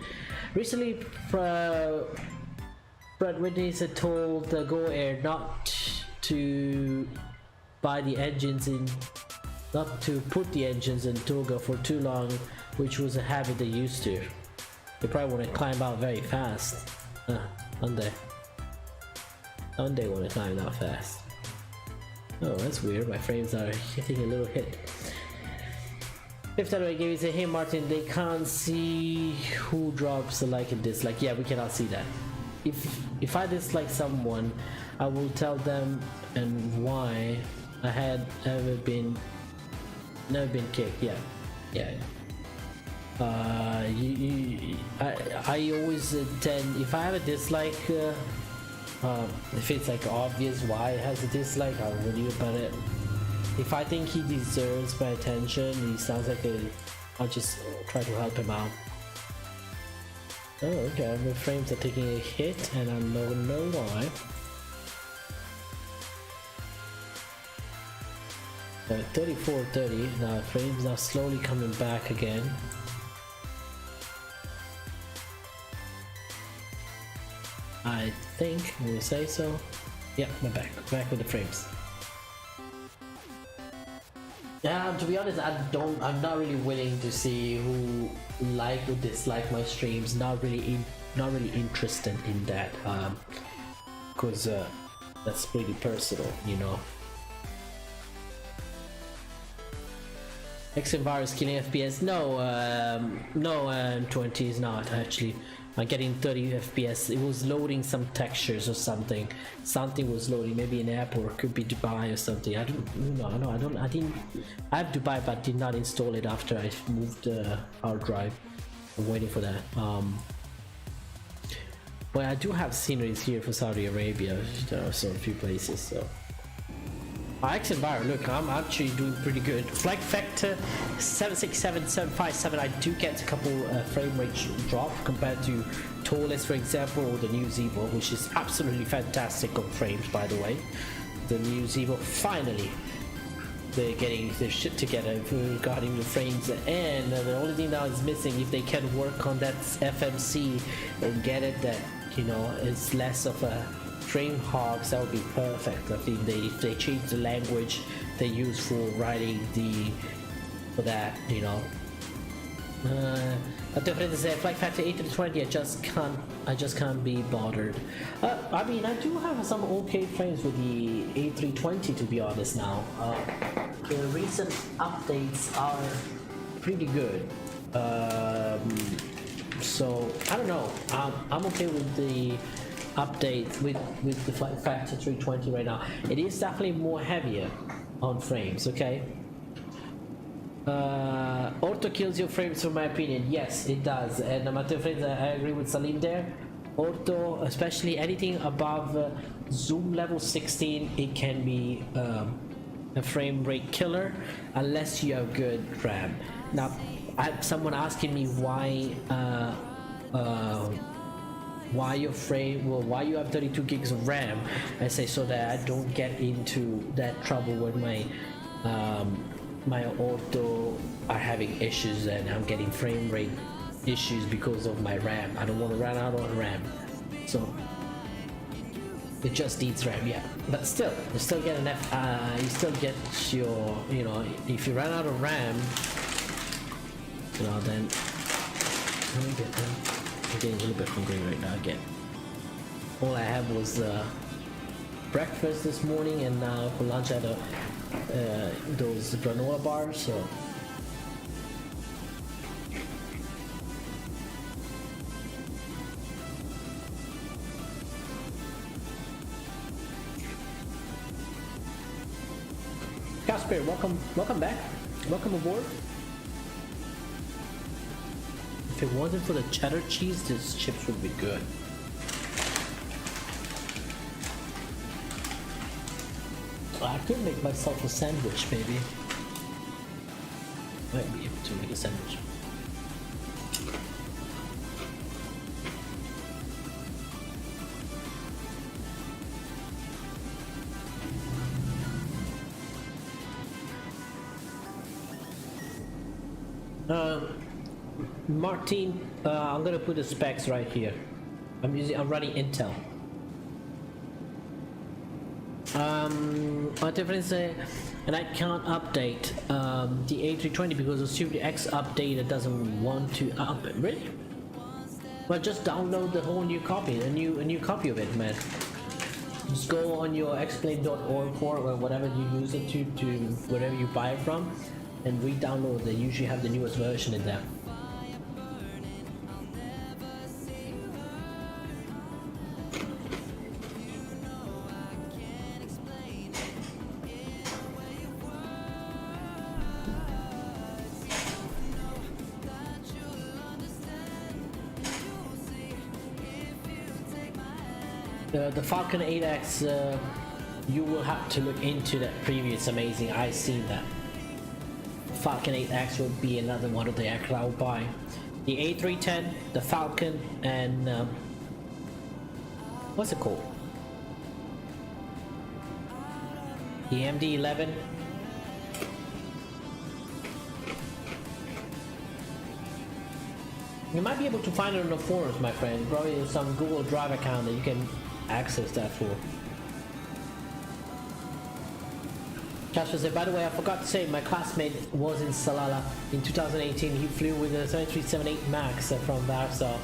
S2: Recently, Brad Whitney told Go Air not to buy the engines in, not to put the engines in Toga for too long, which was a habit they used to. They probably want to climb out very fast. One day want to climb out fast. Oh, that's weird. My frames are hitting a little hit. Fifth anyway, gave me say, hey Martin, they can't see who drops a like and dislike. Yeah, we cannot see that. If I dislike someone, I will tell them and why. I had never been kicked. Yeah. I always tend, if I have a dislike, if it's like obvious why it has a dislike, I'll review about it. If I think he deserves my attention, he sounds like I'll just try to help him out. Oh, okay, my frames are taking a hit and I don't know why. 3430, now frames are slowly coming back again. I think we'll say so. Yeah, we're back with the frames. Yeah, to be honest, I'm not really willing to see who like or dislike my streams. Not really interested in that, because that's pretty personal, you know. X-Virus killing FPS? No, 20 is not actually. I'm getting 30 FPS. It was loading some textures or something. Something was loading, maybe an app or it could be Dubai or something. I didn't. I have Dubai, but did not install it after I moved the hard drive. I'm waiting for that. But I do have sceneries here for Saudi Arabia. There are some few places. So. X-Enviro, look, I'm actually doing pretty good. Flight Vector 767-757, I do get a couple frame rate drop compared to Tallest, for example, or the new Zevo, which is absolutely fantastic on frames, by the way. The new Zevo, finally, they're getting their shit together regarding the frames, and the only thing now is missing, if they can work on that FMC and get it that, you know, it's less of a frame hogs, that would be perfect. I think if they change the language they use for writing for that, you know. But the friend said Flight Factor 8-20, I just can't be bothered. I mean, I do have some okay frames with the A320, to be honest now. The recent updates are pretty good. So I don't know. I'm okay with the update with the Flight Factor 320 right now. It is definitely more heavier on frames, okay? Ortho kills your frames, from my opinion. Yes, it does. And Matteo friends, I agree with Salim there. Ortho, especially anything above zoom level 16, it can be a frame rate killer unless you have good RAM. Now, I have someone asking me why your frame, well, why you have 32 gigs of RAM. I say so that I don't get into that trouble where my ortho are having issues and I'm getting frame rate issues because of my RAM. I don't want to run out on RAM, so it just needs RAM. Yeah, but still, you still get you still get your, you know, if you run out of RAM, you know, then I'm getting a little bit hungry right now again. All I had was breakfast this morning, and now for lunch I had those granola bars. So Casper, welcome back, welcome aboard. If it wasn't for the cheddar cheese, this chips would be good. could make myself a sandwich, maybe. Might be able to make a sandwich. Martin, I'm gonna put the specs right here. I'm running Intel. A difference, and I can't update the A320 because the Series X update doesn't want to really. Well, just download the whole new copy, a new copy of it, man. Just go on your explain.org port or whatever you use it to wherever you buy it from, and re-download. They usually have the newest version in there. The Falcon 8X, you will have to look into that preview. It's amazing. I've seen that. Falcon 8X will be another one of the aircraft I'll buy. The A310, the Falcon, and what's it called? The MD-11. You might be able to find it on the forums, my friend. Probably some Google Drive account that you can access that for. Joshua said, by the way, I forgot to say, my classmate was in Salalah in 2018. He flew with a 7378 MAX from Warsaw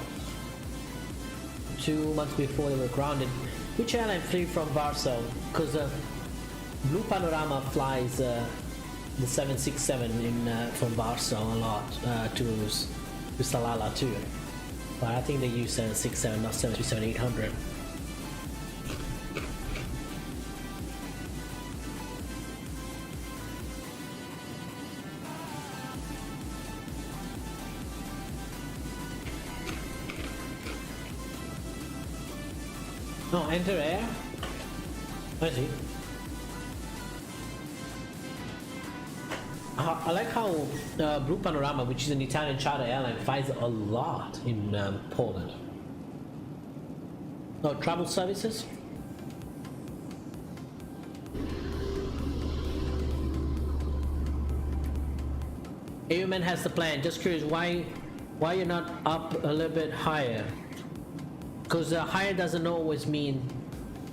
S2: 2 months before they were grounded. Which airline flew from Warsaw? Because Blue Panorama flies the 767 from Warsaw a lot to Salalah too. But I think they use 767, not 737-800. No, enter air. I see. I like how Blue Panorama, which is an Italian charter airline, flies a lot in Poland. Oh, travel services? AvioMan has the plan. Just curious, why you're not up a little bit higher? Because higher doesn't always mean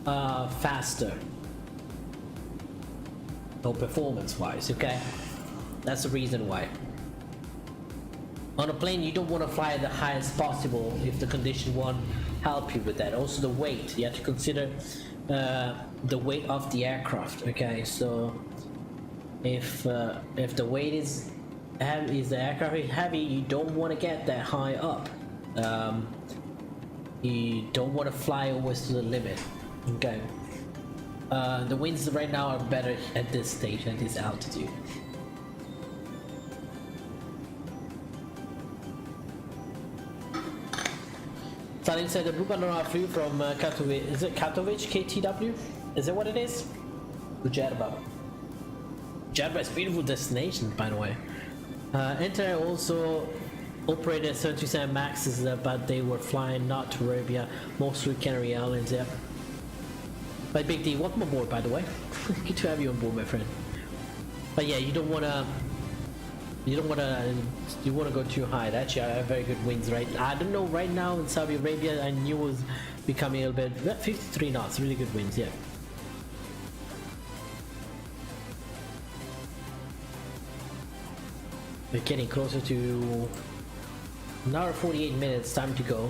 S2: faster. Or performance-wise, okay? That's the reason why. On a plane, you don't want to fly the highest possible if the condition won't help you with that. Also the weight, you have to consider the weight of the aircraft, okay? So if the weight is heavy, the aircraft is heavy, you don't want to get that high up. You don't want to fly always to the limit, okay? The winds right now are better at this stage, at this altitude. Salim said the Blue Panorama flew from Katowice. Is it Katowice, KTW? Is that what it is? To Jerba. Jerba is a beautiful destination, by the way. Enter also operated 737 Maxes, but they were flying not to Arabia, mostly Canary Islands, yeah. But Big D, welcome aboard, by the way. Good to have you on board, my friend. But yeah, you want to go too high. Actually, I have very good winds, right? I don't know, right now in Saudi Arabia, I knew it was becoming a little bit, 53 knots, really good winds, yeah. We're getting closer to an hour 48 minutes, time to go.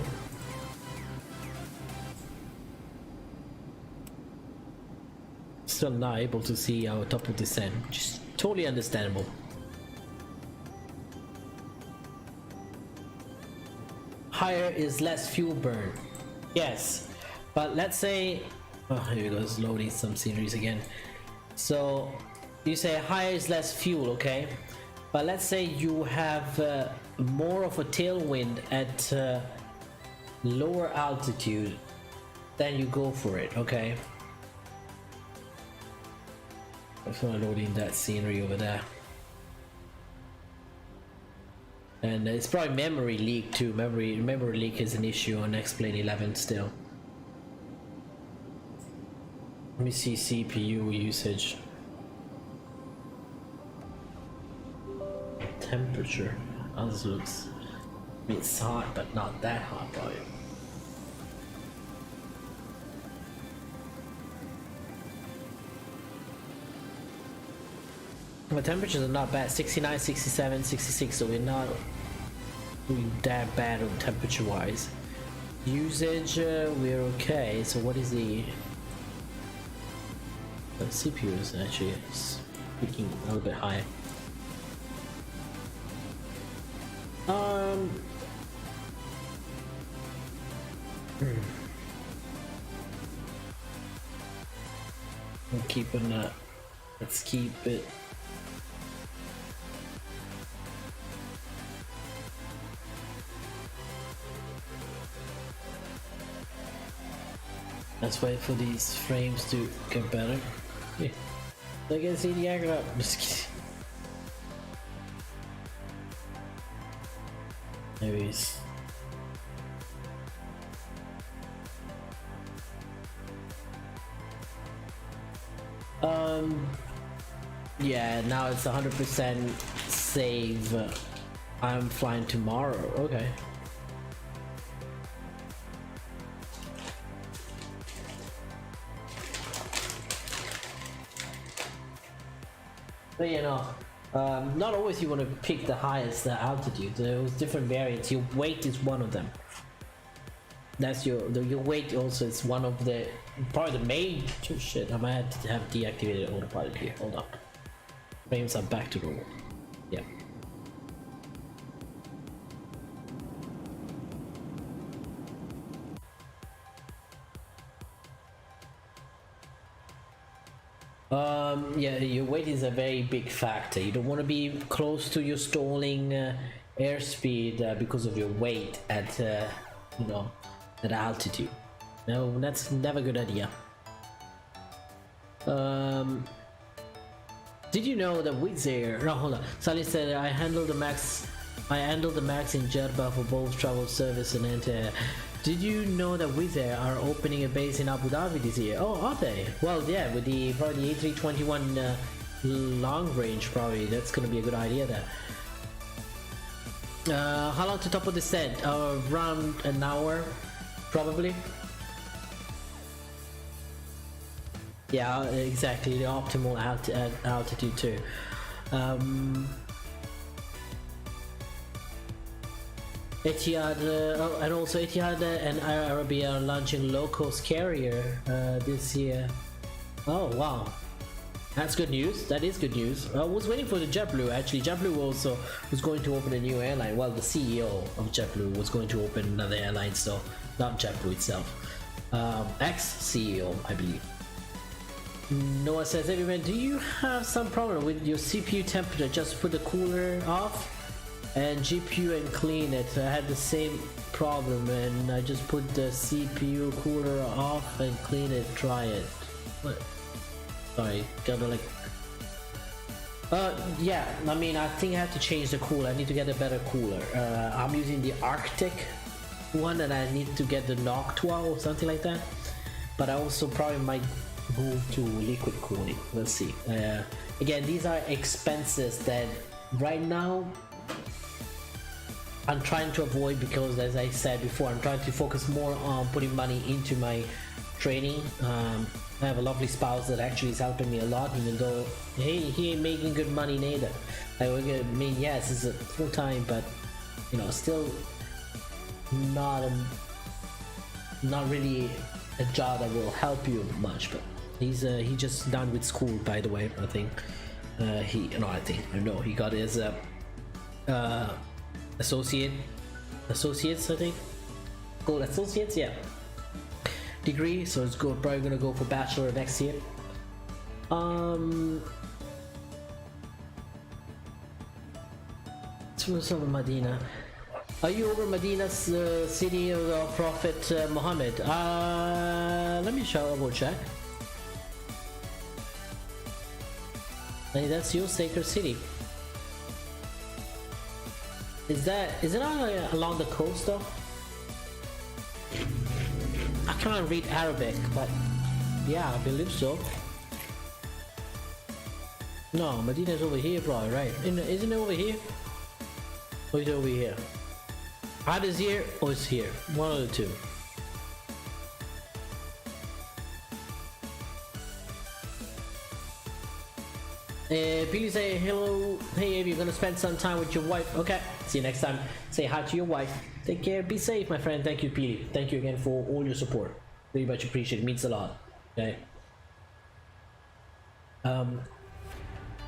S2: Still not able to see our top of descent, which is totally understandable. Higher is less fuel burn. Yes, but let's say, oh, here we go, it's loading some sceneries again. So you say higher is less fuel, okay? But let's say you have more of a tailwind at lower altitude, then you go for it, okay? 'Cause you say higher is less fuel, okay? But let's say you have more of a tailwind at lower altitude, then you go for it, okay? 'Cause you say higher is less fuel, okay? But let's say you have more of a tailwind at lower altitude, then you go for it, okay? 'Cause you say higher is less fuel, okay? But let's say you have more of a tailwind at lower altitude, then you go for it, okay? That's why I'm loading that scenery over there. And it's probably memory leak too. Memory leak is an issue on X-Plane 11 still. Let me see CPU usage. Temperature. Oh, this looks... I mean, it's hot, but not that hot, probably. My temperatures are not bad. 69, 67, 66, so we're not doing that bad on temperature wise. Usage, we're okay. So what is the CPU is actually speaking a little bit higher. I'm keeping that. Let's keep it. Let's wait for these frames to get better. Yeah. I can see the aircraft. Just kidding. Anyways. Yeah, now it's 100% save. I'm flying tomorrow. Okay. But you know, not always you want to pick the highest altitude. There's different variants. Your weight is one of them. That's your weight also is one of the probably the main shit. I might have deactivated autopilot here. Hold on. Frames are back to normal. Yeah. Yeah, your weight is a very big factor. You don't want to be close to your stalling airspeed because of your weight at you know, at altitude. No, that's never a good idea. Did you know that Wizz Air? No, hold on. Sally said I handled the max in Jeddah for both travel service and anti-air. Did you know that Wizz Air are opening a base in Abu Dhabi this year? Oh, are they? Well, yeah, with the probably the A321 long range, probably that's gonna be a good idea there. How long to top of the set? Around an hour, probably. Yeah, exactly. The optimal altitude too. Etihad, and also Etihad and Air Arabia are launching low-cost carrier this year. Oh wow, that's good news. That is good news. I was waiting for the JetBlue. Actually, JetBlue also was going to open a new airline. Well, the CEO of JetBlue was going to open another airline, so not JetBlue itself. Ex-CEO, I believe. Noah says, "Aviation, do you have some problem with your CPU temperature? Just put the cooler off and GPU and clean it. I had the same problem and I just put the CPU cooler off and clean it. Try it." What? Sorry, gotta like. Yeah. I mean, I think I have to change the cooler. I need to get a better cooler. I'm using the Arctic one, and I need to get the Noctua or something like that. But I also probably might move to liquid cooling. Let's see. Again, these are expenses that right now I'm trying to avoid, because as I said before, I'm trying to focus more on putting money into my training. I have a lovely spouse that actually is helping me a lot, even though he ain't making good money neither. I mean, yes, it's a full time, but you know, still not really a job that will help you much. But he just done with school, by the way. I think I know he got his associates, I think, called associates, yeah, degree. So it's probably gonna go for bachelor next year. Some Medina. Are you over Medina's city of Prophet Muhammad? Let me double check. Hey, that's your sacred city. Is it on along the coast though? I can't read Arabic, but yeah, I believe so. No, Medina's over here, bro. Right? Isn't it over here? Or is it over here? Either's here or it's here. One of the two. Billy say hello. Hey, Avi, you're gonna spend some time with your wife. Okay, see you next time. Say hi to your wife. Take care. Be safe, my friend. Thank you, Billy. Thank you again for all your support. Very much appreciated. It means a lot. Okay.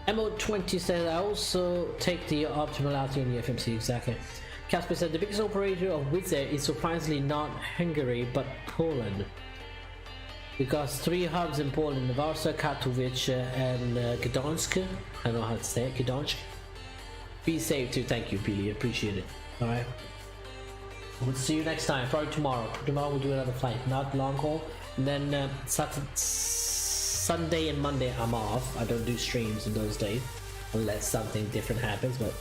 S2: MO20 says I also take the optimality in the FMC. Exactly. Casper said the biggest operator of Wizz Air is surprisingly not Hungary but Poland. Because 3 hubs in Poland: Warsaw, Katowice, and Gdansk. I don't know how to say it. Gdansk. Be safe too. Thank you, Billy. Appreciate it. All right. We'll see you next time. Probably tomorrow. Tomorrow we'll do another flight, not long haul. And then Sunday and Monday I'm off. I don't do streams in those days unless something different happens. But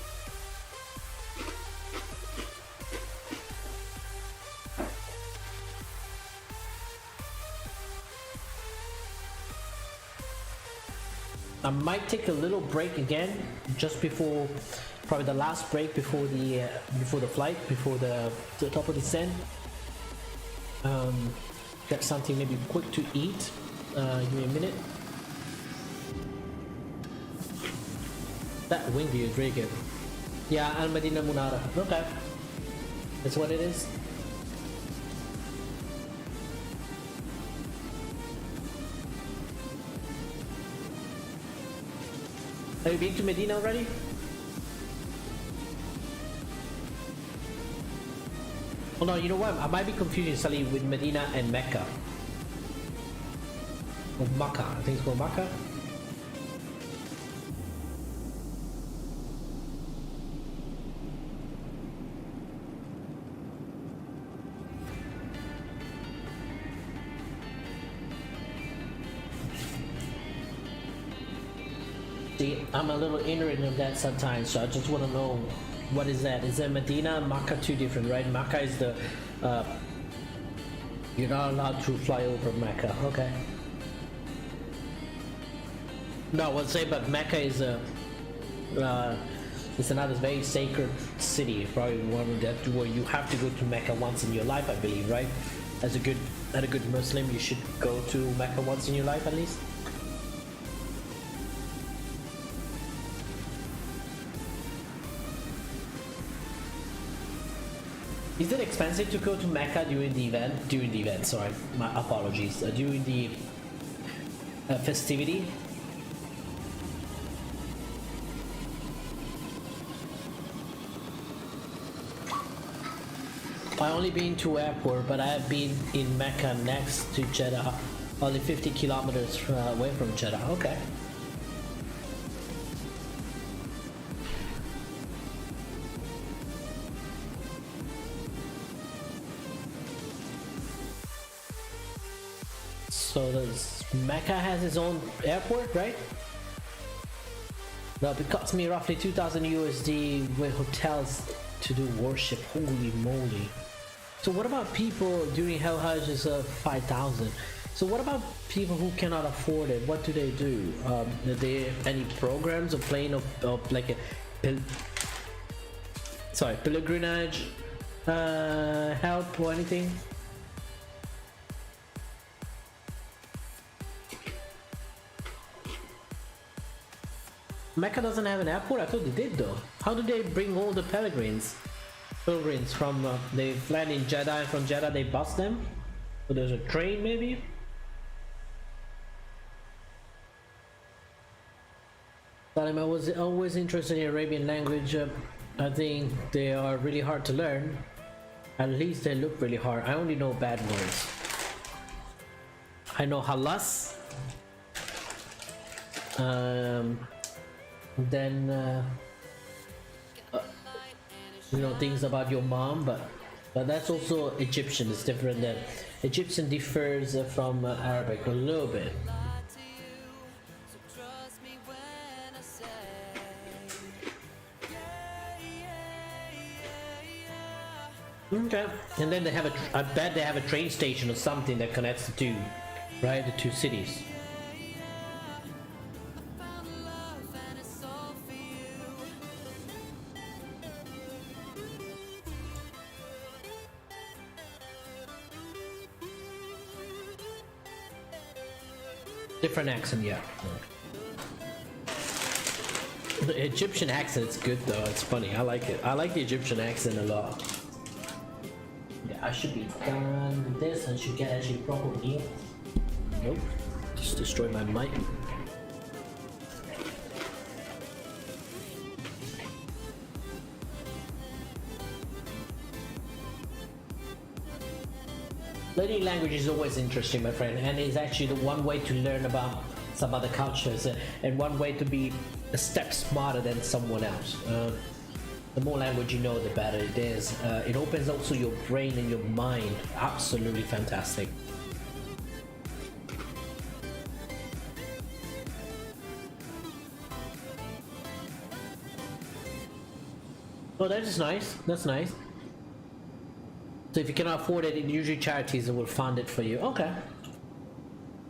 S2: I might take a little break again, just before, probably the last break before the flight, before the top of the descent. Get something maybe quick to eat. Give me a minute. That wing view is really good. Yeah, Al Medina Munara. Okay, that's what it is. Have you been to Medina already? Oh no, you know what? I might be confusing Salih with Medina and Mecca. Or Makkah, I think it's called Makkah. See, I'm a little ignorant of that sometimes, so I just want to know what is that? Is that Medina and Makkah two different, right? Makkah is the you're not allowed to fly over Mecca. Okay. No, I would say, but Mecca is it's another very sacred city. Probably one of that where you have to go to Mecca once in your life, I believe, right? As a good Muslim, you should go to Mecca once in your life at least. Is it expensive to go to Mecca during the event? During the event, sorry, my apologies. During the festivity? I only been to airport, but I have been in Mecca next to Jeddah, only 50 kilometers away from Jeddah. Okay. So does Mecca has its own airport, right? No, it cost me roughly 2,000 USD with hotels to do worship. Holy moly! So what about people during Hell Hajj is 5,000? So what about people who cannot afford it? What do they do? Are there any programs of playing of like a pilgrimage help or anything? Mecca doesn't have an airport? I thought they did though. How do they bring all the pilgrims from they land in Jeddah, and from Jeddah they bus them? So there's a train maybe? But I was always interested in Arabian language. I think they are really hard to learn. At least they look really hard. I only know bad words. I know halas. Then you know, things about your mom, but that's also Egyptian. It's different. Than Egyptian differs from Arabic a little bit. Okay, and then they have I bet they have a train station or something that connects the two, right? The two cities. Different accent, yeah. The Egyptian accent is good though, it's funny. I like it. I like the Egyptian accent a lot. Yeah, I should be done with this and should get actually proper meal. Nope. Just destroy my mic. Learning language is always interesting, my friend, and it's actually the one way to learn about some other cultures and one way to be a step smarter than someone else. The more language you know, the better it is. It opens also your brain and your mind. Absolutely fantastic. Oh, that is nice. That's nice. So if you cannot afford it, usually charities will fund it for you. Okay.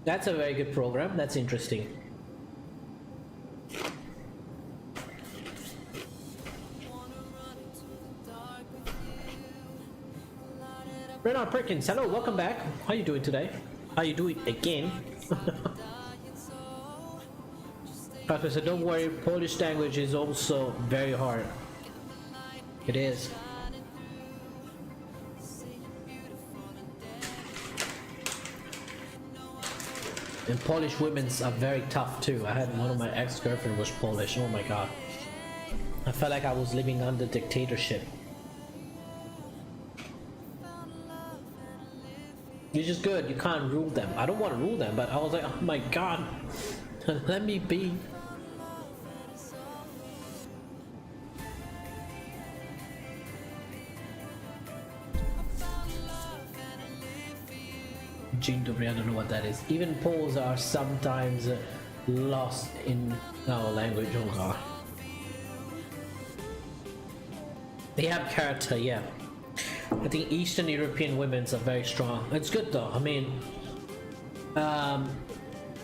S2: That's a very good program. That's interesting. Renard Perkins, hello, welcome back. How you doing today? How you doing again? Parker said, don't worry, Polish language is also very hard. It is. And Polish women are very tough too. I had one of my ex-girlfriend was Polish. Oh my god. I felt like I was living under dictatorship. You're just good. You can't rule them. I don't want to rule them, but I was like, oh my god. Let me be. Gene Dobre, I don't know what that is. Even Poles are sometimes lost in our language. Oh god. They have character, yeah. I think Eastern European women are very strong. It's good though. I mean,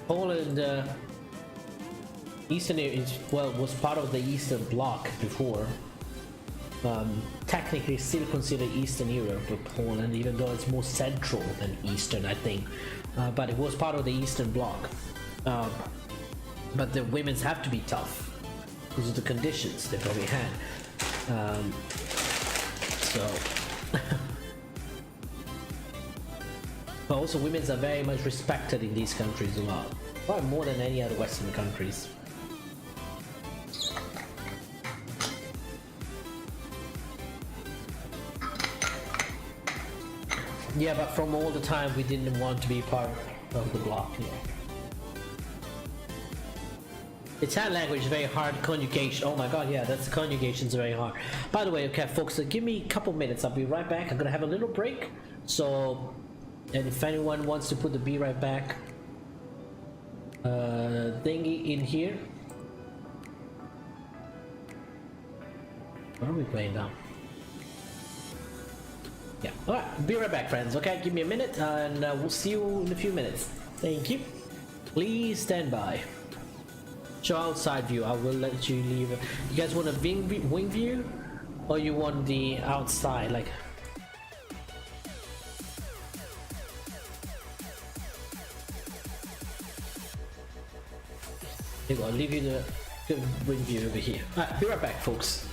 S2: Poland, Eastern is was part of the Eastern Bloc before. Technically still considered Eastern Europe, but Poland, even though it's more central than Eastern, I think. But it was part of the Eastern Bloc. But the women's have to be tough because of the conditions they probably had. So. But also women's are very much respected in these countries a lot. Probably more than any other Western countries. Yeah, but from all the time we didn't want to be part of the bloc. Yeah. Italian language is very hard. Conjugation. Oh my god, yeah, that's conjugation is very hard. By the way, okay, folks, give me a couple minutes. I'll be right back. I'm gonna have a little break. So, and if anyone wants to put the be right back thingy in here. What are we playing now? Yeah, alright, be right back, friends. Okay, give me a minute and we'll see you in a few minutes. Thank you. Please stand by. Show outside view. I will let you leave. You guys want a wing view, or you want the outside? Like, here you go. I'll leave you the wing view over here. Alright, be right back, folks.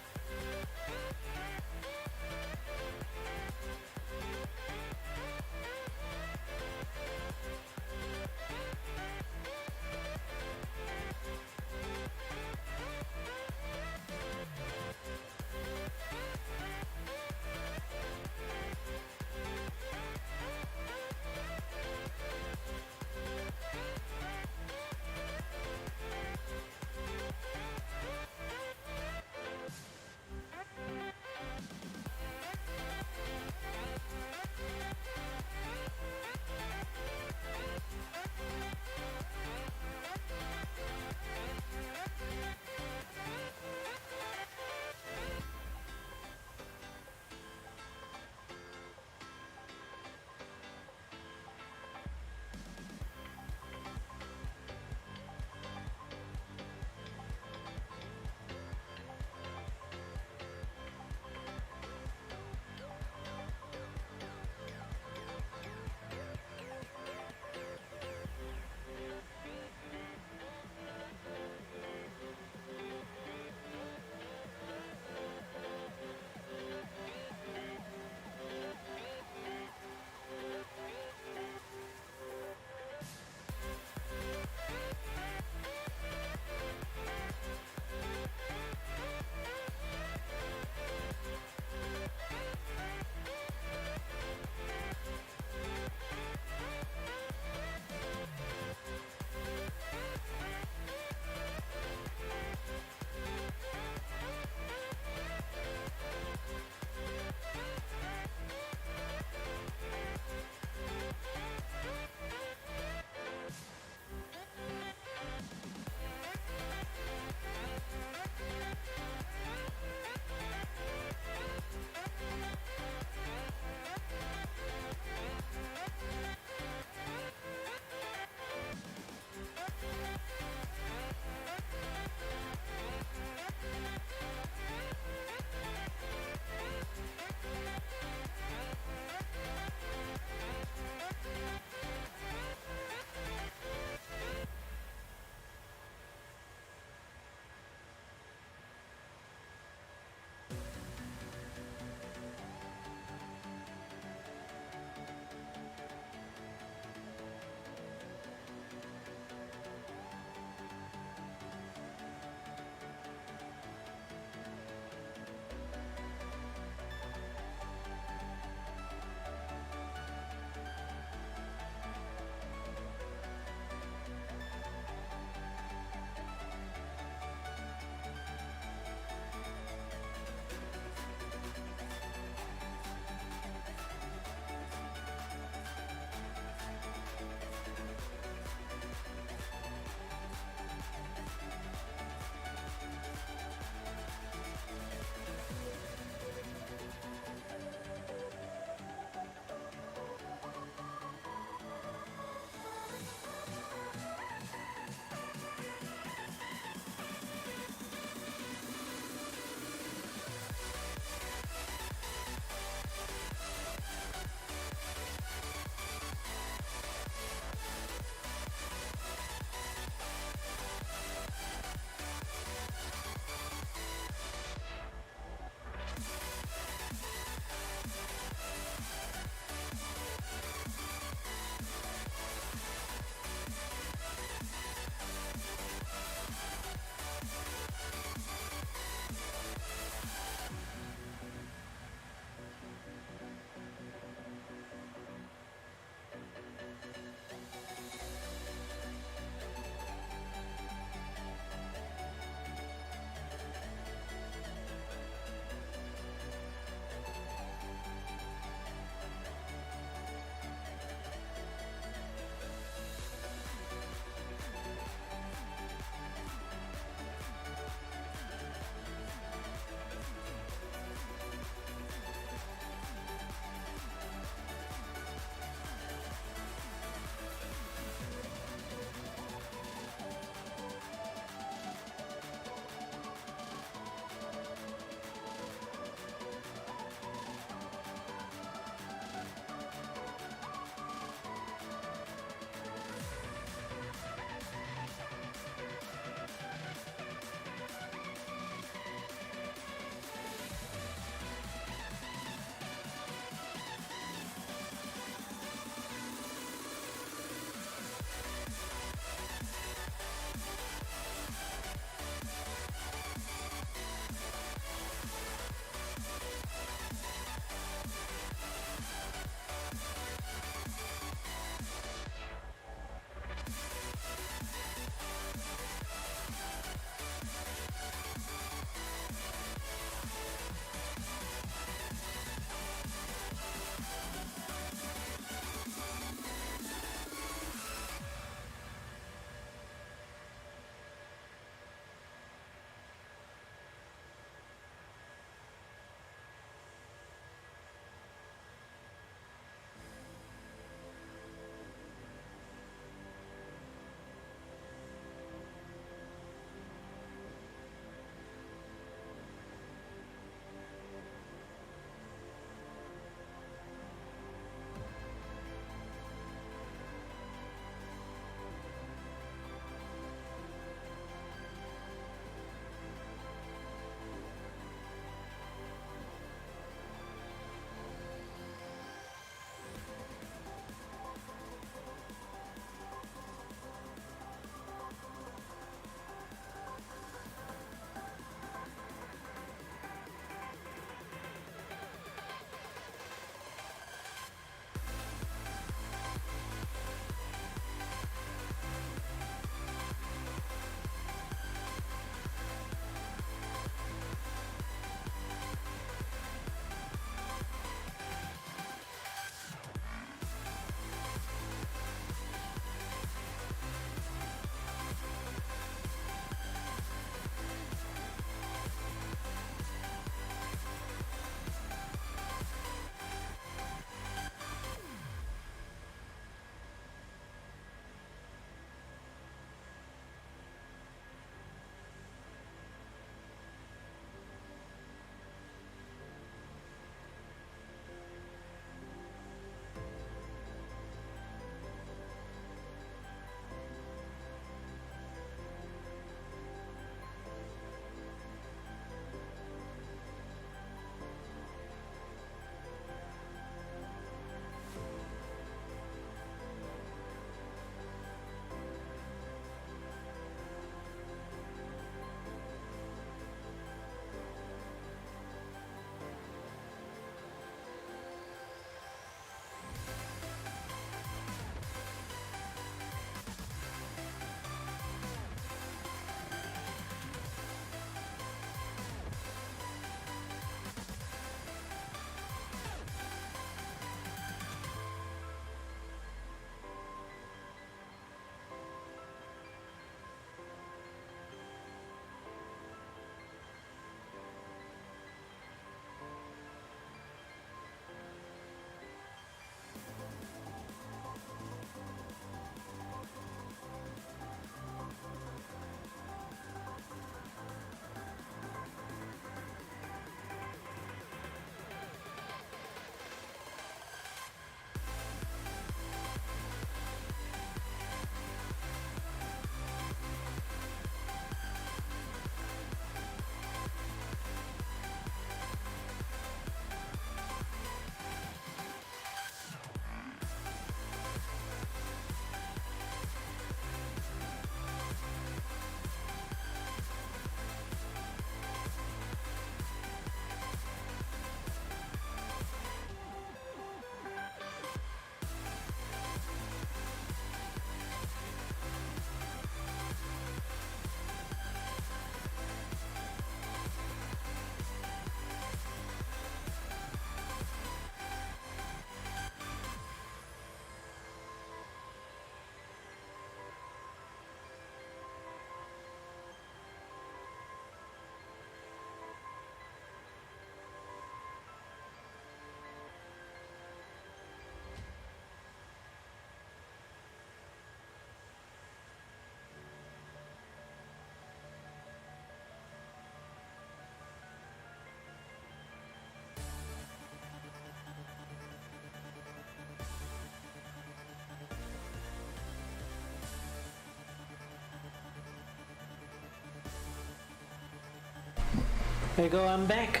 S2: There you go, I'm back.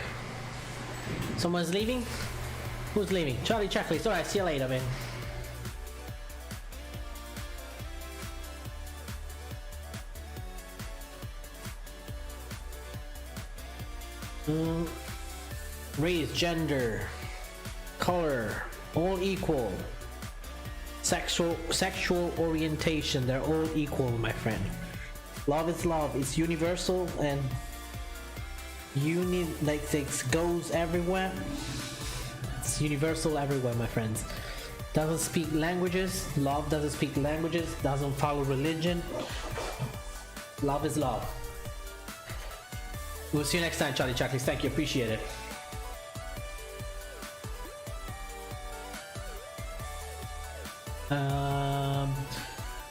S2: Someone's leaving? Who's leaving? Charlie Checklist. Alright, see you later, man. Race, gender, color, all equal. Sexual orientation, they're all equal, my friend. Love is love. It's universal and like it goes everywhere. It's universal everywhere, my friends. Doesn't speak languages. Love doesn't speak languages. Doesn't follow religion. Love is love. We'll see you next time, Charlie Checklist. Thank you, appreciate it.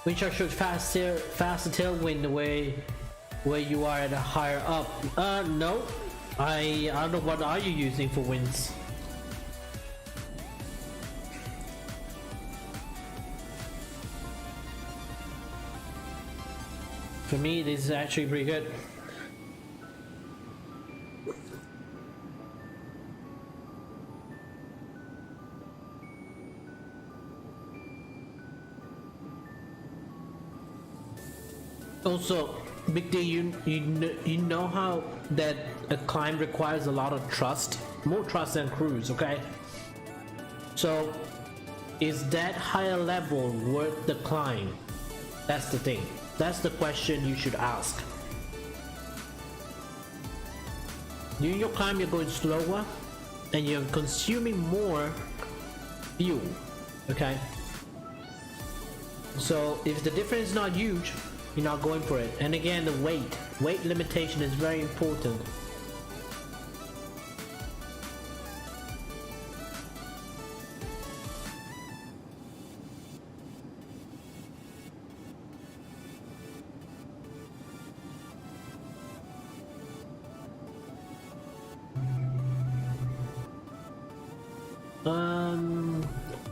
S2: Wind chill should faster tailwind where you are at a higher up. No, I don't know, what are you using for winds? For me, this is actually pretty good. Also, Big D, you know how that a climb requires a lot of trust, more trust than cruise, okay? So, is that higher level worth the climb? That's the thing. That's the question you should ask. During your climb, you're going slower, and you're consuming more fuel, okay? So, if the difference is not huge, you're not going for it. And again, the weight limitation is very important.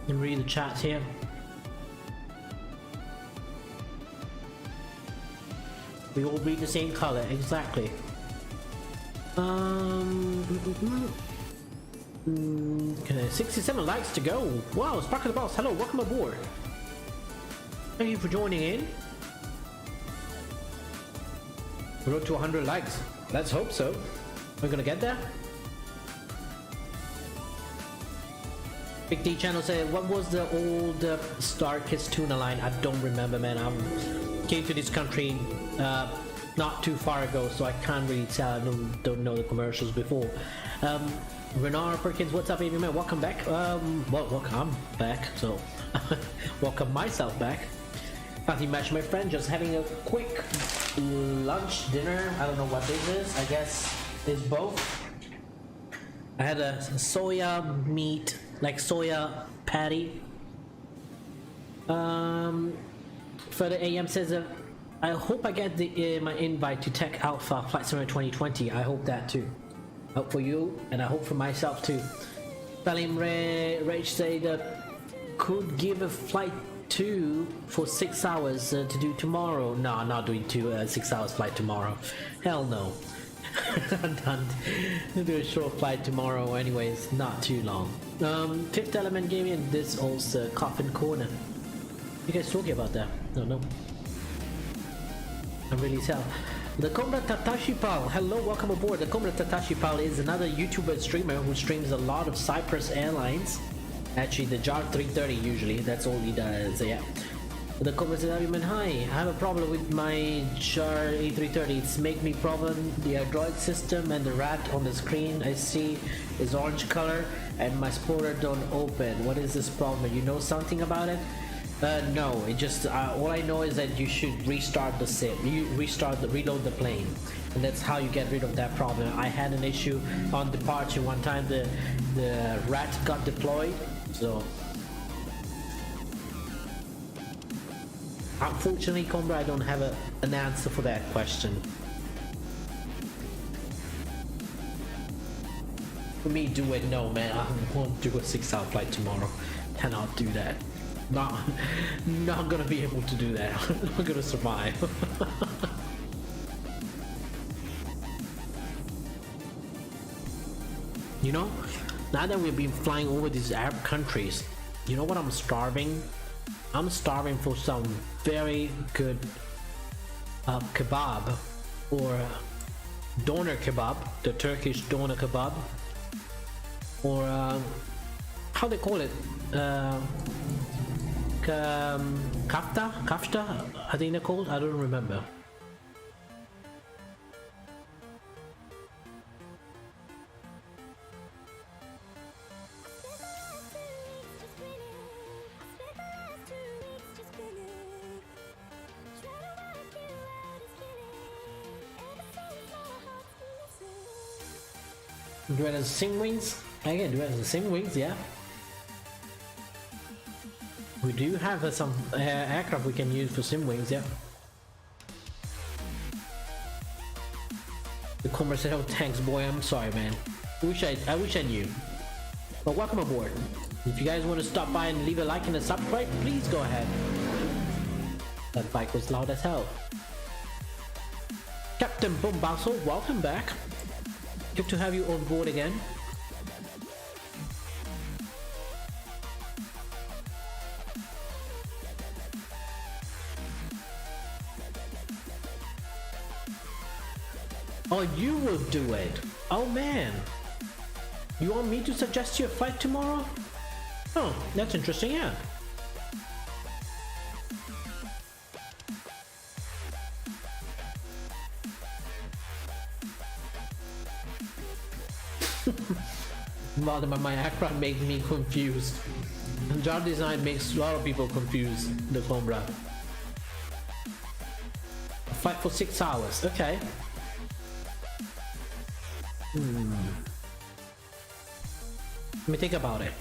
S2: Let me read the chat here. We all read the same color, exactly. Okay, 67 likes to go. Wow, Sparkle the Boss, hello, welcome aboard. Thank you for joining in. We're up to 100 likes. Let's hope so. We're gonna get there. Big D channel said, what was the old Starkist tuna line? I don't remember, man. I came to this country not too far ago, so I can't really tell. I don't know the commercials before. Renard Perkins, what's up, AvioMan? Welcome back. Welcome back. So, welcome myself back. Nothing much, my friend. Just having a quick lunch, dinner. I don't know what this is. I guess it's both. I had a soya meat, like soya patty. For the AM says, I hope I get the my invite to Tech Alpha Flight Simulator 2020. I hope that too. Hope for you, and I hope for myself too. Salim Rage said, could give a flight 2 for 6 hours to do tomorrow. No, I'm not doing 6 hours flight tomorrow. Hell no. I'm done. I'll do a short flight tomorrow anyways, not too long. Fifth Element gave me this also coffin corner. You guys talking about that? No. I really tell. The Cobra Tatashi Pal, hello, welcome aboard. The Cobra Tatashi Pal is another YouTuber streamer who streams a lot of Cyprus Airlines. Actually, the JAR 330 usually, that's all he does, yeah. The Cobra says, AvioMan, hi, I have a problem with my JAR A330. It's make me problem the Android system and the rat on the screen I see is orange color and my spoiler don't open. What is this problem? You know something about it? No, it just all I know is that you should restart the sim. You reload the plane, and that's how you get rid of that problem. I had an issue on departure one time. The rat got deployed, so unfortunately, Combra, I don't have an answer for that question. For me, do it. No, man, I won't do a 6-hour flight tomorrow. Cannot do that. Not gonna be able to do that. I'm not gonna survive. You know, now that we've been flying over these Arab countries, you know what I'm starving? I'm starving for some very good kebab, or doner kebab, the Turkish doner kebab, or how they call it, kafta, I think they're called. I don't remember. Do it as sim wings? I can do it as sim wings, yeah. We do have some aircraft we can use for sim wings, yeah. The commercial tanks, boy, I'm sorry, man. I wish I knew. But welcome aboard. If you guys want to stop by and leave a like and a subscribe, please go ahead. That bike was loud as hell. Captain Bombasso, welcome back. Good to have you on board again. Oh, you will do it. Oh man. You want me to suggest you a flight tomorrow? Oh, that's interesting, yeah. My aircraft makes me confused. Job design makes a lot of people confused. The Cobra. A flight for 6 hours. Okay. Let me think about it.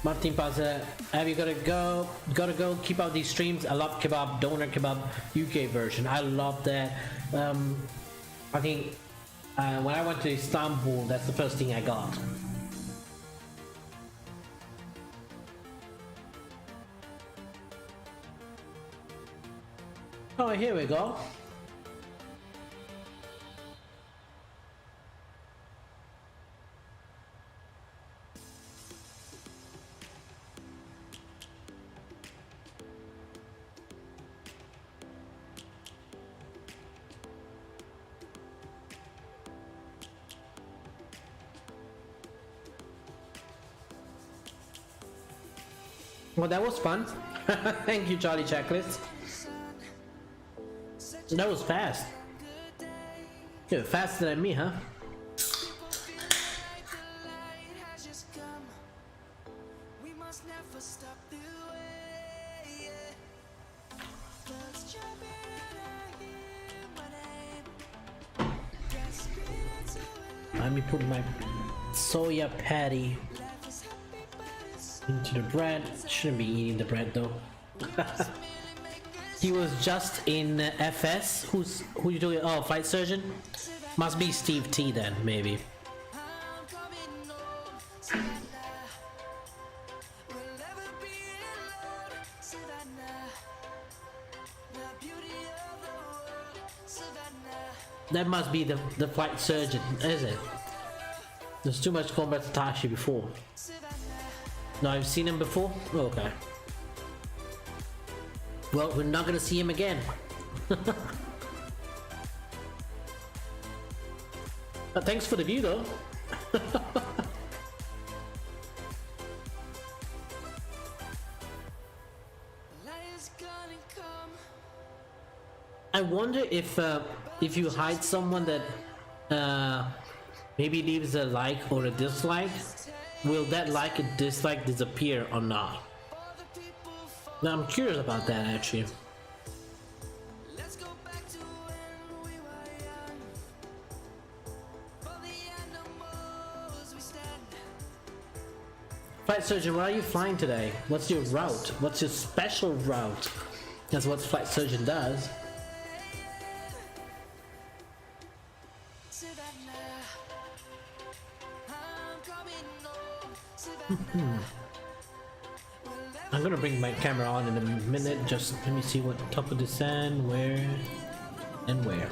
S2: Martin Paz, have you gotta go keep out these streams? I love kebab, doner kebab, UK version. I love that. I think when I went to Istanbul, that's the first thing I got. Oh, here we go. Well, that was fun. Thank you, Charlie Checklist. That was fast. You're faster than me, huh? Let me put my soya patty into the bread. Shouldn't be eating the bread though. He was just in FS. Who you doing? Oh, flight surgeon. Must be Steve T then, maybe. That must be the flight surgeon, is it? There's too much combat Tashi before. No, I've seen him before? Oh, okay. Well, we're not gonna see him again. But thanks for the view though. I wonder if you hide someone that maybe leaves a like or a dislike, will that like and dislike disappear or not? Now I'm curious about that actually. Flight surgeon, where are you flying today? What's your route? What's your special route? That's what flight surgeon does. I'm gonna bring my camera on in a minute. Just let me see what top of the sand, where and where.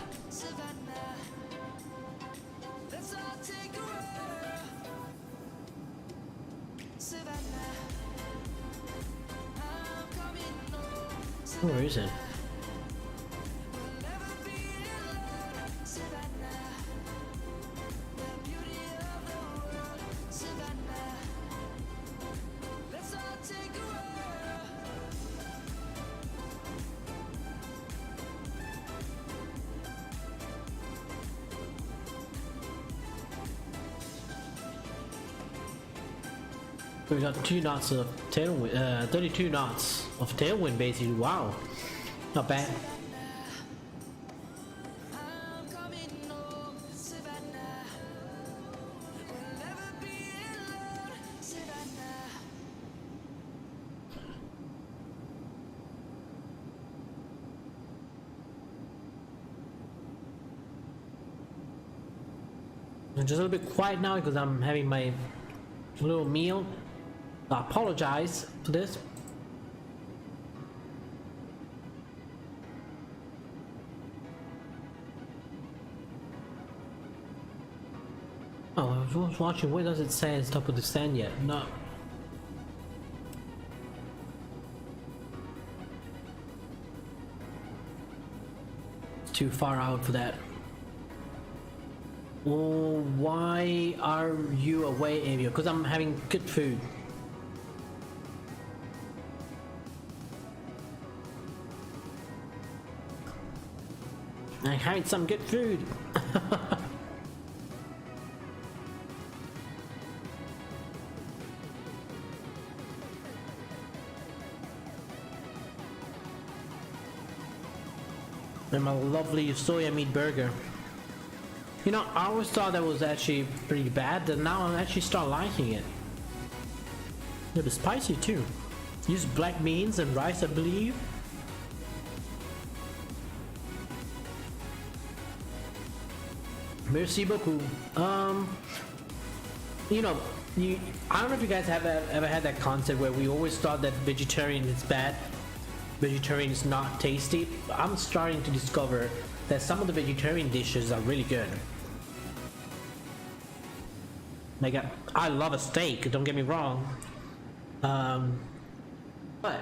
S2: Where is it? We got 2 knots of tailwind, 32 knots of tailwind basically. Wow, not bad. I'm just a little bit quiet now because I'm having my little meal. I apologize for this. Oh, I was watching. Where does it say it's top of the stand yet? No. It's too far out for that. Oh, why are you away, Avio? Because I'm having good food. I'm having some good food. And my lovely soya meat burger. You know, I always thought that was actually pretty bad, and now I actually start liking it. It was spicy too. Use black beans and rice, I believe. Merci beaucoup. You know, I don't know if you guys have ever had that concept where we always thought that vegetarian is bad, vegetarian is not tasty. I'm starting to discover that some of the vegetarian dishes are really good. Like I love a steak, don't get me wrong. But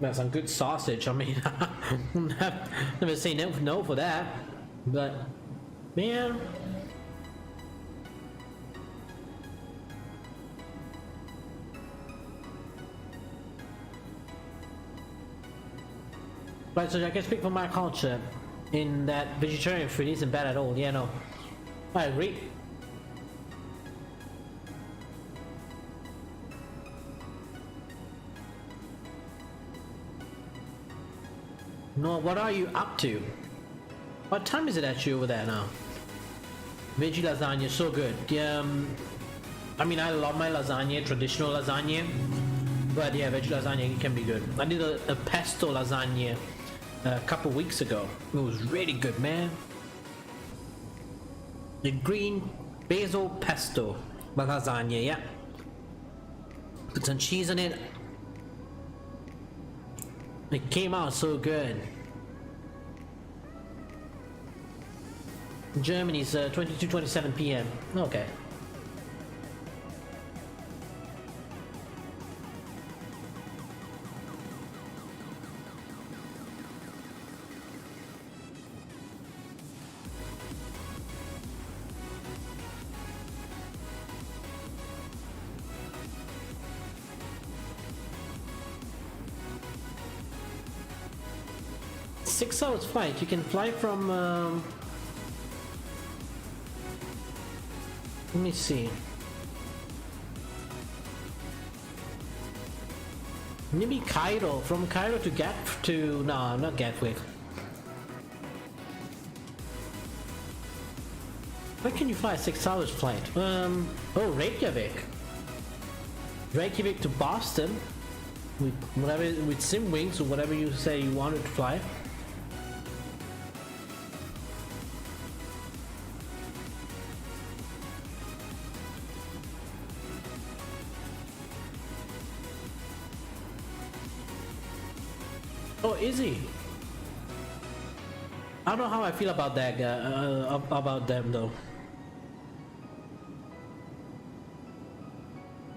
S2: that's some good sausage. I mean, never say no for that. But man, right. So I can speak for my culture in that vegetarian food isn't bad at all. Yeah, no, I agree. No, what are you up to? What time is it actually over there now? Veggie lasagna, so good. Yeah, I mean, I love my lasagna, traditional lasagna, but yeah, veggie lasagna can be good. I did a pesto lasagna a couple weeks ago. It was really good, man. The green basil pesto lasagna, yeah. Put some cheese on it. It came out so good. Germany's 22:27 p.m. Okay. Six hours flight. You can fly from let me see. Maybe Cairo. From Cairo to no, not Gatwick. Where can you fly a 6 hours flight? Oh, Reykjavik. Reykjavik to Boston. With whatever, with SimWings or whatever you say you wanted to fly. Oh, is he? I don't know how I feel about that guy, about them though.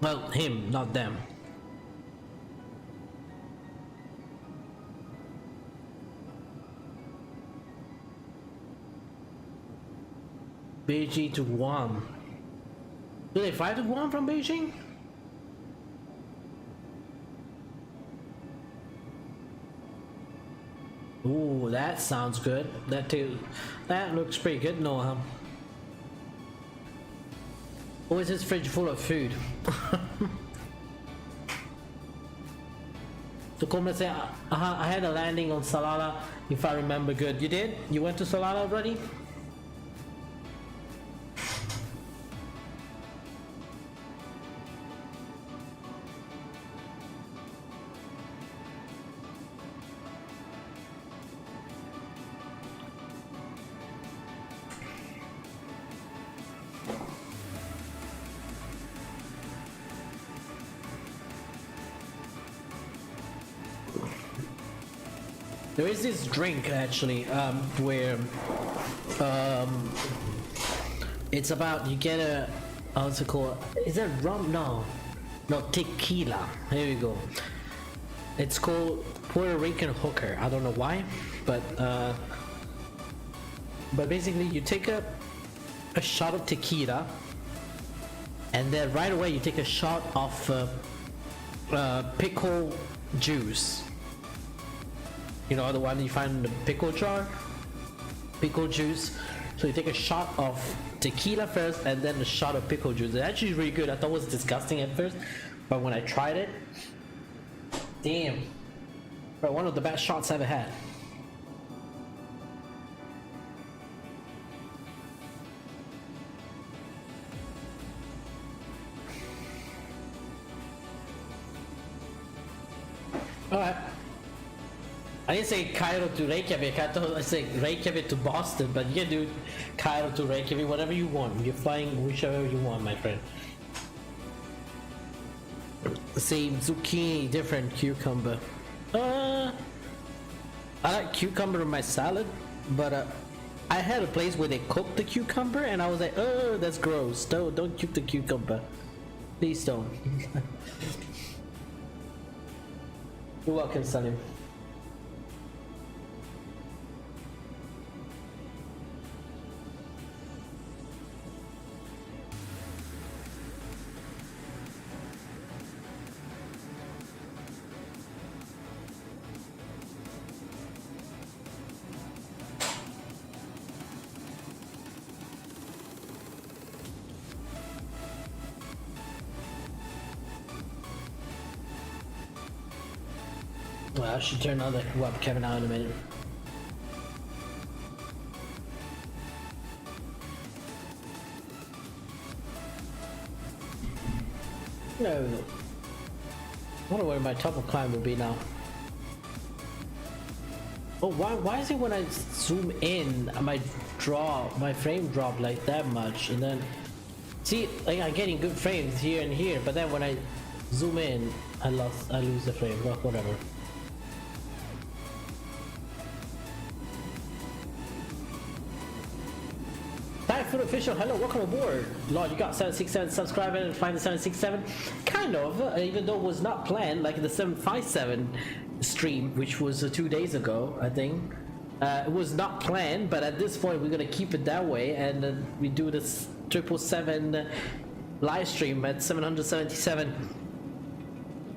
S2: Well, him, not them. Beijing to Guam. Do they fly to Guam from Beijing? Ooh, that sounds good. That too. That looks pretty good, Noah. Or is his fridge full of food? So Coleman said, I had a landing on Salalah, if I remember good. You did? You went to Salalah already? There is this drink actually, where it's about, you get a, what's it called? Is that rum? No, tequila. Here we go. It's called Puerto Rican hooker. I don't know why, but basically you take a shot of tequila, and then right away you take a shot of pickle juice. You know, the one you find in the pickle jar? Pickle juice. So you take a shot of tequila first and then a shot of pickle juice. It's actually really good. I thought it was disgusting at first, but when I tried it, damn. Bro, one of the best shots I ever had. Alright. I didn't say Cairo to Reykjavik, I thought I said Reykjavik to Boston, but you can do Cairo to Reykjavik, whatever you want. You're flying whichever you want, my friend. Same zucchini, different cucumber. I like cucumber in my salad, but I had a place where they cooked the cucumber and I was like, oh, that's gross. Don't cook the cucumber. Please don't. You're welcome, Salim. Well, I should turn on the webcam now in a minute. No. I wonder where my top of climb will be now. Oh, why is it when I zoom in, my frame drop like that much, and then see, like I'm getting good frames here and here, but then when I zoom in, I lose the frame. Well, whatever. Typhoon official, hello, welcome aboard. Lord, you got 767 subscribers and find the 767? Kind of, even though it was not planned, like the 757 stream, which was 2 days ago, I think. It was not planned, but at this point we're gonna keep it that way, and we do this 777 live stream at 777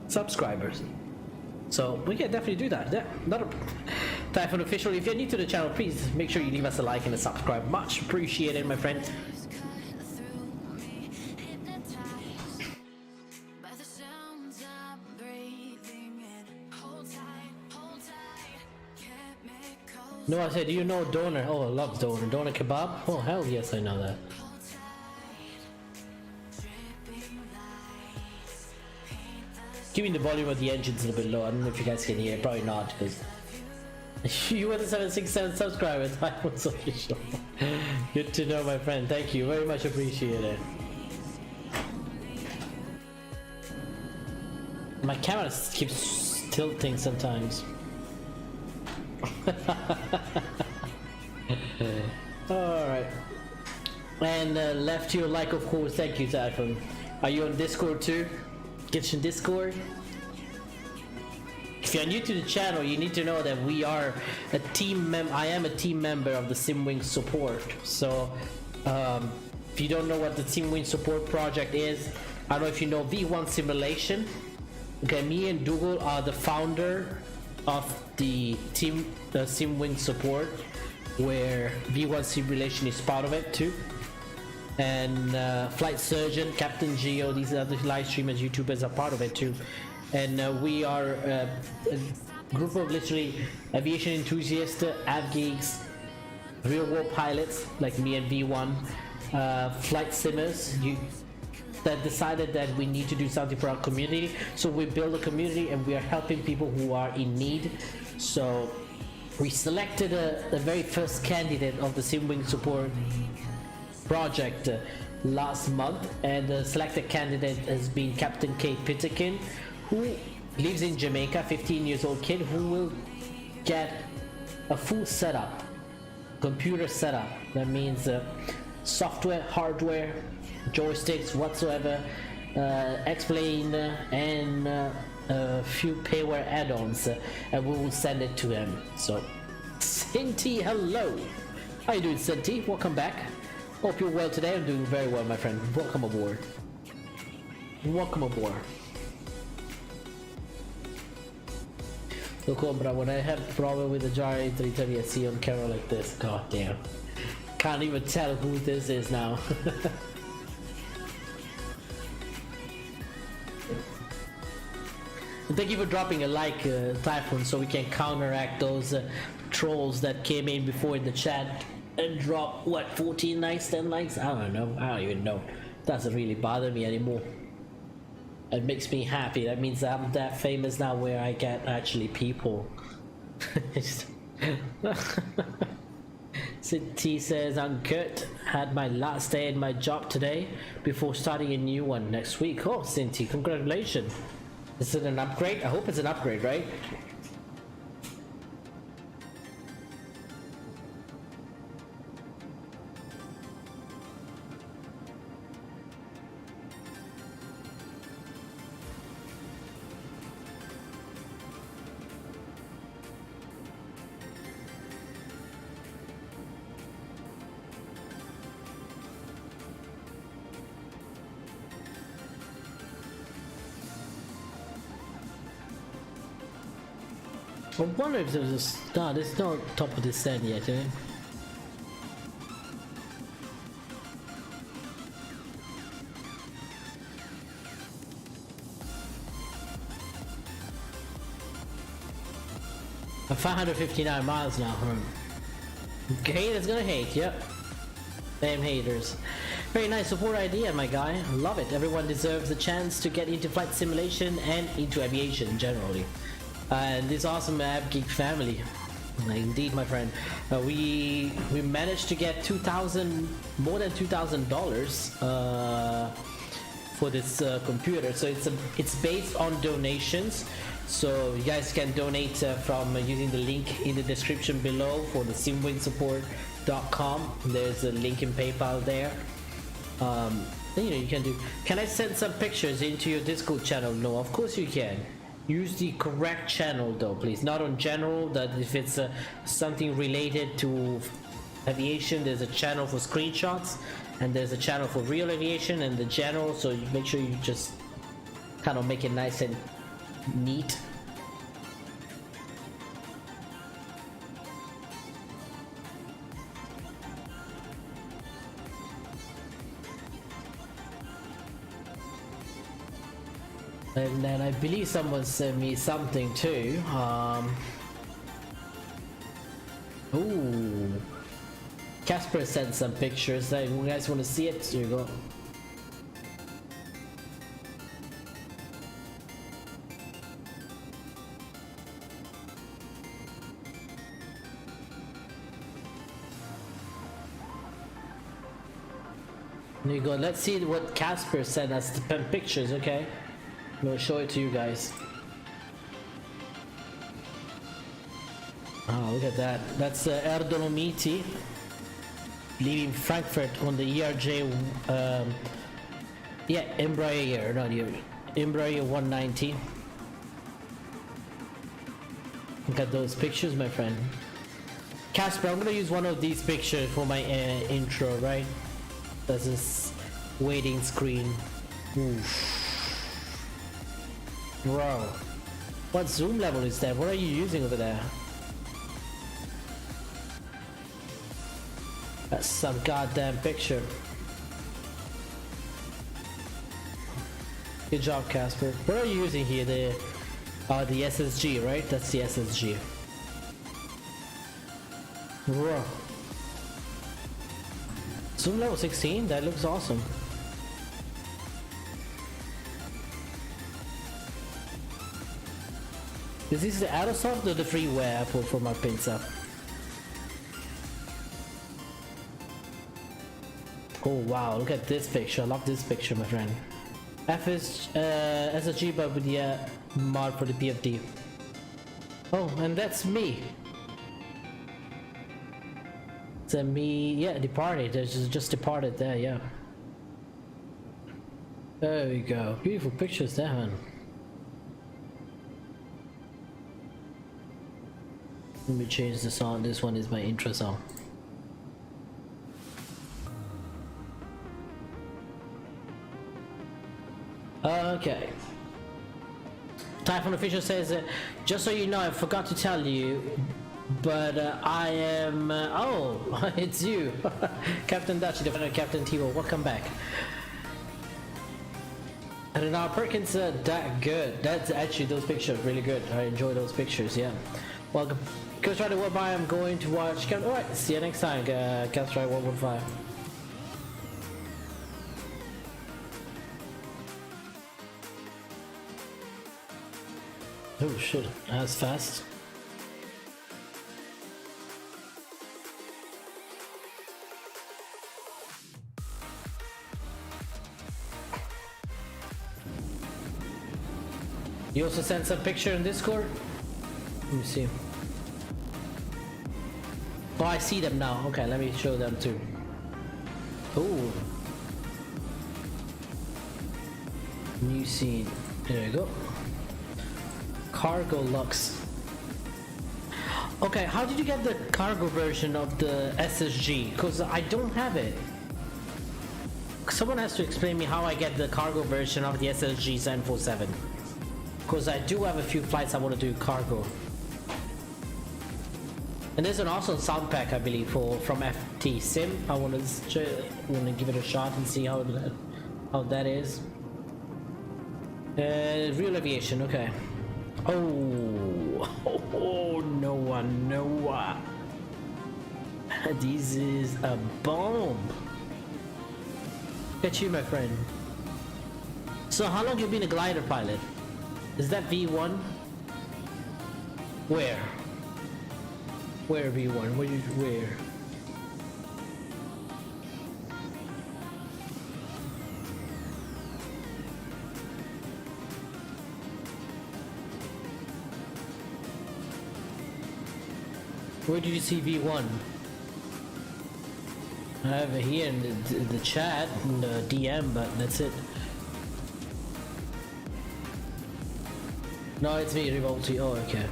S2: subscribers. So we can definitely do that. Yeah, not a Typhoon official. If you're new to the channel, please make sure you leave us a like and a subscribe. Much appreciated, my friend. No, I said, do you know Doner? Oh, I love Doner. Doner kebab? Oh, hell yes, I know that. Keeping the volume of the engines a little bit low. I don't know if you guys can hear it. Probably not, because you were the 767 subscribers. I was official. Good to know, my friend. Thank you. Very much appreciated. My camera keeps tilting sometimes. Alright. And left your like, of course. Thank you, Typhoon. Are you on Discord too? Kitchen Discord? If you're new to the channel, you need to know that we are a team I am a team member of the SimWing support. So if you don't know what the SimWing support project is, I don't know if you know V1 Simulation. Okay, me and Dougal are the founder of the team SimWing support, where V1 Simulation is part of it too. And Flight Surgeon, Captain Geo, these other live streamers, YouTubers are part of it too. And we are a group of literally aviation enthusiasts, av geeks, real world pilots like me and V1, flight simmers that decided that we need to do something for our community. So we build a community and we are helping people who are in need. So we selected the very first candidate of the SimWing support project last month, and the selected candidate has been Captain Kate Pitterkin, who lives in Jamaica, 15 years old kid who will get a full setup, computer setup. That means software, hardware, joysticks whatsoever, X-Plane, and a few PAYWARE add-ons, and we will send it to him. So Cinti, hello, how you doing, Cinti? Welcome back. Hope you're well today. I'm doing very well, my friend. Welcome aboard. Welcome aboard. Look, Ombra, when I have problem with the Jari 330 I see on camera like this, god damn, can't even tell who this is now. Thank you for dropping a like, Typhoon, so we can counteract those trolls that came in before in the chat and drop what, 14 likes, 10 likes? I don't know. I don't even know. Doesn't really bother me anymore. It makes me happy. That means I'm that famous now where I get actually people. T says, I'm good. Had my last day in my job today before starting a new one next week. Oh, Cinti, congratulations. Is it an upgrade? I hope it's an upgrade, right? I wonder if there's a star. There's no top of the set yet, eh? I'm 559 miles now, huh? Haters gonna hate, yep. Damn haters. Very nice support idea, my guy. Love it. Everyone deserves a chance to get into flight simulation and into aviation generally. And this awesome Av Geek family. Indeed, my friend. We managed to get more than $2,000 for this computer. So it's based on donations. So you guys can donate from using the link in the description below for the simwingsupport.com. There's a link in PayPal there. You know, you can do. Can I send some pictures into your Discord channel? No, of course you can. Use the correct channel though, please. Not on general. That if it's something related to aviation, there's a channel for screenshots, and there's a channel for real aviation and the general. So you make sure you just kind of make it nice and neat. And then I believe someone sent me something too. Ooh, Casper sent some pictures. You guys want to see it? Here you go. There you go. Let's see what Casper sent us. The pictures, okay? I'm gonna show it to you guys. Oh, look at that. That's Air Dolomiti leaving Frankfurt on the ERJ. Yeah, Embraer, not here. Embraer 190. Look at those pictures, my friend. Casper, I'm gonna use one of these pictures for my intro, right? That's this waiting screen. Oof. Bro, what zoom level is that? What are you using over there? That's some goddamn picture. Good job, Casper. What are you using here? The SSG, right? That's the SSG. Bro. Zoom level 16? That looks awesome. Is this the ADDONS or the freeware I put for my pincer? Oh wow, look at this picture. I love this picture, my friend. SSG but with the mod for the PFD. Oh, and that's me. It's me, yeah, departed. There's just departed there, yeah. There we go. Beautiful pictures there, man. Let me change the song. This one is my intro song. Okay. Typhon Official says, just so you know, I forgot to tell you, but I am... oh, it's you. Captain Dutchy, the Captain Tebow, welcome back. And now Perkins, that good. That's actually, those pictures really good. I enjoy those pictures, yeah. Welcome. Ghost Rider 1 I'm going to watch. Alright, see you next time, Ghost Rider 115. Oh shit, that's fast. You also sent some picture in Discord? Let me see. Oh, I see them now. Okay, let me show them too. Oh. New scene. There you go. Cargo Lux. Okay, how did you get the cargo version of the SSG? Because I don't have it. Someone has to explain me how I get the cargo version of the SSG 747. Because I do have a few flights I want to do cargo. And there's an awesome sound pack, I believe, from FTSim. I want to give it a shot and see how that is. Real Aviation, okay. Oh, Noah. This is a bomb. Look at you, my friend. So how long have you been a glider pilot? Is that V1? Where? Where V1? Where? Where did you see V1? I have it here in the chat, in the DM, but that's it. No, it's me, Rivolti. Oh, okay.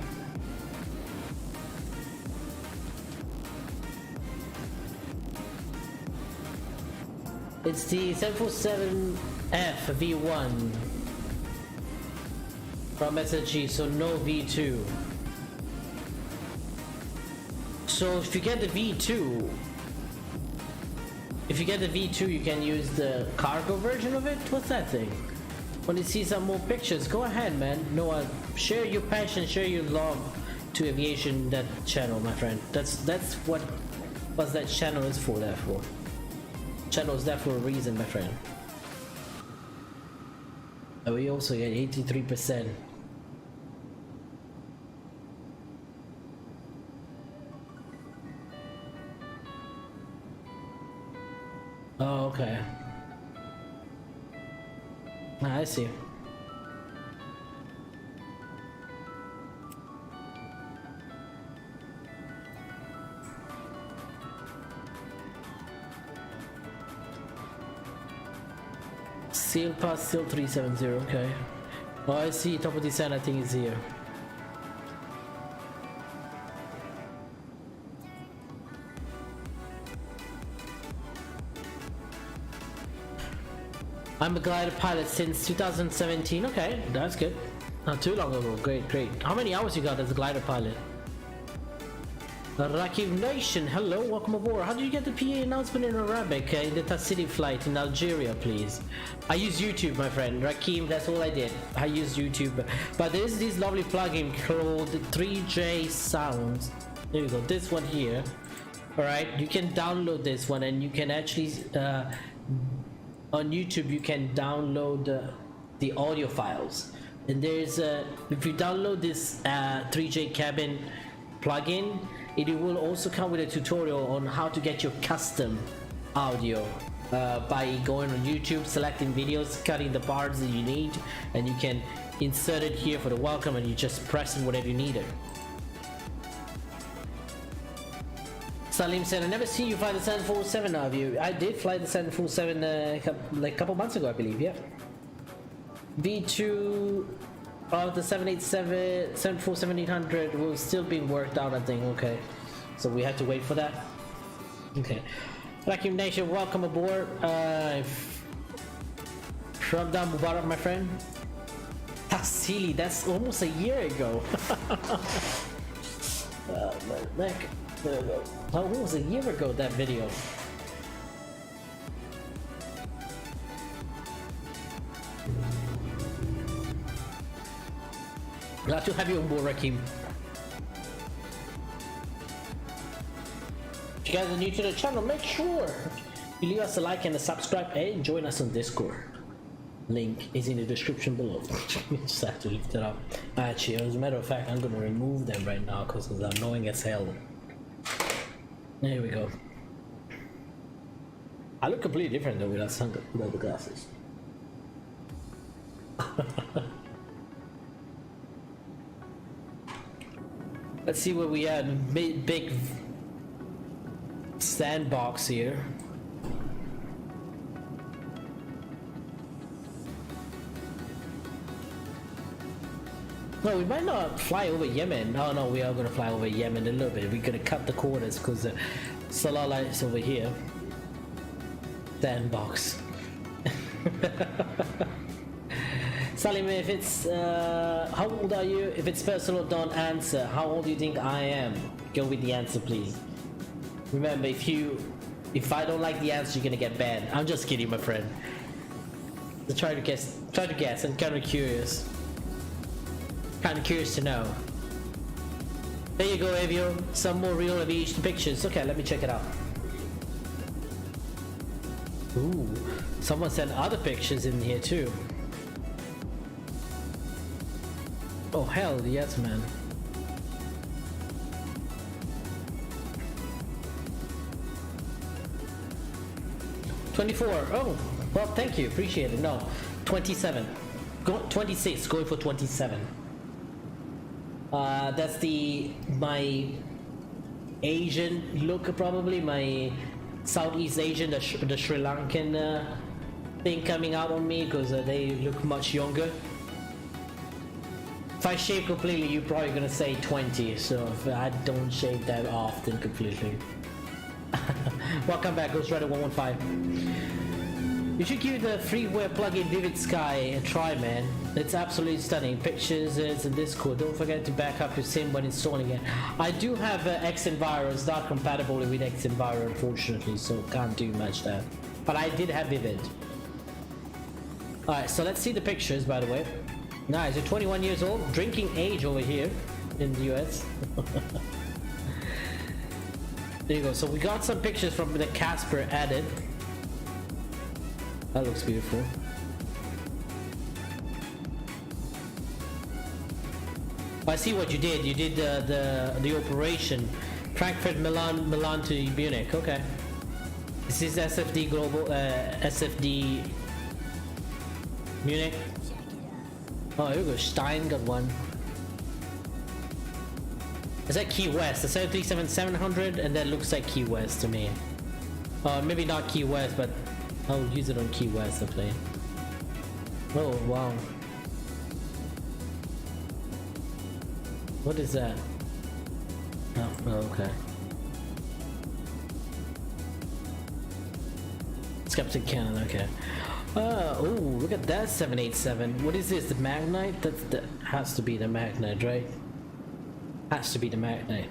S2: It's the 747F V1 from SSG, so no V2. So if you get the V2, you can use the cargo version of it. What's that thing? Want to see some more pictures? Go ahead, man. Noah, share your passion, share your love to aviation. That channel, my friend. That's what that channel is for. That for. Channel is there for a reason, my friend. And we also get 83%. Oh, okay. I see. Sail past Sail 370, okay. Oh, I see, top of the sun, I think is here. I'm a glider pilot since 2017, okay, that's good. Not too long ago, great, great. How many hours you got as a glider pilot? Rakib Nation, hello, welcome aboard. How did you get the PA announcement in Arabic in the Tassili flight in Algeria, please? I use YouTube, my friend. Rakib, that's all I did. I use YouTube. But there's this lovely plugin called 3J Sounds. There you go, this one here. Alright, you can download this one and you can actually, on YouTube, you can download the audio files. And there's, if you download this 3J Cabin plugin, it will also come with a tutorial on how to get your custom audio by going on YouTube, selecting videos, cutting the parts that you need, and you can insert it here for the welcome, and you just press it whatever you need it. Salim said, I never seen you fly the 747, have you? I did fly the 747 like a couple months ago, I believe, yeah. V2 of the 747-300 was still being worked out, I think. Okay, so we had to wait for that. Okay, Rakim Nation, welcome aboard. Ramadan Mubarak, my friend. Tassili, that's almost a year ago. My neck. There we go. Almost a year ago, that video. Glad to have you on board, Rakim. If you guys are new to the channel, make sure you leave us a like and a subscribe and join us on Discord. Link is in the description below. Just have to lift it up. Actually, as a matter of fact, I'm gonna remove them right now because it's annoying as hell. There we go. I look completely different though without the glasses. Let's see what we had. Big sandbox here. No, we might not fly over Yemen. Oh no, we are gonna fly over Yemen a little bit. We're gonna cut the corners because Salalah is over here. Sandbox. Salim, if it's how old are you? If it's personal, don't answer. How old do you think I am? Go with the answer, please. Remember, if I don't like the answer, you're gonna get banned. I'm just kidding, my friend. So try to guess. I'm kind of curious. Kind of curious to know. There you go, Avio. Some more real aviation pictures. Okay, let me check it out. Ooh, someone sent other pictures in here too. Oh hell yes, man. $24. Oh, well, thank you. Appreciate it. No, 27. 26. Going for 27. That's my Asian look, probably my Southeast Asian, the Sri Lankan thing coming out on me because they look much younger. If I shave completely, you're probably gonna say 20. So if I don't shave that often completely. Welcome back, Ghost Rider 115. You should give the freeware plugin Vivid Sky a try, man. It's absolutely stunning. Pictures is in Discord. Don't forget to back up your sim when installing it. I do have Xenviro. It's not compatible with Xenviro, unfortunately, so can't do much there. But I did have Vivid. Alright, so let's see the pictures, by the way. Nice, you're 21 years old. Drinking age over here in the US. There you go. So we got some pictures from the Casper added. That looks beautiful. I see what you did. You did the operation Frankfurt, Milan to Munich. Okay. This is SFD Global, SFD Munich. Oh, here we go. Stein got one. Is that Key West? The 737-700, and that looks like Key West to me. Maybe not Key West, but I'll use it on Key West to play. Oh wow. What is that? Oh, okay. It's Captain Cannon, okay. Oh, look at that 787. What is this? The Magnite? That has to be the Magnite, right? Has to be the Magnite.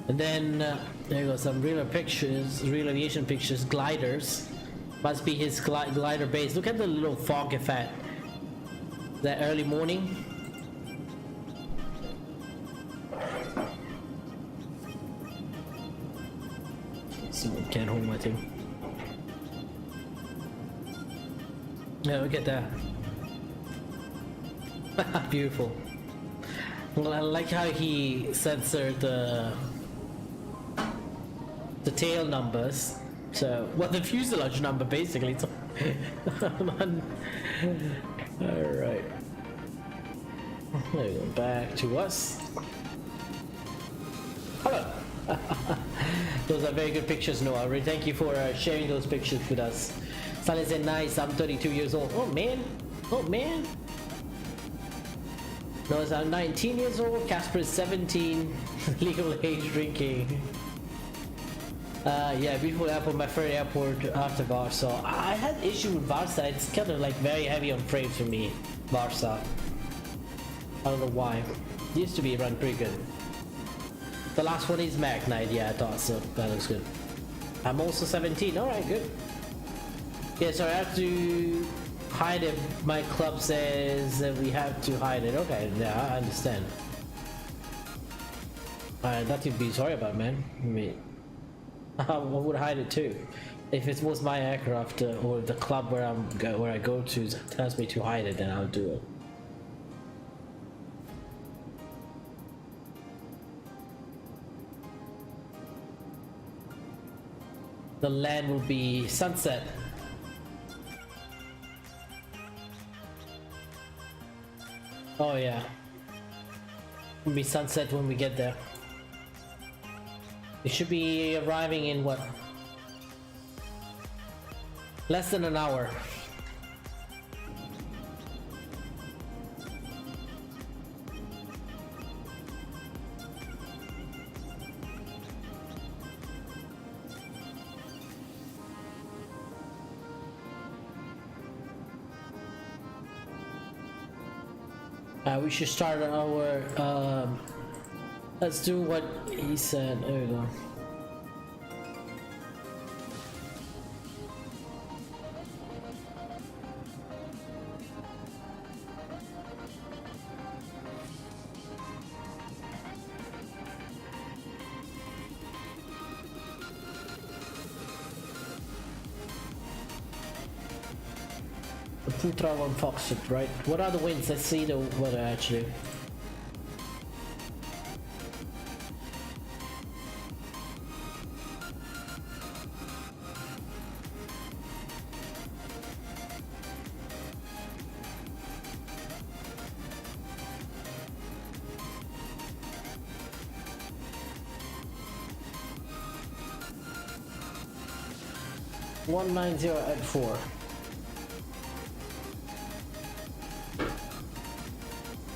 S2: And then there you go, some real pictures, real aviation pictures, gliders. Must be his glider base. Look at the little fog effect. That early morning. Someone can't hold my thing. Yeah, look at that. Beautiful. Well, I like how he censored the tail numbers. So, well, the fuselage number basically. So alright. There we go, back to us. Hello! Those are very good pictures, Noah. Really, thank you for sharing those pictures with us. Saleh said, nice, I'm 32 years old. Oh man! Oh man! Noah's I'm 19 years old, Casper is 17, legal age drinking. Yeah, beautiful airport, my favorite airport after Warsaw. I had issue with Warsaw, it's kind of like very heavy on freight for me, Warsaw. I don't know why. It used to be run pretty good. The last one is Magnite, yeah, I thought so. That looks good. I'm also 17, alright, good. Yeah, so I have to hide it. My club says that we have to hide it. Okay, yeah, I understand. Nothing to be sorry about, man. I mean, I would hide it too. If it was my aircraft or the club where I go to tells me to hide it, then I'll do it. The land will be sunset. Oh yeah. It'll be sunset when we get there. We should be arriving in what? Less than an hour. We should start our let's do what he said. There we go. Putra on Foxtrot, right? What are the winds? Let's see the weather actually. at 4.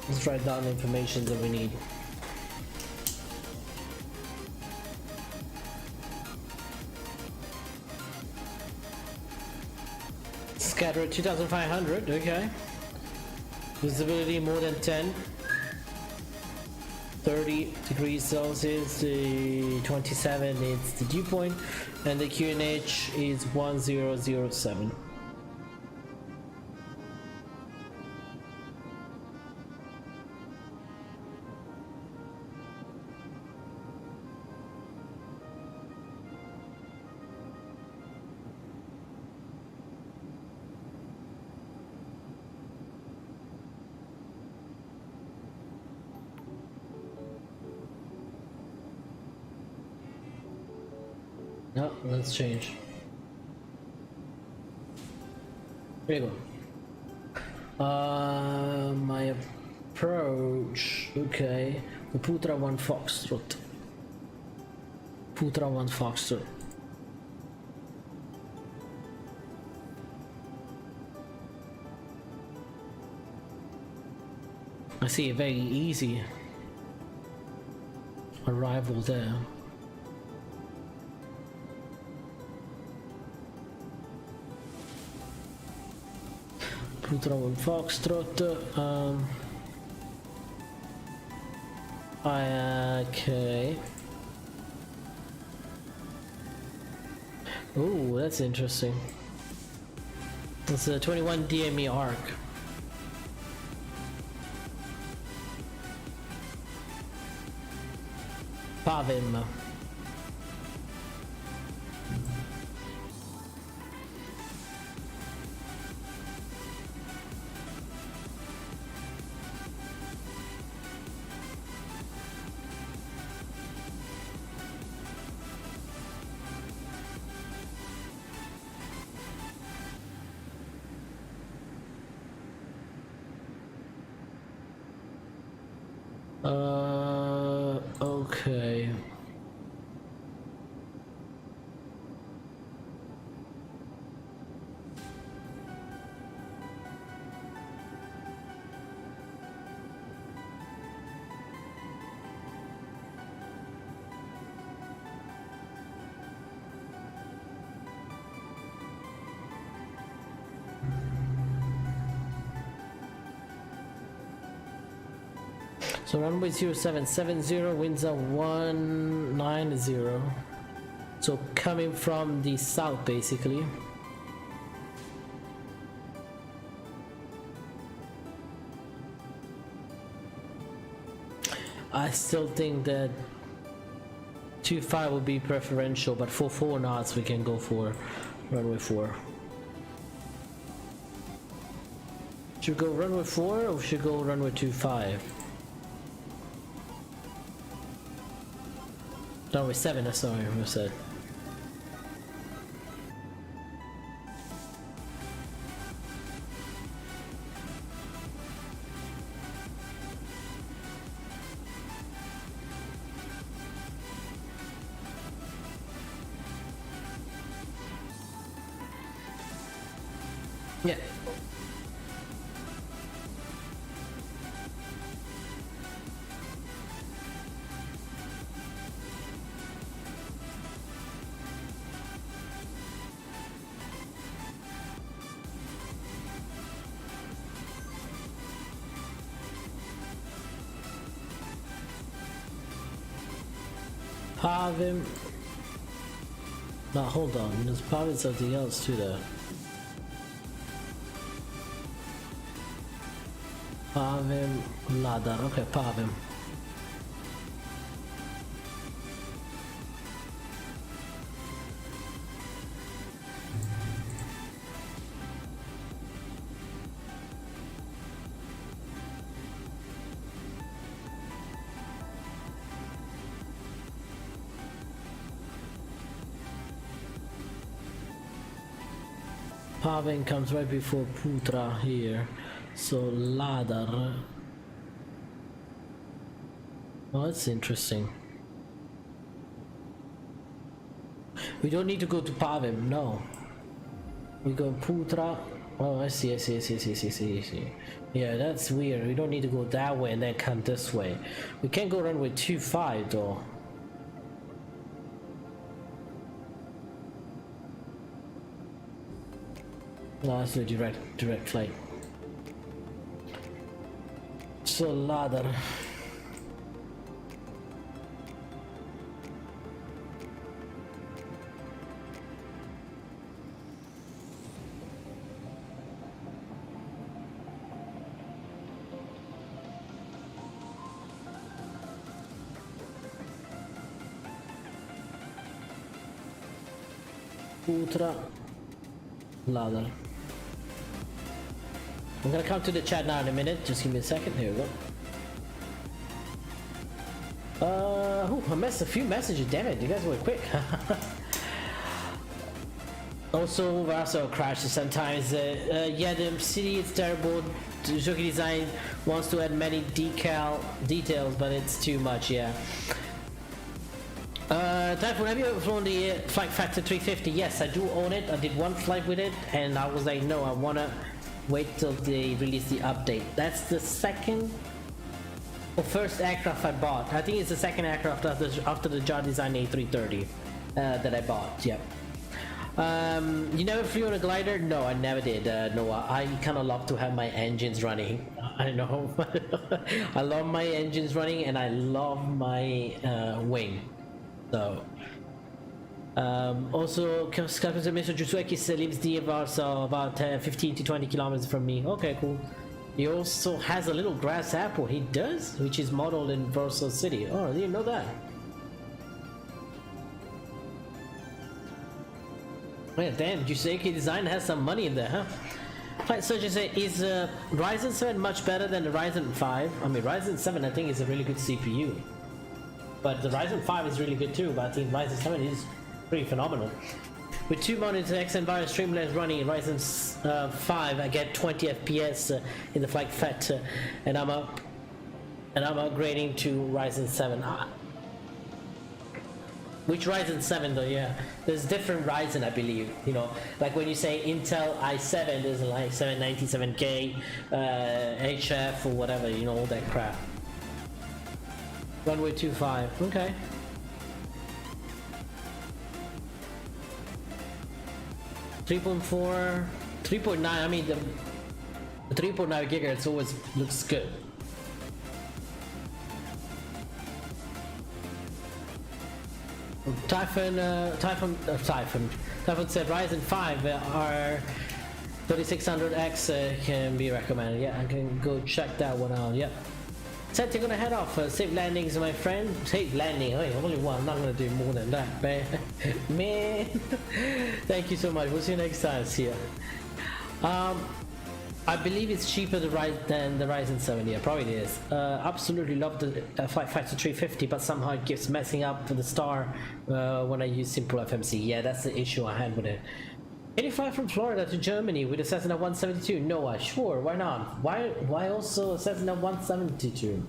S2: Let's write down the information that we need. Scatter at 2,500, okay. Visibility more than 10. 30 degrees Celsius, the 27 is the dew point, and the QNH is 1007. No, let's change. There you go. My approach. Okay. The Putra 1 Foxtrot. Putra 1 Foxtrot. see a very easy arrival there. Putra with Foxtrot. Okay. Oh, that's interesting. It's a 21 DME arc. Pavim. Okay. So runway 0770, winds are 190. So coming from the south basically. I still think that 25 would be preferential, but for 4 knots we can go for runway 4. Should we go runway 4 or should we go runway 25? Runway 7, that's sorry, I said. Yeah. Pavim. No, hold on. There's probably something else too there. Pavim ladder. Okay, Pavim. Pavim comes right before Putra here, so ladder. Oh, that's interesting. We don't need to go to Pavim, no. We go Putra. Oh, I see. Yeah, that's weird. We don't need to go that way and then come this way. We can't go runway 25 though. No, that's a direct flight. So ladder. Ultra ladder. I'm gonna come to the chat now in a minute. Just give me a second. Here we go. I missed a few messages. Damn it, you guys were quick. Also, Varso crashes sometimes. Yeah, the city is terrible. Jockey Design wants to add many details, but it's too much. Yeah. Typhoon, have you ever flown the Flight Factor 350? Yes, I do own it. I did one flight with it, and I was like, no, I wanna wait till they release the update. That's the second first aircraft I bought. I think it's the second aircraft after the Jar Design A330 that I bought. Yep. You never flew on a glider? No, I never did. No, I kind of love to have my engines running. I know. I love my engines running, and I love my wing. So. Also, Captain Mr. Jutsuekis lives near Warsaw, about 15 to 20 kilometers from me. Okay, cool. He also has a little grass apple. He does, which is modeled in Warsaw City. Oh, I didn't know that. Man, damn, Jutsueki Design has some money in there, huh? Flight Surgeon said, is Ryzen 7 much better than the Ryzen 5? I mean, Ryzen 7 I think is a really good CPU. But the Ryzen 5 is really good too, but I think Ryzen 7 is pretty phenomenal. With 2 monitors, XNVIDIA Streamlabs running in Ryzen 5, I get 20 FPS in the flight FET, and I'm upgrading to Ryzen 7. Which Ryzen 7 though? Yeah, there's different Ryzen, I believe. You know, like when you say Intel i7, there's like 797K, HF or whatever. You know, all that crap. Runway 25. Okay. .4, 3.9. I mean, the 3.9 gigahertz always looks good. Typhon said Ryzen 5 are 3600X can be recommended. Yeah, I can go check that one out. Yep. Said you're gonna head off. Safe landings, my friend. Safe landing. Hey, only one. I'm not gonna do more than that, man. Man. Thank you so much. We'll see you next time. See ya. I believe it's cheaper than the Ryzen 7. Yeah, probably is. Absolutely love the Flight Factor 350, but somehow it keeps messing up for the star when I use simple FMC. Yeah, that's the issue I had with it. 85 from Florida to Germany with a Cessna 172. Noah, sure, why not? Why also a Cessna 172?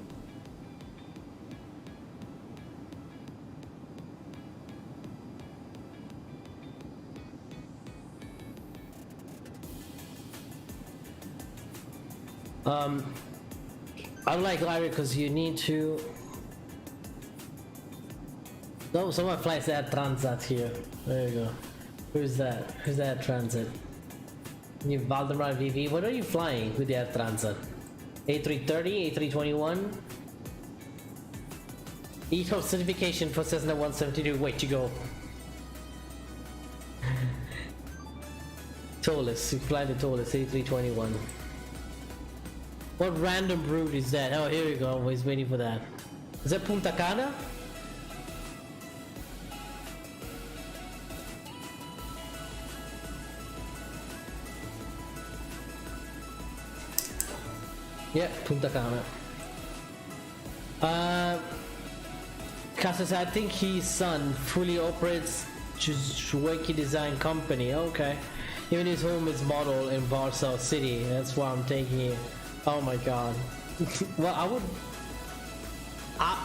S2: I like glider because you need to. No, someone flies that Transat here. There you go. Who's that? Who's that Transit? You Valdemar VV. What are you flying with the Air Transat? A330, A321. ETO certification for Cessna 172. Wait, you go. Tallest. You fly the tallest A321. What random route is that? Oh, here we go. I was waiting for that. Is that Punta Cana? Yeah, Punta Cana. Casas, I think his son fully operates Jutsueki Design Company. Okay. Even his home is modeled in Warsaw City. That's why I'm taking it. Oh my god. Well, I would.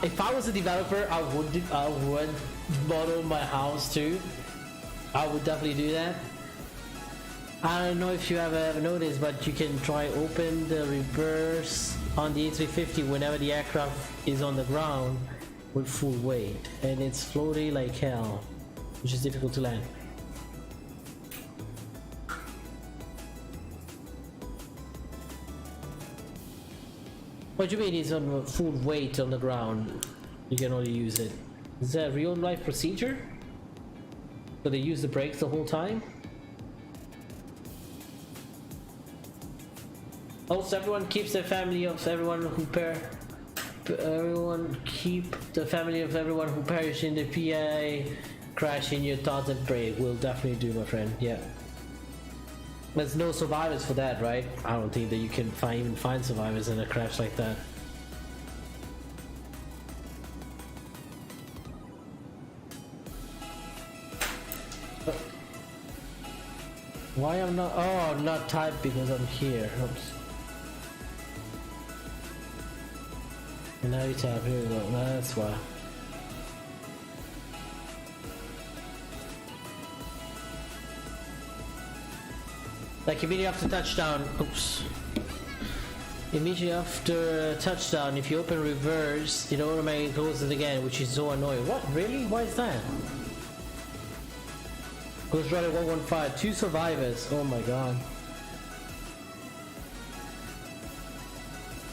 S2: If I was a developer, I would model my house too. I would definitely do that. I don't know if you have ever noticed, but you can try open the reverse on the A350 whenever the aircraft is on the ground with full weight, and it's floaty like hell, which is difficult to land. What do you mean it's on full weight on the ground? You can only use it. Is that a real life procedure? So they use the brakes the whole time? Also, everyone keeps their family of everyone who everyone keep the family of everyone who perished in the PA crash in your thoughts and pray. We'll definitely do, my friend. Yeah. There's no survivors for that, right? I don't think that you can even find survivors in a crash like that. Why I'm not? Oh, I'm not typed because I'm here. Oops. And now you tap. Here we go. That's why. Like immediately after touchdown. Oops. Immediately after touchdown, if you open reverse, it automatically closes again, which is so annoying. What? Really? Why is that? Ghost Rider 115, 2 survivors. Oh my god.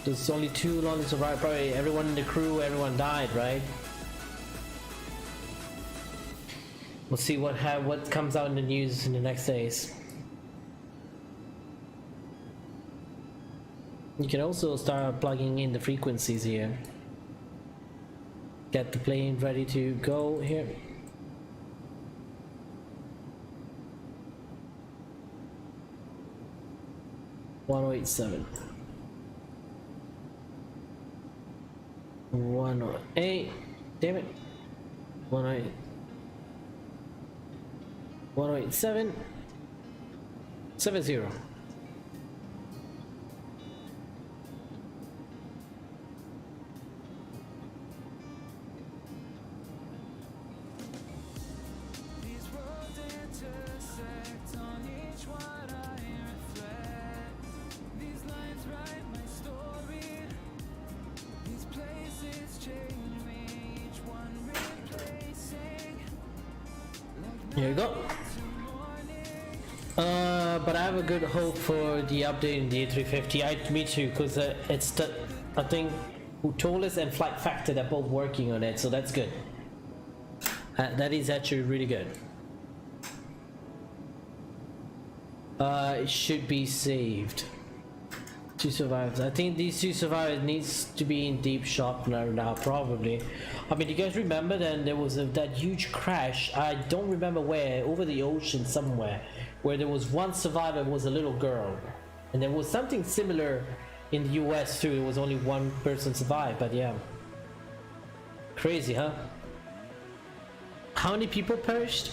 S2: There's only 2 lonely survivors. Probably everyone in the crew, everyone died, right? We'll see what comes out in the news in the next days. You can also start plugging in the frequencies here. Get the plane ready to go here. (1087) 108. Damn it. 108. 1087 70. Here you go. But I have a good hope for the update in the A350. Me too, because it's the, I think Utolis and Flight Factor, they're both working on it, so that's good. That is actually really good. It should be saved. 2 survivors. I think these 2 survivors needs to be in deep shock now, probably. I mean, you guys remember then there was that huge crash, I don't remember where, over the ocean somewhere, where there was 1 survivor was a little girl. And there was something similar in the US too. It was only 1 person survived, but yeah. Crazy, huh? How many people perished?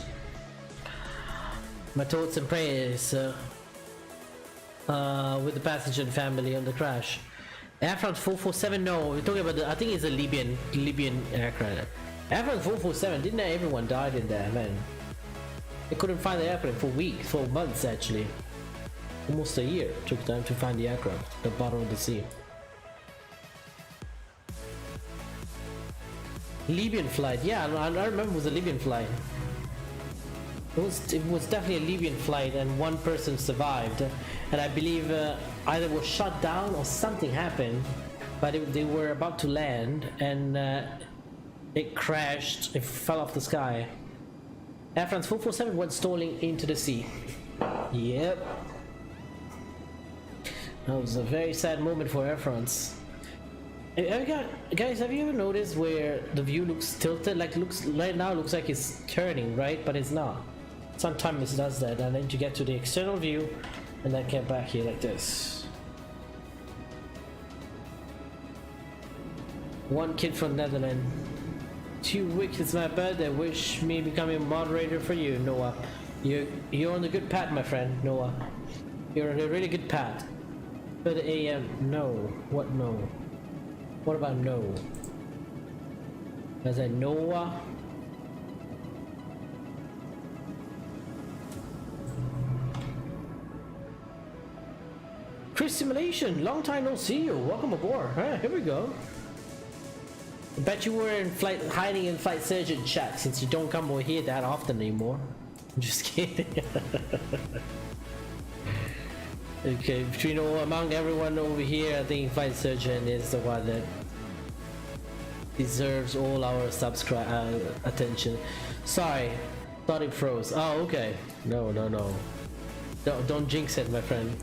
S2: My thoughts and prayers with the passenger and family on the crash. Air France 447, no, we're talking about I think it's a Libyan aircraft. Air France 447, didn't everyone died in there, man? They couldn't find the aircraft for weeks, for months actually. Almost a year took time to find the aircraft at the bottom of the sea. Libyan flight, yeah, I remember it was a Libyan flight. It was definitely a Libyan flight and 1 person survived, and I believe either was shut down or something happened, but they were about to land and it crashed, it fell off the sky. Air France 447 went stalling into the sea. Yep. That was a very sad moment for Air France. Guys, have you ever noticed where the view looks tilted? Like right now looks like it's turning, right? But it's not. Sometimes it does that, and then you get to the external view and then get back here like this. 1 kid from Netherlands. 2 weeks, it's my birthday. Wish me becoming moderator for you, Noah. You're on the good path, my friend, Noah. You're on a really good path. 30 AM. No. What no? What about no? As I Noah. Chris Simulation, long time no see you. Welcome aboard. Here we go. I bet you were in flight, hiding in Flight Surgeon chat since you don't come over here that often anymore. I'm just kidding. Okay, among everyone over here, I think Flight Surgeon is the one that deserves all our attention. Sorry, thought it froze. Oh, okay. No. Don't jinx it, my friend.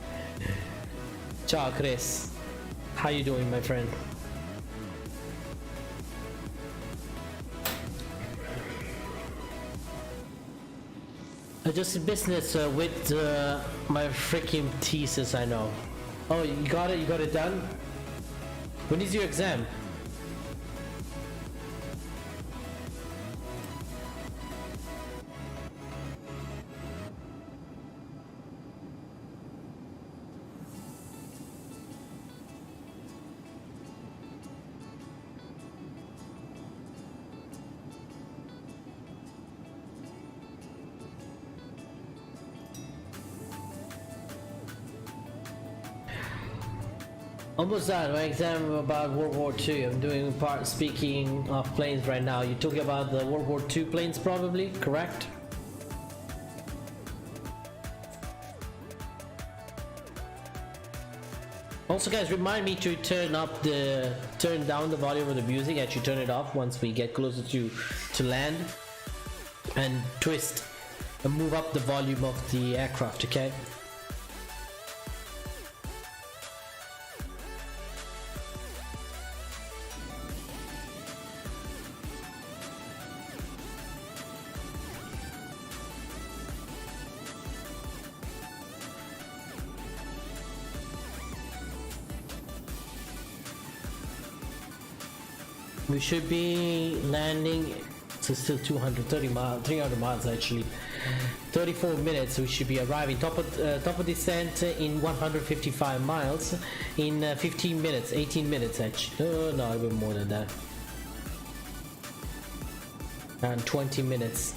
S2: Ciao, Chris. How you doing, my friend? I just in business with my freaking thesis, I know. Oh, you got it? You got it done? When is your exam? Almost done. My exam about World War II. I'm doing part speaking of planes right now. You're talking about the World War II planes, probably, correct? Also, guys, remind me to turn down the volume of the music. Actually, turn it off once we get closer to land, and twist and move up the volume of the aircraft. Okay. We should be landing. So still 230 miles, 300 miles actually. 34 minutes. We should be arriving top of descent in 155 miles in 15 minutes, 18 minutes actually. Oh, no, a bit more than that. And 20 minutes.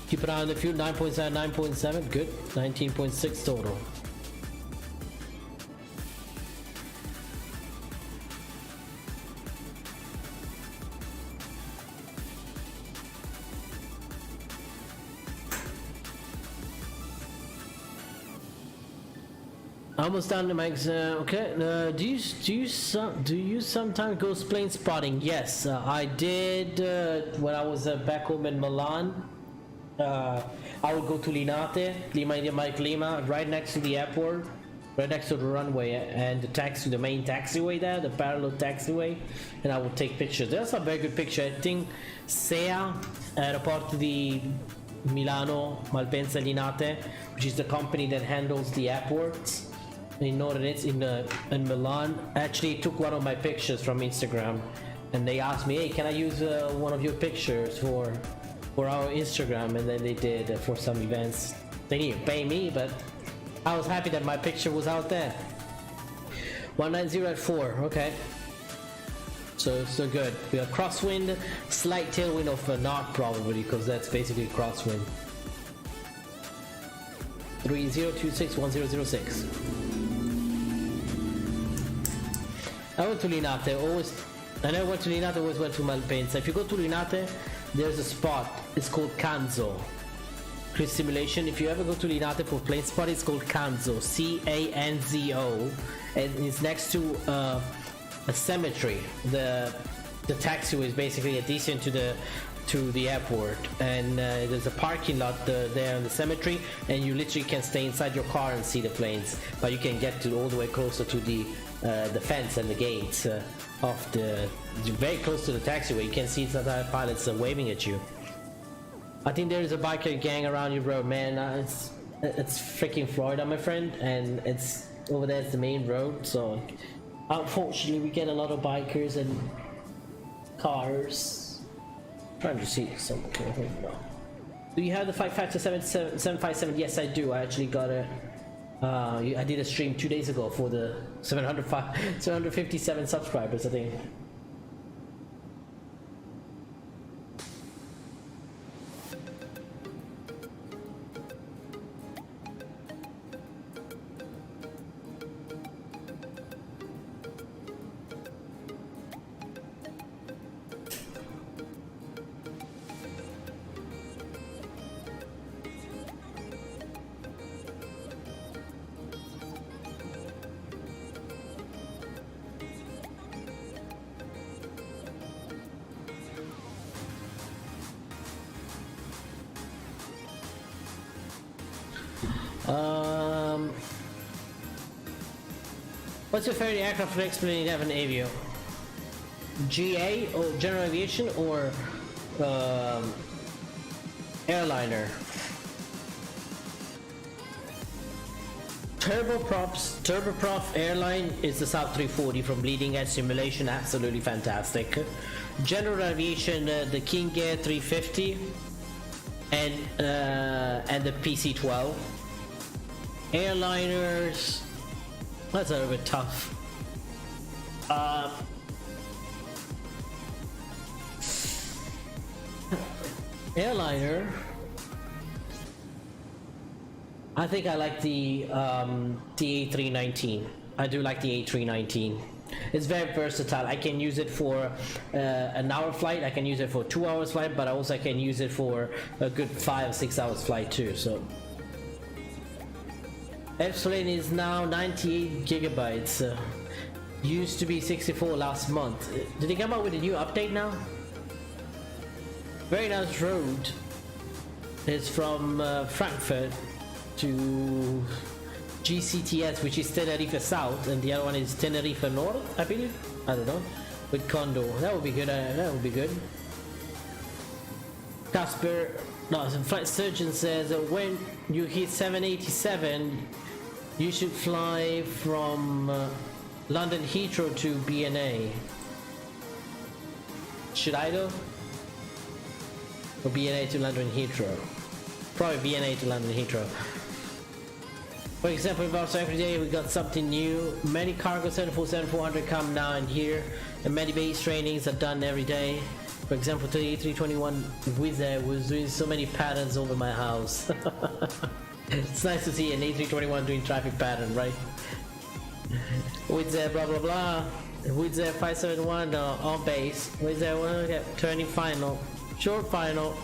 S2: Keep an eye on the fuel. 9.7, 9.7, good. 19.6 total. Almost done the max. Okay. Do you sometimes go plane spotting? Yes, I did when I was back home in Milan. I would go to Linate, Lima India Mike Lima, right next to the airport, right next to the runway and the main taxiway there, the parallel taxiway, and I would take pictures. There's a very good picture. I think SEA, Aeroporto di Milano, Malpensa Linate, which is the company that handles the airports in northern in Milan, actually took one of my pictures from Instagram, and they asked me, hey, can I use one of your pictures for our Instagram, and then they did for some events. They didn't pay me, but I was happy that my picture was out there. 190 at 4, okay. So good. We have crosswind, slight tailwind of a knot probably, because that's basically crosswind. 30261006. I went to Linate, I never went to Linate, always went to Malpensa. If you go to Linate, there's a spot, it's called Canzo. Cruise simulation, if you ever go to Linate for plane spot, it's called Canzo, C-A-N-Z-O, and it's next to a cemetery. The taxiway is basically adjacent to the airport, and there's a parking lot there in the cemetery, and you literally can stay inside your car and see the planes, but you can get all the way closer to the fence and the gates of very close to the taxiway. You can see some pilots waving at you. I think there is a biker gang around your road, man. It's freaking Florida, my friend, and it's over there. It's the main road, so unfortunately we get a lot of bikers and cars. Trying to see some. Do you have the 757? Yes, I do. I actually got a. I did a stream 2 days ago for the 757 subscribers, I think. What's your favorite aircraft for explaining have an Avio? GA or General Aviation or airliner? Turboprop airline is the South 340 from Leading Edge Simulation, absolutely fantastic. General Aviation, the King Air 350 and the PC-12. Airliners, that's a little bit tough. airliner, I think I like the A319. I do like the A319. It's very versatile. I can use it for an hour flight. I can use it for 2 hours flight, but also I can use it for a good 5 or 6 hours flight too. So Epsilon is now 98 gigabytes. Used to be 64 last month. Did they come out with a new update now? Very nice road. It's from Frankfurt to GCTS, which is Tenerife South, and the other one is Tenerife North, I believe. I don't know. With Condor, that would be good. That would be good. Casper, no, the flight surgeon says that when you hit 787, you should fly from London Heathrow to BNA. Should I though? Or BNA to London Heathrow? Probably BNA to London Heathrow. For example, about every day we got something new. Many cargo 747-400 come now and here, and many base trainings are done every day. For example, today A321 Wizz Air was doing so many patterns over my house. It's nice to see an A321 doing traffic pattern, right? Wizz Air blah blah blah. Wizz Air 571 on base. Wizz Air turning final, short final.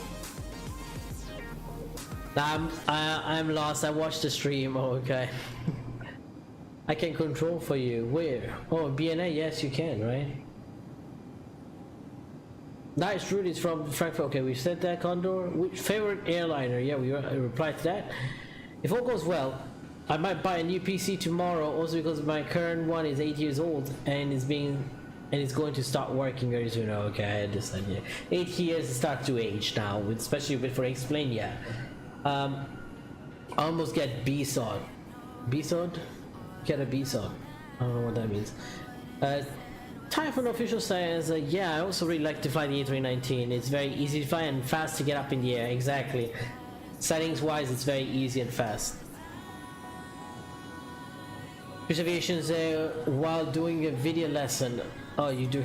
S2: I'm lost. I watched the stream. Oh, okay. I can control for you. Where? Oh, BNA. Yes, you can. Right. Nice route is from Frankfurt. Okay, we said that. Condor. Which favorite airliner? Yeah, we replied to that. If all goes well, I might buy a new PC tomorrow. Also because my current one is 8 years old and it's going to start working very soon. Okay, I understand. Yeah, 8 years start to age now, especially for explain. Yeah. I almost get B-SOD. B-SOD? Get a B-SOD. I don't know what that means. Typhoon official says, yeah, I also really like to fly the A319. It's very easy to fly and fast to get up in the air. Exactly. Settings wise, it's very easy and fast. Aviation says, while doing a video lesson. Oh, you do?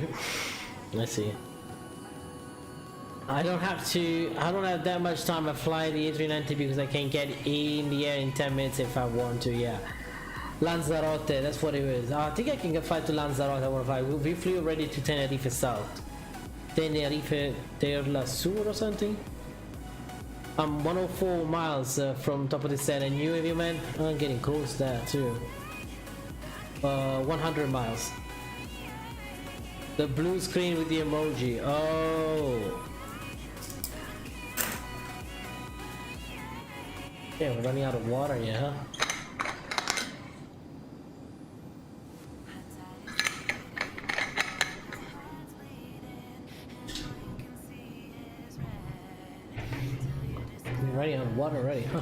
S2: I see. I don't have that much time to fly the A390 because I can get in the air in 10 minutes if I want to. Yeah, Lanzarote, that's what it is. I think I can fly to Lanzarote. I want to fly. We flew already to Tenerife South, Tenerife del Sur or something. I'm 104 miles from top of the set, and you, AvioMan, I'm getting close to that too. 100 miles. The blue screen with the emoji. Oh. Yeah, we're running out of water, yeah. We're running out of water already, huh?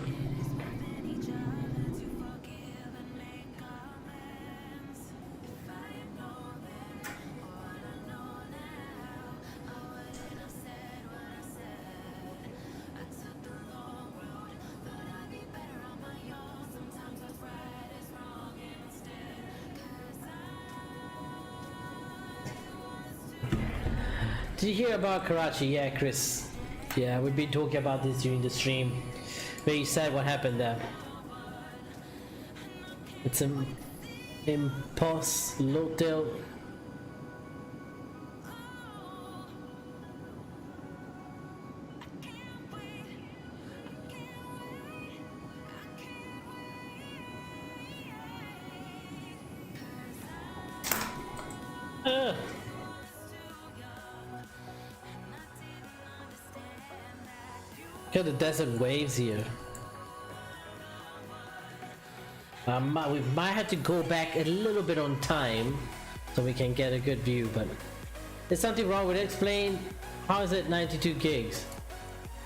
S2: Did you hear about Karachi? Yeah, Chris. Yeah, we've been talking about this during the stream. Very sad what happened there. It's an impossible. Look at the desert waves here. We might have to go back a little bit on time so we can get a good view, but there's something wrong with it. Explain, how is it 92 gigs?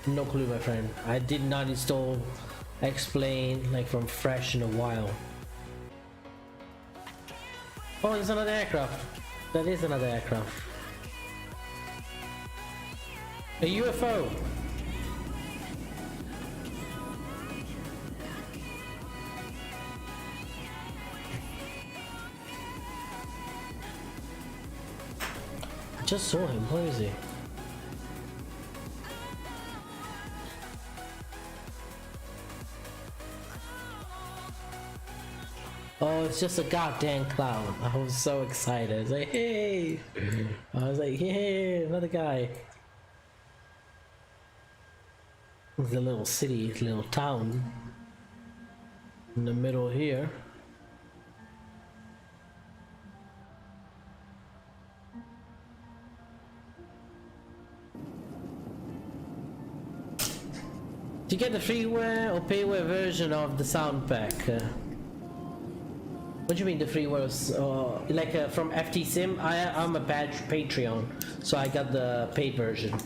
S2: No clue, my friend. I did not install Explain like from fresh in a while. Oh, there's another aircraft. That is another aircraft. A UFO. Just saw him. Where is he? Oh, it's just a goddamn clown. I was so excited. I was like, hey! I was like, hey, another guy. It's a little city, little town in the middle here. To get the freeware or payware version of the sound pack. What do you mean the freeware? Like from FTSim? I'm a Patreon, so I got the paid version.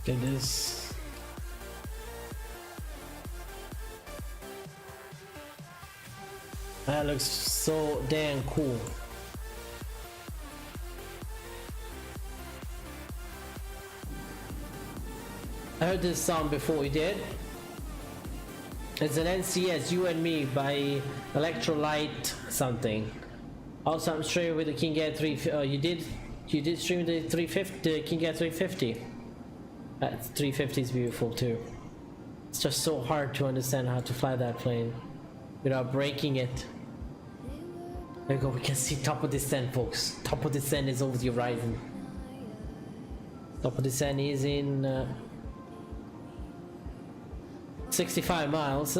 S2: Look at this. That looks so damn cool. I heard this song before. You did? It's an NCS, You and Me by Electrolyte something. Also, I'm streaming with the King Air 350. You did stream the 350, the King Air 350. That 350 is beautiful too. It's just so hard to understand how to fly that plane without breaking it. There we go. We can see top of descent, folks. Top of descent is over the horizon. Top of descent is in 65 miles,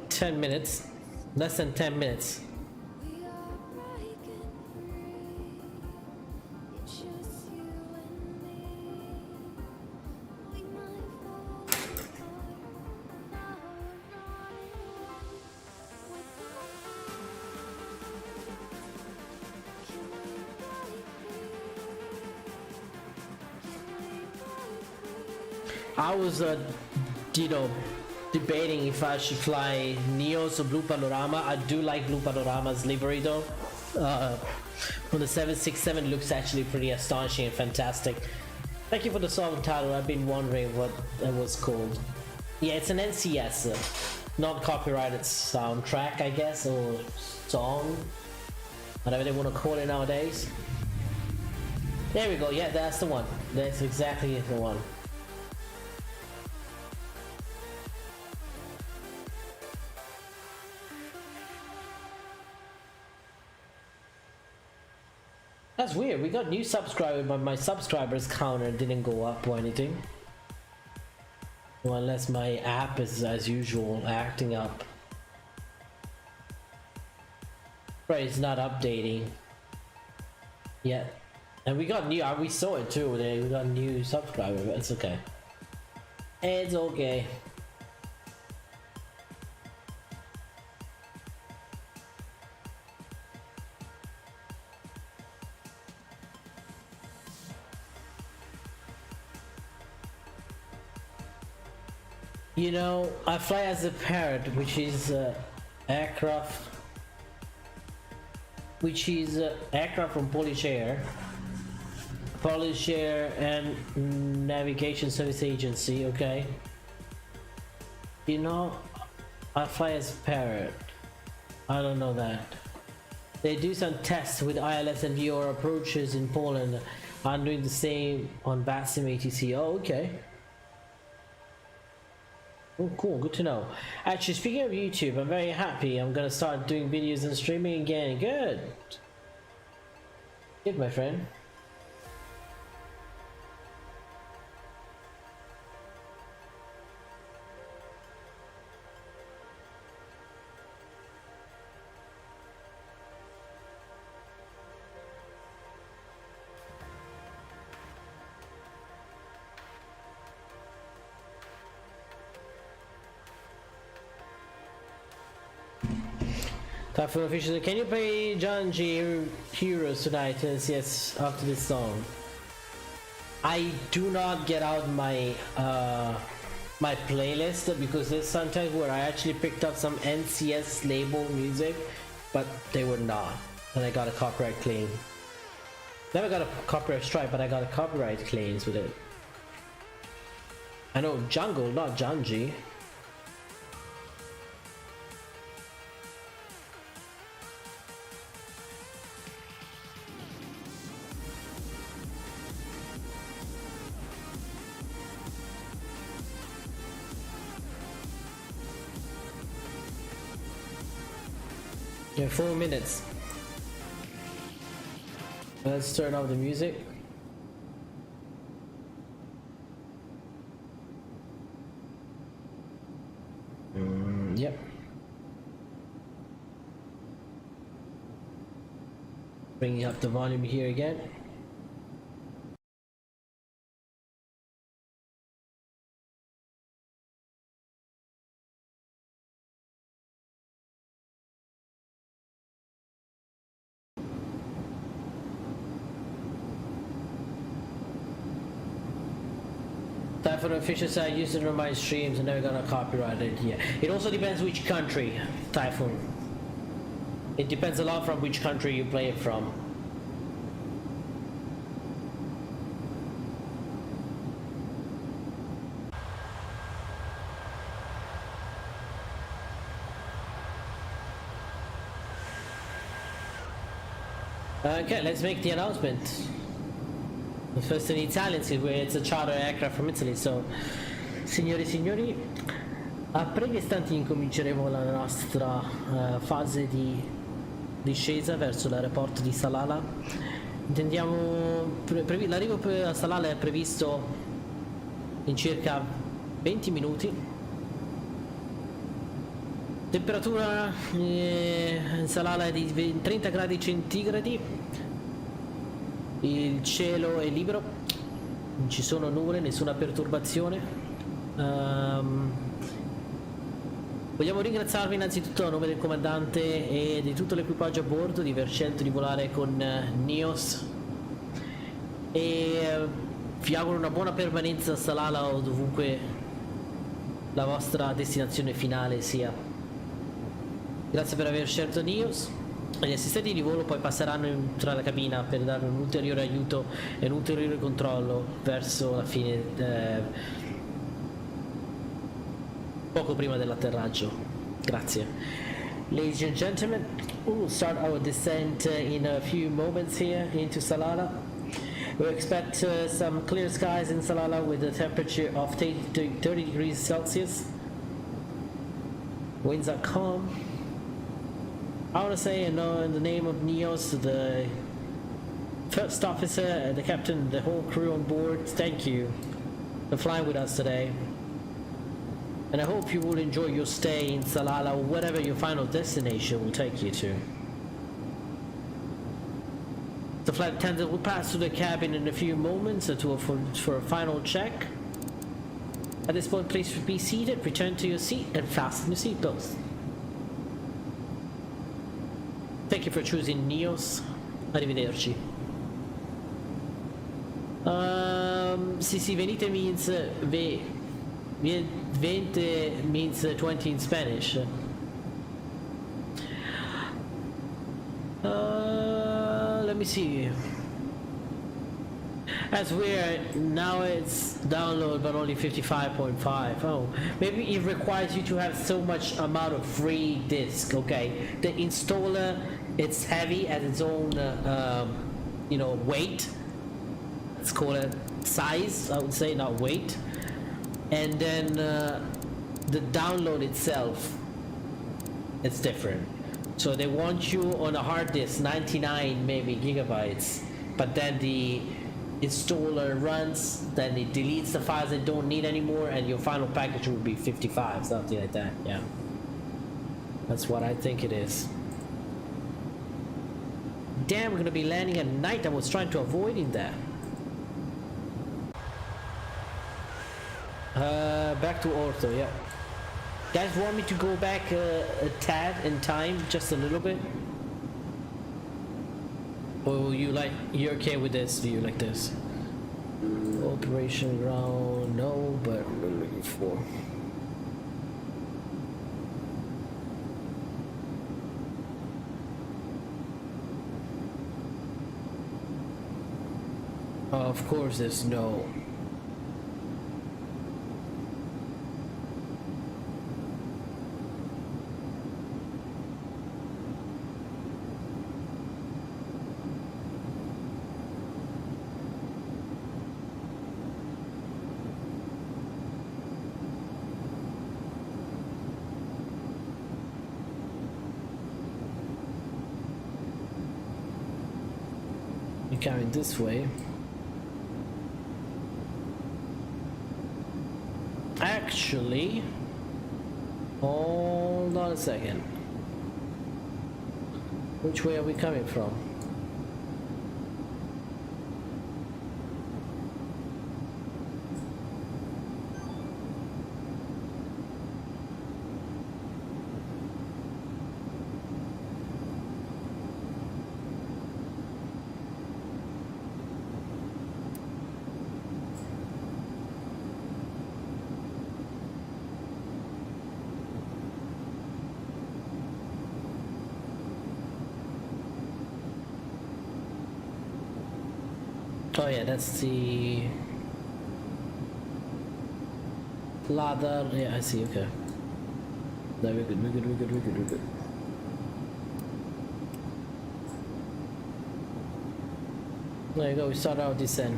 S2: 10 minutes, less than 10 minutes. I was, debating if I should fly Neos or Blue Panorama. I do like Blue Panorama's livery though. On the 767 looks actually pretty astonishing and fantastic. Thank you for the song title. I've been wondering what that was called. Yeah, it's an NCS, not copyrighted soundtrack, I guess, or song, whatever they want to call it nowadays. There we go. Yeah, that's the one. That's exactly the one. That's weird. We got new subscribers, but my subscribers counter didn't go up or anything. Well, unless my app is, as usual, acting up. Right, it's not updating yet. And we got new, we saw it too, we got new subscribers, but it's okay. It's okay. You know, I fly as a parrot, which is aircraft, from Polish Air and Navigation Service Agency. Okay. You know, I fly as a parrot. I don't know that. They do some tests with ILS and VR approaches in Poland. I'm doing the same on B767 ATC. Oh, okay. Oh, cool, good to know. Actually, speaking of YouTube, I'm very happy. I'm gonna start doing videos and streaming again. Good. Good, my friend. Typhoon official, can you play Janji Heroes tonight? Yes, after this song. I do not get out my my playlist because there's sometimes where I actually picked up some NCS label music, but they were not, and I got a copyright claim. Never got a copyright strike, but I got a copyright claims with it. I know Jungle, not Janji. Yeah, 4 minutes. Let's turn off the music. Yep. Bringing up the volume here again. Typhoon officials I used it on my streams and never gonna copyright it. Yeah, it also depends which country, Typhoon. It depends a lot from which country you play it from. Okay, let's make the announcement. First in Italian, where it's a charter aircraft from Italy. So, signore e signori, a breve istanti incominceremo la nostra fase di discesa verso l'aeroporto di Salalah. L'arrivo a Salalah è previsto in circa 20 minuti. Temperatura in Salalah è di 30 gradi centigradi. Il cielo è libero, non ci sono nuvole, nessuna perturbazione. Vogliamo ringraziarvi innanzitutto a nome del comandante e di tutto l'equipaggio a bordo di aver scelto di volare con NEOS e vi auguro una buona permanenza a Salalah o dovunque la vostra destinazione finale sia. Grazie per aver scelto NEOS. Gli assistenti di volo poi passeranno tra la cabina per dare un ulteriore aiuto e un ulteriore controllo verso la fine, poco prima dell'atterraggio. Grazie. Ladies and gentlemen, we will start our descent in a few moments here into Salalah. We expect some clear skies in Salalah with a temperature of 30 degrees Celsius. Winds are calm. I want to say, in the name of NEOS, the first officer, the captain, the whole crew on board, thank you for flying with us today. And I hope you will enjoy your stay in Salalah or whatever your final destination will take you to. The flight attendant will pass through the cabin in a few moments for a final check. At this point, please be seated, return to your seat, and fasten your seatbelts. Thank you for choosing NEOS. Arrivederci. Sì, venite means vente means 20 in Spanish. Let me see. As we're now, it's download but only 55.5. Oh, maybe it requires you to have so much amount of free disk. Okay, the installer, it's heavy at its own weight. Let's call it size, I would say, not weight. And then the download itself, it's different. So they want you on a hard disk 99 maybe gigabytes, but then the installer runs, then it deletes the files they don't need anymore, and your final package will be 55, something like that. Yeah, that's what I think it is. Damn, we're gonna be landing at night. I was trying to avoid that. Back to ortho, yeah. Guys, want me to go back a tad in time, just a little bit? Or you're okay with this? Do you like this? Operation ground, no, but we're looking for. Of course, there's no. You're carrying this way. Actually, hold on a second. Which way are we coming from? Oh yeah, that's the ladder. Yeah, I see. Okay. No, we're good. We're good. We're good. We're good. We're good. There you go. We start our descent.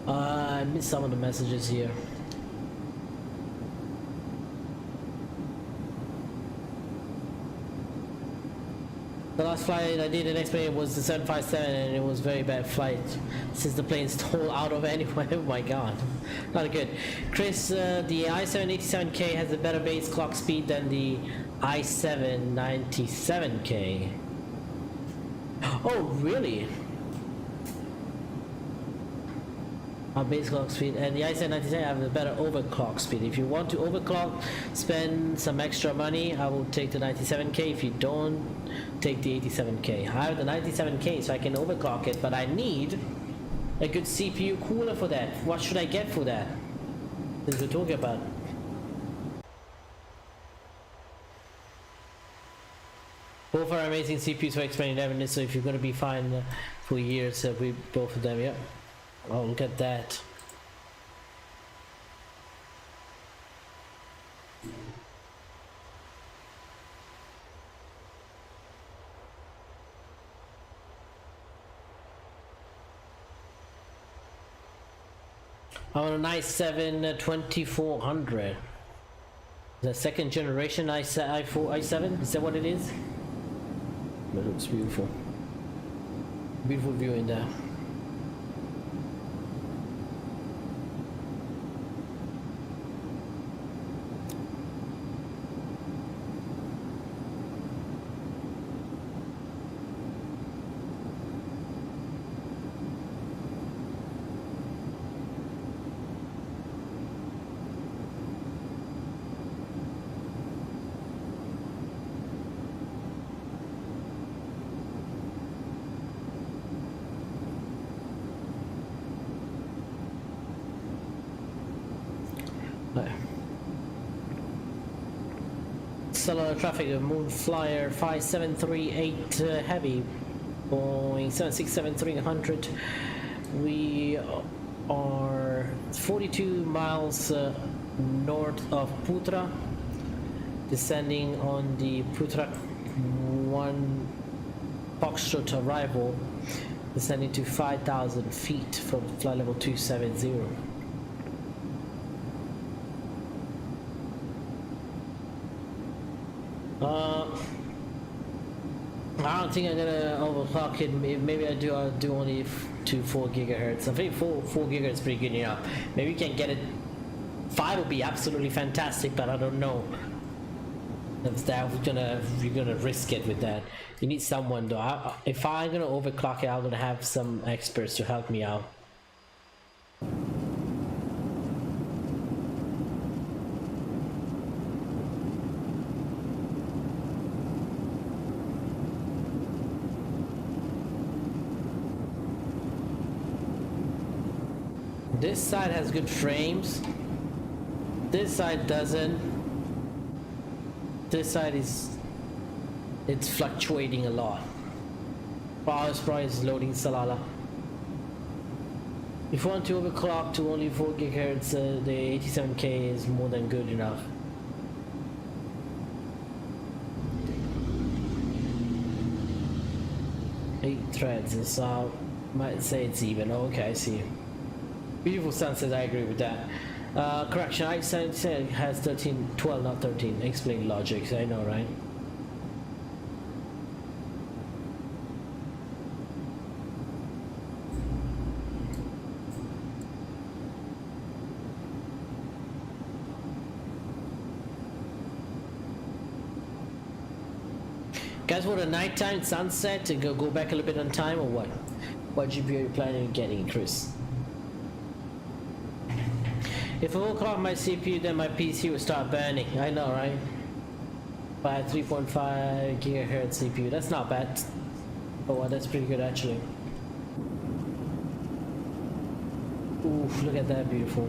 S2: I missed some of the messages here. The last flight I did in X-plane was the 757 and it was very bad flight since the plane stole out of anywhere. Oh my god, not good. Chris, the i7-87K has a better base clock speed than the i7-97K. Oh really? Base clock speed, and the i7-97 have a better overclock speed. If you want to overclock, spend some extra money. I will take the 97K. If you don't, take the 87K. I have the 97K so I can overclock it, but I need a good CPU cooler for that. What should I get for that? Since we're talking about. Both are amazing CPUs for X-plane 11, so if you're going to be fine for years with both of them, yeah. Oh, look at that. I want a nice i7-2400. The second generation i7, is that what it is? It looks beautiful. Beautiful view in there. Salalah traffic of Moon Flyer 5738 Heavy, Boeing 767-300. We are 42 miles north of Putra, descending on the 1 Foxtrot arrival, descending to 5,000 feet from flight level 270. I don't think I'm gonna overclock it. Maybe I'll do only to 4 gigahertz. I think 4 gigahertz is pretty good enough. Maybe we can get it. 5 would be absolutely fantastic, but I don't know if that we're gonna risk it with that. You need someone though. If I'm gonna overclock it, I'm gonna have some experts to help me out. This side has good frames. This side doesn't. This side it's fluctuating a lot. Power supply is loading Salalah. If you want to overclock to only 4 gigahertz, the 87K is more than good enough. Eight threads, and so might say it's even. Oh, okay, I see. Beautiful sunset, I agree with that. Correction, I said it has 13, 12, not 13. Explain logic, I know, right? Guys, for the nighttime sunset, to go back a little bit on time, or what? What GPU are you planning on getting, Chris? If I overclock my CPU, then my PC will start burning. I know, right? By 3.5 gigahertz CPU, that's not bad. Oh, well, that's pretty good actually. Oof, look at that, beautiful.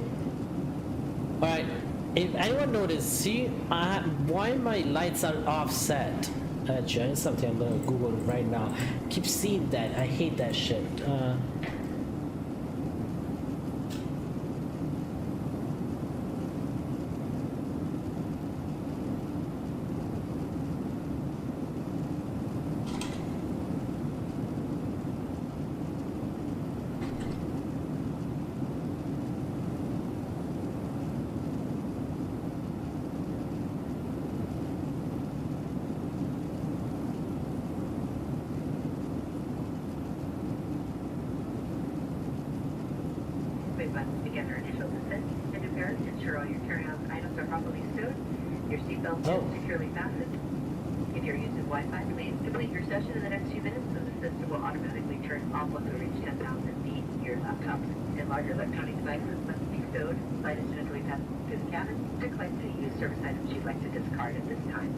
S2: Alright, if anyone noticed, see why my lights are offset? Actually, it's something I'm gonna Google right now. Keep seeing that, I hate that shit.
S8: Begin initial descent and appearance. Ensure all your carry-on items are properly stowed. Your seatbelt is securely fastened. If you're using Wi-Fi, please complete your session in the next few minutes, so the system will automatically turn off once we reach 10,000 feet. Your laptop and larger electronic devices must be stowed. Flight is generally passed through the cabin. Decline to use service items you'd like to discard at this time.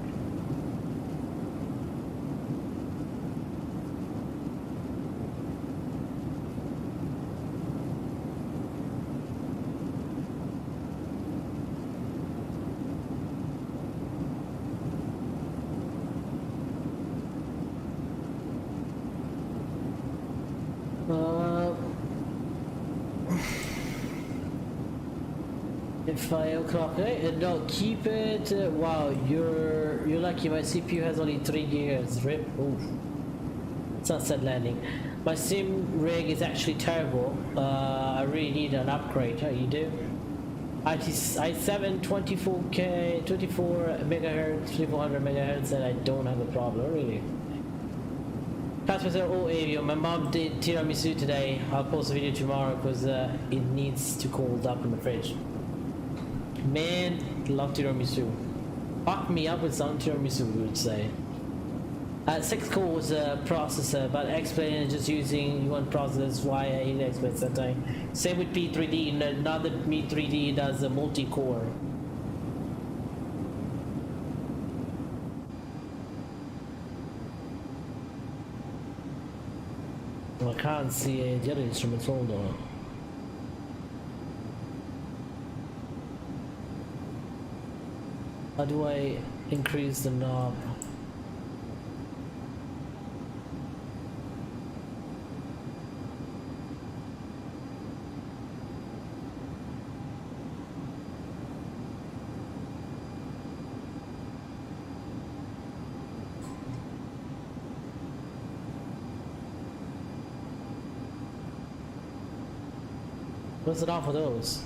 S8: If I overclock it, no, keep it. Wow, you're lucky. My CPU has only 3 gigahertz. Rip. Oof. Sunset landing. My sim rig is actually terrible. I really need an upgrade. Oh, you do? i7 24K, 24 megahertz, 2400 megahertz, and I don't have a problem really. Customer said, oh Avio, my mom did tiramisu today. I'll post a video tomorrow because it needs to cool up in the fridge. Man, love tiramisu. Fuck me up with some tiramisu, we would say. 6 cores processor, but explain just using one processor, why I need explain sometimes. Same with P3D, now that P3D does a multi-core. I can't see the other instruments, hold on. How do I increase the knob? What's it off of those?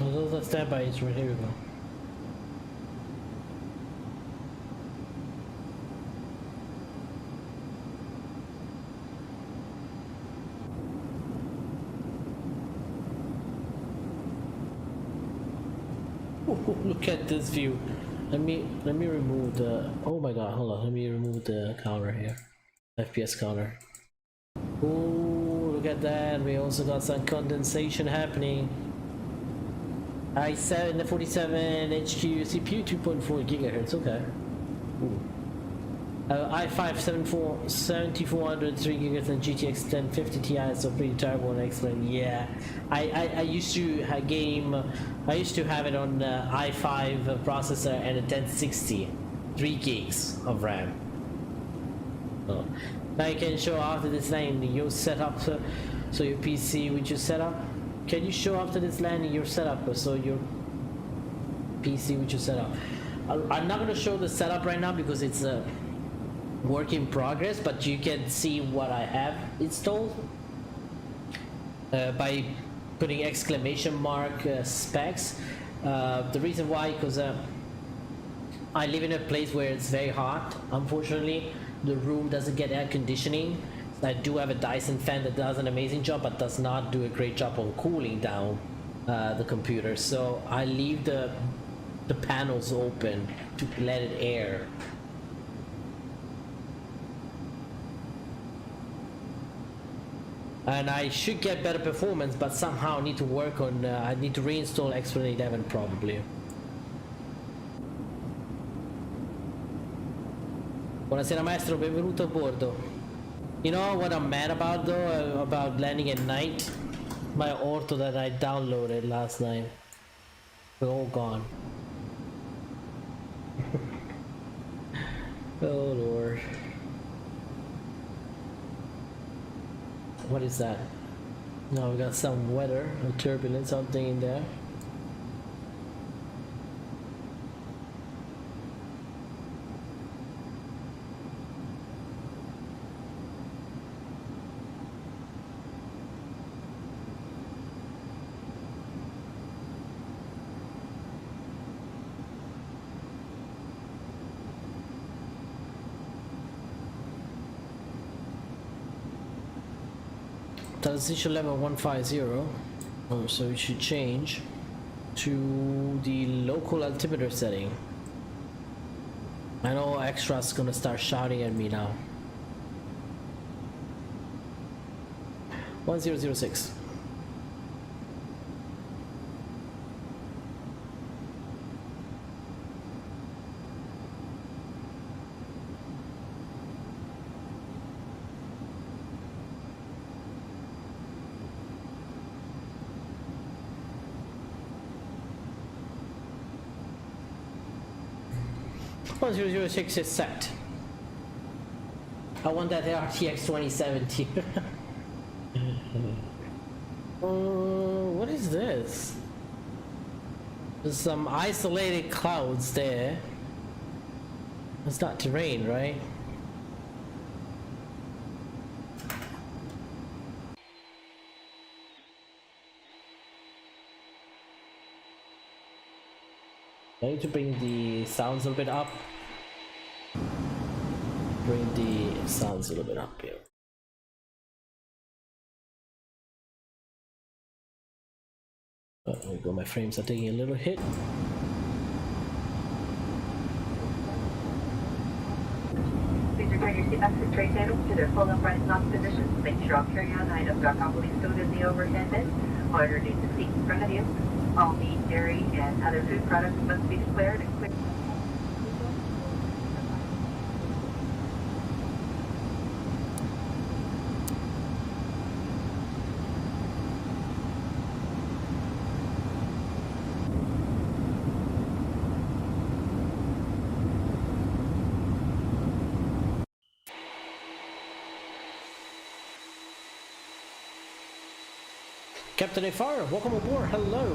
S8: Oh, those are standby instruments. Here we go. Ooh, look at this view. Let me remove the. Oh my god! Hold on. Let me remove the counter here. FPS counter. Ooh, look at that. We also got some condensation happening. i7 the 47 HQ CPU 2.4 gigahertz. Okay. Ooh. i5 7400 3 gigahertz and GTX 1050 Ti, so pretty terrible and excellent. Yeah, I used to I used to have it on the i5 processor and a 1060, 3 gigs of RAM. So now you can show after this line your setup, so your PC with your setup. Can you show after this landing your setup, so your PC with your setup? I'm not gonna show the setup right now because it's a work in progress, but you can see what I have installed by putting exclamation mark specs. The reason why, because I live in a place where it's very hot. Unfortunately, the room doesn't get air conditioning. I do have a Dyson fan that does an amazing job, but does not do a great job on cooling down the computer. So I leave the panels open to let it air. And I should get better performance, but somehow I need to work on. I need to reinstall X1 11 probably. Buonasera maestro, benvenuto a bordo. You know what I'm mad about though, about landing at night? My ortho that I downloaded last night. They're all gone. Oh lord. What is that? Now we got some weather, a turbulence, something in there. Transition level 150. Oh, so we should change to the local altimeter setting. I know extra's gonna start shouting at me now. 1006. Well, 006 is set. I want that RTX 2070. What is this? There's some isolated clouds there. It's not terrain, right? I need to bring the sounds a little bit up. Bring the sounds a little bit up here. Oh, there we go, my frames are taking a little hit.
S9: Please return your seatbacks and tray tables to their full upright lock positions. Make sure all carry-on items are properly stowed in the overhead bin or underneath the seat in front of you. All meat, dairy, and other food products must be declared and quick.
S2: Captain FR, welcome aboard. Hello.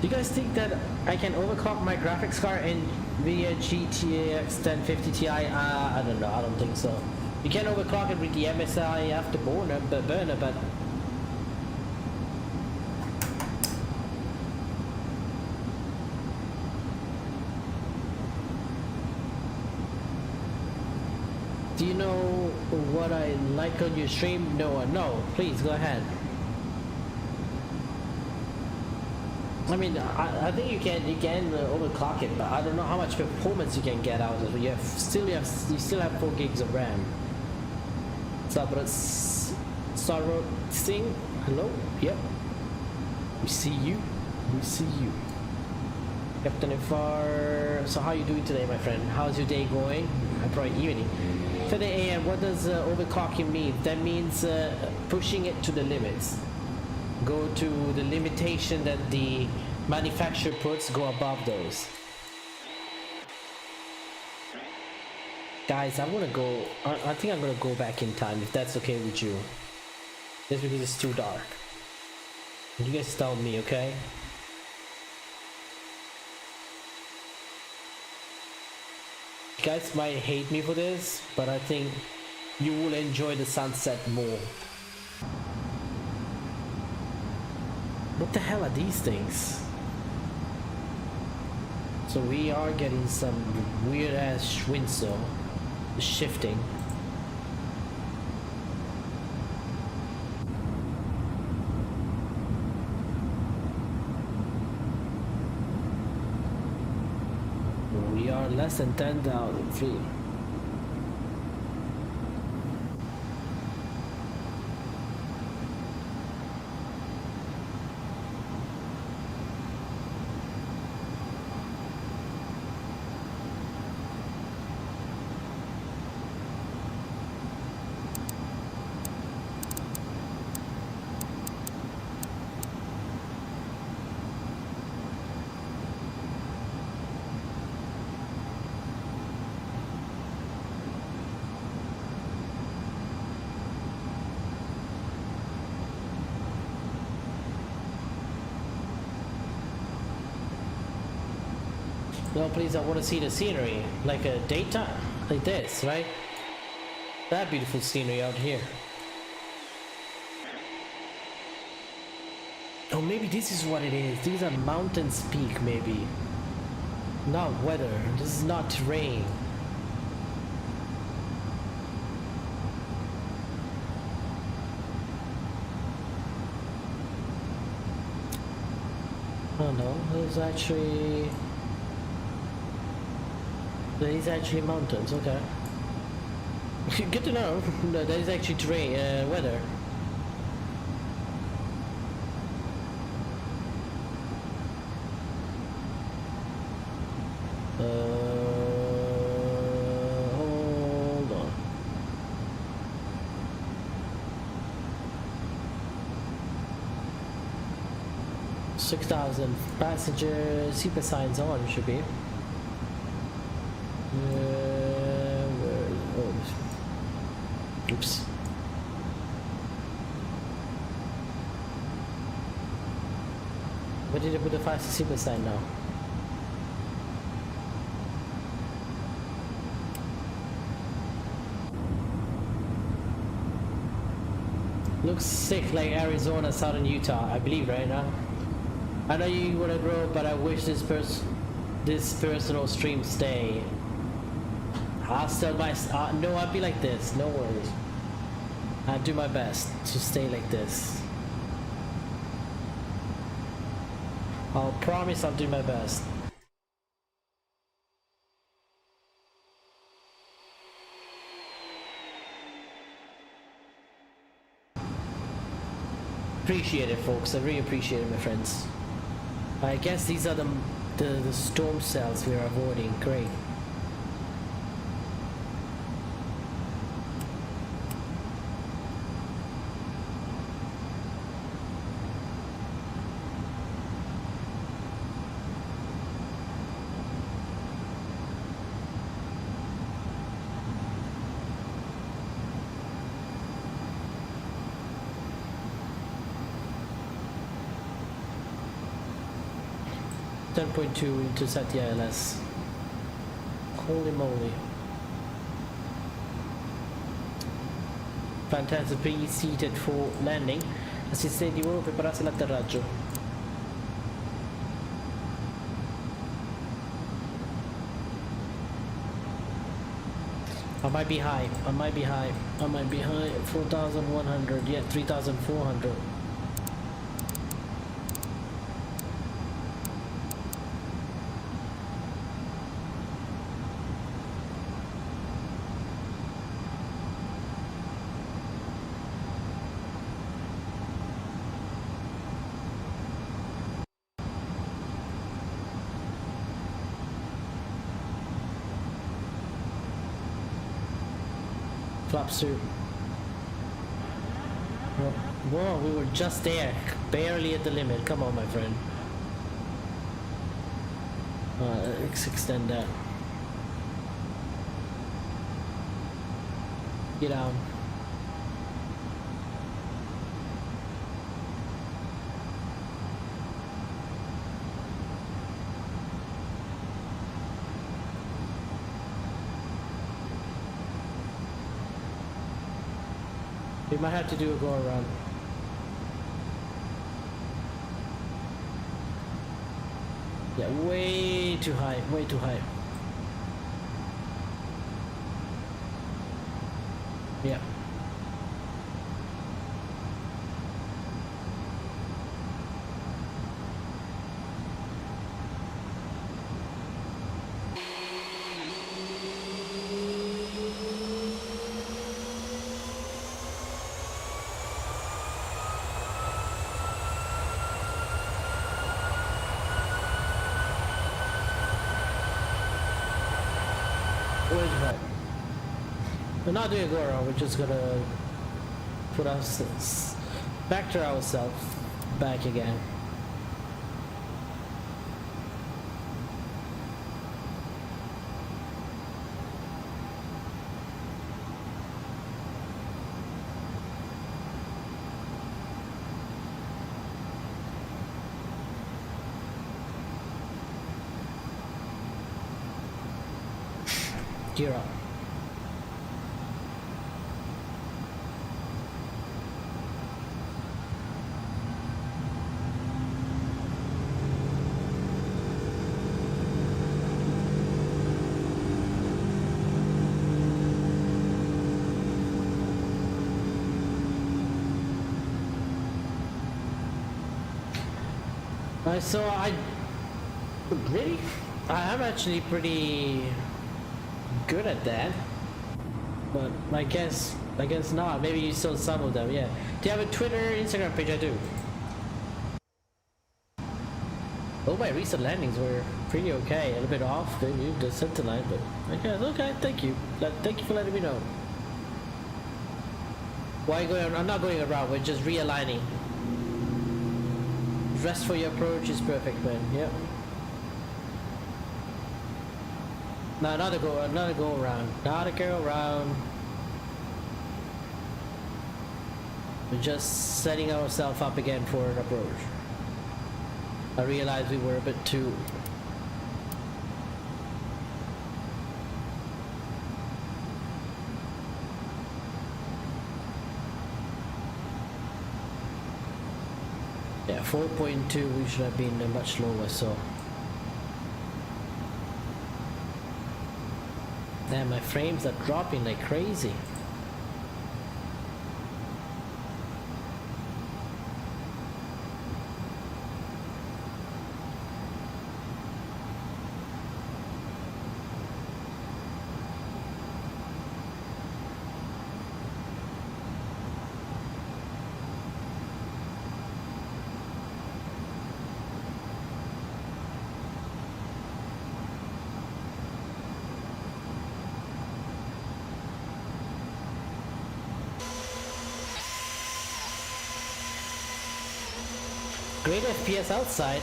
S2: Do you guys think that I can overclock my graphics card in NVIDIA GTX 1050 Ti? I don't know. I don't think so. You can overclock it with the MSI afterburner, but do you know what I like on your stream? No, no. Please go ahead. I mean, I think you can overclock it, but I don't know how much performance you can get out of it. You still have 4 gigs of RAM. Sarot Singh, hello. Yep. We see you. We see you. Captain FR. So how are you doing today, my friend? How's your day going? Probably evening. Today AM. What does overclocking mean? That means pushing it to the limits. Go to the limitation that the manufacturer puts, go above those. Guys, I want to go, I think I'm going to go back in time, if that's okay with you. Just because it's too dark. You guys tell me, okay? You guys might hate me for this, but I think you will enjoy the sunset more. What the hell are these things? So we are getting some weird ass wind so shifting. We are less than 10,000 feet. No, please, I want to see the scenery, like a daytime, like this, right? That beautiful scenery out here. Oh, maybe this is what it is. These are mountains peak, maybe. Not weather. This is not terrain. Oh no, there's actually... There is actually mountains, okay. Good to know. No, there is actually terrain, weather. Hold on. $6,000 passengers. Super signs on should be. Oops. Where did I put the fastest super sign now? Looks sick like Arizona, southern Utah, I believe right now. I know you wanna grow, but I wish this personal stream stay. I'll still no, I'll be like this, no worries. I'll do my best to stay like this. I'll promise I'll do my best. Appreciate it, folks. I really appreciate it, my friends. I guess these are the storm cells we are avoiding. Great.
S8: 10.2 to set the ILS. Holy moly. Fantastic, pre-seated for landing. Assistenti di volo, prepararsi all'atterraggio. I might be high, I might be high, I might be high. 4,100, yeah, 3,400. Flaps through. Whoa, we were just there, barely at the limit. Come on, my friend. Let's extend that. Get down. We might have to do a go around. Yeah, way too high, way too high. Yeah. We're not doing a go around, we're just gonna put us vector ourselves back again. Gear up. So I'm actually pretty good at that, but I guess not. Maybe you saw some of them. Yeah. Do you have a Twitter, Instagram page? I do. Oh, my recent landings were pretty okay. A little bit off, maybe the center line, but I guess okay. Thank you. Thank you for letting me know. Why going? I'm not going around. We're just realigning. Rest for your approach is perfect, man. Yep. No, another go around. Not a go around. We're just setting ourselves up again for an approach. I realized we were a bit too. Yeah, 4.2, we should have been much lower, so. Damn, my frames are dropping like crazy. Great FPS outside,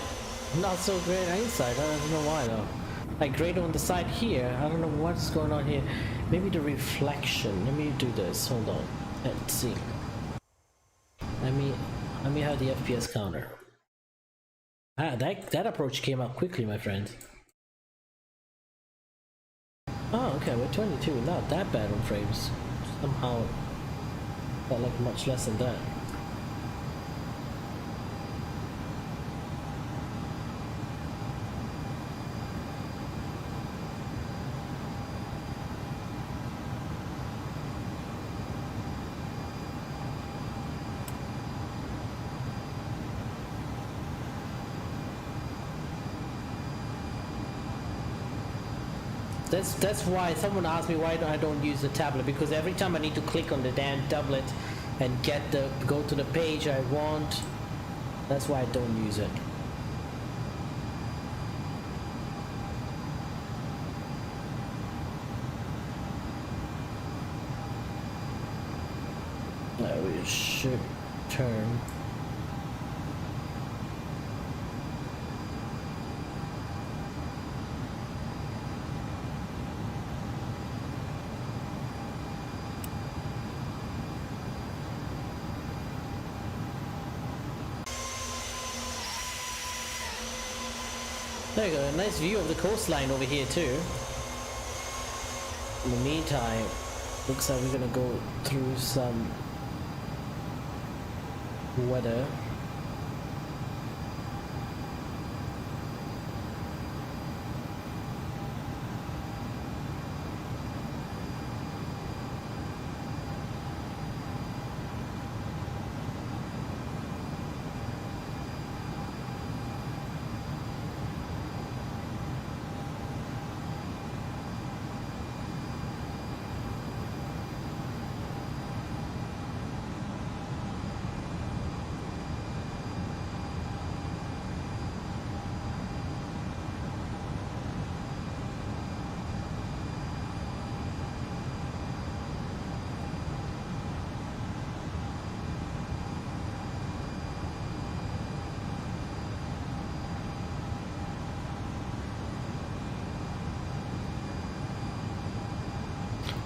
S8: not so great inside. I don't know why though. Like great on the side here. I don't know what's going on here. Maybe the reflection. Let me do this. Hold on. Let's see. Let me have the FPS counter.
S2: Ah, that approach came up quickly, my friend. Oh, okay, we're 22. Not that bad on frames. Somehow felt like much less than that. That's why someone asked me why I don't use the tablet, because every time I need to click on the damn tablet and go to the page I want, that's why I don't use it. We should turn. There you go, a nice view of the coastline over here too. In the meantime, looks like we're gonna go through some weather.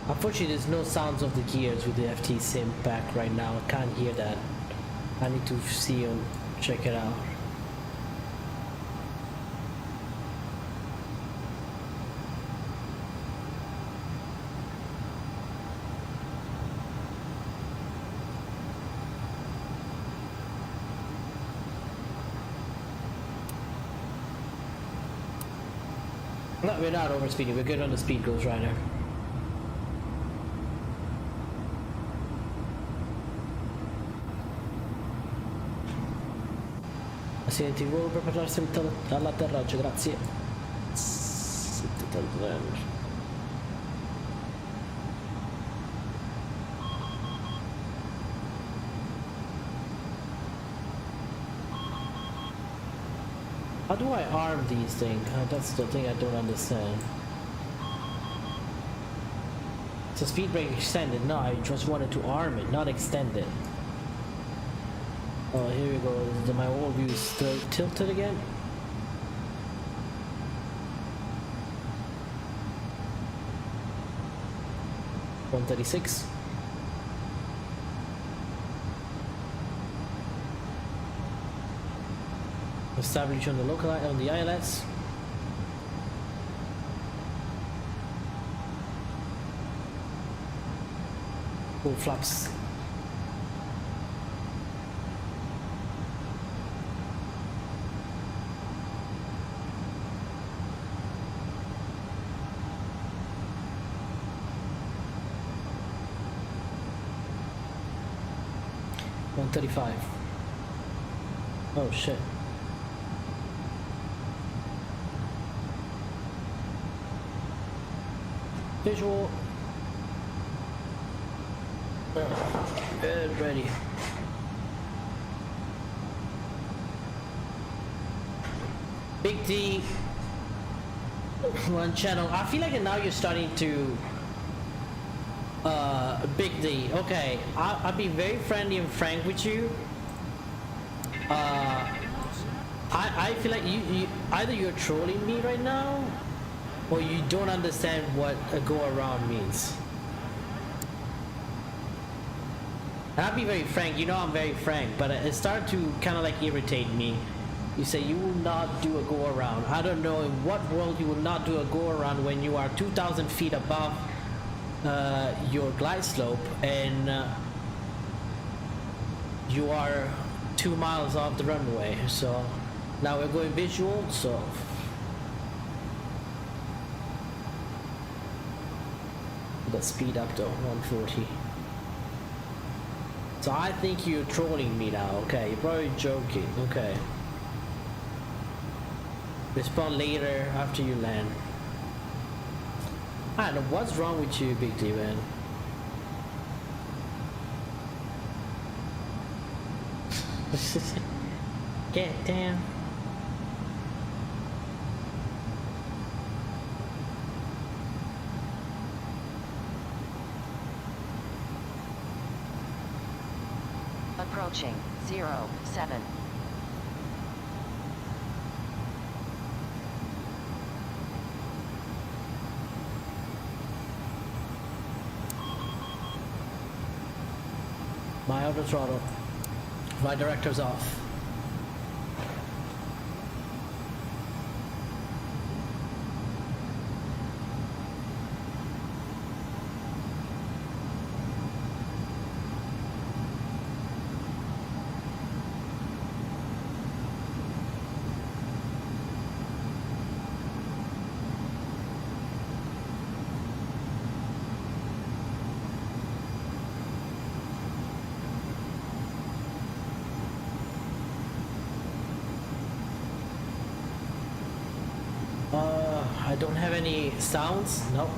S2: Unfortunately, there's no sounds of the gears with the FTSim pack right now. I can't hear that. I need to see and check it out. No, we're not overspeeding. We're good on the speed goals right now. Senti, vuoi prepararsi all'atterraggio, grazie. How do I arm these things? That's the thing I don't understand. So speed brake extended. No, I just wanted to arm it, not extend it. Oh, here we go. My old view is still tilted again. $136. Establish on the local on the ILS. Full flaps. $135. Oh shit. Visual. Good, ready. Big D. One channel. I feel like now you're starting to Big D. Okay, I'll be very friendly and frank with you. I feel like you either you're trolling me right now, or you don't understand what a go around means. And I'll be very frank. You know I'm very frank, but it started to kind of like irritate me You say you will not do a go around. I don't know in what world you will not do a go around when you are 2,000 feet above your glide slope and you are 2 miles off the runway. So now we're going visual, so let's speed up to 140. So I think you're trolling me now. Okay, you're probably joking. Okay. Respond later after you land. I don't know what's wrong with you, Big D, man. Get down.
S6: Approaching 07.
S2: My auto throttle. My director's off. I don't have any sounds. Nope.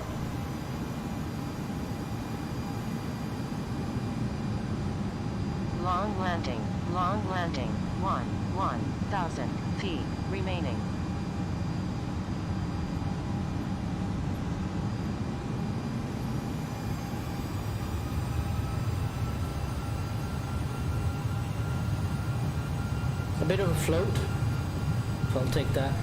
S6: Long landing. 1,000 feet remaining.
S2: A bit of a float. So I'll take that.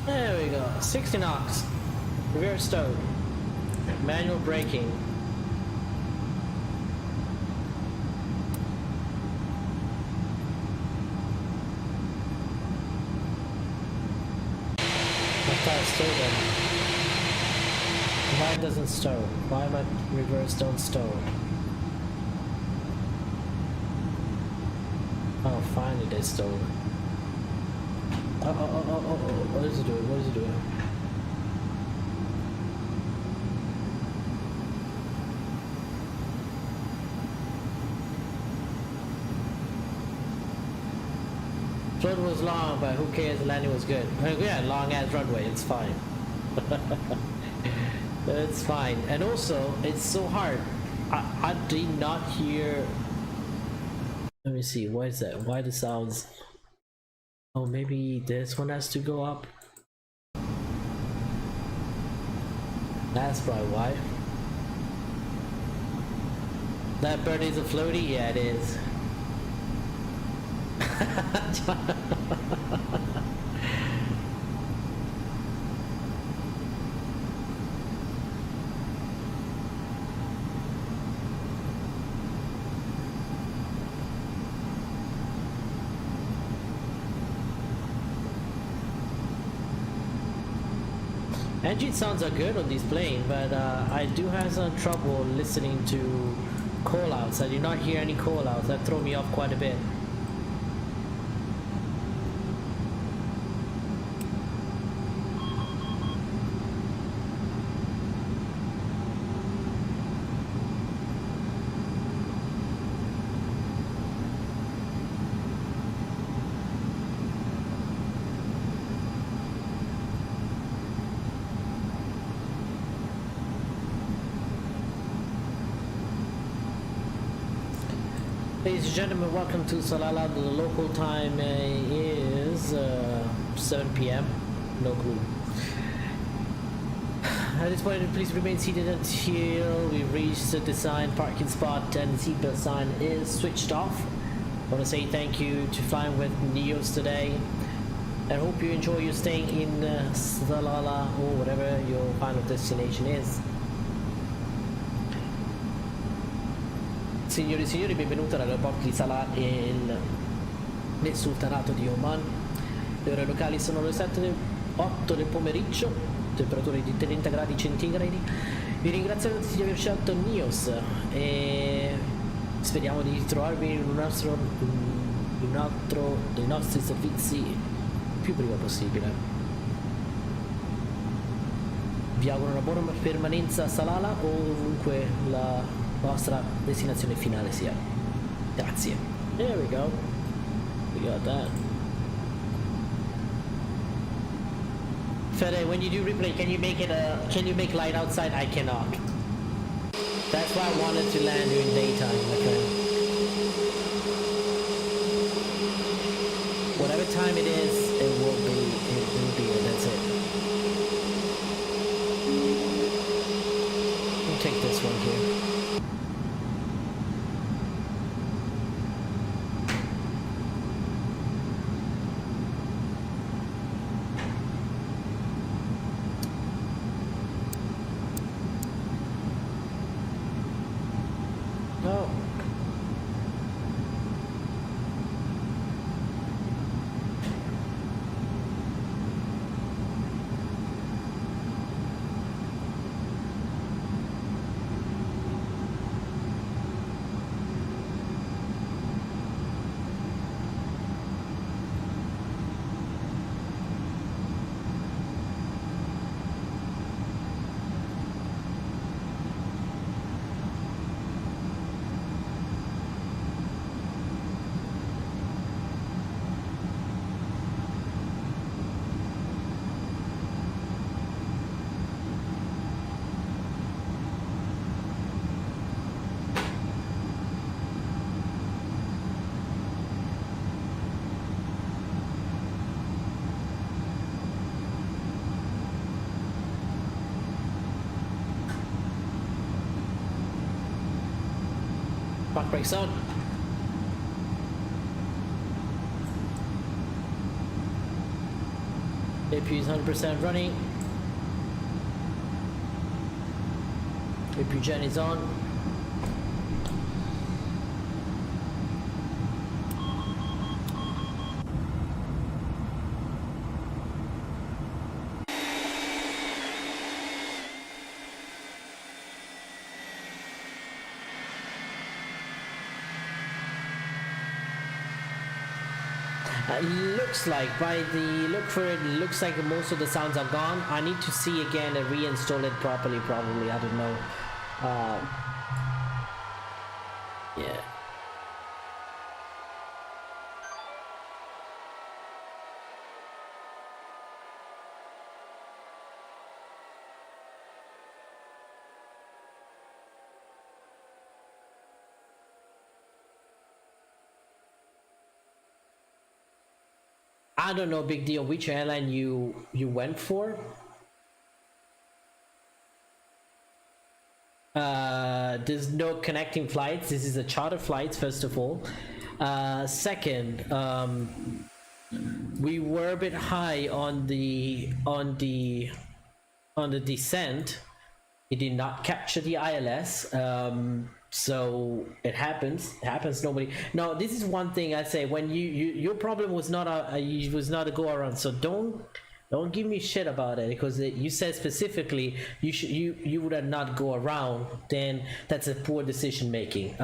S2: There we go. 60 knots. Rear stowed. Manual braking. My tire's stowed then. Why doesn't stow? Why my reverse don't stow? Oh, finally they stowed. Oh, what is it doing? What is it doing? Float was long, but who cares? The landing was good. Yeah, long as runway, it's fine. It's fine. And also, it's so hard. I did not hear. Let me see, why is that? Why the sounds? Oh, maybe this one has to go up. That's probably why. That bird is a floaty? Yeah, it is. Engine sounds are good on this plane, but I do have some trouble listening to call-outs. I do not hear any call-outs. That throw me off quite a bit. Ladies and gentlemen, welcome to Salalah. The local time is 7 p.m. No clue. At this point, please remain seated until we reach the design parking spot and the seatbelt sign is switched off. I want to say thank you to flying with Neos today, and hope you enjoy your stay in Salalah or whatever your final destination is. Signori e signori, benvenuti all'aeroporto di Salalah nel sultanato di Oman. Le ore locali sono le 7:08 del pomeriggio, temperature di 30 gradi centigradi. Vi ringrazio di aver scelto NEOS e speriamo di ritrovarvi in un altro dei nostri servizi il più prima possibile. Vi auguro una buona permanenza a Salalah o ovunque la vostra destinazione finale sia. Grazie. There we go. We got that. Fede, when you do replay, can you make light outside? I cannot. That's why I wanted to land during daytime, my friend. Whatever time it is, it will be it, that's it. We'll take this one here. No. Park brakes on. APU is 100% running. APU gen is on. Looks like by the look for it, looks like most of the sounds are gone. I need to see again and reinstall it properly, probably. I don't know. Yeah. I don't know, big deal, which airline you went for. There's no connecting flights. This is a charter flight, first of all. Second, we were a bit high on the descent. It did not capture the ILS. So it happens. Nobody. No, this is one thing I say. When your problem was not a go around. So don't give me shit about it, because you said specifically you would not go around. Then that's a poor decision making.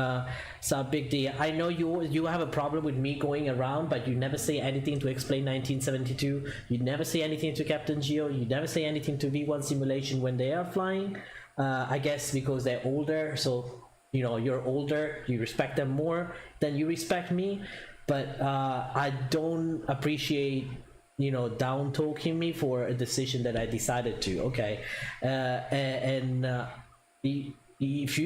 S2: So big deal. I know you have a problem with me going around, but you never say anything to explain 1972. You never say anything to Captain Geo. You never say anything to V1 simulation when they are flying. I guess because they're older. So. You know, you're older, you respect them more than you respect me, but I don't appreciate, you know, down talking me for a decision that I decided to. Okay, if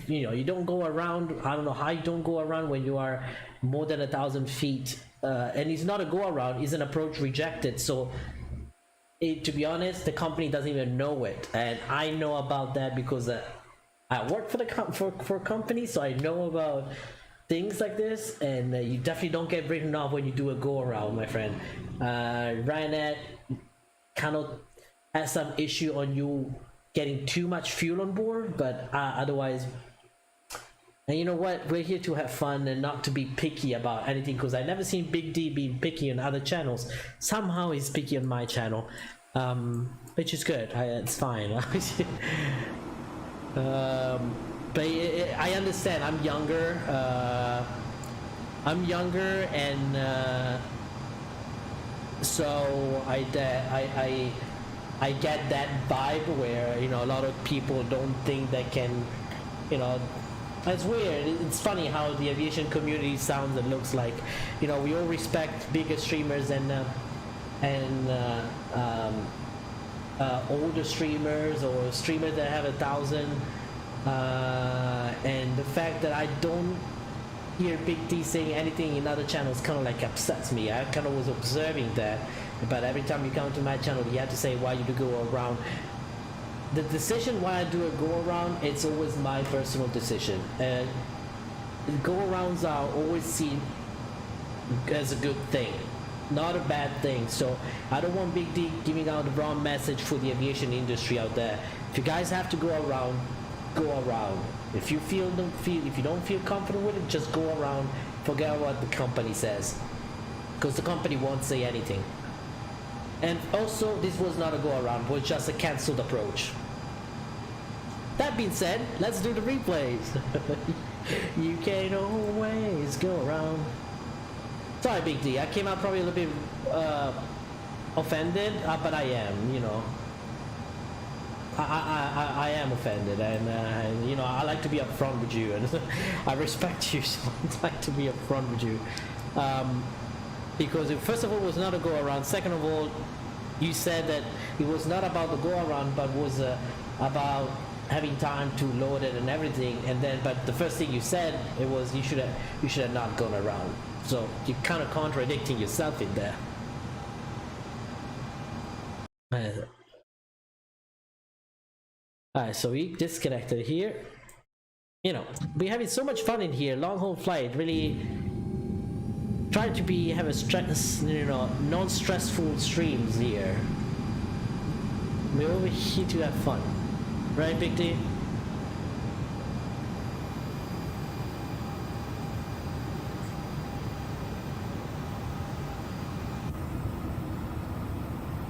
S2: you know, you don't go around. I don't know how you don't go around when you are more than 1,000 feet, and it's not a go around, it's an approach rejected. So. To be honest, the company doesn't even know it, and I know about that because. I work for the for companies, so I know about things like this, and you definitely don't get written off when you do a go around, my friend. Ryanair kind of has some issue on you getting too much fuel on board, but otherwise And you know what? We're here to have fun and not to be picky about anything, because I've never seen Big D being picky on other channels. Somehow he's picky on my channel, which is good. It's fine. But I understand. I'm younger. And so I get that vibe where, you know, a lot of people don't think they can, you know. It's weird. It's funny how the aviation community sounds and looks like. You know, we all respect bigger streamers and older streamers or streamers that have 1,000. And the fact that I don't hear Big D saying anything in other channels kind of like upsets me. I kind of was observing that, but every time you come to my channel, you have to say why you do go around. The decision why I do a go around, it's always my personal decision. Go arounds are always seen as a good thing, not a bad thing. So I don't want Big D giving out the wrong message for the aviation industry out there. If you guys have to go around, go around. If you don't feel comfortable with it, just go around. Forget what the company says, because the company won't say anything. And also, this was not a go around, it was just a cancelled approach. That being said, let's do the replays. You can always go around. Sorry, Big D, I came out probably a little bit offended, but I am, you know. I am offended, and you know, I like to be upfront with you, and I respect you, so I'd like to be upfront with you. Because first of all, it was not a go around. Second of all, you said that it was not about the go around, but was about having time to load it and everything. And then, but the first thing you said, it was you should have not gone around. So you're kind of contradicting yourself in there. Alright, so we disconnected here. You know, we're having so much fun in here. Long haul flight, really try to have a non-stressful streams here. We're over here to have fun, right, Big D?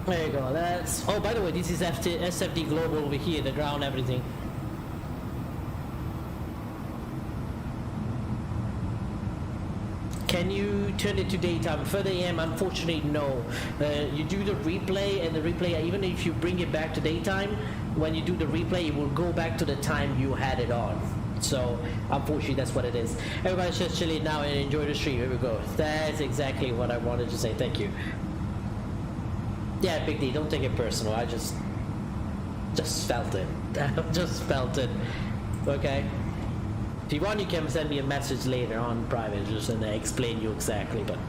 S2: There you go. That's. Oh, by the way, this is SFD Global over here. The ground, everything. Can you turn it to daytime? For the AM, unfortunately, no. You do the replay, and the replay, even if you bring it back to daytime, when you do the replay, it will go back to the time you had it on. So, unfortunately, that's what it is. Everybody's just chilling now and enjoy the stream. Here we go. That's exactly what I wanted to say. Thank you. Yeah, Big D, don't take it personal. I just felt it. Just felt it. Okay. If you want, you can send me a message later on private, just and explain you exactly. But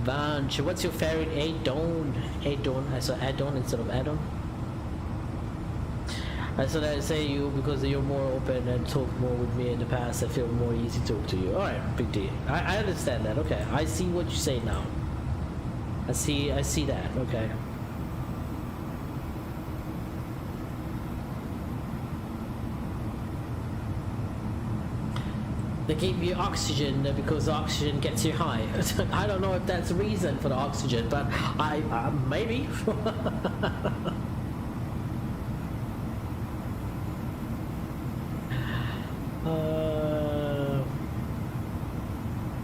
S2: Vanch, what's your favorite add-on? I saw add-on instead of add-on. I said I say you because you're more open and talk more with me in the past. I feel more easy to talk to you. All right, Big D. I understand that. Okay, I see what you say now. I see that. Okay. They give you oxygen because oxygen gets you high. I don't know if that's the reason for the oxygen, but I maybe.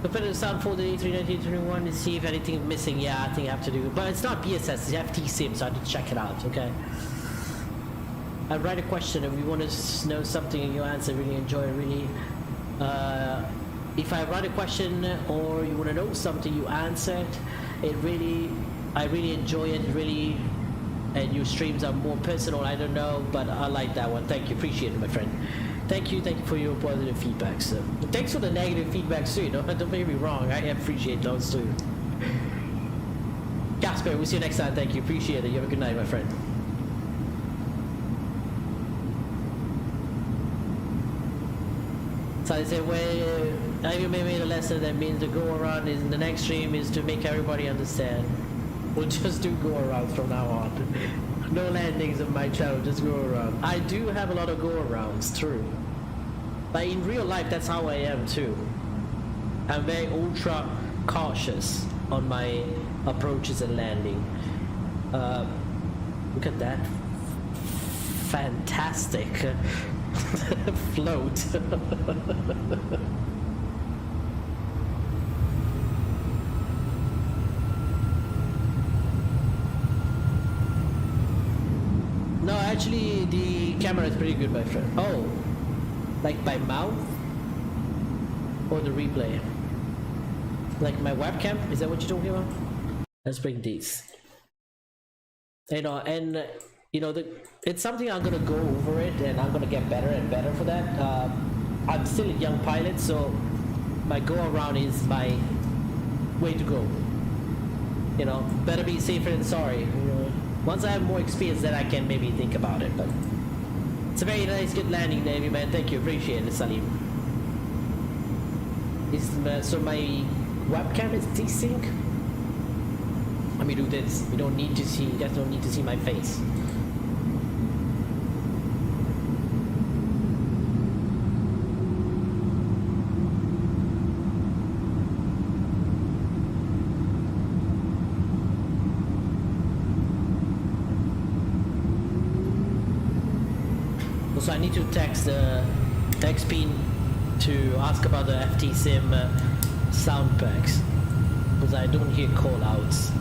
S2: Compare the sound for the A319-21 to see if anything is missing. Yeah, I think I have to do, but it's not BSS, it's FTSim, so I have to check it out. Okay. I write a question if you want to know something and you answer. Really enjoy it. Really. If I write a question or you want to know something, you answer it. I really enjoy it. Really, and your streams are more personal. I don't know, but I like that one. Thank you, appreciate it, my friend. Thank you for your positive feedback. So, thanks for the negative feedback too. Don't get me wrong. I appreciate those too. Casper, we'll see you next time. Thank you, appreciate it. You have a good night, my friend. So I say, well, AvioMan made a lesson that means the go around in the next stream is to make everybody understand. We'll just do go arounds from now on. No landings on my channel, just go around. I do have a lot of go arounds, true. But in real life, that's how I am too. I'm very ultra cautious on my approaches and landing. Look at that fantastic float. No, actually the camera is pretty good, my friend. Oh, like by mouth? Or the replay? Like my webcam? Is that what you're talking about? Let's bring these. You know, and you know, it's something I'm gonna go over it, and I'm gonna get better and better for that. I'm still a young pilot, so my go around is my way to go. You know, better be safer than sorry. Once I have more experience, then I can maybe think about it. But it's a very nice, good landing, AvioMan. Thank you, appreciate it, Salim. So my webcam is desync. Let me do this. You don't need to see. You guys don't need to see my face. So I need to text the XP to ask about the FTSim sound packs, because I don't hear call outs.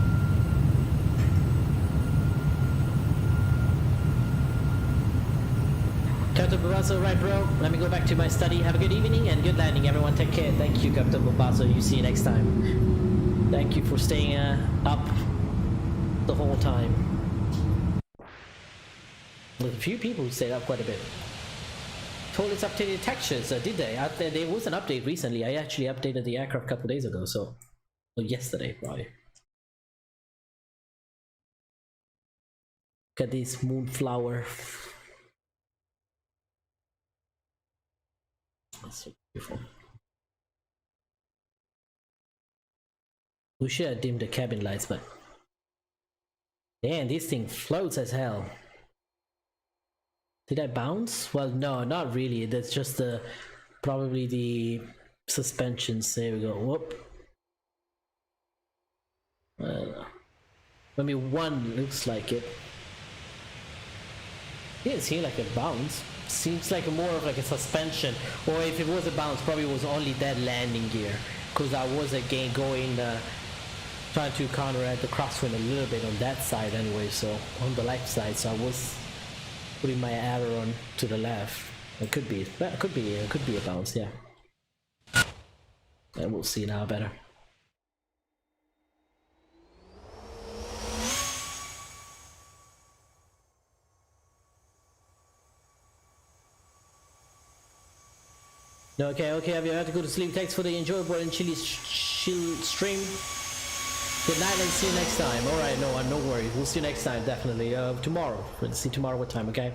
S2: Captain Barbasso, right bro, let me go back to my study. Have a good evening and good landing, everyone. Take care. Thank you, Captain Barbasso. You see you next time. Thank you for staying up the whole time. There's a few people who stayed up quite a bit. Told it's updated textures, did they? There was an update recently. I actually updated the aircraft a couple days ago, so yesterday probably. Look at this moonflower. That's so beautiful. We should have dimmed the cabin lights, but damn, this thing floats as hell. Did I bounce? Well, no, not really. That's just the probably the suspensions. There we go. Whoop. Maybe one looks like it. Didn't seem like a bounce. Seems like more of like a suspension. Or if it was a bounce, probably was only that landing gear. Because I was again going, trying to counteract the crosswind a little bit on that side anyway. So on the left side, so I was putting my arrow on to the left. It could be, it could be a bounce, yeah. And we'll see now better. Okay, have you had to go to sleep? Thanks for the enjoyable and chilly stream. Good night and see you next time. Alright, no worries. We'll see you next time, definitely. Tomorrow. We'll see tomorrow what time, okay?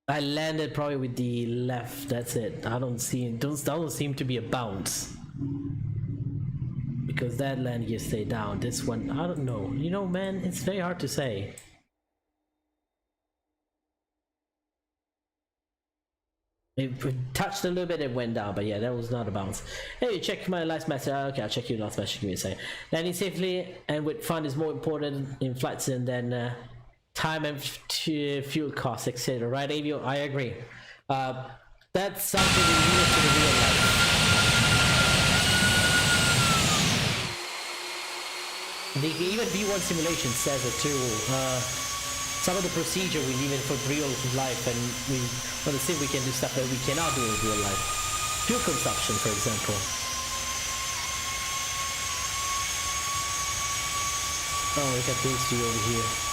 S2: I landed probably with the left, that's it. I don't seem to be a bounce. Because that land gear stayed down. This one, I don't know. You know, man, it's very hard to say. It touched a little bit, it went down, but yeah, that was not a bounce. Hey, check my last message. Okay, I'll check your last message. Give me a second. Landing safely and with fun is more important in flights than time and fuel costs, etc. Right, Avio? I agree. That's something we use to the real life. Even B1 simulation says it too. Some of the procedure we leave it for real life, and we want to see if we can do stuff that we cannot do in real life. Fuel consumption, for example. Oh, look at this view over here.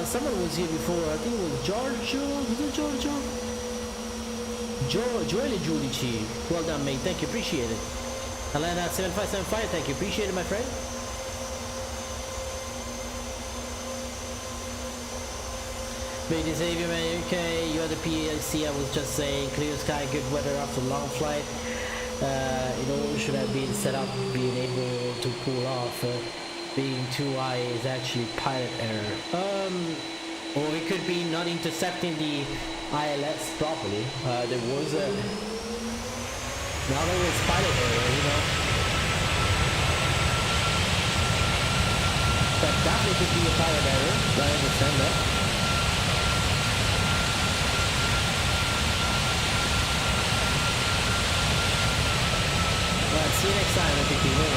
S2: Someone was here before. I think it was Giorgio. Was it Giorgio? Joely Giudici, well done, mate. Thank you, appreciate it. Alana 7575, thank you, appreciate it, my friend. Ladies, AvioMan UK, you are the PAC. I was just saying, clear sky, good weather after long flight. It all should have been set up, being able to pull off. Being too high is actually pilot error. Or it could be not intercepting the ILS properly. There was a... Now there was pilot error, you know. That definitely could be a pilot error. I understand that. See you next time, I think we will.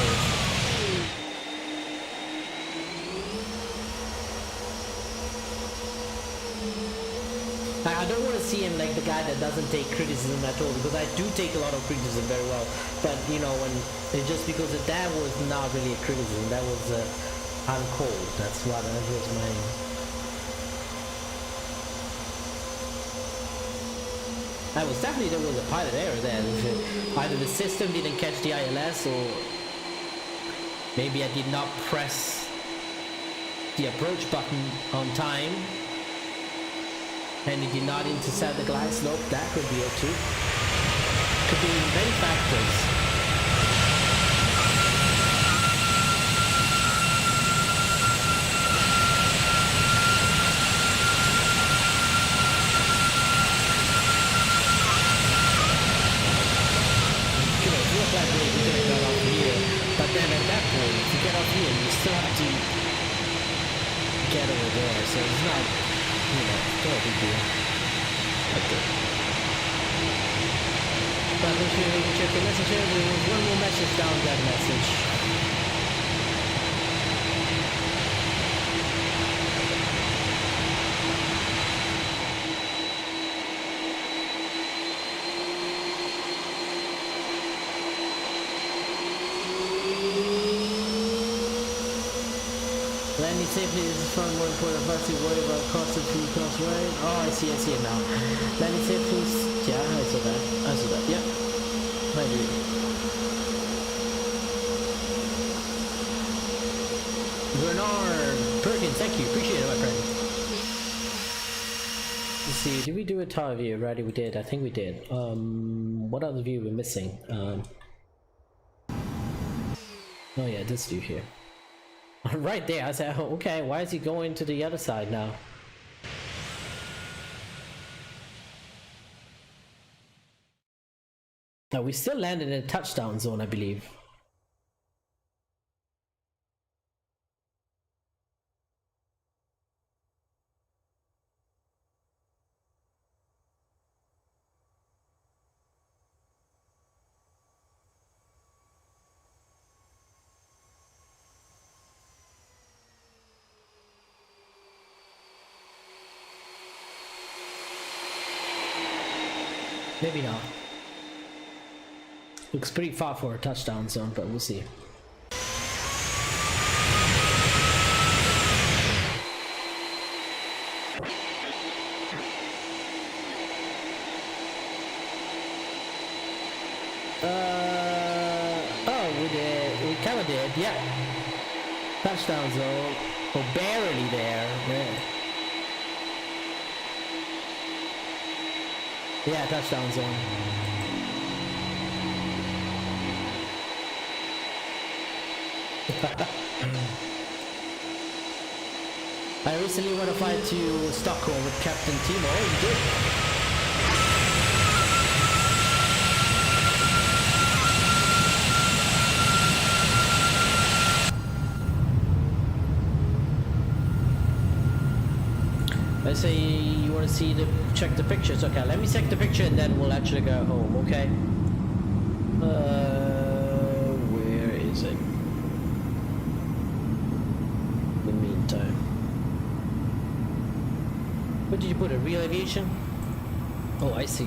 S2: I don't want to see him like the guy that doesn't take criticism at all, because I do take a lot of criticism very well. But you know, when it's just because that was not really a criticism, that was I'm cold. That's what that was my. That was definitely, there was a pilot error there. Either the system didn't catch the ILS, or maybe I did not press the approach button on time and it did not intercept the glide slope. That could be it too. Could be many factors. Then at that point, if you get up here, you still have to get over there, so it's not, you know, not a big deal. Okay. But make sure you check the message here. There was one more message down that message. Landing safely is far more important. First, you worry about cost of food cost, right? Oh, I see it now. Landing safely, yeah, I saw that, yeah. I agree. Bernard Perkins, thank you, appreciate it, my friend. Let's see, did we do a tower view? Right, we did, I think we did. What other view we're missing? Oh yeah, this view here. Right there, I said, oh, okay, why is he going to the other side now? Now, we still landed in a touchdown zone, I believe. Maybe not. Looks pretty far for a touchdown zone, but we'll see. We kind of did, yeah. Touchdown zone, or barely there. Yeah, touchdown zone. I recently went to fly to Stockholm with Captain Timo. Oh, you did? I say you want to see check the pictures. Okay, let me check the picture and then we'll actually go home, okay? Where is it? In the meantime. What did you put it? Real Aviation? Oh, I see.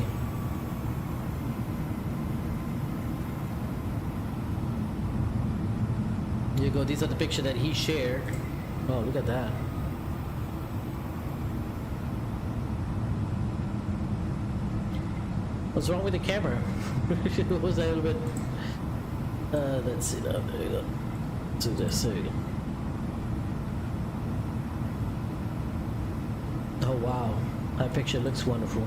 S2: Here you go, these are the pictures that he shared. Oh, look at that. What's wrong with the camera? It was a little bit. Let's see now. There you go. So just there you go. Oh wow, that picture looks wonderful.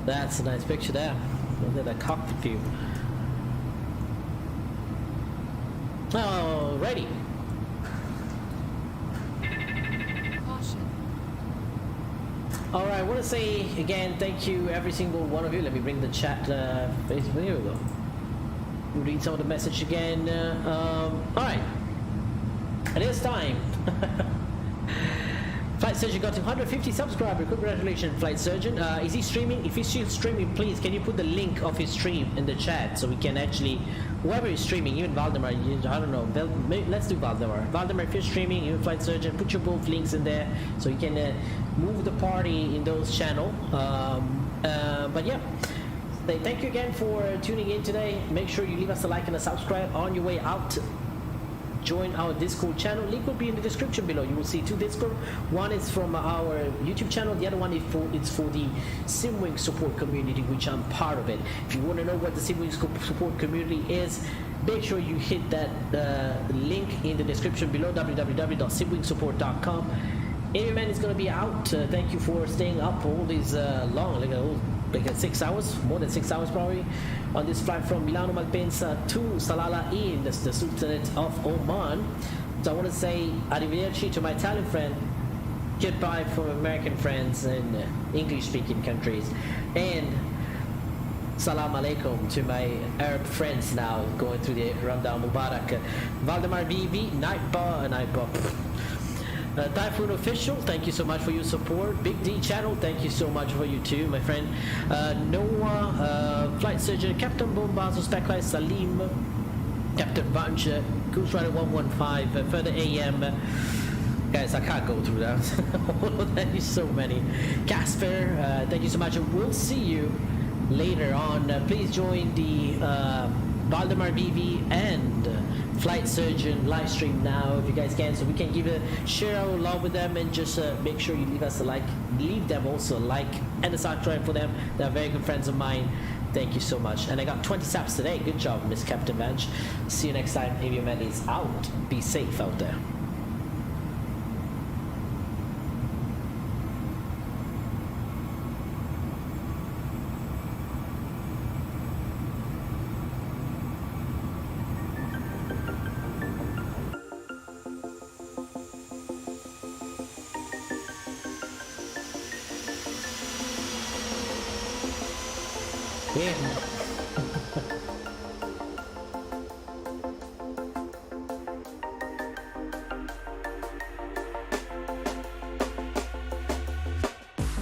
S2: That's a nice picture there. Look at that cockpit view. Oh, ready. Alright, I want to say again thank you every single one of you. Let me bring the chat Facebook. Here we go. Read some of the message again. Alright. It is time. Flight Surgeon got 150 subscribers. Congratulations, Flight Surgeon. Is he streaming? If he's still streaming, please can you put the link of his stream in the chat so we can actually, whoever is streaming, even Valdemar, I don't know. Let's do Valdemar. Valdemar, if you're streaming, even Flight Surgeon, put your both links in there so you can move the party in those channels. But yeah. Thank you again for tuning in today. Make sure you leave us a like and a subscribe on your way out. Join our Discord channel. Link will be in the description below. You will see two Discord. One is from our YouTube channel. The other one is for the Simwing support community, which I'm part of it. If you want to know what the Simwing support community is, make sure you hit that link in the description below, www.simwingsupport.com. AvioMan is going to be out. Thank you for staying up all these long, like 6 hours, more than 6 hours probably, on this flight from Milano Malpensa to Salalah in the Sultanate of Oman. So I want to say arrivederci to my Italian friend, goodbye from American friends in English-speaking countries, and salam alaikum to my Arab friends now going through the Ramadan Mubarak. Valdemar VV, Nightbar. Typhoon Official, thank you so much for your support. Big D Channel, thank you so much for you too, my friend. Noah, Flight Surgeon, Captain Bombazo, Speclight, Salim, Captain Bunch, Goose Rider 115, Further AM. Guys, I can't go through that. Thank you so many. Casper, thank you so much, and we'll see you later on. Please join the Valdemar VV and Flight Surgeon live stream now if you guys can, so we can share our love with them, and just make sure you leave us a like, leave them also a like and a subscribe for them. They're very good friends of mine. Thank you so much. And I got 20 subs today. Good job, Miss Captain Vanch. See you next time. AvioMan is out. Be safe out there.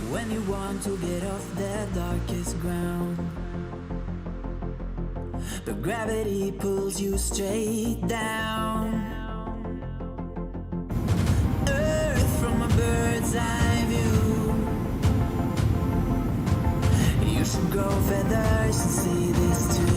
S10: When you want to get off the darkest ground, but gravity pulls you straight down. Earth from a bird's eye view. You should grow feathers and see this too.